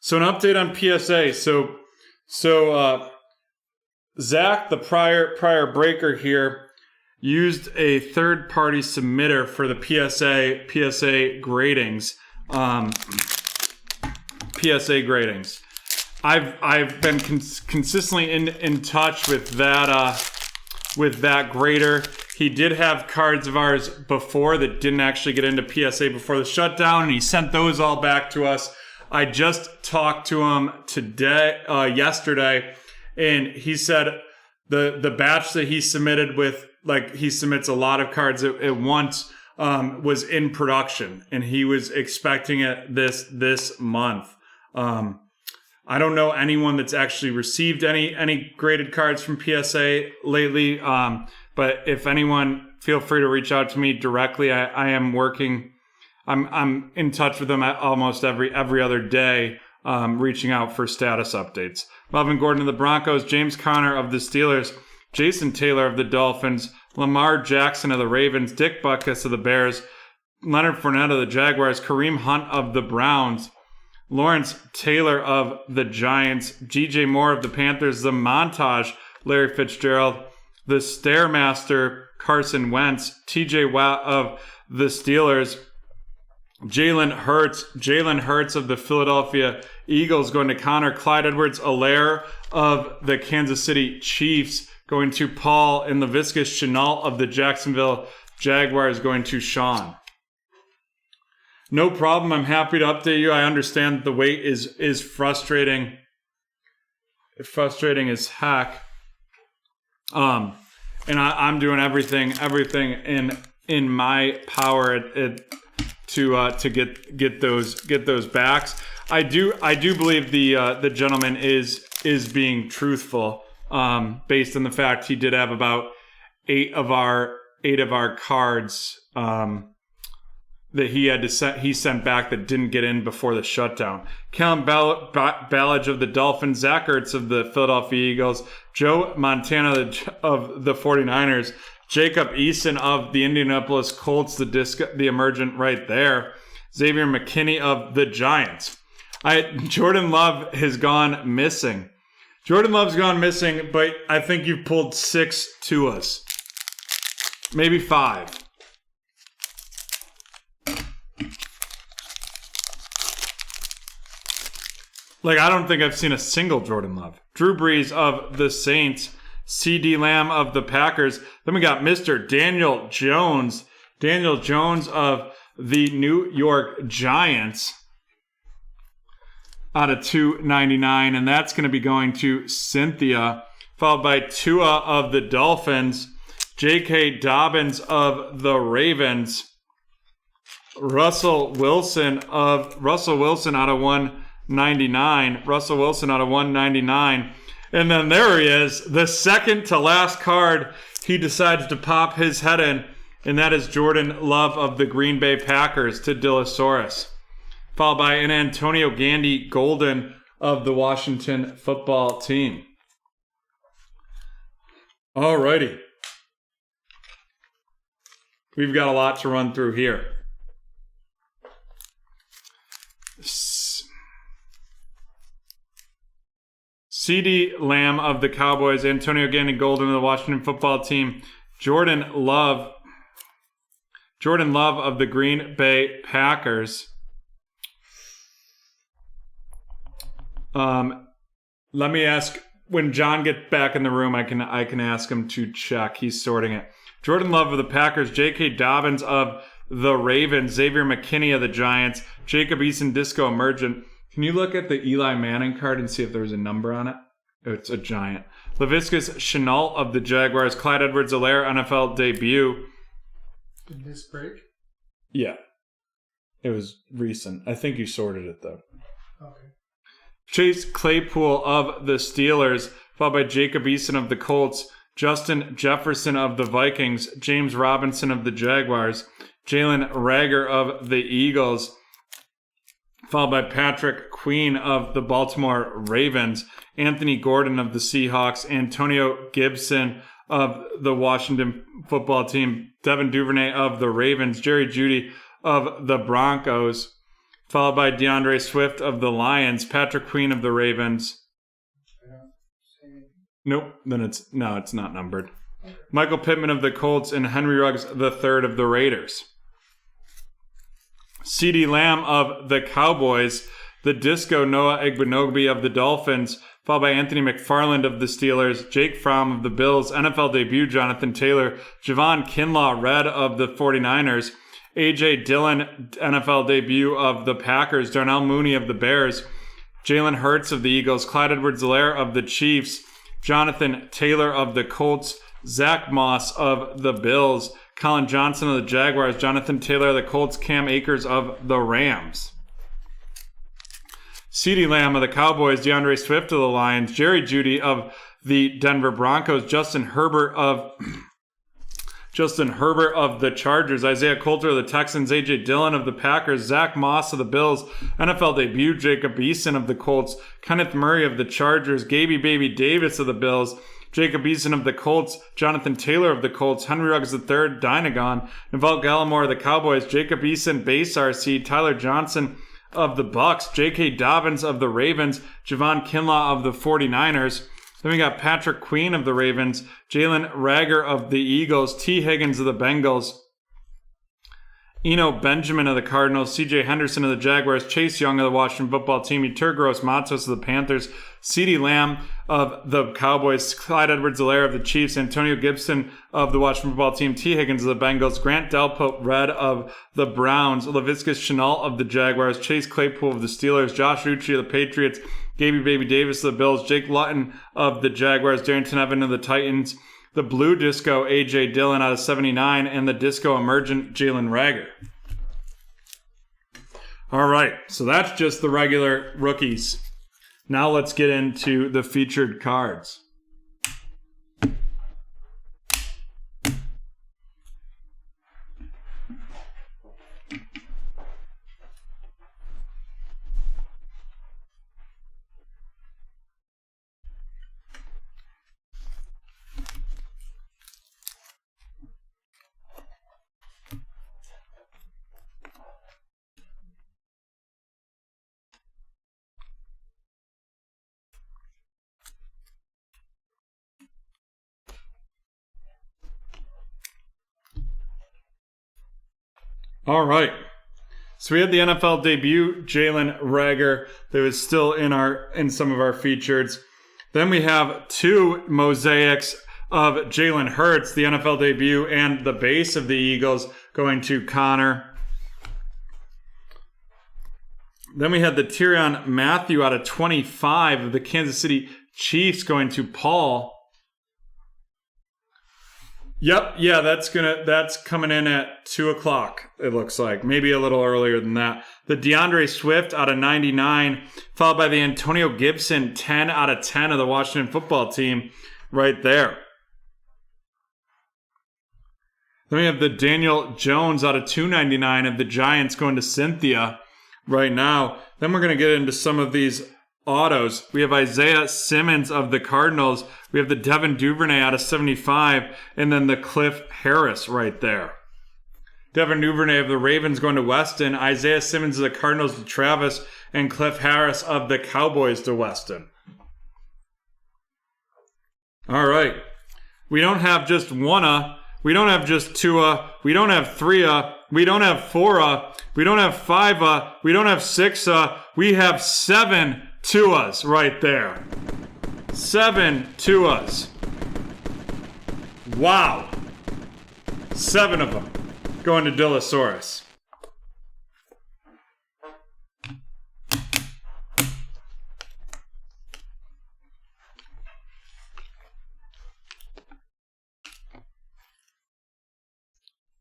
So an update on PSA. So Zach, the prior breaker here, used a third-party submitter for the PSA gradings. I've been consistently in touch with that grader. He did have cards of ours before that didn't actually get into PSA before the shutdown, and he sent those all back to us. I just talked to him yesterday, and he said the batch that he submitted with, like, he submits a lot of cards at once, was in production, and he was expecting it this month. I don't know anyone that's actually received any graded cards from PSA lately, but if anyone, feel free to reach out to me directly. I am working. I'm in touch with them almost every other day, reaching out for status updates. Melvin Gordon of the Broncos, James Conner of the Steelers, Jason Taylor of the Dolphins, Lamar Jackson of the Ravens, Dick Butkus of the Bears, Leonard Fournette of the Jaguars, Kareem Hunt of the Browns, Lawrence Taylor of the Giants, DJ Moore of the Panthers, the Montage, Larry Fitzgerald, the Stairmaster, Carson Wentz, TJ Watt of the Steelers, Jalen Hurts of the Philadelphia Eagles going to Connor, Clyde Edwards-Helaire of the Kansas City Chiefs going to Paul, and the Viscous Chenault of the Jacksonville Jaguars going to Sean. No problem. I'm happy to update you. I understand that the wait is frustrating. Frustrating as heck. And I'm doing everything in my power to get those backs. I do believe the gentleman is being truthful, based on the fact he did have about eight of our cards that he sent back that didn't get in before the shutdown. Callum Ballage of the Dolphins, Zach Ertz of the Philadelphia Eagles, Joe Montana of the 49ers, Jacob Eason of the Indianapolis Colts, the emergent right there, Xavier McKinney of the Giants. Jordan Love has gone missing. Jordan Love's gone missing, but I think you've pulled 6 to us. Maybe 5. Like, I don't think I've seen a single Jordan Love. Drew Brees of the Saints, CD Lamb of the Packers. Then we got Mr. Daniel Jones. Daniel Jones of the New York Giants out of 299. And that's going to be going to Cynthia. Followed by Tua of the Dolphins. J.K. Dobbins of the Ravens. Russell Wilson out of 199. Russell Wilson out of 199. And then there he is, the second to last card he decides to pop his head in, and that is Jordan Love of the Green Bay Packers to Dillosaurus. Followed by an Antonio Gandy Golden of the Washington Football Team. Alrighty. We've got a lot to run through here. CD Lamb of the Cowboys, Antonio Gandy Golden of the Washington Football Team, Jordan Love of the Green Bay Packers. Let me ask, when John gets back in the room, I can ask him to check. He's sorting it. Jordan Love of the Packers, J.K. Dobbins of the Ravens, Xavier McKinney of the Giants, Jacob Eason Disco Emergent. Can you look at the Eli Manning card and see if there's a number on it? Oh, it's a giant. Laviscus Chenault of the Jaguars, Clyde Edwards-Helaire NFL debut. Did this break? Yeah. It was recent. I think you sorted it, though. Okay. Chase Claypool of the Steelers, followed by Jacob Eason of the Colts, Justin Jefferson of the Vikings, James Robinson of the Jaguars, Jalen Reagor of the Eagles, followed by Patrick Queen of the Baltimore Ravens, Anthony Gordon of the Seahawks, Antonio Gibson of the Washington Football Team, Devin Duvernay of the Ravens, Jerry Jeudy of the Broncos, followed by DeAndre Swift of the Lions, Patrick Queen of the Ravens. Nope, then it's not numbered. Michael Pittman of the Colts and Henry Ruggs III of the Raiders. CeeDee Lamb of the Cowboys, the Disco Noah Igbenogbe of the Dolphins, followed by Anthony McFarland of the Steelers, Jake Fromm of the Bills, NFL debut Jonathan Taylor, Javon Kinlaw Red of the 49ers, A.J. Dillon NFL debut of the Packers, Darnell Mooney of the Bears, Jalen Hurts of the Eagles, Clyde Edwards-Helaire of the Chiefs, Jonathan Taylor of the Colts, Zach Moss of the Bills, Colin Johnson of the Jaguars, Jonathan Taylor of the Colts, Cam Akers of the Rams. CeeDee Lamb of the Cowboys, DeAndre Swift of the Lions, Jerry Jeudy of the Denver Broncos, Justin Herbert of Justin Herbert of the Chargers, Isaiah Coulter of the Texans, A.J. Dillon of the Packers, Zach Moss of the Bills, NFL debut, Jacob Eason of the Colts, Kenneth Murray of the Chargers, Gaby Baby Davis of the Bills, Jacob Eason of the Colts, Jonathan Taylor of the Colts, Henry Ruggs III, Dynagon, Neville Gallimore of the Cowboys, Jacob Eason, Base RC, Tyler Johnson of the Bucks, J.K. Dobbins of the Ravens, Javon Kinlaw of the 49ers. Then we got Patrick Queen of the Ravens, Jalen Rager of the Eagles, T. Higgins of the Bengals, Eno Benjamin of the Cardinals, C.J. Henderson of the Jaguars, Chase Young of the Washington Football Team, Yetur Gross-Matos of the Panthers, CeeDee Lamb of the Cowboys, Clyde Edwards-Helaire of the Chiefs, Antonio Gibson of the Washington Football Team, T. Higgins of the Bengals, Grant Delpit-Red of the Browns, Laviska Shenault of the Jaguars, Chase Claypool of the Steelers, Josh Uche of the Patriots, Gaby Baby Davis of the Bills, Jake Luton of the Jaguars, Darrington Evans of the Titans, the Blue Disco A.J. Dillon out of 79, and the Disco Emergent Jalen Rager. All right, so that's just the regular rookies. Now let's get into the featured cards. All right. So we had the NFL debut, Jalen Rager, that was still in some of our features. Then we have two mosaics of Jalen Hurts, the NFL debut, and the base of the Eagles going to Connor. Then we had the Tyrann Mathieu out of 25 of the Kansas City Chiefs going to Paul. Yep, yeah, that's coming in at 2 o'clock, it looks like. Maybe a little earlier than that. The DeAndre Swift out of 99, followed by the Antonio Gibson 10 out of 10 of the Washington Football Team right there. Then we have the Daniel Jones out of 299 of the Giants going to Cynthia right now. Then we're going to get into some of these autos. We have Isaiah Simmons of the Cardinals. We have the Devin Duvernay out of 75, and then the Cliff Harris right there. Devin Duvernay of the Ravens going to Weston, Isaiah Simmons of the Cardinals to Travis, and Cliff Harris of the Cowboys to Weston. All right. We don't have just one, we don't have just two, we don't have three, we don't have four, we don't have five, we don't have six, we have 7 Tuas right there. 7 Tuas. Wow. 7 of them going to Dillosaurus.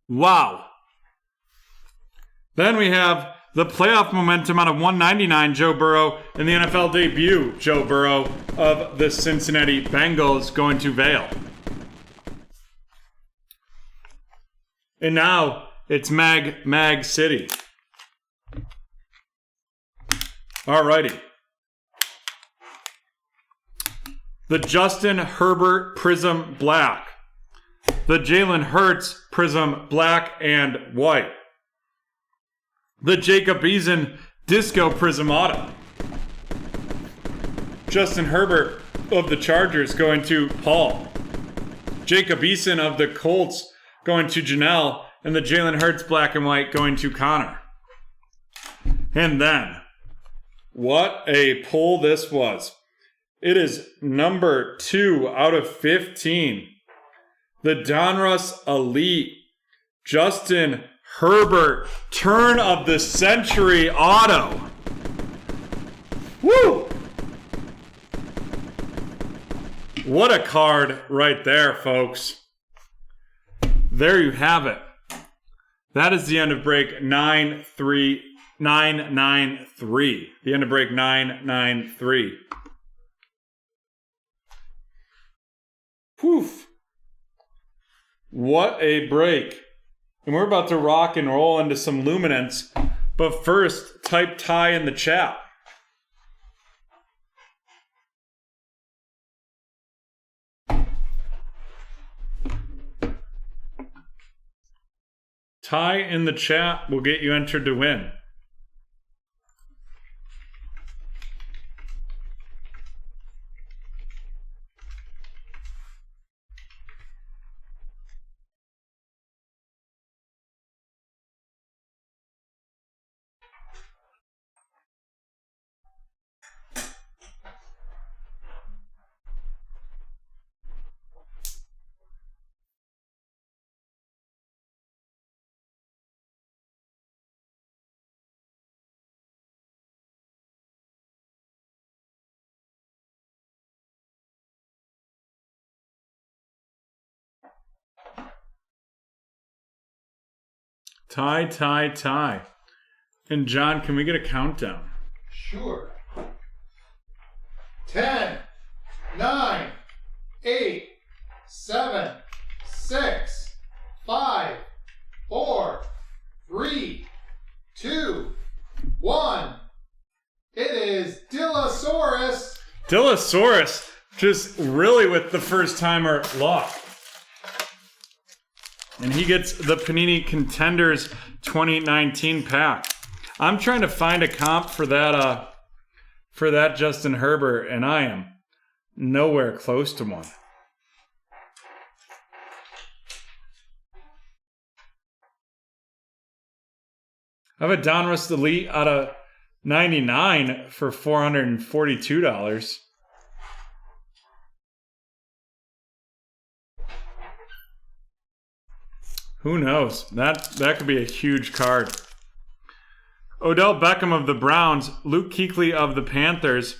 Wow. Then we have the playoff momentum out of 199, Joe Burrow, and the NFL debut, Joe Burrow, of the Cincinnati Bengals going to Vail. And now it's Mag City. Alrighty. The Justin Herbert Prism Black. The Jalen Hurts Prism Black and White. The Jacob Eason Disco Prism Auto. Justin Herbert of the Chargers going to Paul. Jacob Eason of the Colts going to Janelle. And the Jalen Hurts Black and White going to Connor. And then, what a pull this was. It is number 2 out of 15. The Donruss Elite Justin Herbert Turn of the Century Auto. Woo! What a card right there, folks. There you have it. That is the end of break 993. The end of break 993. Whew. What a break. And we're about to rock and roll into some luminance. But first, type Ty in the chat. Ty in the chat will get you entered to win. Ty, Ty, Ty. And John, can we get a countdown? Sure. 10, 9, 8, 7, 6, 5, 4, 3, 2, 1. It is Dillosaurus. Dillosaurus, just really with the first timer luck. And he gets the Panini Contenders 2019 pack. I'm trying to find a comp for that Justin Herbert, and I am nowhere close to one. I have a Donruss Elite out of 99 for $442. Who knows? That could be a huge card. Odell Beckham of the Browns, Luke Kuechly of the Panthers.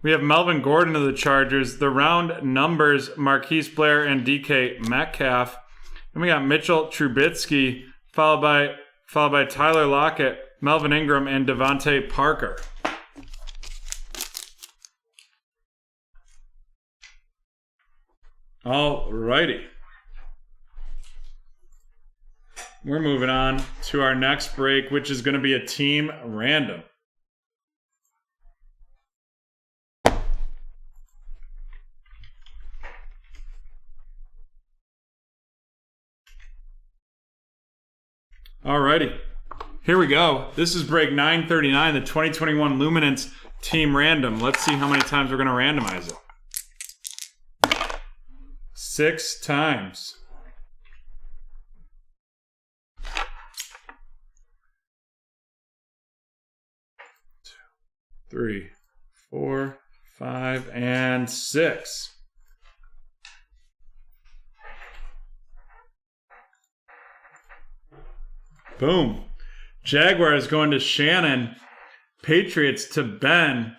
We have Melvin Gordon of the Chargers, the round numbers, Marquise Blair and DK Metcalf. And we got Mitchell Trubisky, followed by Tyler Lockett, Melvin Ingram, and Devontae Parker. Alrighty. We're moving on to our next break, which is going to be a team random. Alrighty, here we go. This is break 939, the 2021 Luminance Team Random. Let's see how many times we're going to randomize it. 6 times. 3, 4, 5, and 6. Boom. Jaguars going to Shannon. Patriots to Ben.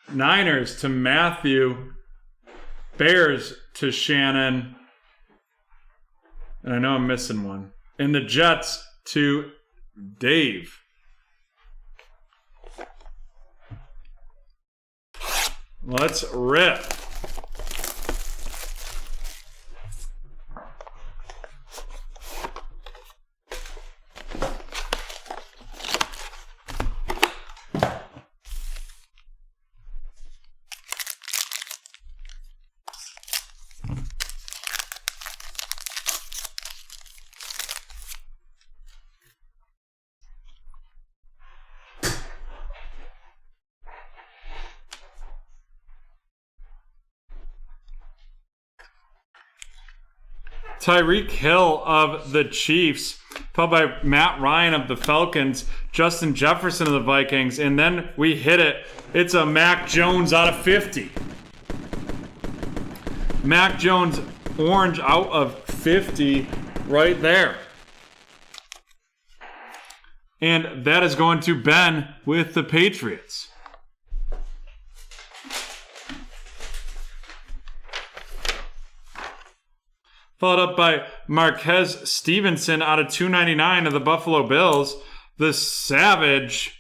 Niners to Matthew. Bears to Shannon. And I know I'm missing one. And the Jets to Dave. Let's rip. Tyreek Hill of the Chiefs, followed by Matt Ryan of the Falcons, Justin Jefferson of the Vikings, and then we hit it. It's a Mac Jones out of 50. Mac Jones orange out of 50 right there. And that is going to Ben with the Patriots. Followed up by Marquez Stevenson out of 299 of the Buffalo Bills. The Savage,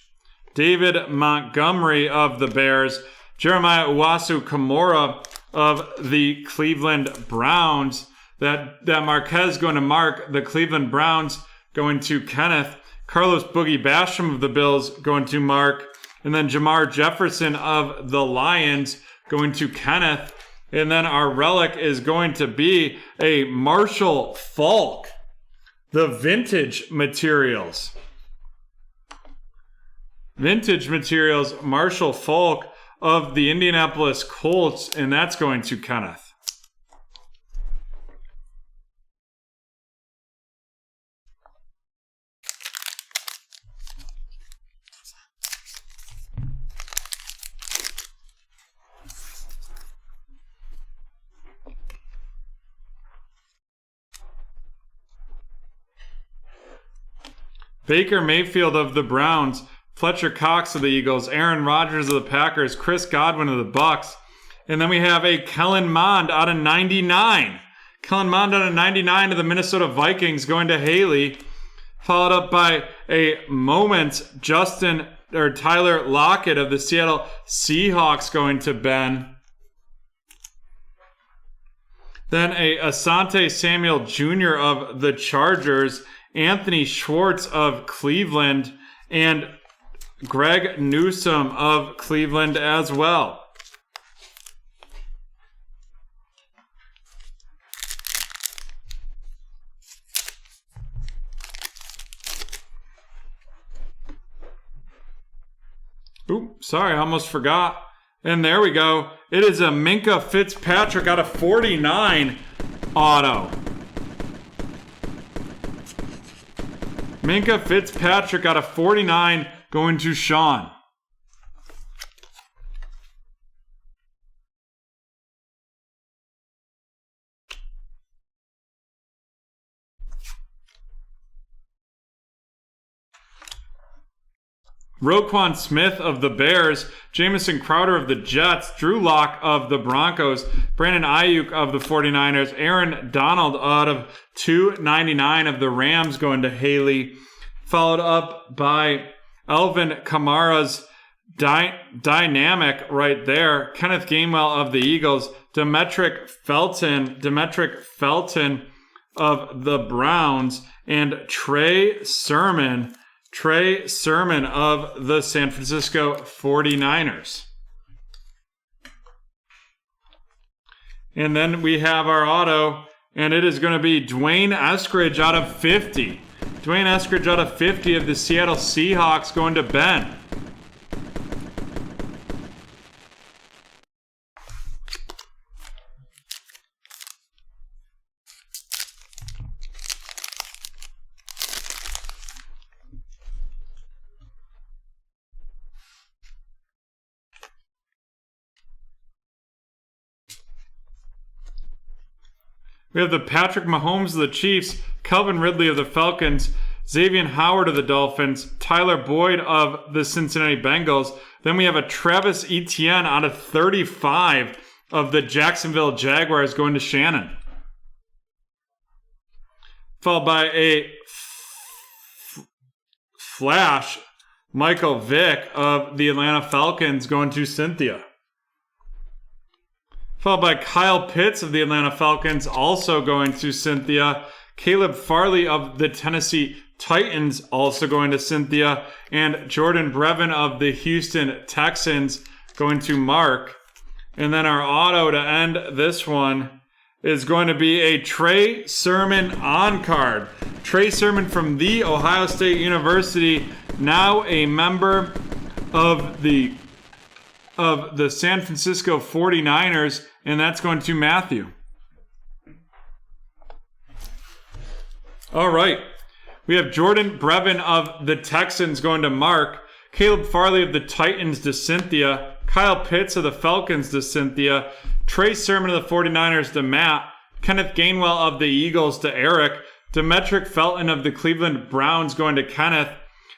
David Montgomery of the Bears. Jeremiah Uwasu-Kamara of the Cleveland Browns. That Marquez going to Mark. The Cleveland Browns going to Kenneth. Carlos Boogie Basham of the Bills going to Mark. And then Jamar Jefferson of the Lions going to Kenneth. And then our relic is going to be a Marshall Faulk. The vintage materials. Vintage materials, Marshall Faulk of the Indianapolis Colts. And that's going to Kenneth. Baker Mayfield of the Browns, Fletcher Cox of the Eagles, Aaron Rodgers of the Packers, Chris Godwin of the Bucks. And then we have a Kellen Mond out of 99. Kellen Mond out of 99 of the Minnesota Vikings going to Haley, followed up by a Moment Tyler Lockett of the Seattle Seahawks going to Ben. Then a Asante Samuel Jr. of the Chargers, Anthony Schwartz of Cleveland, and Greg Newsome of Cleveland as well. Oop, sorry, I almost forgot. And there we go. It is a Minkah Fitzpatrick out of 49 auto. Minkah Fitzpatrick out of 49 going to Sean. Roquan Smith of the Bears, Jamison Crowder of the Jets, Drew Lock of the Broncos, Brandon Ayuk of the 49ers, Aaron Donald out of 299 of the Rams going to Haley, followed up by Alvin Kamara's dynamic right there, Kenneth Gainwell of the Eagles, Demetric Felton of the Browns, and Trey Sermon of the San Francisco 49ers. And then we have our auto, and it is going to be Dwayne Eskridge out of 50. Dwayne Eskridge out of 50 of the Seattle Seahawks going to Ben. We have the Patrick Mahomes of the Chiefs, Calvin Ridley of the Falcons, Xavier Howard of the Dolphins, Tyler Boyd of the Cincinnati Bengals. Then we have a Travis Etienne out of 35 of the Jacksonville Jaguars going to Shannon. Followed by a Flash, Michael Vick of the Atlanta Falcons going to Cynthia. Followed by Kyle Pitts of the Atlanta Falcons, also going to Cynthia. Caleb Farley of the Tennessee Titans, also going to Cynthia. And Jordan Brevin of the Houston Texans, going to Mark. And then our auto to end this one is going to be a Trey Sermon on card. Trey Sermon from the Ohio State University, now a member of the San Francisco 49ers, and that's going to Matthew. All right. We have Jordan Brevin of the Texans going to Mark, Caleb Farley of the Titans to Cynthia, Kyle Pitts of the Falcons to Cynthia, Trey Sermon of the 49ers to Matt, Kenneth Gainwell of the Eagles to Eric, Demetric Felton of the Cleveland Browns going to Kenneth,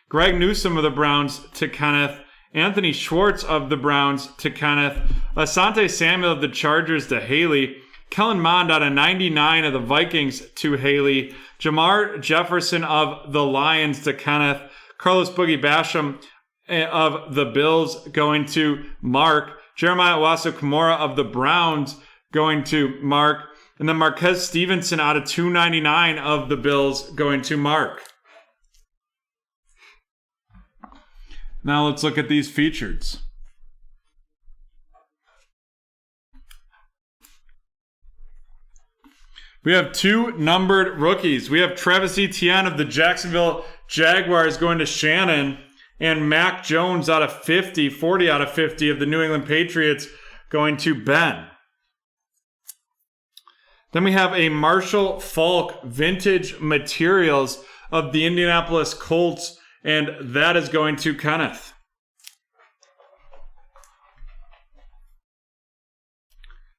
Greg Newsome of the Browns to Kenneth, Anthony Schwartz of the Browns to Kenneth, Asante Samuel of the Chargers to Haley, Kellen Mond out of 99 of the Vikings to Haley, Jamar Jefferson of the Lions to Kenneth, Carlos Boogie Basham of the Bills going to Mark, Jeremiah Owusu-Koramoah of the Browns going to Mark, And then Marquez Stevenson out of 299 of the Bills going to Mark. Now let's look at these features. We have 2 numbered rookies. We have Travis Etienne of the Jacksonville Jaguars going to Shannon, and Mac Jones out of 40 out of 50 of the New England Patriots going to Ben. Then we have a Marshall Faulk Vintage Materials of the Indianapolis Colts, and that is going to Kenneth.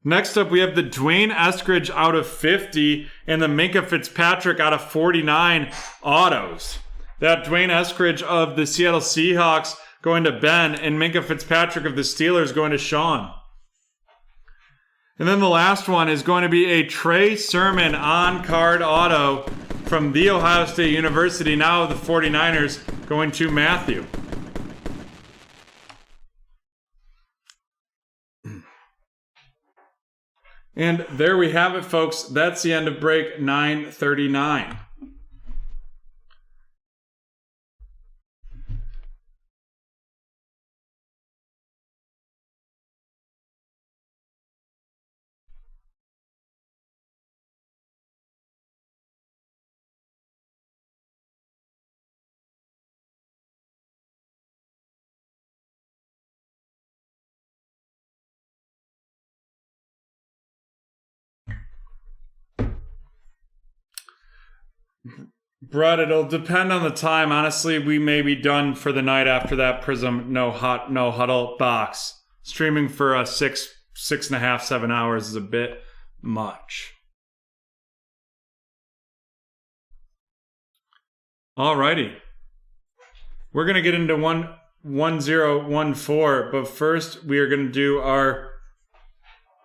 Next up, we have the Dwayne Eskridge out of 50 and the Minka Fitzpatrick out of 49 autos. That Dwayne Eskridge of the Seattle Seahawks going to Ben, and Minka Fitzpatrick of the Steelers going to Sean. And then the last one is going to be a Trey Sermon on-card auto from The Ohio State University, now of the 49ers, going to Matthew. And there we have it, folks. That's the end of break 939. Brett, it'll depend on the time. Honestly, we may be done for the night after that Prism no huddle box. Streaming for 6.5, 7 hours is a bit much. Alrighty. We're going to get into 1014, but first we are going to do our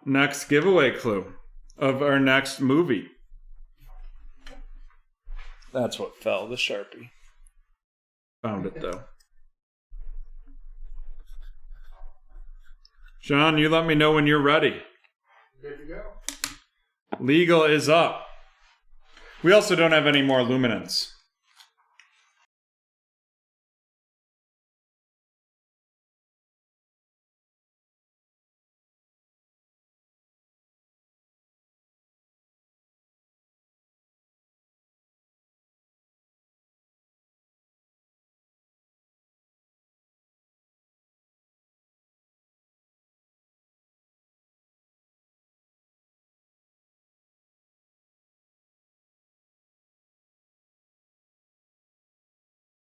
next giveaway clue of our next movie. That's what fell, the Sharpie. Found it, though. John, you let me know when you're ready. Good to go. Legal is up. We also don't have any more luminance.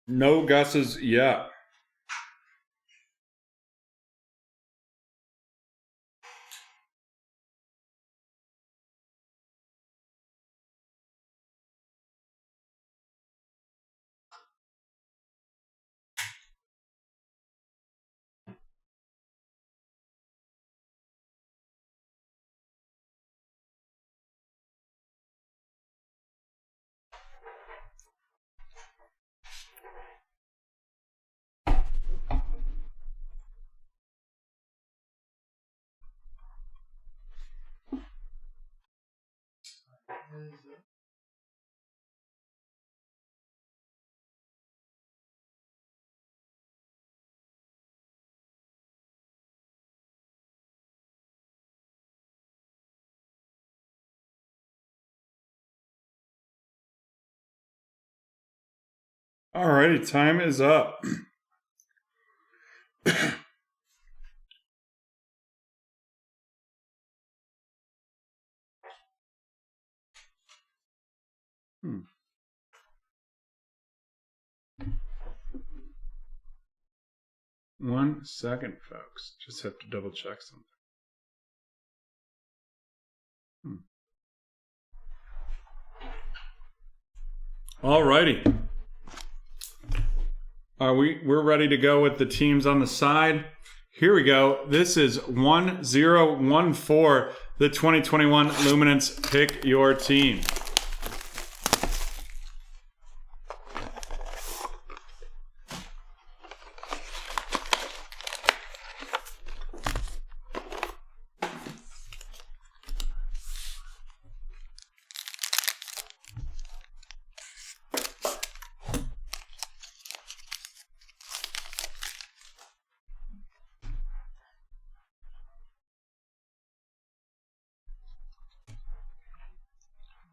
No guesses yet. Alrighty, time is up. One second, folks. Just have to double check something. Alrighty. We're ready to go with the teams on the side. Here we go. This is 1014, the 2021 Luminance Pick Your Team.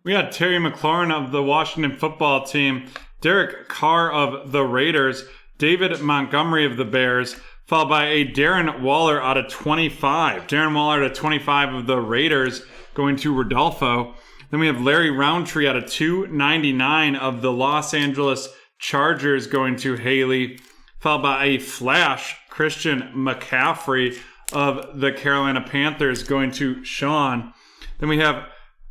We got Terry McLaurin of the Washington football team, Derek Carr of the Raiders, David Montgomery of the Bears, followed by a Darren Waller out of 25. Darren Waller out of 25 of the Raiders going to Rodolfo. Then we have Larry Roundtree out of 299 of the Los Angeles Chargers going to Haley, followed by a flash Christian McCaffrey of the Carolina Panthers going to Sean. Then we have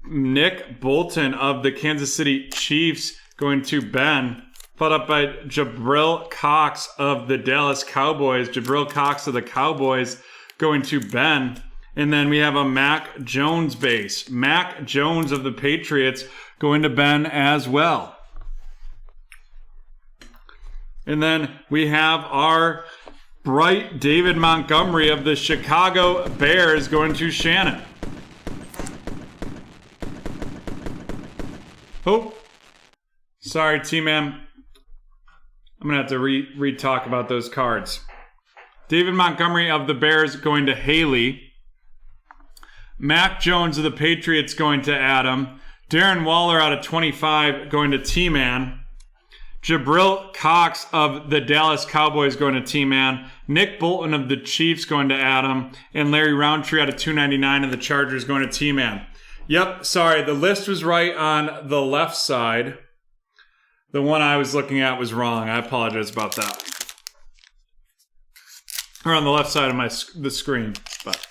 Nick Bolton of the Kansas City Chiefs going to Ben, followed up by Jabril Cox of the Dallas Cowboys. Jabril Cox of the Cowboys going to Ben. And then we have a Mac Jones base. Mac Jones of the Patriots going to Ben as well. And then we have our bright David Montgomery of the Chicago Bears going to Shannon. Oh, sorry, T-Man. I'm going to have to re-talk about those cards. David Montgomery of the Bears going to Haley. Mac Jones of the Patriots going to Adam. Darren Waller out of 25 going to T-Man. Jabril Cox of the Dallas Cowboys going to T-Man. Nick Bolton of the Chiefs going to Adam. And Larry Roundtree out of 299 of the Chargers going to T-Man. Yep, sorry, the list was right on the left side. The one I was looking at was wrong. I apologize about that. Or on the left side of the screen, but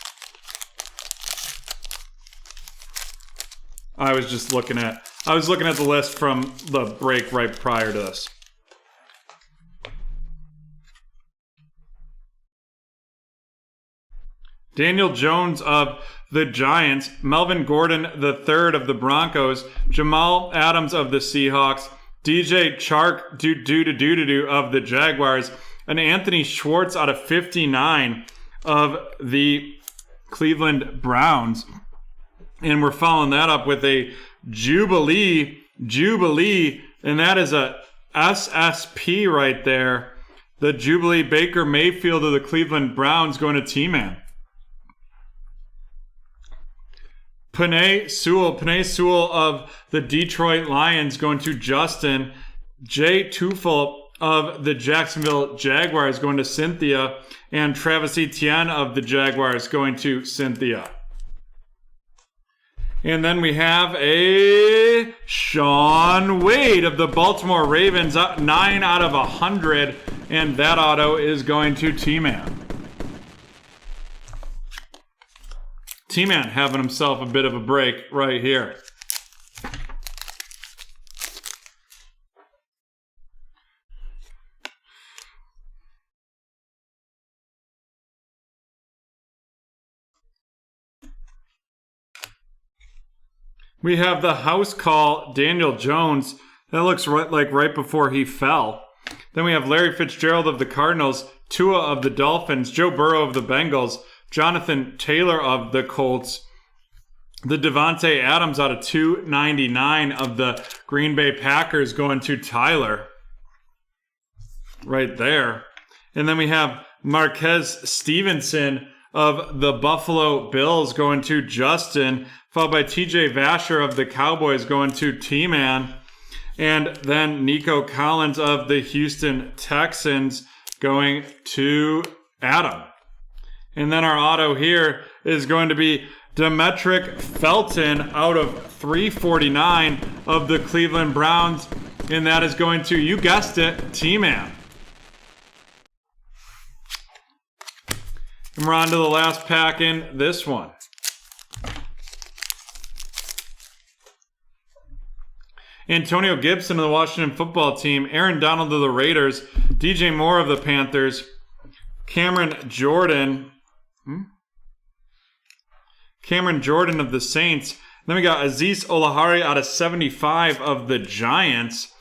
I was looking at the list from the break right prior to this. Daniel Jones of the Giants, Melvin Gordon III of the Broncos, Jamal Adams of the Seahawks, DJ Chark of the Jaguars, and Anthony Schwartz out of 59 of the Cleveland Browns. And we're following that up with a Jubilee, and that is a SSP right there. The Jubilee Baker Mayfield of the Cleveland Browns going to T-Man. Penei Sewell of the Detroit Lions going to Justin. Jay Tufel of the Jacksonville Jaguars going to Cynthia. And Travis Etienne of the Jaguars going to Cynthia. And then we have a Sean Wade of the Baltimore Ravens, 9 out of 100. And that auto is going to T-Man. T-Man having himself a bit of a break right here. We have the house call, Daniel Jones. That looks right before he fell. Then we have Larry Fitzgerald of the Cardinals, Tua of the Dolphins, Joe Burrow of the Bengals, Jonathan Taylor of the Colts, the Devontae Adams out of 299 of the Green Bay Packers going to Tyler. Right there. And then we have Marquez Stevenson of the Buffalo Bills going to Justin, followed by TJ Vasher of the Cowboys going to T-Man, and then Nico Collins of the Houston Texans going to Adam. And then our auto here is going to be Demetric Felton out of 349 of the Cleveland Browns, and that is going to, you guessed it, T-Man. And we're on to the last pack in this one. Antonio Gibson of the Washington football team, Aaron Donald of the Raiders, DJ Moore of the Panthers, Cameron Jordan of the Saints. Then we got Azeez Olahari out of 75 of the Giants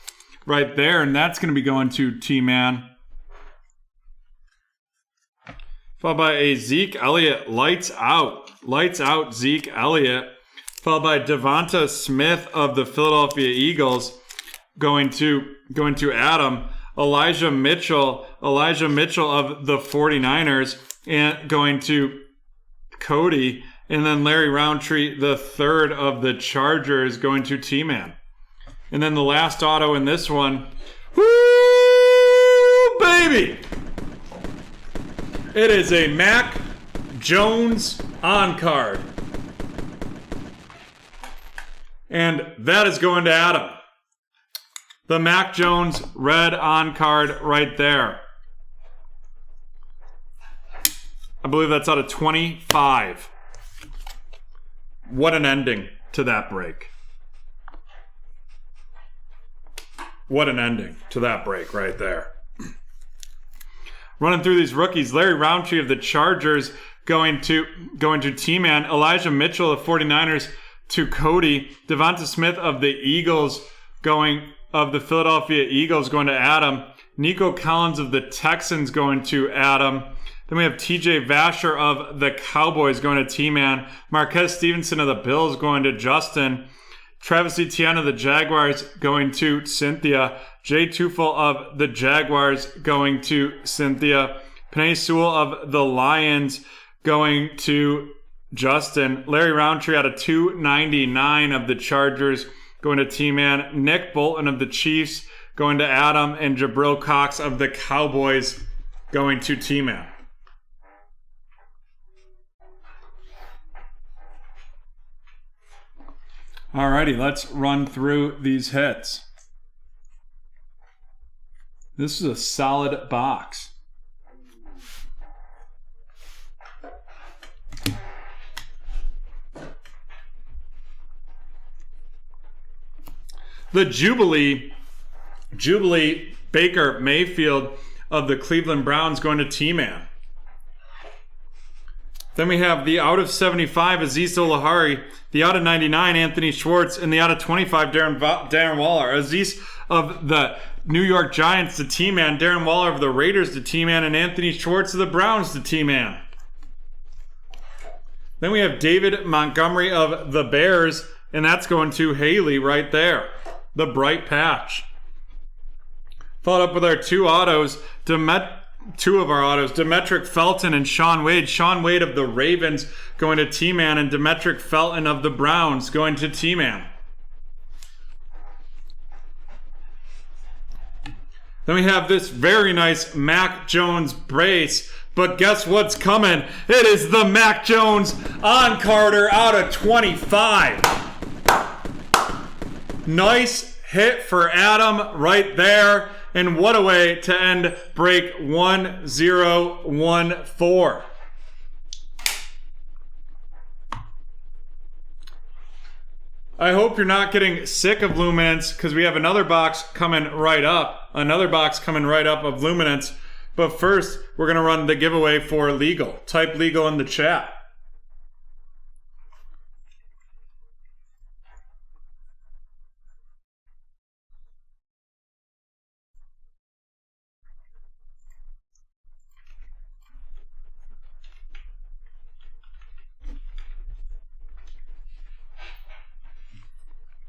right there, and that's going to be going to T-Man. Followed by a Zeke Elliott, lights out Zeke Elliott. Followed by Devonta Smith of the Philadelphia Eagles going to Adam. Elijah Mitchell of the 49ers and going to Cody. And then Larry Roundtree, the third of the Chargers, going to T-Man. And then the last auto in this one, woo, baby! It is a Mac Jones on card. And that is going to Adam. The Mac Jones red on card right there. I believe that's out of 25. What an ending to that break. What an ending to that break right there. Running through these rookies, Larry Roundtree of the Chargers going to T-Man. Elijah Mitchell of 49ers to Cody. Devonta Smith of the Philadelphia Eagles going to Adam. Nico Collins of the Texans going to Adam. Then we have TJ Vasher of the Cowboys going to T-Man. Marquez Stevenson of the Bills going to Justin. Travis Etienne of the Jaguars going to Cynthia. Jay Tufel of the Jaguars going to Cynthia. Penei Sewell of the Lions going to Justin. Larry Roundtree out of 299 of the Chargers going to T-Man. Nick Bolton of the Chiefs going to Adam. And Jabril Cox of the Cowboys going to T-Man. Alrighty, let's run through these hits. This is a solid box. The Jubilee Baker Mayfield of the Cleveland Browns going to T-Man. Then we have the out of 75 Azeez Olahari, the out of 99 Anthony Schwartz, and the out of 25 Darren Waller. Azeez of the New York Giants to T-Man, Darren Waller of the Raiders to T-Man, and Anthony Schwartz of the Browns to T-Man. Then we have David Montgomery of the Bears, and that's going to Haley right there. The bright patch. Followed up with our two of our autos, Demetric Felton and Sean Wade. Sean Wade of the Ravens going to T-Man, and Demetric Felton of the Browns going to T-Man. Then we have this very nice Mac Jones brace, but guess what's coming? It is the Mac Jones on Carter out of 25. Nice hit for Adam right there. And what a way to end break 1014. I hope you're not getting sick of Luminance, because we have another box coming right up. Of Luminance. But first, we're going to run the giveaway for legal. Type legal in the chat.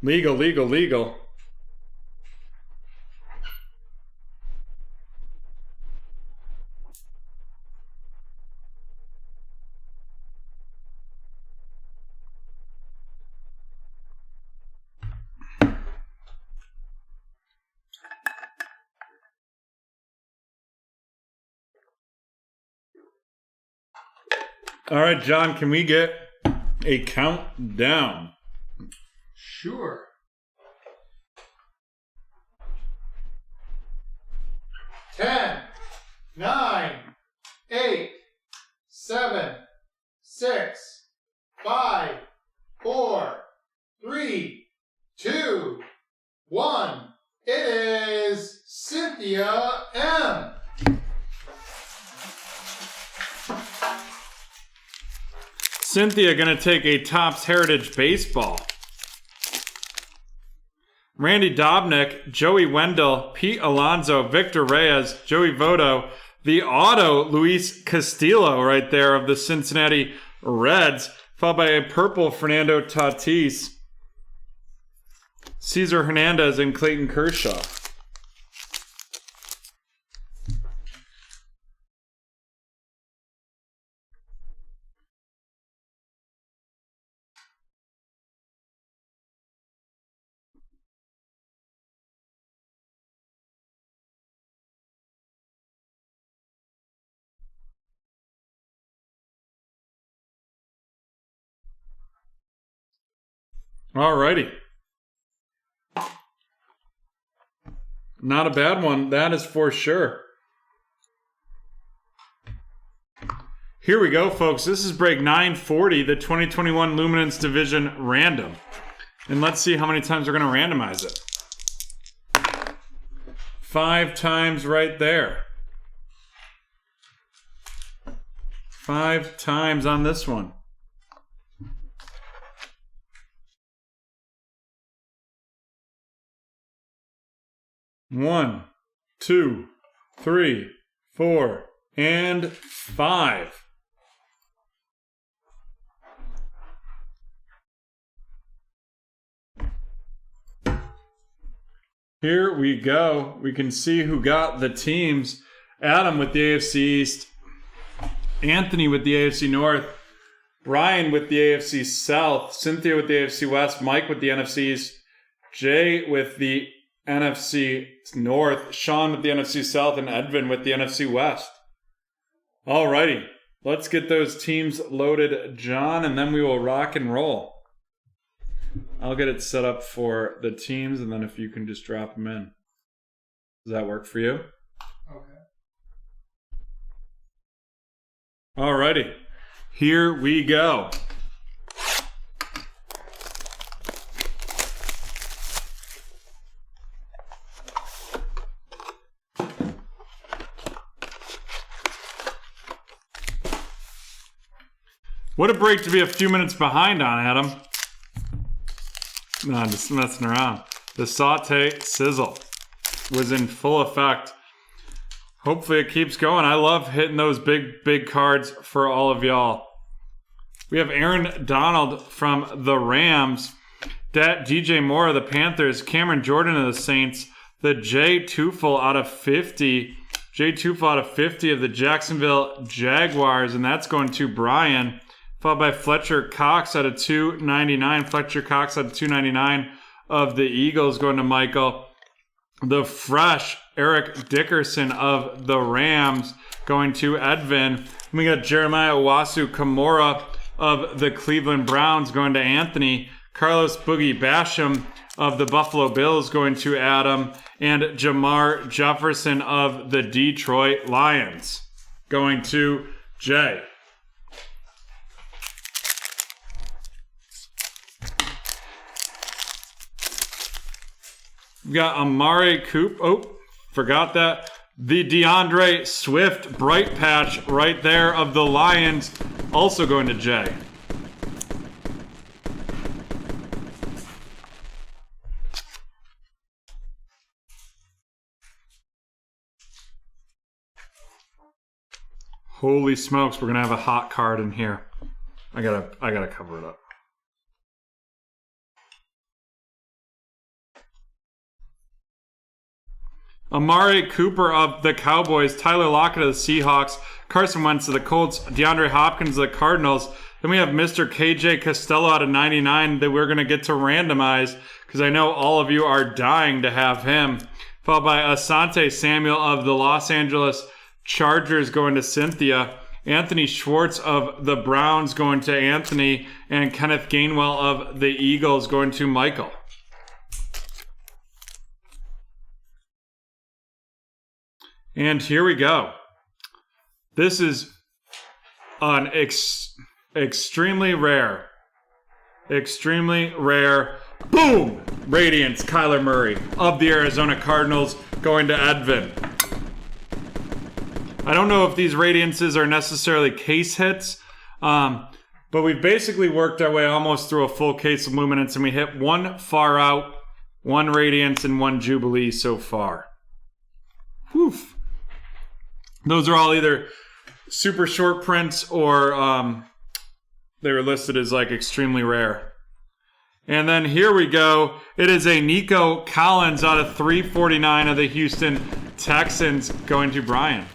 Legal. All right, John, can we get a countdown? Sure. 10, 9, 8, 7, 6, 5, 4, 3, 2, 1. It is Cynthia M. Cynthia going to take a Topps Heritage Baseball. Randy Dobnik, Joey Wendell, Pete Alonso, Victor Reyes, Joey Votto, the auto, Luis Castillo right there of the Cincinnati Reds, followed by a purple Fernando Tatis, Cesar Hernandez, and Clayton Kershaw. Alrighty. Not a bad one, that is for sure. Here we go, folks. This is break 940, the 2021 Luminance Division Random. And let's see how many times we're going to randomize it. 5 times right there. 5 times on this one. One, 2, 3, 4, and 5. Here we go. We can see who got the teams. Adam with the AFC East. Anthony with the AFC North. Brian with the AFC South. Cynthia with the AFC West. Mike with the NFC East. Jay with the NFC North. Sean with the NFC South. And Edvin with the NFC West. Alrighty. Let's get those teams loaded, John, and then we will rock and roll. I'll get it set up for the teams, and then if you can just drop them in. Does that work for you? Okay. Alrighty. Here we go. What a break to be a few minutes behind on, Adam. No, I'm just messing around. The saute sizzle was in full effect. Hopefully it keeps going. I love hitting those big cards for all of y'all. We have Aaron Donald from the Rams. DJ Moore of the Panthers. Cameron Jordan of the Saints. The Jay Tufel out of 50. Jay Tufel out of 50 of the Jacksonville Jaguars. And that's going to Brian. Followed by Fletcher Cox out of 299. Fletcher Cox out of 299 of the Eagles going to Michael. The fresh Eric Dickerson of the Rams going to Edvin. We got Jeremiah Owusu-Kamara of the Cleveland Browns going to Anthony. Carlos Boogie Basham of the Buffalo Bills going to Adam. And Jamar Jefferson of the Detroit Lions going to Jay. We got Amari Coop. Oh, forgot that. The DeAndre Swift bright patch right there of the Lions. Also going to Jay. Holy smokes, we're gonna have a hot card in here. I gotta cover it up. Amari Cooper of the Cowboys, Tyler Lockett of the Seahawks, Carson Wentz of the Colts, DeAndre Hopkins of the Cardinals. Then we have Mr. KJ Costello out of 99 that we're going to get to randomize because I know all of you are dying to have him. Followed by Asante Samuel of the Los Angeles Chargers going to Cynthia. Anthony Schwartz of the Browns going to Anthony. And Kenneth Gainwell of the Eagles going to Michael. And here we go. This is an extremely rare, boom, Radiance Kyler Murray of the Arizona Cardinals going to Edvin. I don't know if these Radiances are necessarily case hits, but we've basically worked our way almost through a full case of Luminance, and we hit one Far Out, one Radiance, and one Jubilee so far. Whew. Those are all either super short prints or they were listed as like extremely rare. And then here we go. It is a Nico Collins out of 349 of the Houston Texans going to Brian.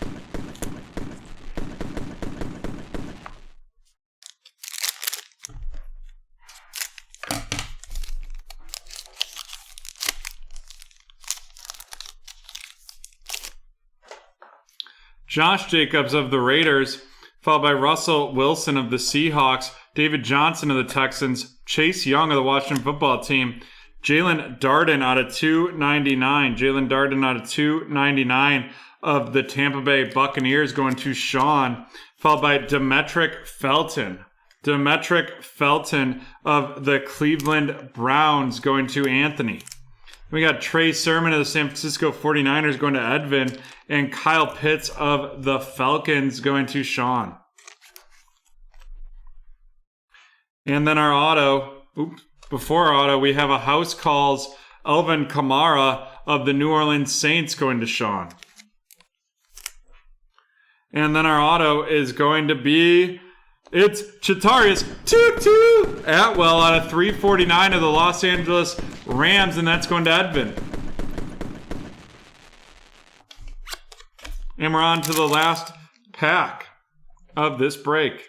Josh Jacobs of the Raiders, followed by Russell Wilson of the Seahawks, David Johnson of the Texans, Chase Young of the Washington football team. Jalen Darden out of 299. Jalen Darden out of 299 of the Tampa Bay Buccaneers going to Sean, followed by Demetric Felton. Demetric Felton of the Cleveland Browns going to Anthony. We got Trey Sermon of the San Francisco 49ers going to Edvin, and Kyle Pitts of the Falcons going to Sean. And then our auto, before our auto, we have a House Calls Alvin Kamara of the New Orleans Saints going to Sean. And then our auto is going to be, it's Chatarius Tutu Atwell out of 349 of the Los Angeles Rams, and that's going to Edvin. And we're on to the last pack of this break.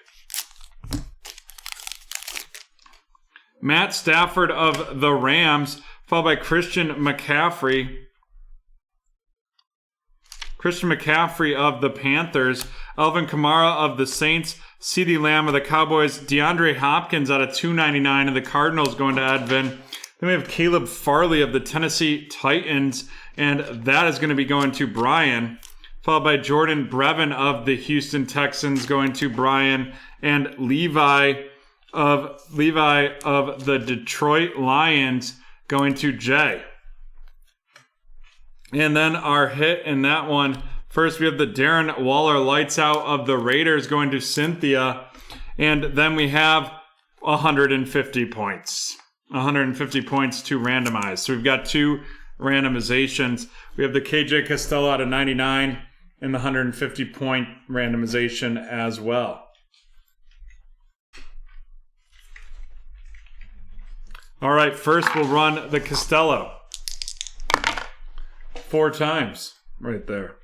Matt Stafford of the Rams, followed by Christian McCaffrey. Christian McCaffrey of the Panthers, Alvin Kamara of the Saints, CeeDee Lamb of the Cowboys, DeAndre Hopkins out of 299 of the Cardinals going to Edvin. Then we have Caleb Farley of the Tennessee Titans, and that is going to be going to Brian, followed by Jordan Brevin of the Houston Texans going to Brian, and Levi of the Detroit Lions going to Jay. And then our hit in that one, first we have the Darren Waller Lights Out of the Raiders going to Cynthia. And then we have 150 points. 150 points to randomize. So we've got two randomizations. We have the KJ Costello out of 99 and the 150 point randomization as well. All right, first we'll run the Costello. 4 times right there.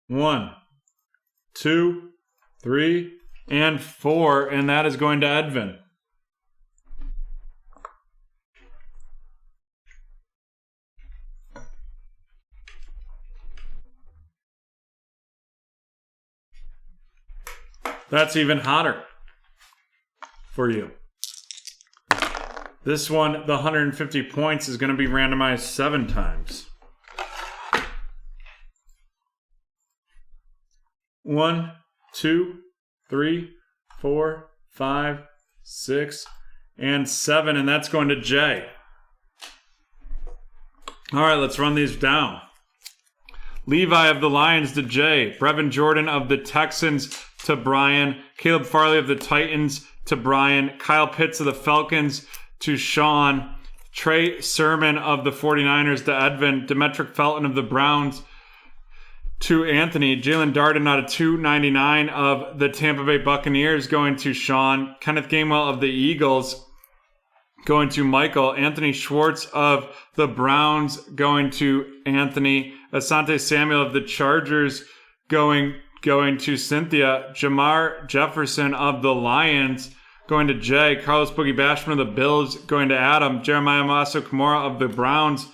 1, 2, 3, and 4, and that is going to Edvin. That's even hotter for you. This one, the 150 points, is going to be randomized 7 times. 1, 2, 3, 4, 5, 6, and 7, and that's going to Jay. All right, let's run these down. Levi of the Lions to Jay. Brevin Jordan of the Texans to Brian. Caleb Farley of the Titans to Brian. Kyle Pitts of the Falcons to Sean. Trey Sermon of the 49ers to Edvin. Demetric Felton of the Browns to Anthony. Jalen Darden out of 299 of the Tampa Bay Buccaneers going to Sean. Kenneth Gainwell of the Eagles going to Michael. Anthony Schwartz of the Browns going to Anthony. Asante Samuel of the Chargers going to Cynthia. Jamar Jefferson of the Lions going to Jay. Carlos Boogie Basham of the Bills going to Adam. Jeremiah Maso Kimura of the Browns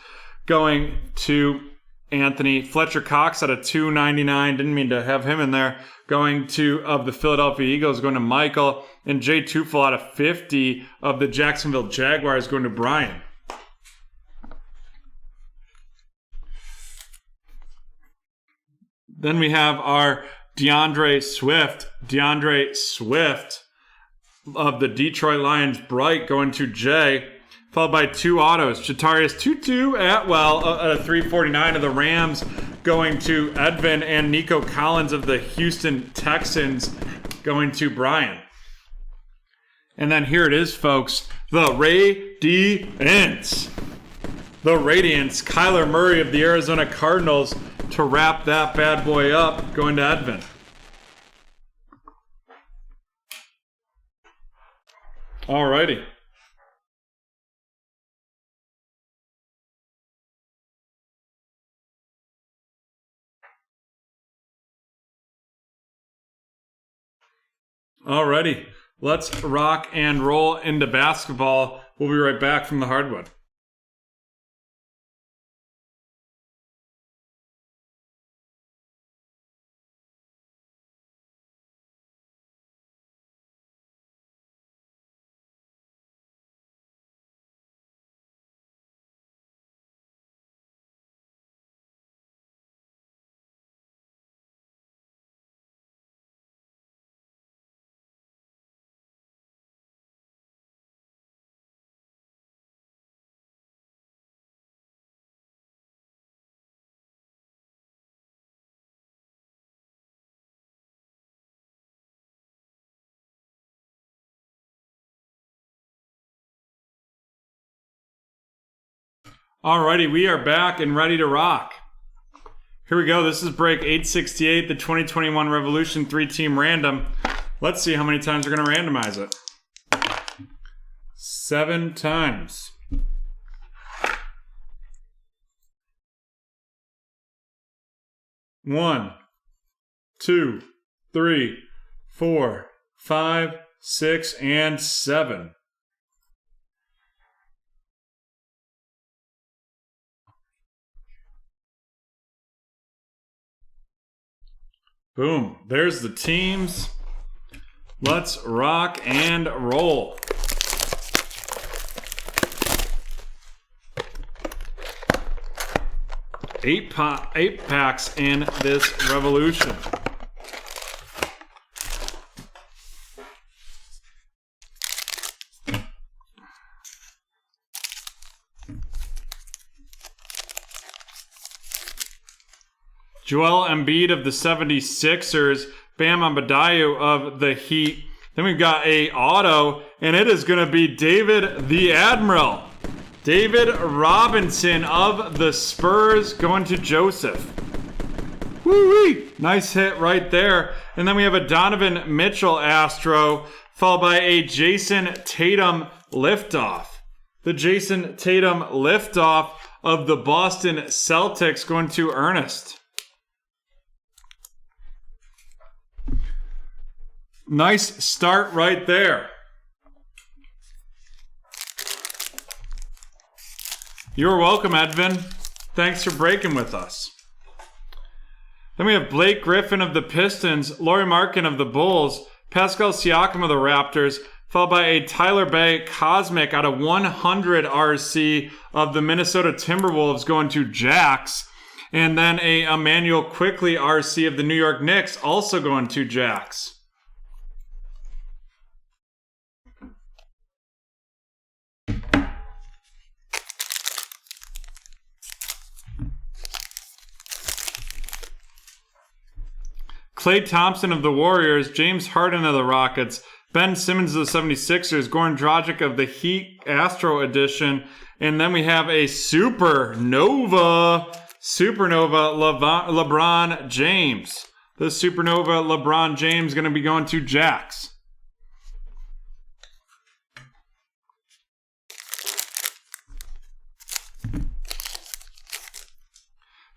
going to Anthony. Fletcher Cox out of 299. Didn't mean to have him in there. Going to of the Philadelphia Eagles going to Michael. And Jay Tufel out of 50 of the Jacksonville Jaguars going to Brian. Then we have our DeAndre Swift of the Detroit Lions Bright going to Jay, followed by 2 autos. Chatarius Tutu Atwell at 349 of the Rams going to Edvin, and Nico Collins of the Houston Texans going to Brian. And then here it is, folks, the Radiants. The Radiants, Kyler Murray of the Arizona Cardinals to wrap that bad boy up, going to Edvin. Alrighty. Alrighty. Let's rock and roll into basketball. We'll be right back from the hardwood. Alrighty, we are back and ready to rock. Here we go. This is break 868, the 2021 Revolution 3-team random. Let's see how many times we're going to randomize it. 7 times. One, 2, 3, 4, 5, 6, and 7. Boom. There's the teams. Let's rock and roll. Eight packs in this revolution. Joel Embiid of the 76ers, Bam Adebayo of the Heat. Then we've got a auto, and it is going to be David the Admiral. David Robinson of the Spurs going to Joseph. Woo-wee! Nice hit right there. And then we have a Donovan Mitchell Astro, followed by a Jason Tatum liftoff. The Jason Tatum liftoff of the Boston Celtics going to Ernest. Nice start right there. You're welcome, Edvin. Thanks for breaking with us. Then we have Blake Griffin of the Pistons, Lauri Markkanen of the Bulls, Pascal Siakam of the Raptors, followed by a Tyler Bay Cosmic out of 100 RC of the Minnesota Timberwolves going to Jax. And then a Emmanuel Quickley RC of the New York Knicks also going to Jax. Klay Thompson of the Warriors, James Harden of the Rockets, Ben Simmons of the 76ers, Goran Dragic of the Heat Astro Edition, and then we have a Supernova LeBron James. The Supernova LeBron James going to be going to Jax.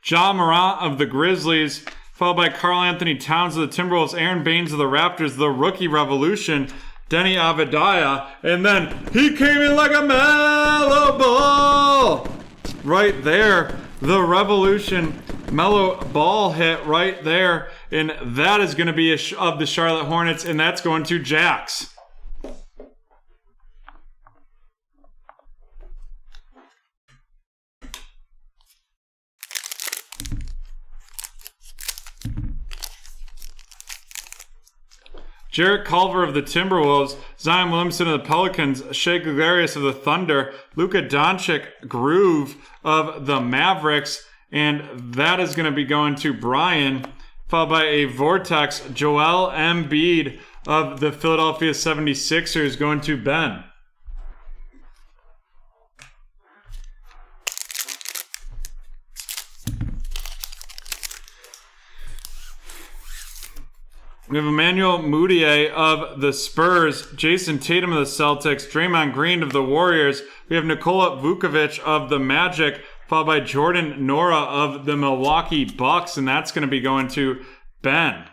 Ja Morant of the Grizzlies, followed by Karl Anthony Towns of the Timberwolves, Aaron Baines of the Raptors, the Rookie Revolution, Denny Avdija, and then he came in like a mellow ball! Right there, the Revolution mellow ball hit right there, and that is going to be of the Charlotte Hornets, and that's going to Jax. Jarrett Culver of the Timberwolves, Zion Williamson of the Pelicans, Shea Gilgeous of the Thunder, Luka Doncic Groove of the Mavericks, and that is going to be going to Brian, followed by a Vortex, Joel Embiid of the Philadelphia 76ers going to Ben. We have Emmanuel Mudiay of the Spurs, Jason Tatum of the Celtics, Draymond Green of the Warriors. We have Nikola Vukovic of the Magic, followed by Jordan Nora of the Milwaukee Bucks, and that's going to be going to Ben.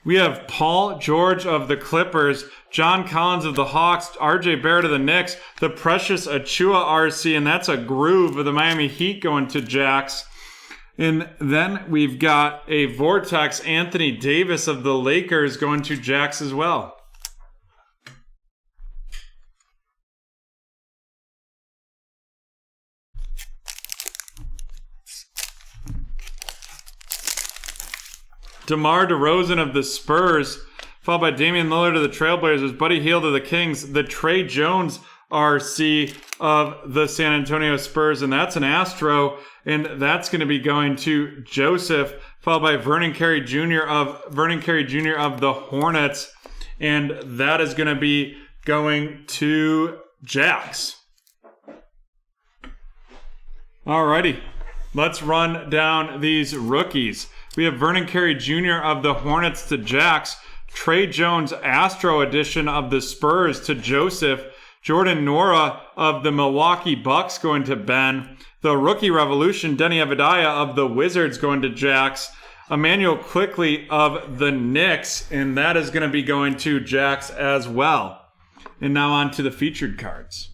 We have Paul George of the Clippers, John Collins of the Hawks, RJ Barrett of the Knicks, the Precious Achua RC, and that's a Groove of the Miami Heat going to Jax. And then we've got a Vortex, Anthony Davis of the Lakers going to Jax as well. DeMar DeRozan of the Spurs, followed by Damian Lillard of the Trailblazers, Buddy Hield of the Kings, the Trey Jones RC of the San Antonio Spurs, and that's an Astro, and that's going to be going to Joseph, followed by Vernon Carey Jr. of the Hornets, and that is going to be going to Jax. Alrighty, let's run down these rookies. We have Vernon Carey Jr. of the Hornets to Jax, Trey Jones Astro edition of the Spurs to Joseph, Jordan Nora of the Milwaukee Bucks going to Ben, the Rookie Revolution Denny Avdija of the Wizards going to Jax, Emmanuel Quickley of the Knicks, and that is going to be going to Jax as well. And now on to the featured cards.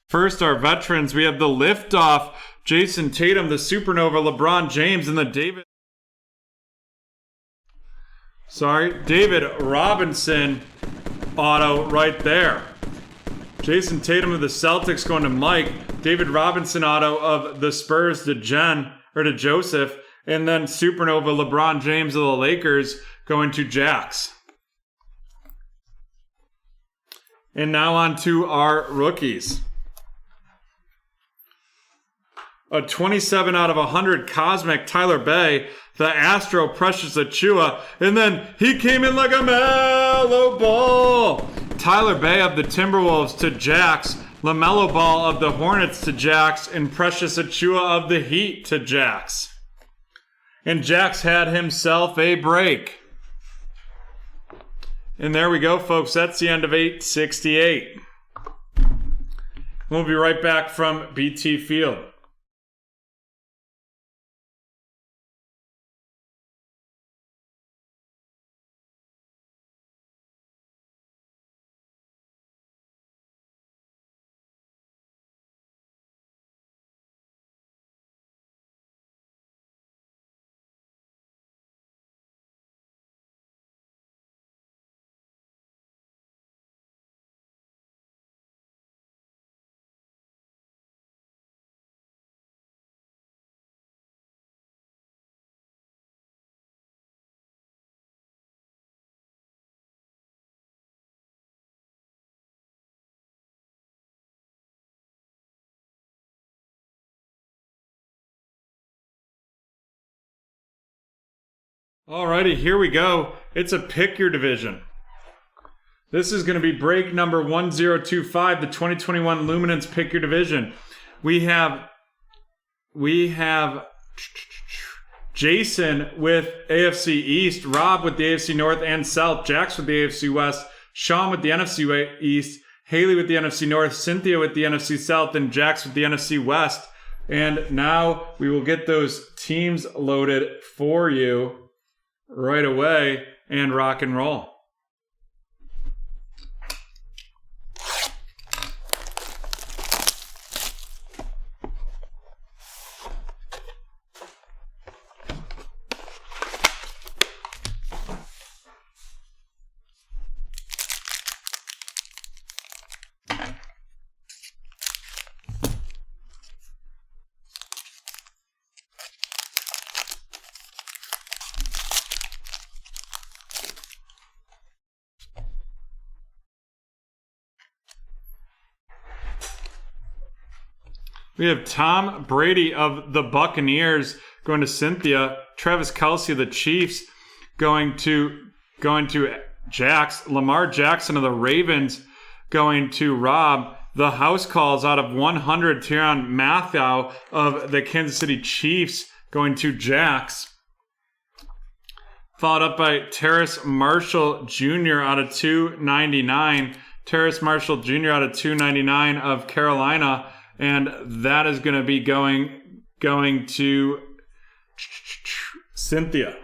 First, our veterans. We have the liftoff, Jason Tatum, the Supernova, LeBron James, and the David Robinson auto right there. Jason Tatum of the Celtics going to Mike. David Robinson auto of the Spurs to Joseph. And then Supernova LeBron James of the Lakers going to Jax. And now on to our rookies. A 27 out of 100 Cosmic Tyler Bay, the Astro Precious Achiuwa, and then he came in like a mellow ball. Tyler Bay of the Timberwolves to Jax, LaMelo Ball of the Hornets to Jax, and Precious Achiuwa of the Heat to Jax. And Jax had himself a break. And there we go, folks. That's the end of 868. We'll be right back from BT Field. Alrighty, here we go. It's a pick your division. This is going to be break number 1025, the 2021 Luminance Pick Your Division. We have Jason with AFC East, Rob with the AFC North and South, Jax with the AFC West, Sean with the NFC East, Haley with the NFC North, Cynthia with the NFC South, and Jax with the NFC West. And now we will get those teams loaded for you right away and rock and roll. We have Tom Brady of the Buccaneers going to Cynthia, Travis Kelce of the Chiefs going to Jax, Lamar Jackson of the Ravens going to Rob, the house calls out of 100, Tyrann Mathieu of the Kansas City Chiefs going to Jax, followed up by Terrace Marshall Jr. out of 299, Terrace Marshall Jr. out of 299 of Carolina. And that is going to be going to Cynthia.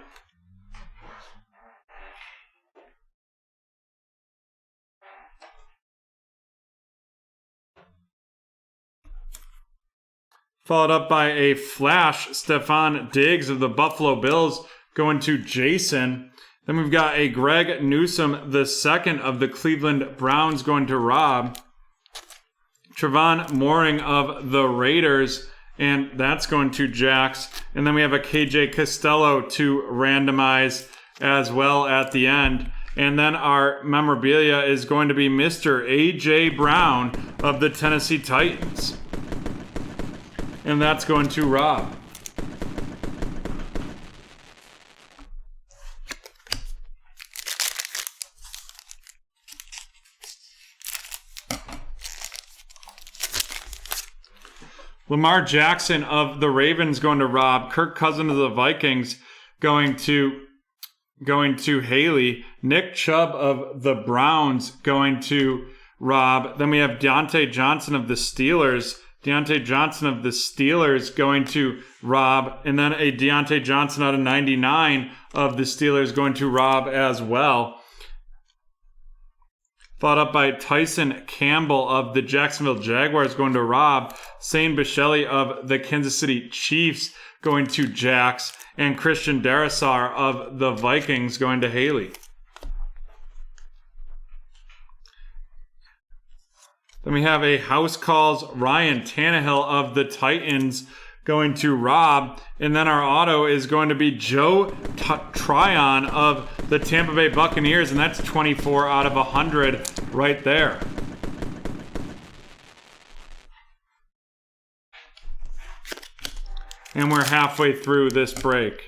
Followed up by a flash, Stephon Diggs of the Buffalo Bills going to Jason. Then we've got a Greg Newsome, the second of the Cleveland Browns going to Rob. Trevon Moehrig of the Raiders, and that's going to Jax. And then we have a KJ Costello to randomize, as well at the end. And then our memorabilia is going to be Mr. A.J. Brown of the Tennessee Titans. And that's going to Rob. Lamar Jackson of the Ravens going to Rob. Kirk Cousins of the Vikings going to Haley. Nick Chubb of the Browns going to Rob. Then we have Deontay Johnson of the Steelers. Deontay Johnson of the Steelers going to Rob. And then a Deontay Johnson out of 99 of the Steelers going to Rob as well. Followed up by Tyson Campbell of the Jacksonville Jaguars going to Rob. Sane Bichelli of the Kansas City Chiefs going to Jax. And Christian Darrisaw of the Vikings going to Haley. Then we have a House Calls Ryan Tannehill of the Titans going to Rob. And then our auto is going to be Joe Tryon of the Tampa Bay Buccaneers. And that's 24 out of 100 right there. And we're halfway through this break.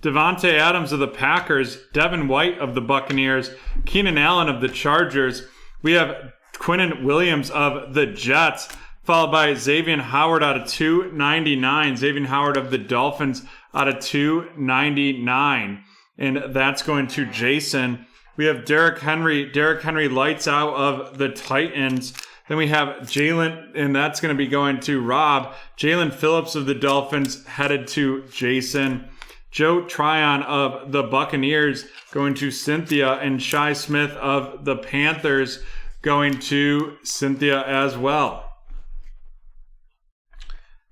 Devontae Adams of the Packers, Devin White of the Buccaneers, Keenan Allen of the Chargers. We have Quinnen Williams of the Jets, followed by Xavier Howard out of 299. Xavier Howard of the Dolphins out of 299. And that's going to Jason. We have Derrick Henry lights out of the Titans. Then we have Jalen, and that's going to be going to Rob. Jalen Phillips of the Dolphins headed to Jason. Joe Tryon of the Buccaneers going to Cynthia, and Shi Smith of the Panthers going to Cynthia as well.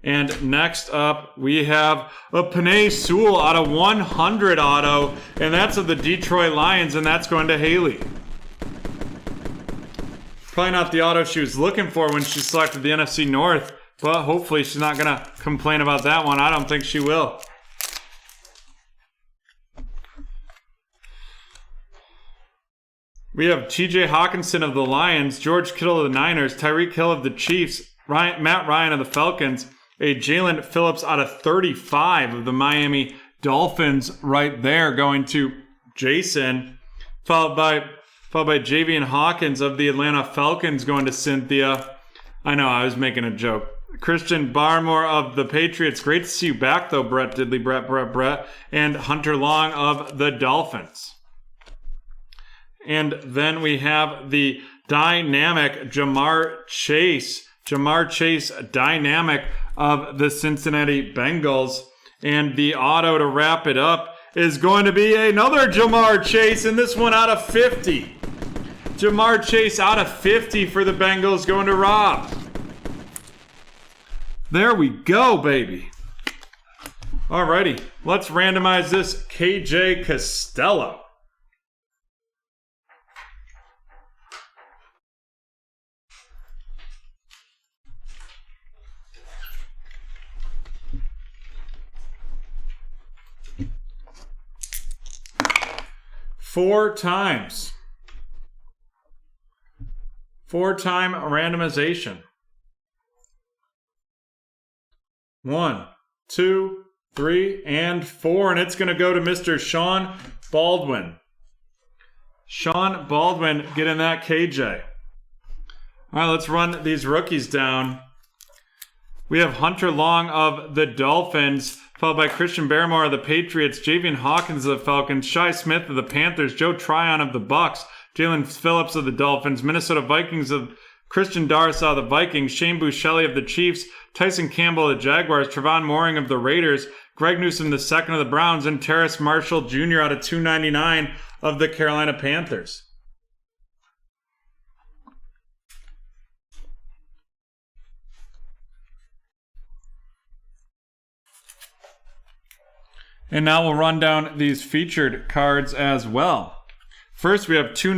And next up, we have a Penei Sewell out of 100 auto, and that's of the Detroit Lions, and that's going to Haley. Probably not the auto she was looking for when she selected the NFC North, but hopefully she's not going to complain about that one. I don't think she will. We have T.J. Hawkinson of the Lions, George Kittle of the Niners, Tyreek Hill of the Chiefs, Matt Ryan of the Falcons, a Jalen Phillips out of 35 of the Miami Dolphins right there going to Jason, followed by Javian Hawkins of the Atlanta Falcons going to Cynthia. I know, I was making a joke. Christian Barmore of the Patriots. Great to see you back though, Brett Diddley, Brett. And Hunter Long of the Dolphins. And then we have the dynamic Jamar Chase dynamic of the Cincinnati Bengals. And the auto to wrap it up is going to be another Jamar Chase, and this one out of 50. Jamar Chase out of 50 for the Bengals going to Rob. There we go, baby. Alrighty, let's randomize this KJ Costello. Four times. 4-time randomization. 1, 2, 3, and 4. And it's going to go to Mr. Sean Baldwin. Sean Baldwin getting that KJ. All right, let's run these rookies down. We have Hunter Long of the Dolphins, followed by Christian Barmore of the Patriots, Javian Hawkins of the Falcons, Shi Smith of the Panthers, Joe Tryon of the Bucks, Jalen Phillips of the Dolphins, Minnesota Vikings of Christian Darrisaw of the Vikings, Shane Bouchelli of the Chiefs, Tyson Campbell of the Jaguars, Trevon Moehrig of the Raiders, Greg Newsome II of the Browns, and Terrace Marshall Jr. out of 299 of the Carolina Panthers. And now we'll run down these featured cards as well. First, we have two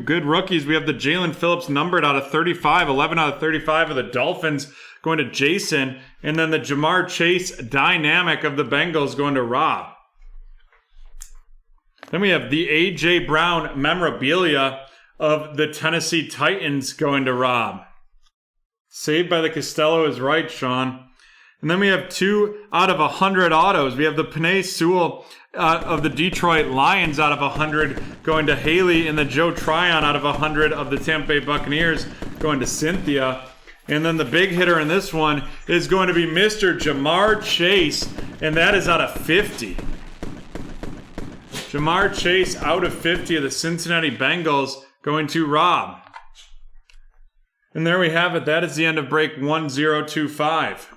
good rookies. We have the Jalen Phillips numbered out of 35, 11 out of 35 of the Dolphins going to Jason. And then the Jamar Chase dynamic of the Bengals going to Rob. Then we have the A.J. Brown memorabilia of the Tennessee Titans going to Rob. Saved by the Costello is right, Sean. And then we have 2 out of 100 autos. We have the Penei Sewell of the Detroit Lions out of 100 going to Haley, and the Joe Tryon out of 100 of the Tampa Bay Buccaneers going to Cynthia. And then the big hitter in this one is going to be Mr. Jamar Chase, and that is out of 50. Jamar Chase out of 50 of the Cincinnati Bengals going to Rob. And there we have it. That is the end of break 1025.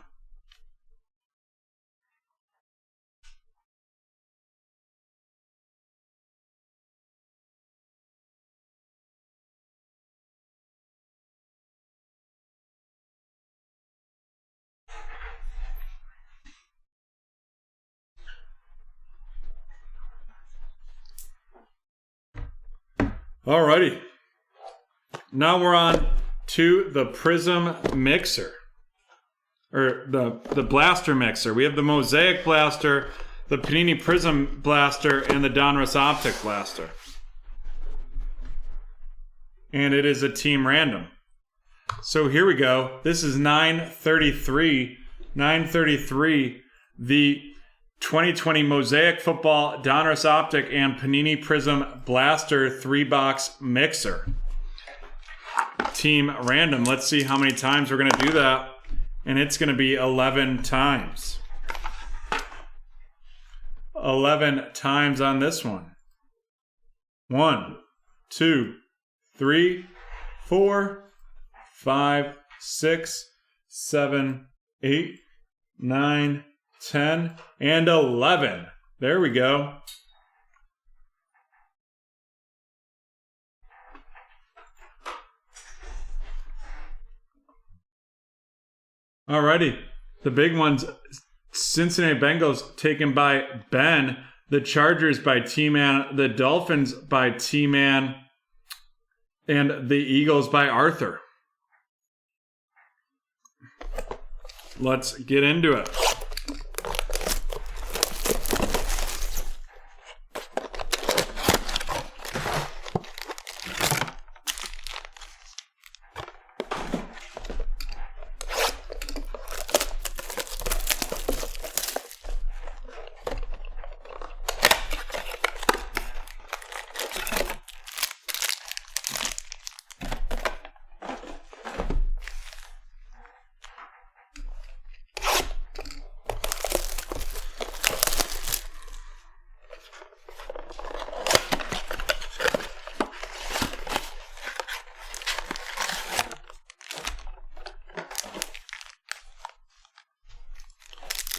Alrighty. Now we're on to the Prism Mixer. Or the Blaster Mixer. We have the Mosaic Blaster, the Panini Prism Blaster, and the Donruss Optic Blaster. And it is a team random. So here we go. This is 933. 933. The 2020 Mosaic Football, Donruss Optic, and Panini Prism Blaster 3-box mixer. Team random. Let's see how many times we're going to do that. And it's going to be 11 times. 11 times on this one. 1, 2, 3, 4, 5, 6, 7, 8, 9, 10, and 11. There we go. Alrighty. The big ones, Cincinnati Bengals taken by Ben, the Chargers by T-Man, the Dolphins by T-Man, and the Eagles by Arthur. Let's get into it.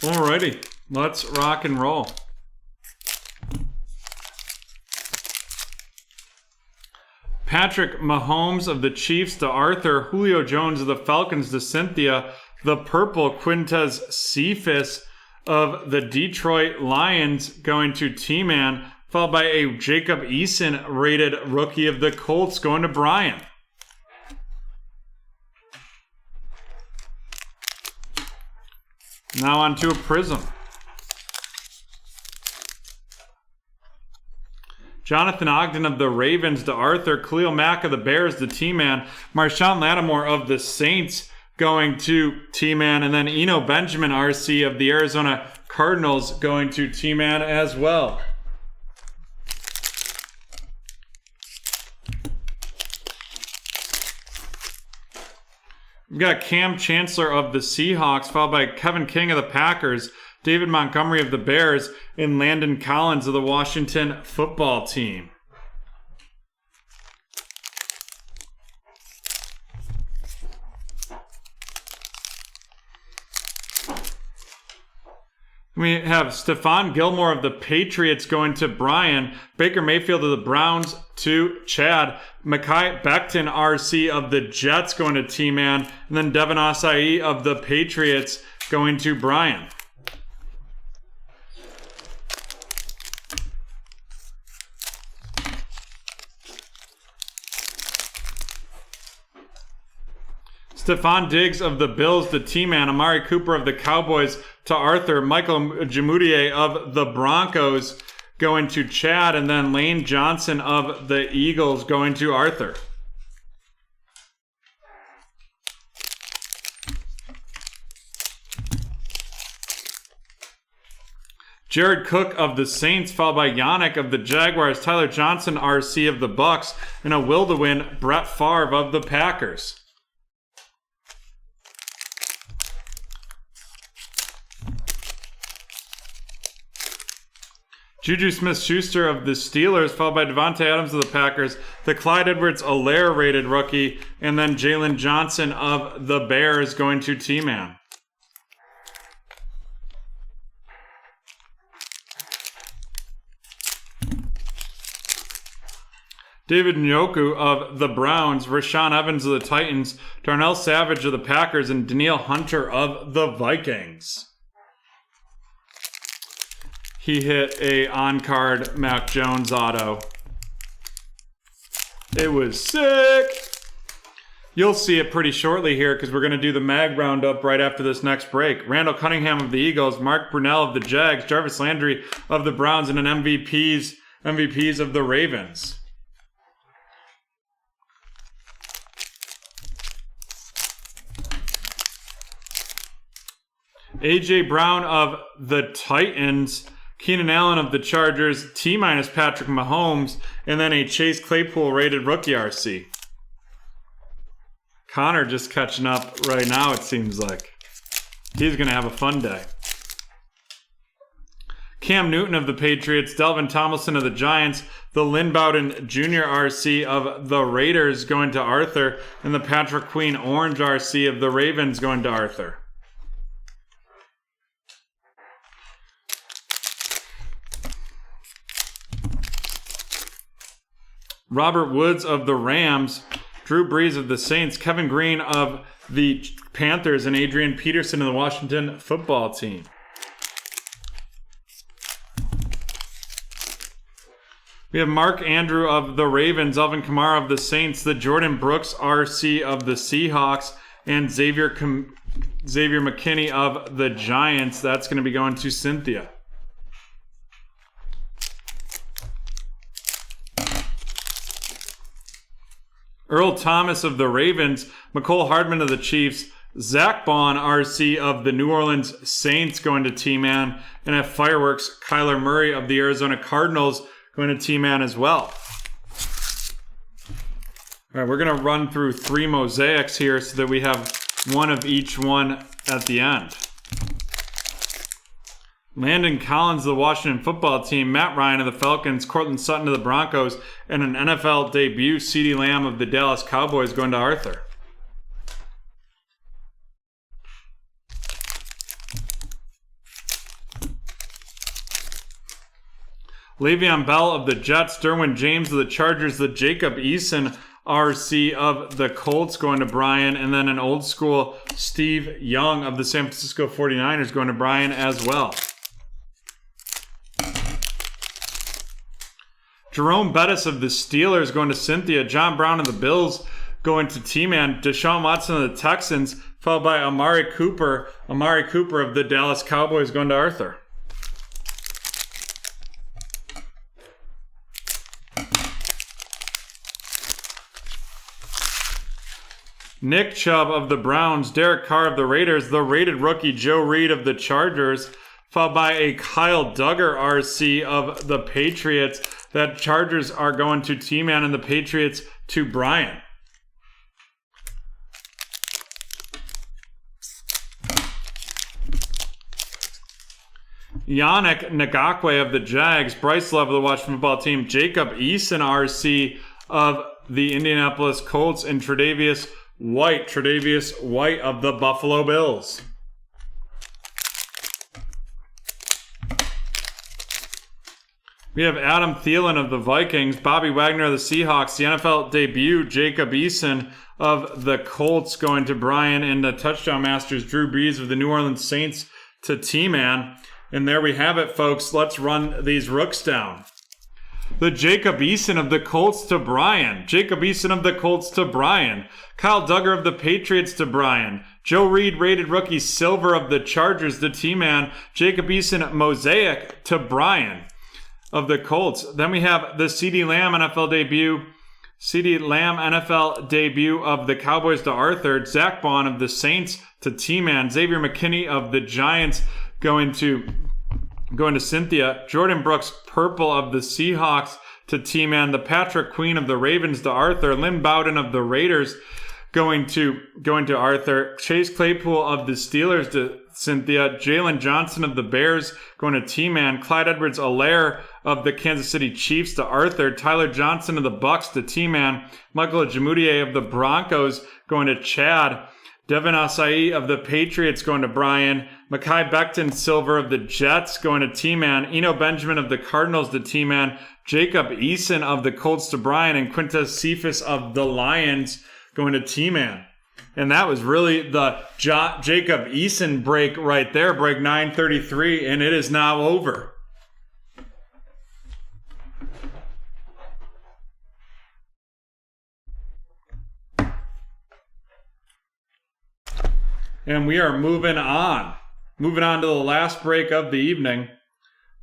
Alrighty, let's rock and roll. Patrick Mahomes of the Chiefs to Arthur, Julio Jones of the Falcons to Cynthia, the purple Quintez Cephas of the Detroit Lions going to T-Man, followed by a Jacob Eason rated rookie of the Colts going to Brian. Now on to a Prism. Jonathan Ogden of the Ravens to Arthur, Khalil Mack of the Bears to T-Man, Marshawn Lattimore of the Saints going to T-Man, and then Eno Benjamin RC of the Arizona Cardinals going to T-Man as well. We've got Cam Chancellor of the Seahawks, followed by Kevin King of the Packers, David Montgomery of the Bears, and Landon Collins of the Washington Football Team. We have Stephon Gilmore of the Patriots going to Brian, Baker Mayfield of the Browns to Chad, Mekhi Becton RC of the Jets going to T-Man, and then Devin Asai of the Patriots going to Brian. Stephon Diggs of the Bills to T-Man. Amari Cooper of the Cowboys to Arthur. Michael Jamudier of the Broncos going to Chad. And then Lane Johnson of the Eagles going to Arthur. Jared Cook of the Saints, followed by Yannick of the Jaguars, Tyler Johnson, RC of the Bucks, and a will to win, Brett Favre of the Packers. Juju Smith-Schuster of the Steelers, followed by Devontae Adams of the Packers, the Clyde Edwards-Helaire rated rookie, and then Jalen Johnson of the Bears going to T-Man. David Njoku of the Browns, Rashaan Evans of the Titans, Darnell Savage of the Packers, and Danielle Hunter of the Vikings. He hit a on-card Mac Jones auto. It was sick. You'll see it pretty shortly here because we're going to do the mag roundup right after this next break. Randall Cunningham of the Eagles, Mark Brunell of the Jags, Jarvis Landry of the Browns, and an MVPs of the Ravens. A.J. Brown of the Titans, Keenan Allen of the Chargers, T-minus Patrick Mahomes, and then a Chase Claypool rated rookie RC. Connor just catching up right now, it seems like. He's going to have a fun day. Cam Newton of the Patriots, Delvin Tomlinson of the Giants, the Lynn Bowden Jr. RC of the Raiders going to Arthur, and the Patrick Queen Orange RC of the Ravens going to Arthur. Robert Woods of the Rams, Drew Brees of the Saints, Kevin Green of the Panthers, and Adrian Peterson of the Washington football team. We have Mark Andrew of the Ravens, Alvin Kamara of the Saints, the Jordan Brooks RC of the Seahawks, and Xavier McKinney of the Giants. That's going to be going to Cynthia. Earl Thomas of the Ravens, McCole Hardman of the Chiefs, Zach Bond, RC of the New Orleans Saints going to T-Man, and at Fireworks, Kyler Murray of the Arizona Cardinals going to T-Man as well. All right, we're going to run through 3 mosaics here so that we have one of each one at the end. Landon Collins of the Washington football team, Matt Ryan of the Falcons, Cortland Sutton of the Broncos, and an NFL debut, CeeDee Lamb of the Dallas Cowboys going to Arthur. Le'Veon Bell of the Jets, Derwin James of the Chargers, the Jacob Eason RC of the Colts going to Brian, and then an old school Steve Young of the San Francisco 49ers going to Brian as well. Jerome Bettis of the Steelers going to Cynthia. John Brown of the Bills going to T-Man. Deshaun Watson of the Texans, followed by Amari Cooper of the Dallas Cowboys going to Arthur. Nick Chubb of the Browns, Derek Carr of the Raiders, the rated rookie Joe Reed of the Chargers, followed by a Kyle Duggar RC of the Patriots. That Chargers are going to T-Man and the Patriots to Brian. Yannick Ngakoue of the Jags, Bryce Love of the Washington football team, Jacob Eason RC of the Indianapolis Colts, and Tre'Davious White of the Buffalo Bills. We have Adam Thielen of the Vikings, Bobby Wagner of the Seahawks, the NFL debut, Jacob Eason of the Colts going to Brian, and the touchdown masters, Drew Brees of the New Orleans Saints to T-Man. And there we have it, folks. Let's run these rooks down. The Jacob Eason of the Colts to Brian. Jacob Eason of the Colts to Brian. Kyle Duggar of the Patriots to Brian. Joe Reed rated rookie silver of the Chargers to T-Man. Jacob Eason mosaic to Brian of the Colts. Then we have the CeeDee Lamb NFL debut. CeeDee Lamb NFL debut of the Cowboys to Arthur. Zach Bond of the Saints to T-Man. Xavier McKinney of the Giants going to Cynthia. Jordan Brooks purple of the Seahawks to T-Man. The Patrick Queen of the Ravens to Arthur. Lynn Bowden of the Raiders going to Arthur. Chase Claypool of the Steelers to Cynthia. Jalen Johnson of the Bears going to T-Man. Clyde Edwards-Helaire of the Kansas City Chiefs to Arthur. Tyler Johnson of the Bucks to T-Man. Michael Jamudier of the Broncos going to Chad. Devin Asai of the Patriots going to Brian. Mekhi Becton silver of the Jets going to T-Man. Eno Benjamin of the Cardinals to T-Man. Jacob Eason of the Colts to Brian. And Quintez Cephas of the Lions going to T-Man. And that was really the Jacob Eason break right there. Break 933. And it is now over. And we are moving on. Moving on to the last break of the evening.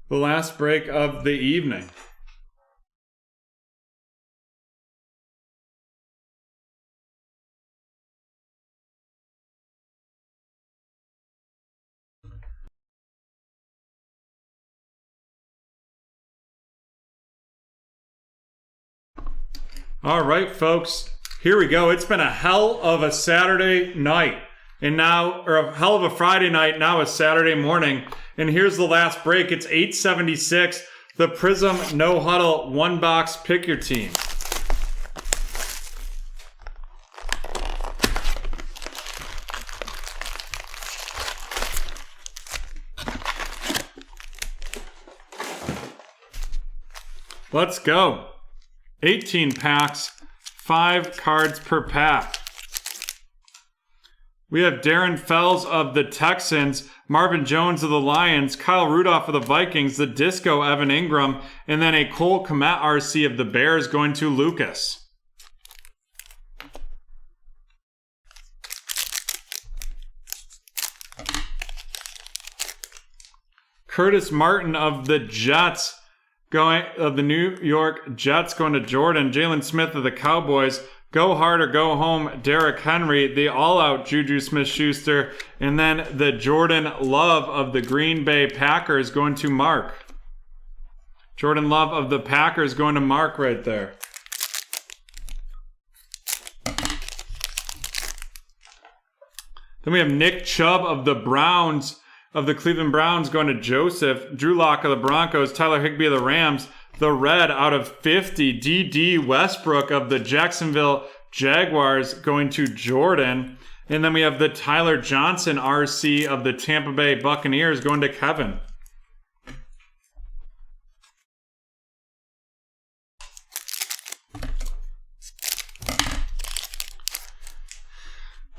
The last break of the evening. All right, folks. Here we go. It's been a hell of a Saturday night. And now, or a hell of a Friday night, now a Saturday morning. And here's the last break. It's 876. The Prism No Huddle one box pick your team. Let's go. 18 packs, 5 cards per pack. We have Darren Fells of the Texans, Marvin Jones of the Lions, Kyle Rudolph of the Vikings, the Disco Evan Ingram, and then a Cole Kmet RC of the Bears going to Lucas. Curtis Martin of the New York Jets going to Jordan. Jalen Smith of the Cowboys. Go hard or go home, Derrick Henry, the all-out Juju Smith-Schuster, and then the Jordan Love of the Green Bay Packers going to Mark. Jordan Love of the Packers going to Mark right there. Then we have Nick Chubb of the Cleveland Browns going to Joseph. Drew Lock of the Broncos, Tyler Higbee of the Rams. The red out of 50, D.D. Westbrook of the Jacksonville Jaguars going to Jordan. And then we have the Tyler Johnson RC of the Tampa Bay Buccaneers going to Kevin.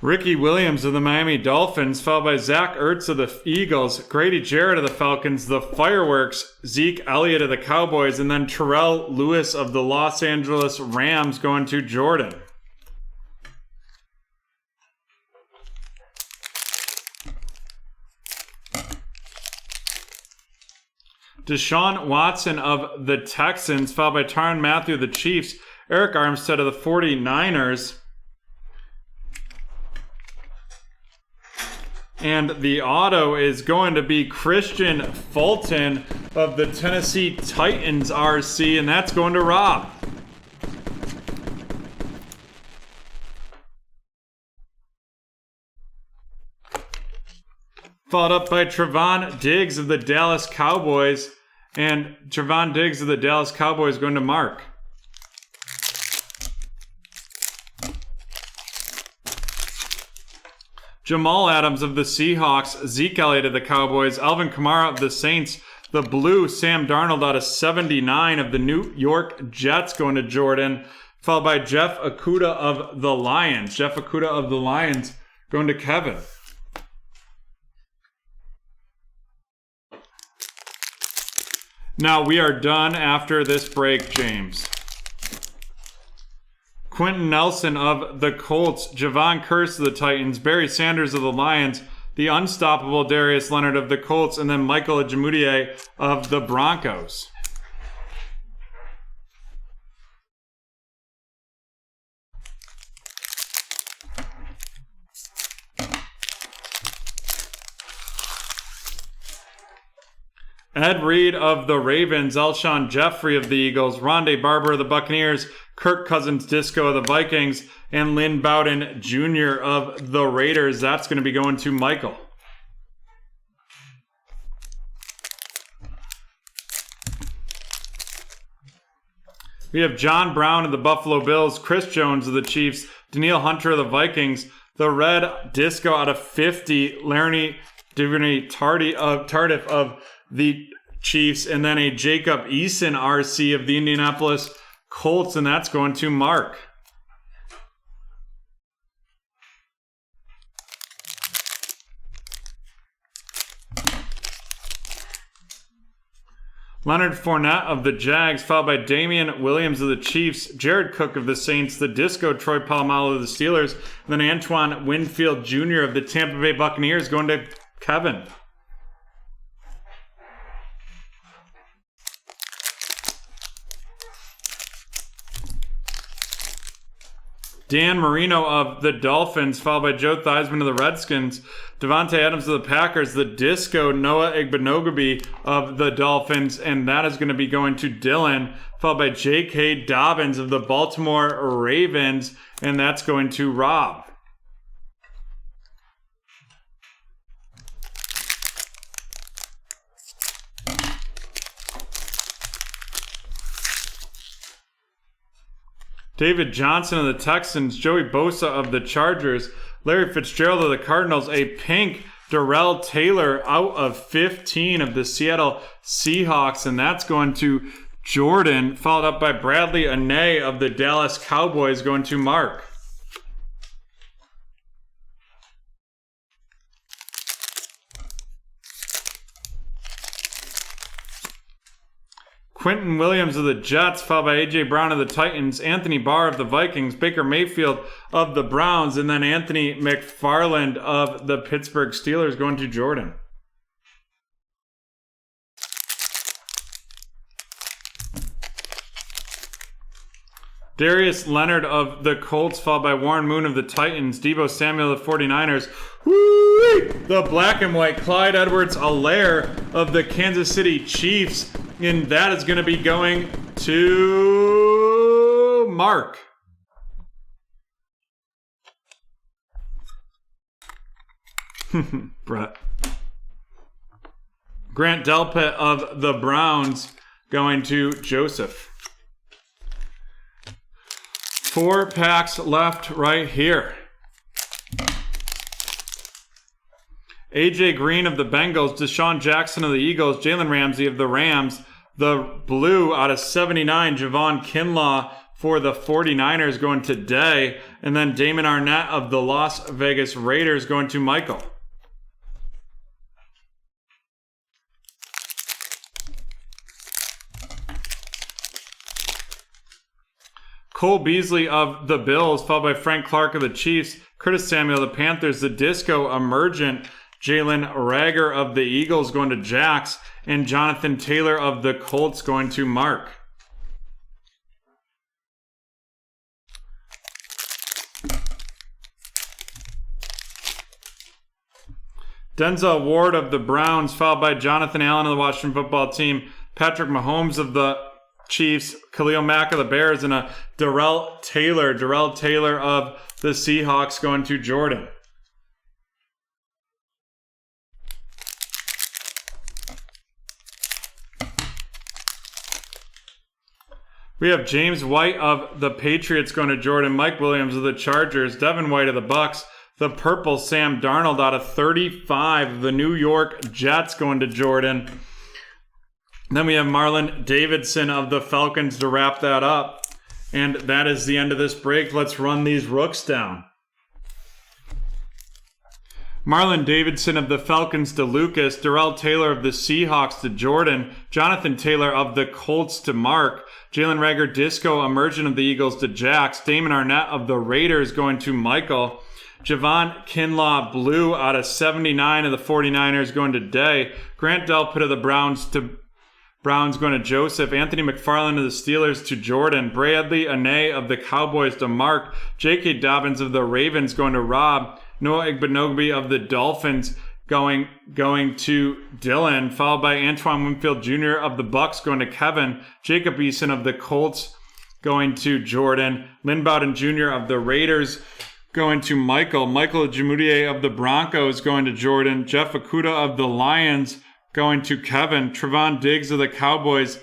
Ricky Williams of the Miami Dolphins, followed by Zach Ertz of the Eagles, Grady Jarrett of the Falcons, the Fireworks, Zeke Elliott of the Cowboys, and then Terrell Lewis of the Los Angeles Rams going to Jordan. Deshaun Watson of the Texans, followed by Tyrann Mathieu of the Chiefs, Eric Armstead of the 49ers, and the auto is going to be Christian Fulton of the Tennessee Titans RC, and that's going to Rob. Followed up by Trevon Diggs of the Dallas Cowboys, and Trevon Diggs of the Dallas Cowboys going to Mark. Jamal Adams of the Seahawks, Zeke Elliott of the Cowboys, Alvin Kamara of the Saints, the blue Sam Darnold out of 79 of the New York Jets going to Jordan, followed by Jeff Okudah of the Lions. Jeff Okudah of the Lions going to Kevin. Now we are done after this break, James. Quentin Nelson of the Colts, Javon Curse of the Titans, Barry Sanders of the Lions, the unstoppable Darius Leonard of the Colts, and then Michael Ajamudier of the Broncos. Ed Reed of the Ravens, Alshon Jeffrey of the Eagles, Rondé Barber of the Buccaneers, Kirk Cousins Disco of the Vikings, and Lynn Bowden Jr. of the Raiders. That's going to be going to Michael. We have John Brown of the Buffalo Bills, Chris Jones of the Chiefs, Danielle Hunter of the Vikings, the Red Disco out of 50, Laramie Tardif of the Chiefs, and then a Jacob Eason RC of the Indianapolis Colts, and that's going to Mark. Leonard Fournette of the Jags, followed by Damian Williams of the Chiefs, Jared Cook of the Saints, the Disco Troy Polamalu of the Steelers, and then Antoine Winfield Jr. of the Tampa Bay Buccaneers going to Kevin. Dan Marino of the Dolphins, followed by Joe Theismann of the Redskins, Devontae Adams of the Packers, the Disco Noah Igbinoghene of the Dolphins, and that is going to be going to Dylan, followed by J.K. Dobbins of the Baltimore Ravens, and that's going to Rob. David Johnson of the Texans, Joey Bosa of the Chargers, Larry Fitzgerald of the Cardinals, a pink Darrell Taylor out of 15 of the Seattle Seahawks, and that's going to Jordan, followed up by Bradley Anae of the Dallas Cowboys going to Mark. Quentin Williams of the Jets, followed by A.J. Brown of the Titans, Anthony Barr of the Vikings, Baker Mayfield of the Browns, and then Anthony McFarland of the Pittsburgh Steelers going to Jordan. Darius Leonard of the Colts, followed by Warren Moon of the Titans, Deebo Samuel of the 49ers, woo-wee! The black and white Clyde Edwards-Helaire of the Kansas City Chiefs, and that is going to be going to Mark. Brett. Grant Delpit of the Browns going to Joseph. 4 packs left right here. AJ Green of the Bengals, Deshaun Jackson of the Eagles, Jalen Ramsey of the Rams, the blue out of 79, Javon Kinlaw for the 49ers going to Day, and then Damon Arnett of the Las Vegas Raiders going to Michael. Cole Beasley of the Bills, followed by Frank Clark of the Chiefs, Curtis Samuel of the Panthers, the Disco Emergent, Jalen Rager of the Eagles going to Jax, and Jonathan Taylor of the Colts going to Mark. Denzel Ward of the Browns, followed by Jonathan Allen of the Washington Football Team, Patrick Mahomes of the Chiefs, Khalil Mack of the Bears, and a Darrell Taylor of the Seahawks going to Jordan. We have James White of the Patriots going to Jordan, Mike Williams of the Chargers, Devin White of the Bucks, the purple Sam Darnold out of 35 of the New York Jets going to Jordan. Then we have Marlon Davidson of the Falcons to wrap that up. And that is the end of this break. Let's run these rooks down. Marlon Davidson of the Falcons to Lucas, Darrell Taylor of the Seahawks to Jordan, Jonathan Taylor of the Colts to Mark, Jalen Rager Disco Emergent of the Eagles to Jax, Damon Arnett of the Raiders going to Michael, Javon Kinlaw Blue out of 79 of the 49ers going to Day, Grant Delpit of the Browns going to Joseph, Anthony McFarland of the Steelers to Jordan, Bradley Ane of the Cowboys to Mark, J.K. Dobbins of the Ravens going to Rob, Noah Igbenogby of the Dolphins going to Dylan, followed by Antoine Winfield Jr. of the Bucks going to Kevin, Jacob Eason of the Colts going to Jordan, Lynn Bowden Jr. of the Raiders going to Michael Jamudier of the Broncos going to Jordan, Jeff Okuda of the Lions going to Kevin, Trevon Diggs of the Cowboys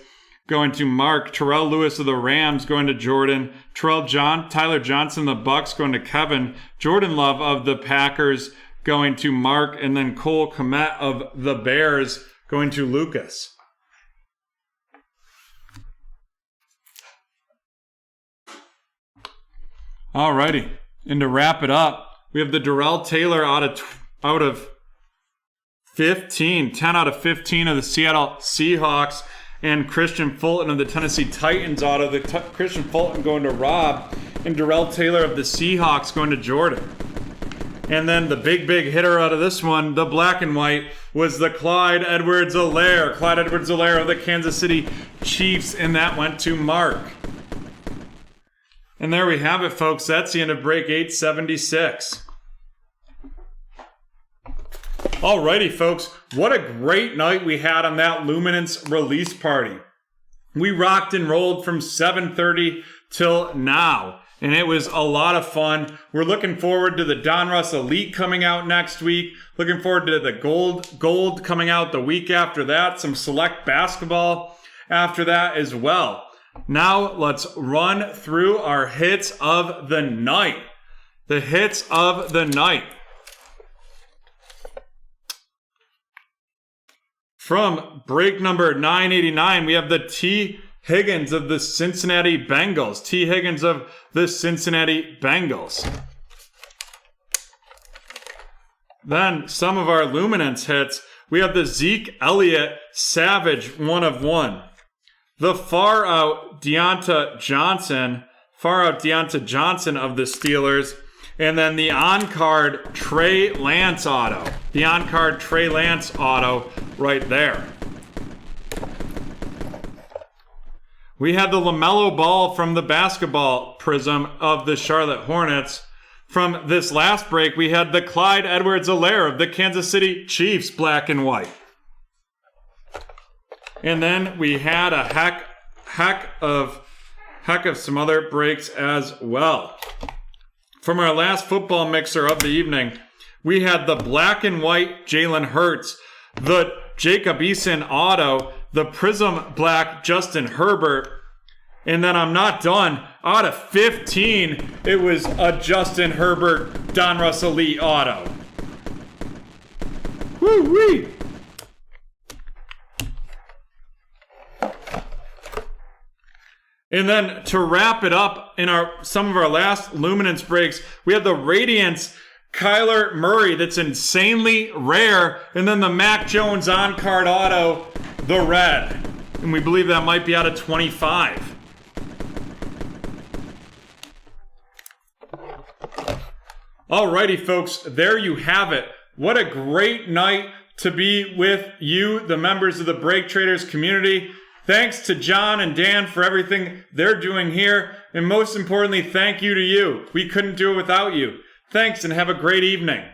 going to Mark, Terrell Lewis of the Rams going to Jordan, Tyler Johnson of the Bucks going to Kevin, Jordan Love of the Packers going to Mark, and then Cole Kmet of the Bears going to Lucas. Alrighty, and to wrap it up, we have the Darrell Taylor out of 15, 10 out of 15 of the Seattle Seahawks, and Christian Fulton of the Tennessee Titans auto. Christian Fulton going to Rob, and Darrell Taylor of the Seahawks going to Jordan. And then the big hitter out of this one, the black and white, was the Clyde Edwards-Helaire. Clyde Edwards-Helaire of the Kansas City Chiefs, and that went to Mark. And there we have it, folks. That's the end of break 876. Alrighty, folks, what a great night we had on that Luminance release party. We rocked and rolled from 7:30 till now, and it was a lot of fun. We're looking forward to the Donruss Elite coming out next week. Looking forward to the Gold coming out the week after that. Some select basketball after that as well. Now let's run through our hits of the night. The hits of the night. From break number 989, we have the T. Higgins of the Cincinnati Bengals. T. Higgins of the Cincinnati Bengals. Then some of our Luminance hits. We have the Zeke Elliott Savage 1 of 1. The far out Deonta Johnson of the Steelers. And then the on-card Trey Lance auto. The on-card Trey Lance auto right there. We had the LaMelo Ball from the basketball prism of the Charlotte Hornets. From this last break, we had the Clyde Edwards-Helaire of the Kansas City Chiefs, black and white. And then we had a heck of some other breaks as well. From our last football mixer of the evening, we had the black and white Jalen Hurts, the Jacob Eason auto, the Prism Black Justin Herbert, and then I'm not done. Out of 15, it was a Justin Herbert Donruss Elite auto. Woo-wee! And then to wrap it up in some of our last Luminance breaks, we have the Radiance Kyler Murray that's insanely rare, and then the Mac Jones on-card auto, the red. And we believe that might be out of 25. Alrighty, folks, there you have it. What a great night to be with you, the members of the BreakTraders community. Thanks to John and Dan for everything they're doing here. And most importantly, thank you to you. We couldn't do it without you. Thanks and have a great evening.